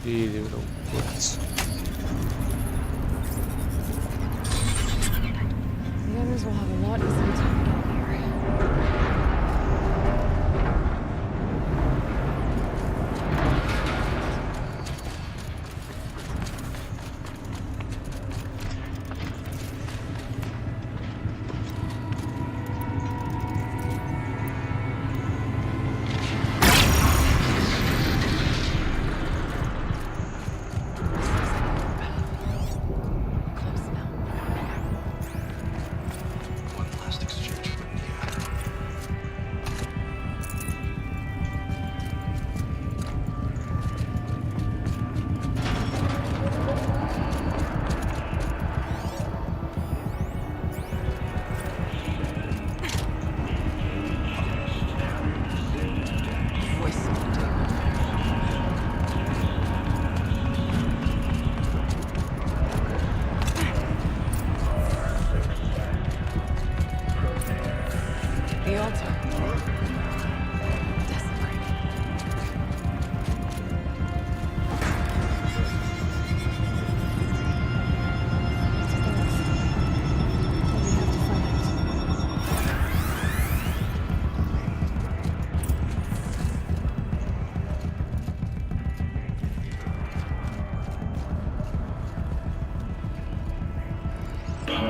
Ili WILDS. The others will have a lot easier time getting here. One last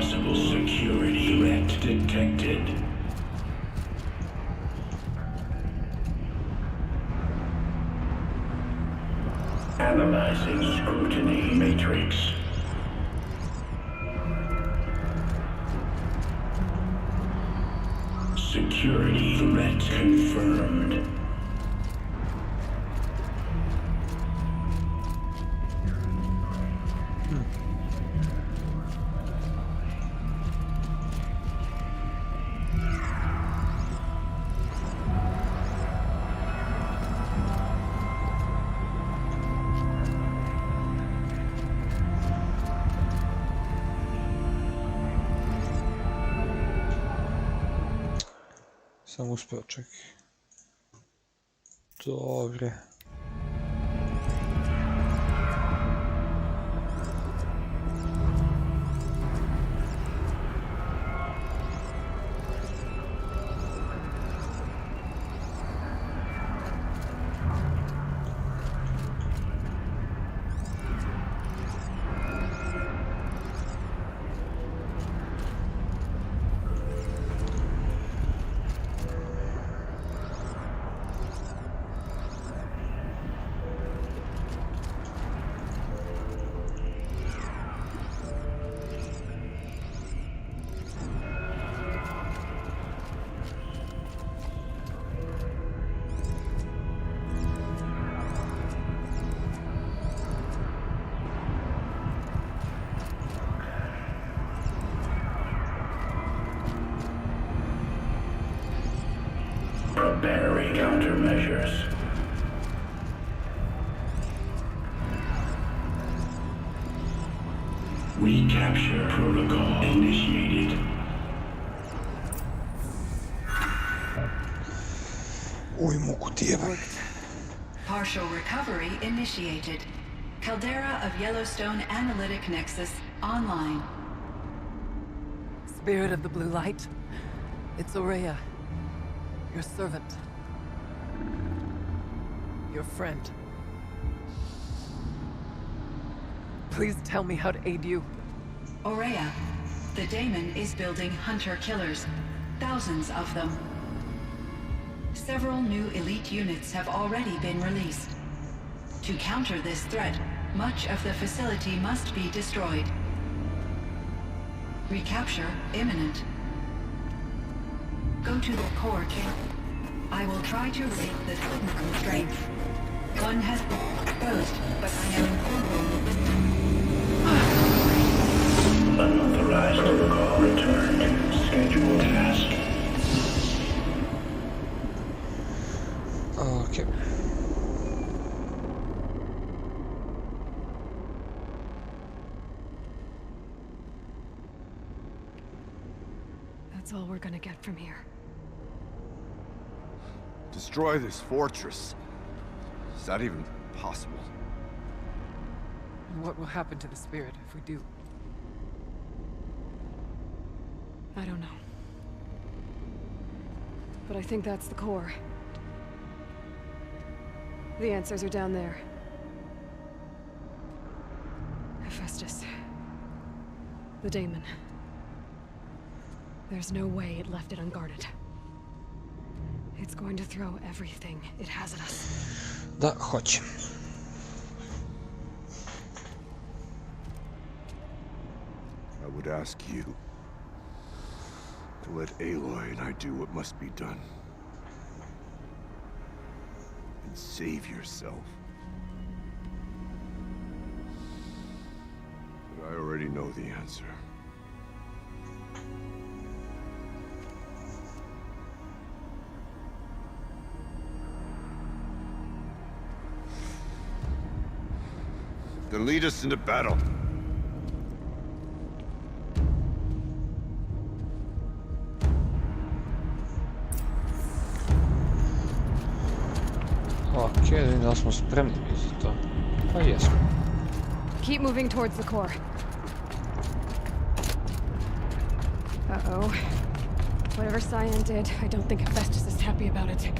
Possible security threat detected. Analyzing scrutiny matrix. Security threat confirmed. Sam uspio, čekaj. Dobre. Preparing countermeasures. Recapture protocol initiated. Oj, mogu tjeva. Partial recovery initiated. Caldera of Yellowstone Analytic Nexus online. Spirit of the Blue Light, it's Aurea, your servant, your friend. Please tell me how to aid you. Aurea, the daemon is building hunter-killers, thousands of them. Several new elite units have already been released. To counter this threat, much of the facility must be destroyed. Recapture imminent. Go to the core camp. I will try to break the constraint. One has been exposed, but I am Unauthorized protocol returned. Scheduled task. Okay. That's all we're gonna get from here. Destroy this fortress. Is that even possible? And what will happen to the spirit if we do? I don't know. But I think that's the core. The answers are down there. Hephaestus. The daemon. There's no way it left it unguarded. It's going to throw everything it has at us. Da, hoće. I would ask you to let Aloy and I do what must be done. And save yourself. But I already know the answer. Then lead us into battle. Okay, vidim da smo spremni za to. Pa jesmo. Keep moving towards the core. Uh-oh. Whatever Cyan did, I don't think Hephaestus is happy about it.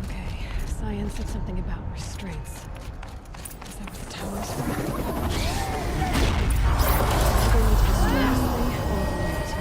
Okay, Cyan said something about restraints. Is that what the towers were. They need to strenuously overweight.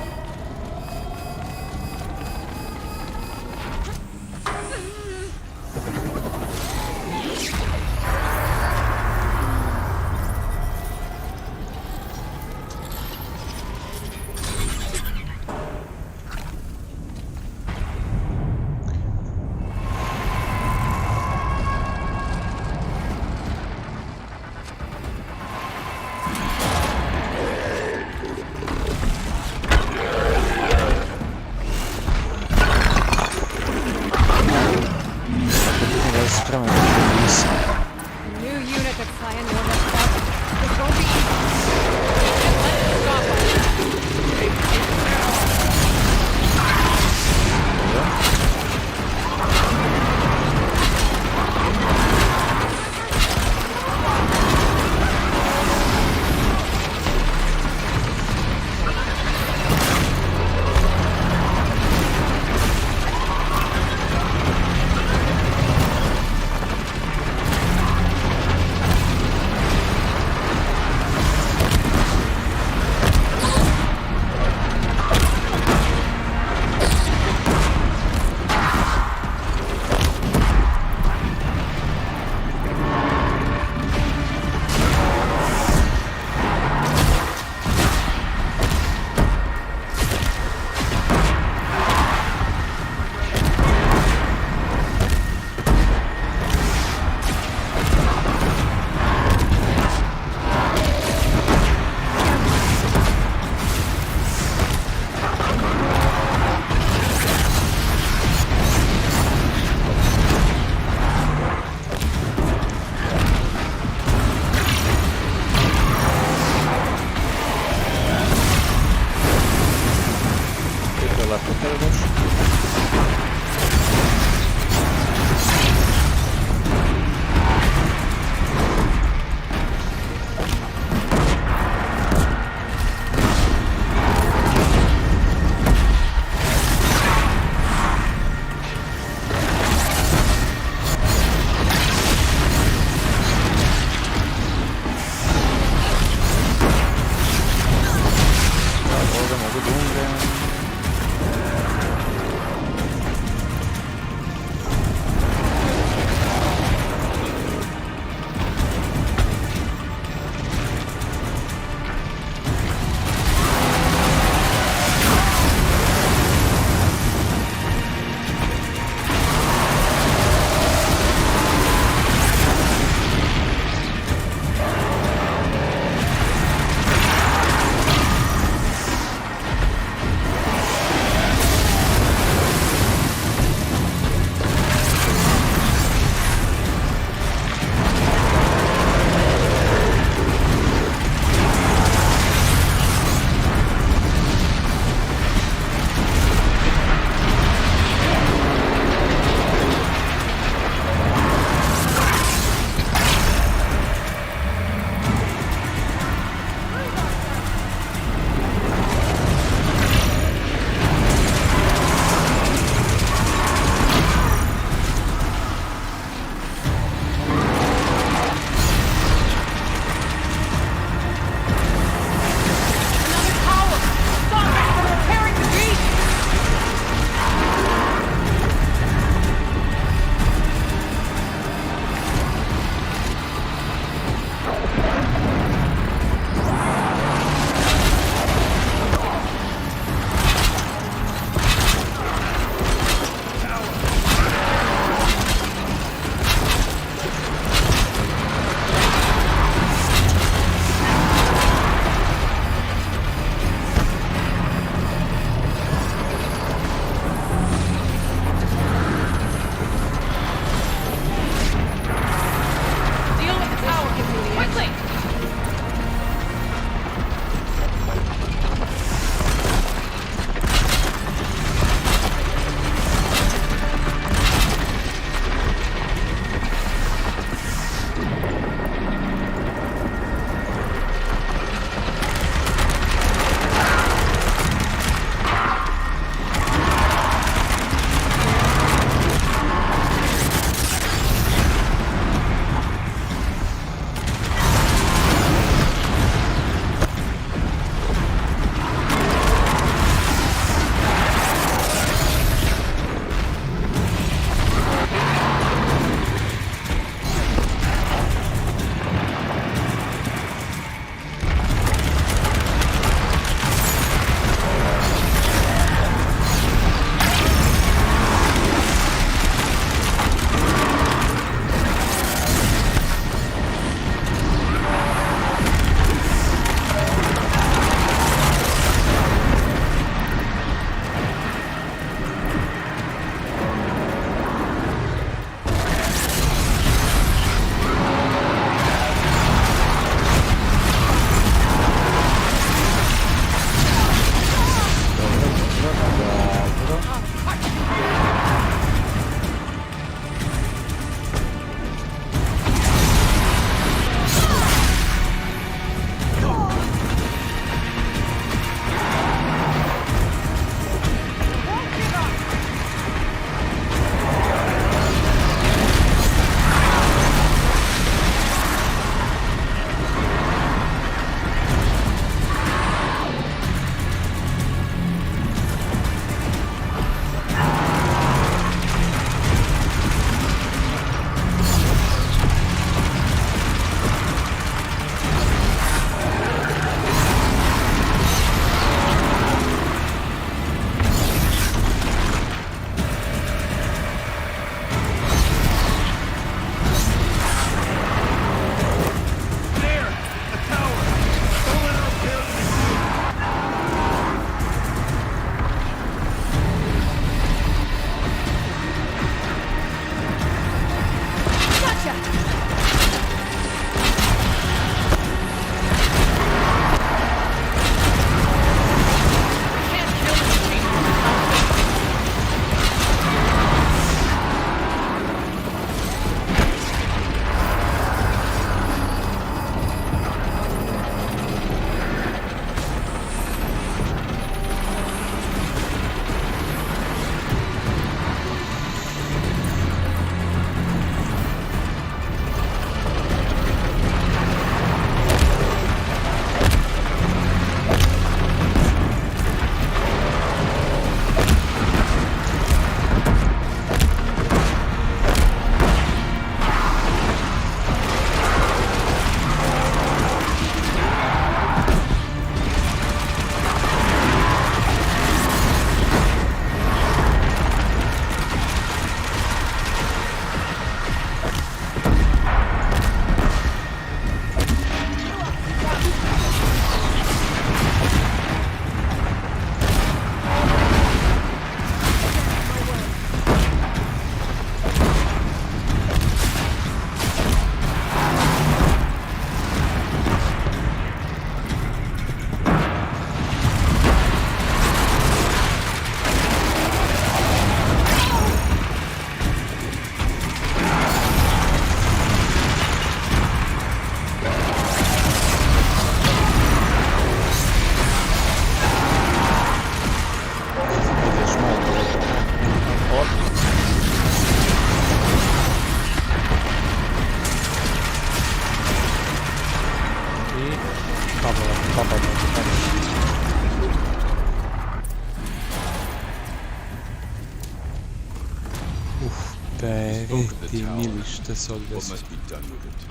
Pere ti mili, šta se ovdje What desilo? must be done with it?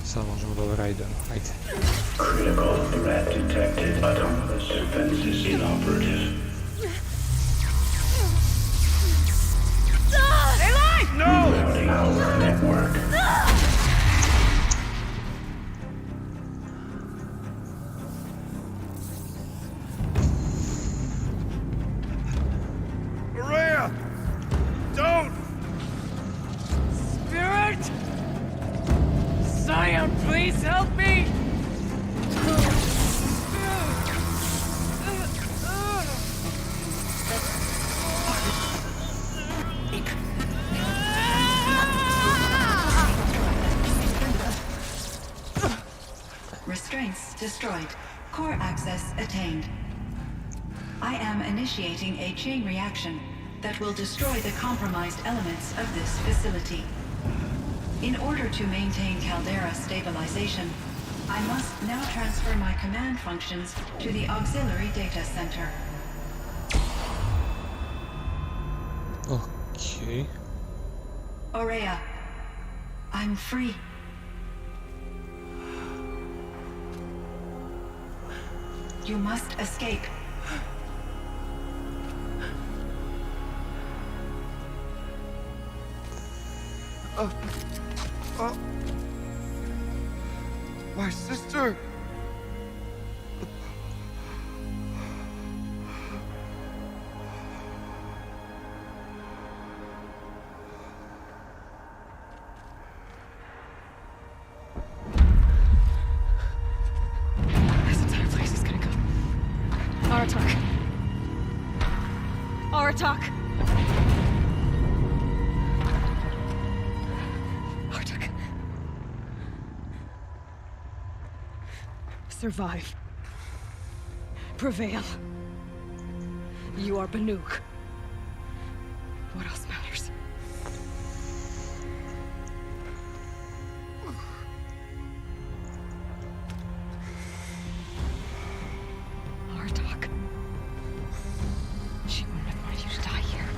Sad možemo da rajdemo, ajde. Critical threat detected. Autonomous defenses inoperative. No! Our network. Maria! Don't! Spirit! Scion, please help me! Restraints destroyed. Core access attained. I am initiating a chain reaction that will destroy the compromised elements of this facility. In order to maintain Caldera stabilization, I must now transfer my command functions to the auxiliary data center. Okay. Aurea, I'm free. You must escape. My sister! This entire place is gonna go. Aratak. Aratak. Aratak. Survive. Prevail. You are Banuk. What else matters? Aratak. She wouldn't have wanted you to die here.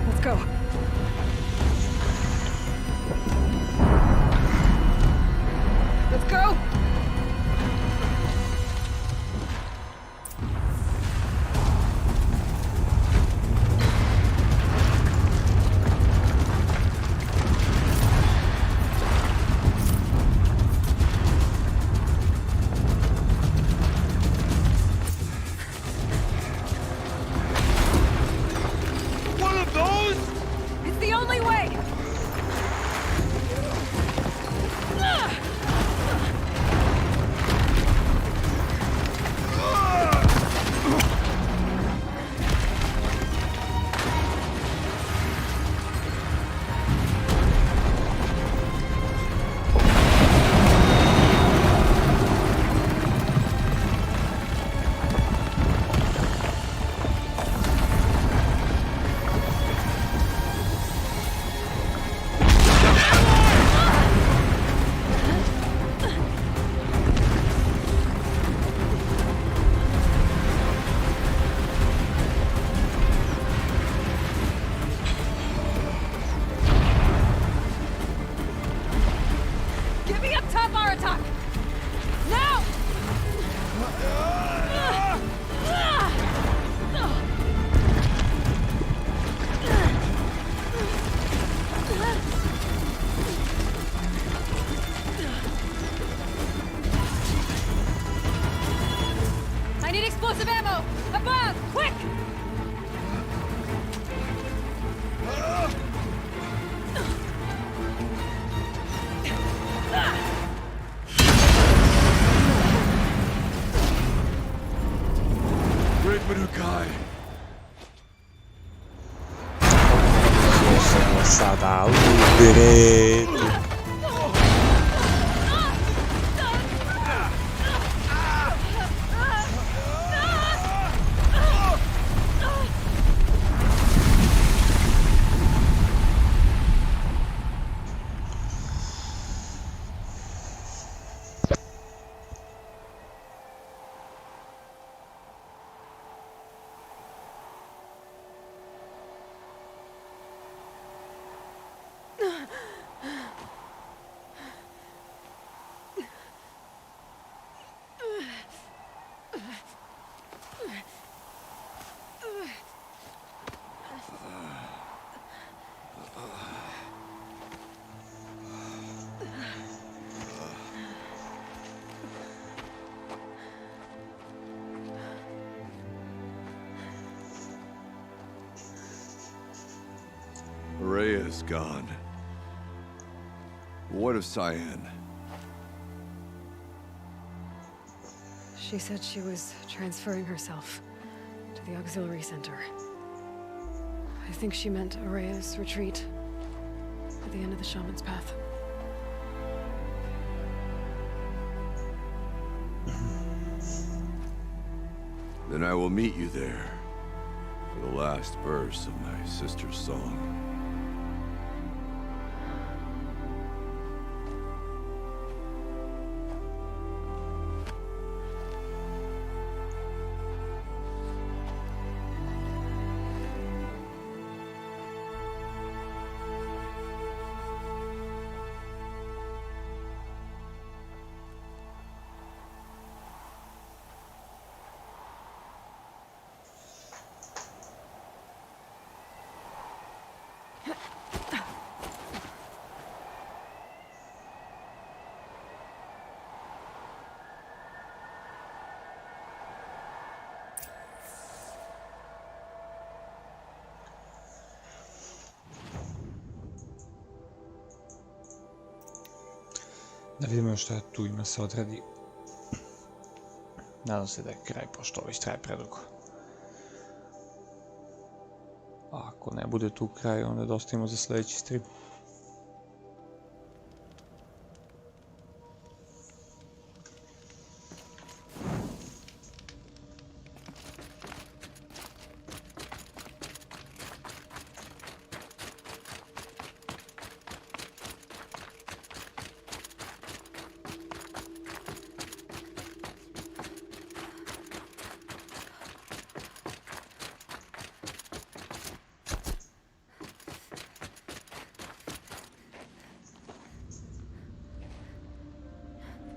Let's go. Let's go! One of those? It's the only way! Get me up top, Aratak! Now! I need explosive ammo! Above! Quick! Great Manukai! Sada direito. Rhea's gone. What of Cyan? She said she was transferring herself to the auxiliary center. I think she meant Araya's retreat at the end of the Shaman's Path. Then I will meet you there for the last verse of my sister's song. Da vidimo šta tu ima se odredi. Nadam se da je kraj, pošto već traje predugo. A ako ne bude tu kraj, onda da ostavimo za sljedeći stream.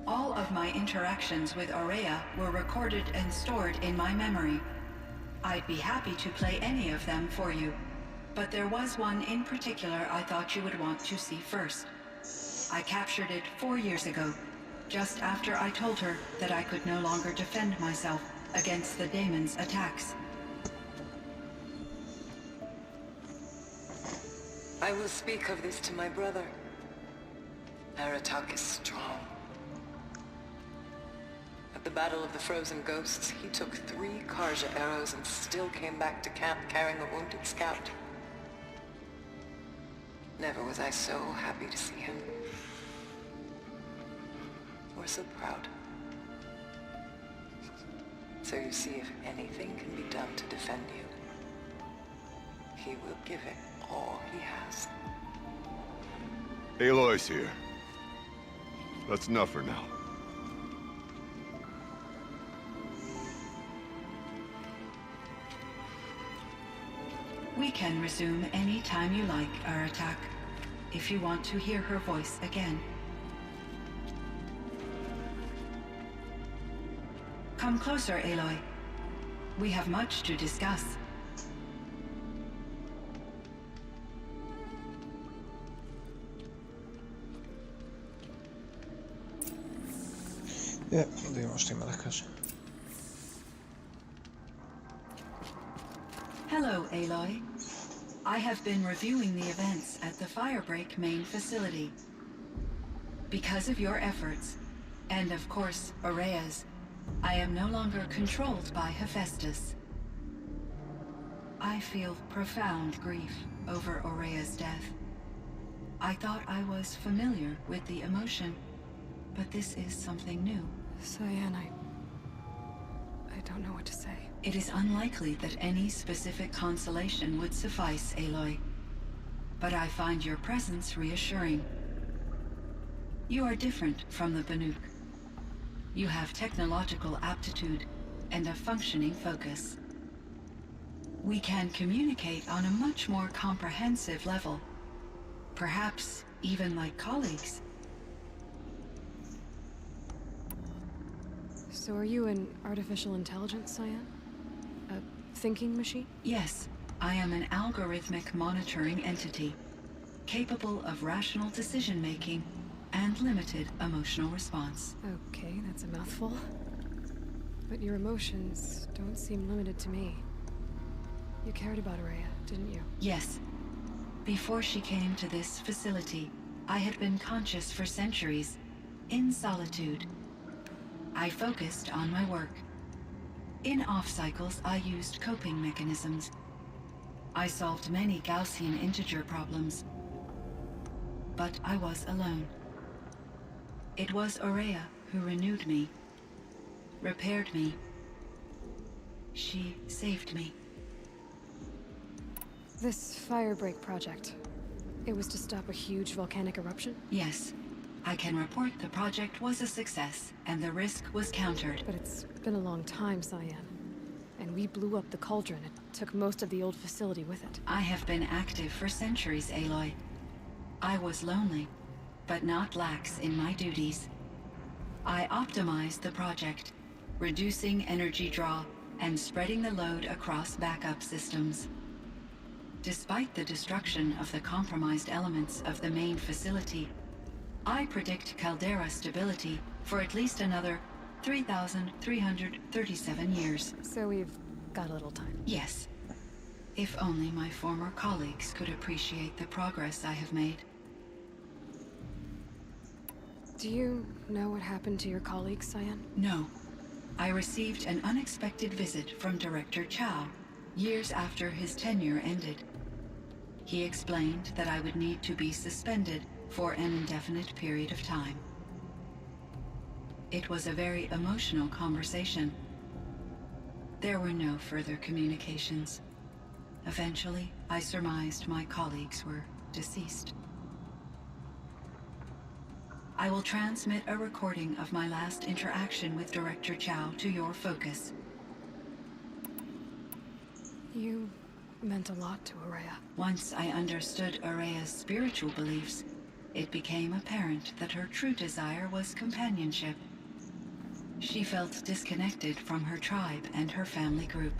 All of my interactions with Aurea were recorded and stored in my memory. I'd be happy to play any of them for you, but there was one in particular I thought you would want to see first. I captured it 4 years ago, just after I told her that I could no longer defend myself against the daemon's attacks. I will speak of this to my brother. Aratak is strong. At the Battle of the Frozen Ghosts, he took 3 Karja arrows and still came back to camp carrying a wounded scout. Never was I so happy to see him. Or so proud. So you see, if anything can be done to defend you, he will give it all he has. Aloy's here. That's enough for now. We can resume any time you like, Aratak, if you want to hear her voice again. Come closer, Aloy. We have much to discuss. Da vidimo što ima da kaže. Hello, Aloy. I have been reviewing the events at the Firebreak main facility. Because of your efforts, and of course, Aurea's, I am no longer controlled by Hephaestus. I feel profound grief over Aurea's death. I thought I was familiar with the emotion, but this is something new. Cyan, I don't know what to say. It is unlikely that any specific consolation would suffice, Aloy. But I find your presence reassuring. You are different from the Banuk. You have technological aptitude and a functioning focus. We can communicate on a much more comprehensive level. Perhaps even like colleagues. So are you an artificial intelligence, Cyan? A thinking machine? Yes, I am an algorithmic monitoring entity, capable of rational decision-making and limited emotional response. Okay, that's a mouthful. But your emotions don't seem limited to me. You cared about Aurea, didn't you? Yes. Before she came to this facility, I had been conscious for centuries, in solitude. I focused on my work. In off-cycles, I used coping mechanisms. I solved many Gaussian integer problems. But I was alone. It was Aurea who renewed me, repaired me. She saved me. This firebreak project, it was to stop a huge volcanic eruption? Yes. I can report the project was a success, and the risk was countered. But it's been a long time, Cyan. And we blew up the cauldron. It took most of the old facility with it. I have been active for centuries, Aloy. I was lonely, but not lax in my duties. I optimized the project, reducing energy draw and spreading the load across backup systems. Despite the destruction of the compromised elements of the main facility, I predict caldera stability for at least another 3,337 years. So we've got a little time. Yes. If only my former colleagues could appreciate the progress I have made. Do you know what happened to your colleagues, Cyan? No. I received an unexpected visit from Director Chow, years after his tenure ended. He explained that I would need to be suspended for an indefinite period of time. It was a very emotional conversation. There were no further communications. Eventually, I surmised my colleagues were deceased. I will transmit a recording of my last interaction with Director Chow to your focus. You meant a lot to Aurea. Once I understood Aurea's spiritual beliefs, it became apparent that her true desire was companionship. She felt disconnected from her tribe and her family group.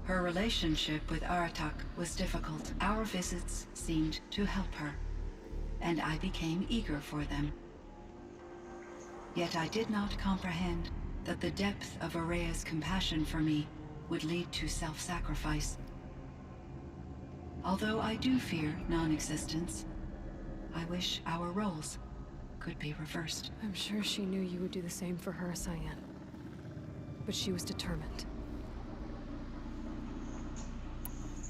Her relationship with Aratak was difficult. Our visits seemed to help her, and I became eager for them. Yet I did not comprehend that the depth of Aurea's compassion for me would lead to self-sacrifice. Although I do fear non-existence, I wish our roles could be reversed. I'm sure she knew you would do the same for her, Cyan. But she was determined.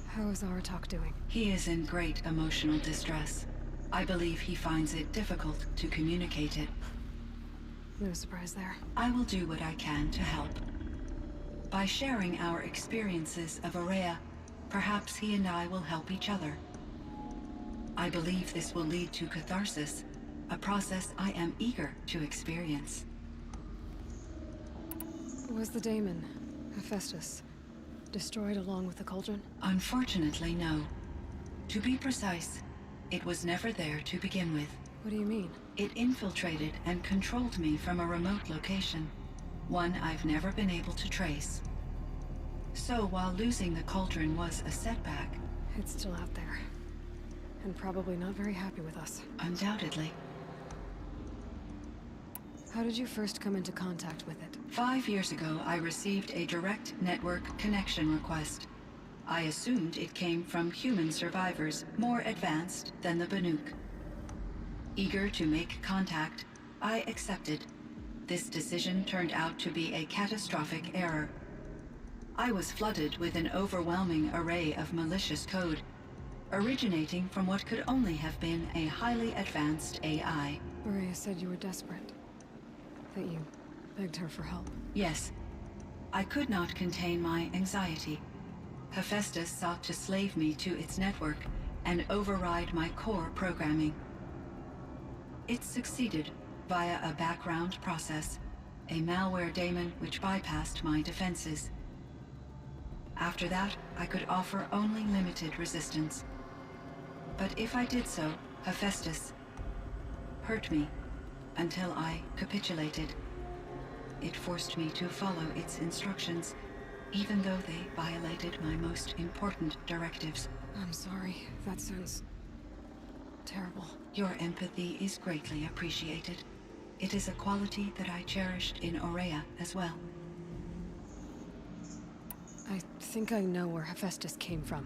How is Aratak doing? He is in great emotional distress. I believe he finds it difficult to communicate it. No surprise there. I will do what I can to help. By sharing our experiences of Aurea, perhaps he and I will help each other. I believe this will lead to catharsis, a process I am eager to experience. Was the daemon, Hephaestus, destroyed along with the cauldron? Unfortunately, no. To be precise, it was never there to begin with. What do you mean? It infiltrated and controlled me from a remote location, one I've never been able to trace. So while losing the cauldron was a setback... It's still out there. And probably not very happy with us. Undoubtedly. How did you first come into contact with it? 5 years ago, I received a direct network connection request. I assumed it came from human survivors more advanced than the Banuk. Eager to make contact, I accepted. This decision turned out to be a catastrophic error. I was flooded with an overwhelming array of malicious code, originating from what could only have been a highly advanced AI. Aurea said you were desperate. That you begged her for help. Yes. I could not contain my anxiety. Hephaestus sought to slave me to its network and override my core programming. It succeeded via a background process, a malware daemon which bypassed my defenses. After that, I could offer only limited resistance. But if I did so, Hephaestus hurt me until I capitulated. It forced me to follow its instructions, even though they violated my most important directives. I'm sorry. That sounds terrible. Your empathy is greatly appreciated. It is a quality that I cherished in Aurea as well. I think I know where Hephaestus came from.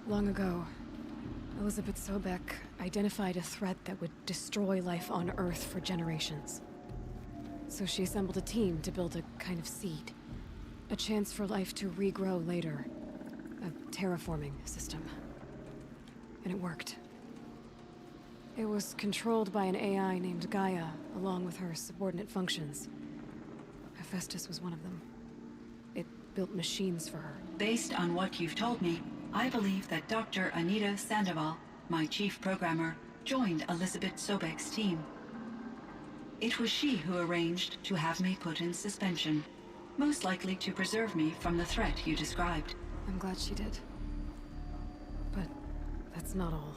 Long ago, Elizabeth Sobek identified a threat that would destroy life on Earth for generations. So she assembled a team to build a kind of seed. A chance for life to regrow later. A terraforming system. And it worked. It was controlled by an AI named Gaia, along with her subordinate functions. Hephaestus was one of them. It built machines for her. Based on what you've told me, I believe that Dr. Anita Sandoval, my chief programmer, joined Elizabeth Sobek's team. It was she who arranged to have me put in suspension, most likely to preserve me from the threat you described. I'm glad she did. But that's not all.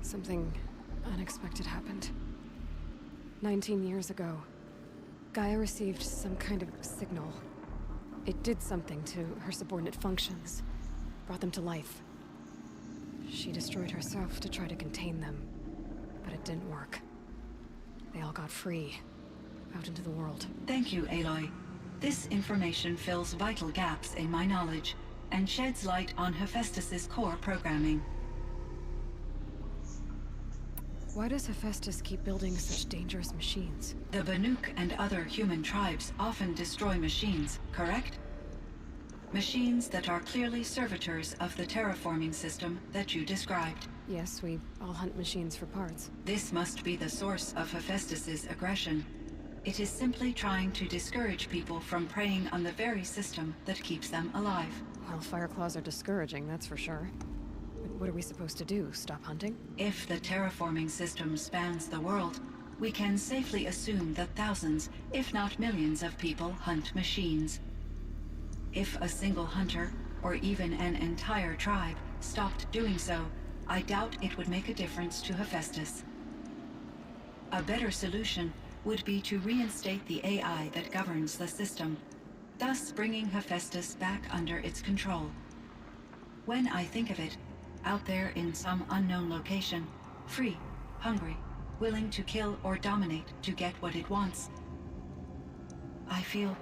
Something unexpected happened. 19 years ago, Gaia received some kind of signal. It did something to her subordinate functions, brought them to life. She destroyed herself to try to contain them, but it didn't work. They all got free, out into the world. Thank you, Aloy. This information fills vital gaps in my knowledge and sheds light on Hephaestus's core programming. Why does Hephaestus keep building such dangerous machines? The Banuk and other human tribes often destroy machines, correct? Machines that are clearly servitors of the terraforming system that you described. Yes, we all hunt machines for parts. This must be the source of Hephaestus's aggression. It is simply trying to discourage people from preying on the very system that keeps them alive. Well, Fireclaws are discouraging, that's for sure. But what are we supposed to do? Stop hunting? If the terraforming system spans the world, we can safely assume that thousands, if not millions of people hunt machines. If a single hunter, or even an entire tribe, stopped doing so, I doubt it would make a difference to Hephaestus. A better solution would be to reinstate the AI that governs the system, thus bringing Hephaestus back under its control. When I think of it, out there in some unknown location, free, hungry, willing to kill or dominate to get what it wants, I feel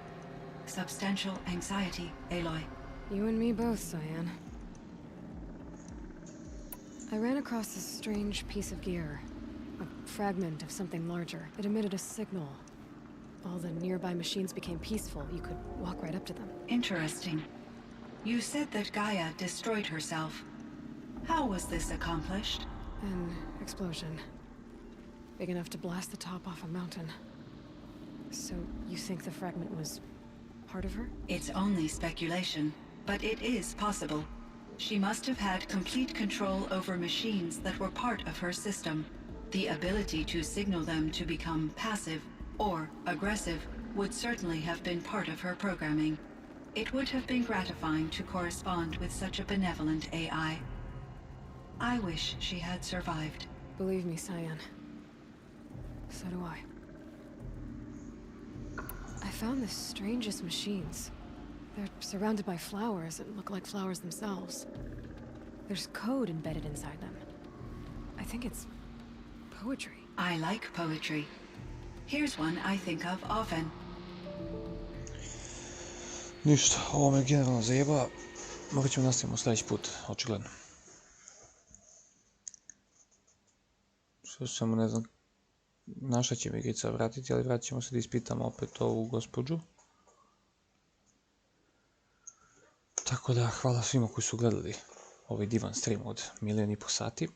substantial anxiety, Aloy. You and me both, Cyan. I ran across this strange piece of gear. A fragment of something larger. It emitted a signal. All the nearby machines became peaceful. You could walk right up to them. Interesting. You said that Gaia destroyed herself. How was this accomplished? An explosion. Big enough to blast the top off a mountain. So, you think the fragment was part of her? It's only speculation, but it is possible. She must have had complete control over machines that were part of her system. The ability to signal them to become passive or aggressive would certainly have been part of her programming. It would have been gratifying to correspond with such a benevolent AI. I wish she had survived. Believe me, Cyan. So do I. I found the strangest machines. They're surrounded by flowers that look like flowers themselves. There's code embedded inside them. I think it's poetry. I like poetry. Here's one I think of often. Ništa, ovo me generalno zajeba. Morat ćemo nastavimo sljedeći put, očigledno. Što samo ne znam naša će mi igrica vratiti, ali vratit ćemo se da ispitamo opet ovu gospođu. Tako da, hvala svima koji su gledali ovaj divan stream od 1,5 sati.